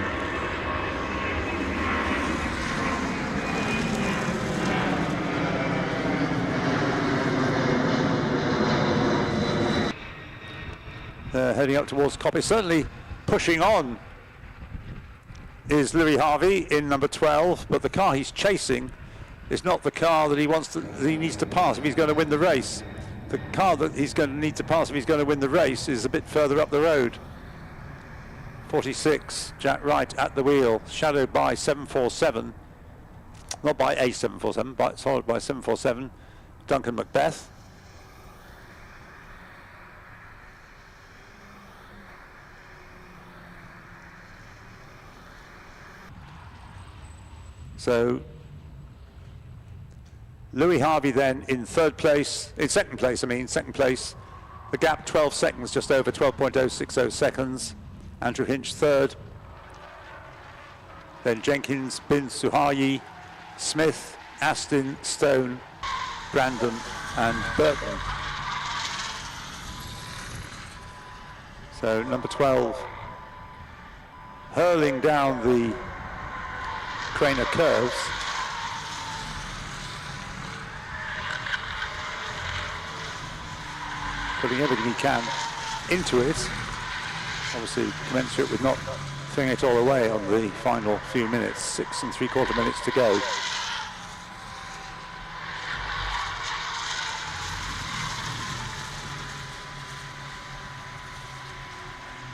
Heading up towards Coppice, certainly pushing on is Louis Harvey in number 12, but the car he's chasing is not the car that he needs to pass if he's going to win the race. The car that he's going to need to pass if he's going to win the race is a bit further up the road. 46, Jack Wright at the wheel, shadowed by 747, not by a 747, but followed by 747, Duncan Macbeth. So Louis Harvey then in second place, the gap 12 seconds, just over 12.060 seconds. Andrew Hinch third, then Jenkins, Bin Suhayi, Smith, Aston, Stone, Brandon and Burton. So number 12 hurling down the Craner curves. Putting everything he can into it. Obviously commensurate with not throwing it all away on the final few minutes, 6 3/4 minutes to go.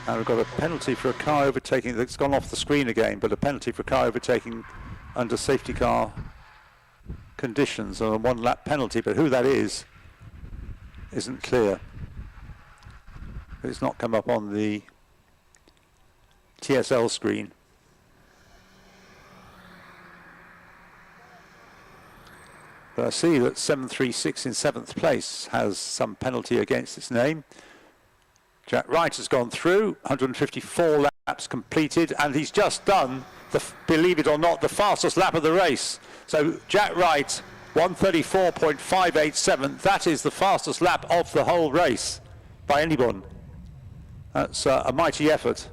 Now we've got a penalty for a car overtaking, that's gone off the screen again, but a penalty for a car overtaking under safety car conditions, on a 1 lap penalty, but who that is isn't clear. It's not come up on the TSL screen. But I see that 736 in 7th place has some penalty against its name. Jack Wright has gone through, 154 laps completed, and he's just done, believe it or not, the fastest lap of the race. So Jack Wright, 134.587, that is the fastest lap of the whole race by anyone. That's a mighty effort.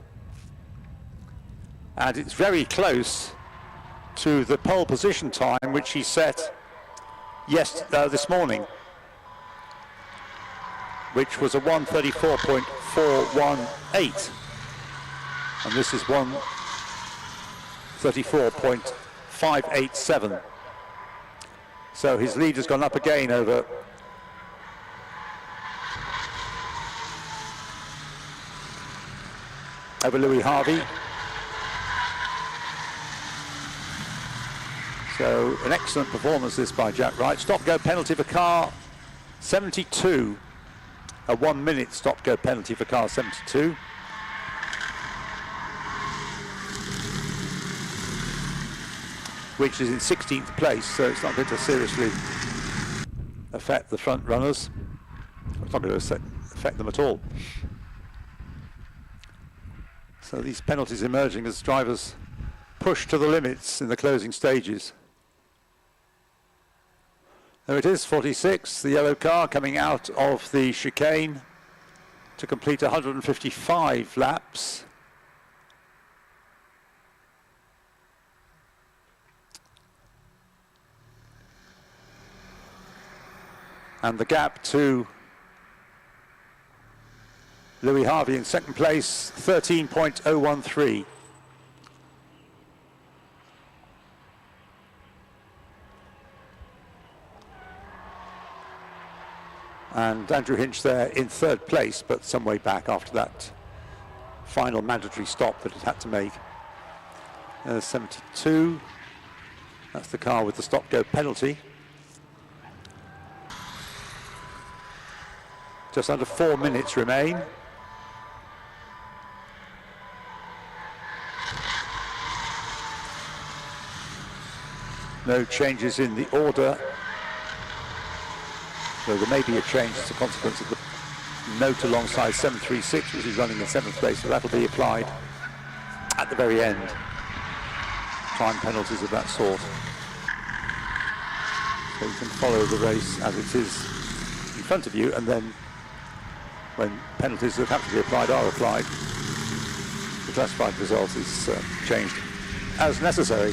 And it's very close to the pole position time which he set this morning, which was a 134.418, and this is 134.587. So his lead has gone up again over Louis Harvey. So an excellent performance this by Jack Wright. Stop-go penalty for car 72. A 1 minute stop-go penalty for car 72. Which is in 16th place, so it's not going to seriously affect the front runners. It's not going to affect them at all. So these penalties emerging as drivers push to the limits in the closing stages. There it is, 46, the yellow car coming out of the chicane to complete 155 laps. And the gap to Louis Harvey in second place, 13.013. And Andrew Hinch there in third place, but some way back after that final mandatory stop that it had to make. 72, that's the car with the stop-go penalty. Just under 4 minutes remain. No changes in the order. So there may be a change as a consequence of the note alongside 736, which is running in 7th place, so that'll be applied at the very end. Time penalties of that sort. So you can follow the race as it is in front of you, and then when penalties that have to be applied are applied, the classified result is changed as necessary.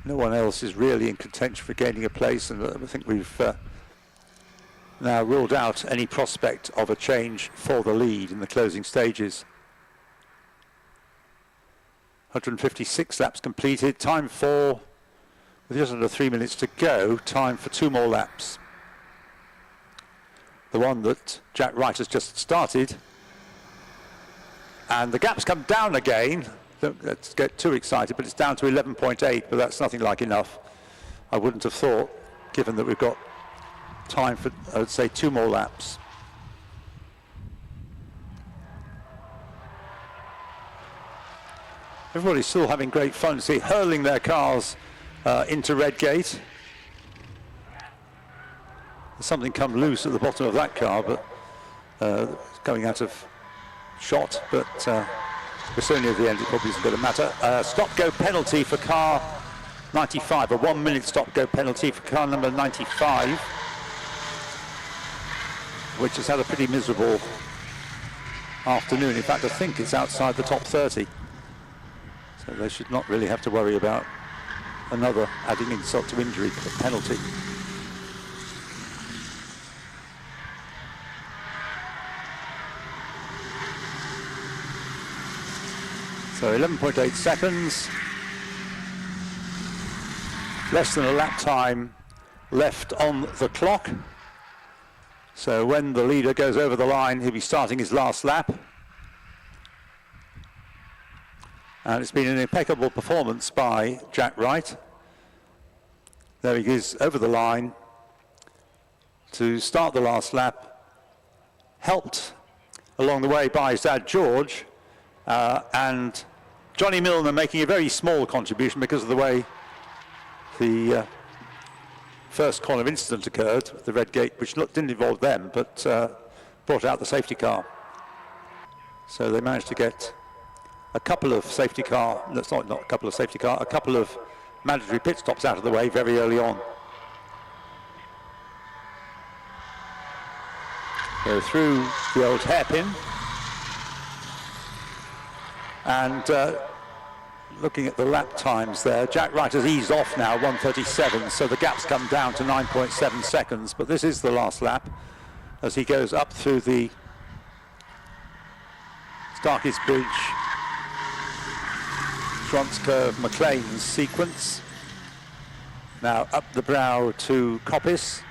No one else is really in contention for gaining a place, and I think we've now ruled out any prospect of a change for the lead in the closing stages. 156 laps completed, time for, with just under 3 minutes to go, time for 2 more laps. The one that Jack Wright has just started, and the gap's come down again. Don't let's get too excited, but it's down to 11.8, but that's nothing like enough. I wouldn't have thought, given that we've got time for, I would say, 2 more laps. Everybody's still having great fun, see, hurling their cars into Redgate. There's something come loose at the bottom of that car, but it's going out of shot, but we're certainly at the end, it probably isn't going to matter. Stop-go penalty for car 95, a 1 minute stop-go penalty for car number 95, which has had a pretty miserable afternoon. In fact, I think it's outside the top 30. So they should not really have to worry about another adding insult to injury penalty. So 11.8 seconds, less than a lap time left on the clock. So when the leader goes over the line, he'll be starting his last lap. And it's been an impeccable performance by Jack Wright. There he is over the line to start the last lap, helped along the way by his dad George, and Johnny Milner making a very small contribution because of the way the first corner incident occurred, the red gate, which didn't involve them, but brought out the safety car. So they managed to get a couple of safety car, that's not a couple of safety car, a couple of mandatory pit stops out of the way very early on. Go through the old hairpin. And looking at the lap times there, Jack Wright has eased off now, 1:37, so the gap's come down to 9.7 seconds, but this is the last lap as he goes up through the Starkey's Bridge, Transcurve McLean's sequence. Now up the brow to Coppice,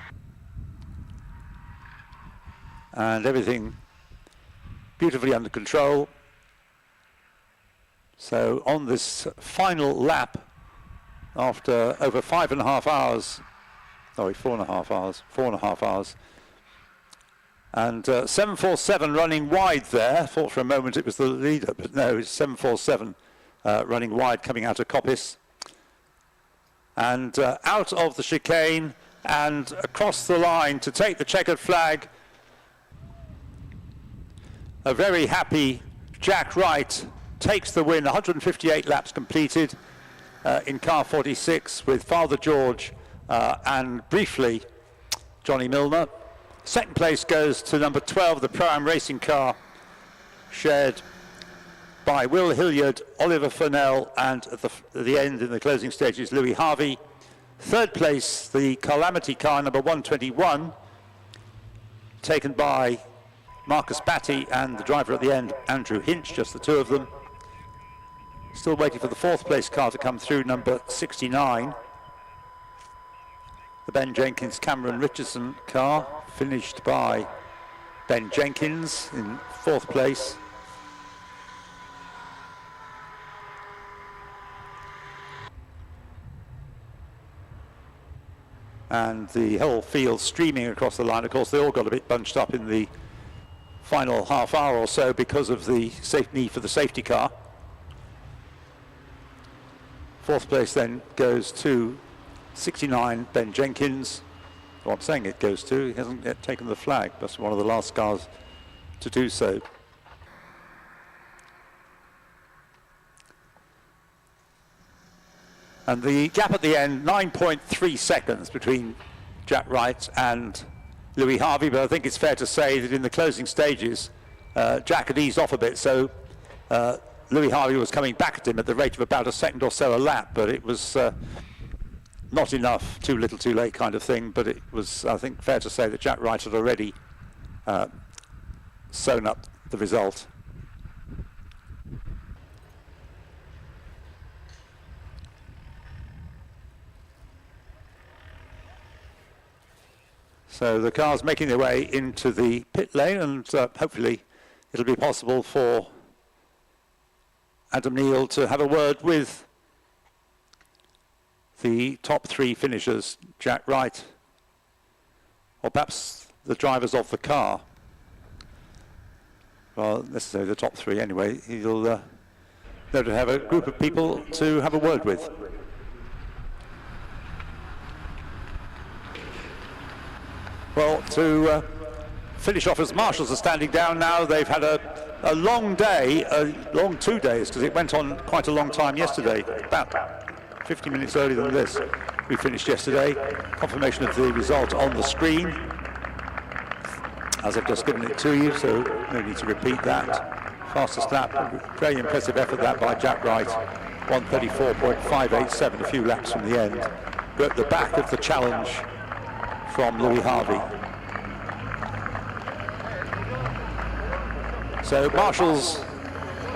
and everything beautifully under control. So on this final lap, after over 5.5 hours, sorry, 4.5 hours, and 747 running wide there. Thought for a moment it was the leader, but no, it's 747 running wide coming out of Coppice. And out of the chicane and across the line to take the checkered flag. A very happy Jack Wright takes the win, 158 laps completed in car 46 with Father George and briefly Johnny Milner. Second place goes to number 12, the Pro-Am racing car, shared by Will Hilliard, Oliver Furnell, and at the end in the closing stages, Louis Harvey. Third place, the Calamity car, number 121, taken by Marcus Batty and the driver at the end, Andrew Hinch, just the two of them. Still waiting for the fourth place car to come through, number 69. The Ben Jenkins Cameron Richardson car, finished by Ben Jenkins in fourth place. And the whole field streaming across the line. Of course, they all got a bit bunched up in the final half hour or so because of the need for the safety car. Fourth place then goes to 69 Ben Jenkins. Well, I'm saying it goes to, he hasn't yet taken the flag. That's one of the last cars to do so. And the gap at the end, 9.3 seconds between Jack Wright and Louis Harvey, but I think it's fair to say that in the closing stages, Jack had eased off a bit, so Louis Harvey was coming back at him at the rate of about a second or so a lap, but it was not enough, too little too late kind of thing, but it was, I think, fair to say that Jack Wright had already sewn up the result. So the cars making their way into the pit lane, and hopefully it'll be possible for Adam Neal to have a word with the top three finishers, Jack Wright, or perhaps the drivers of the car. Well, necessarily the top three anyway. He'll have to have a group of people to have a word with. Well, to finish off as marshals are standing down now, they've had a long day, a long 2 days, because it went on quite a long time yesterday, about 50 minutes earlier than this. We finished yesterday. Confirmation of the result on the screen, as I've just given it to you, so no need to repeat that. Fastest lap, very impressive effort that by Jack Wright, 1:34.587, a few laps from the end. We're at the back of the challenge from Louis Harvey. So marshals,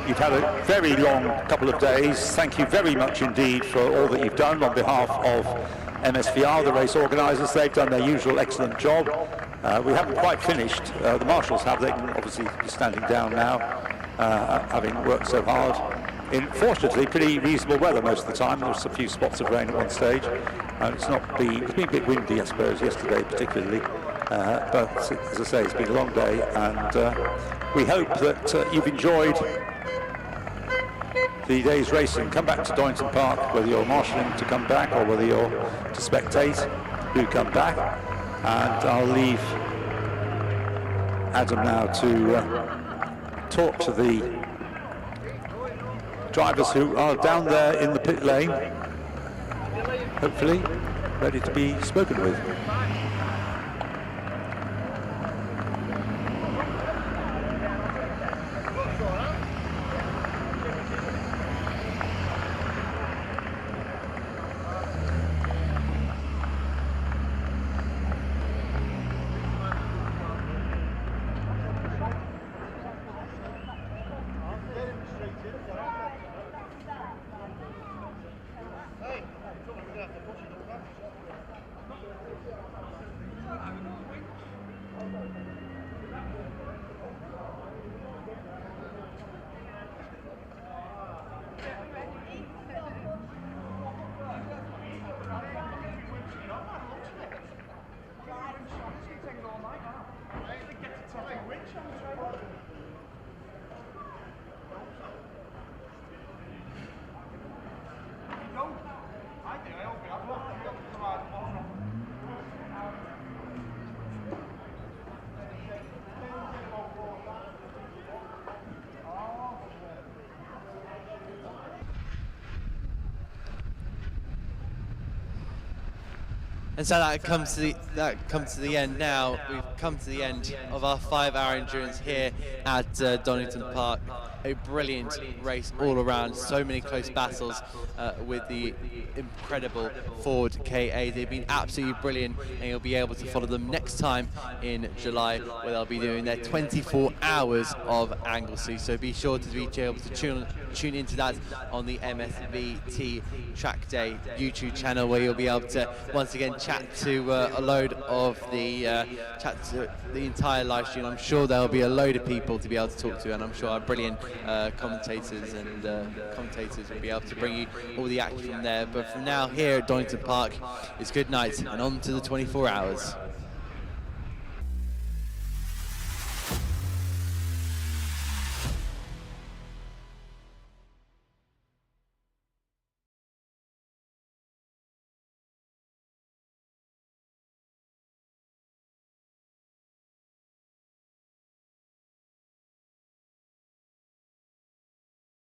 you've had a very long couple of days. Thank you very much indeed for all that you've done on behalf of MSVR, the race organisers. They've done their usual excellent job. We haven't quite finished. The marshals have. They can obviously be standing down now, having worked so hard. In fortunately pretty reasonable weather most of the time. There was a few spots of rain at one stage. It's been a bit windy, I suppose, yesterday particularly. But as I say, it's been a long day, and we hope that you've enjoyed the day's racing. Come back to Donington Park, whether you're marshalling to come back or whether you're to spectate, do come back. And I'll leave Adam now to talk to the drivers who are down there in the pit lane, hopefully ready to be spoken with. And so that comes to the end now. We've come to the end of our 5-hour endurance here at Donington Park. A brilliant race all around. So many close battles with the incredible Ford KAs. They've been absolutely brilliant, and you'll be able to follow them next time in July, where they'll be doing their 24 hours of Anglesey. So be sure to be able to tune into that on the MSVT Track Day YouTube channel, where you'll be able to once again chat to a load of the chat to the entire live stream. I'm sure there'll be a load of people to be able to talk to, and I'm sure our brilliant commentators and commentators will be able to bring you all the action from there. But from now, here at Donington Park, it's good night and on to the 24 hours.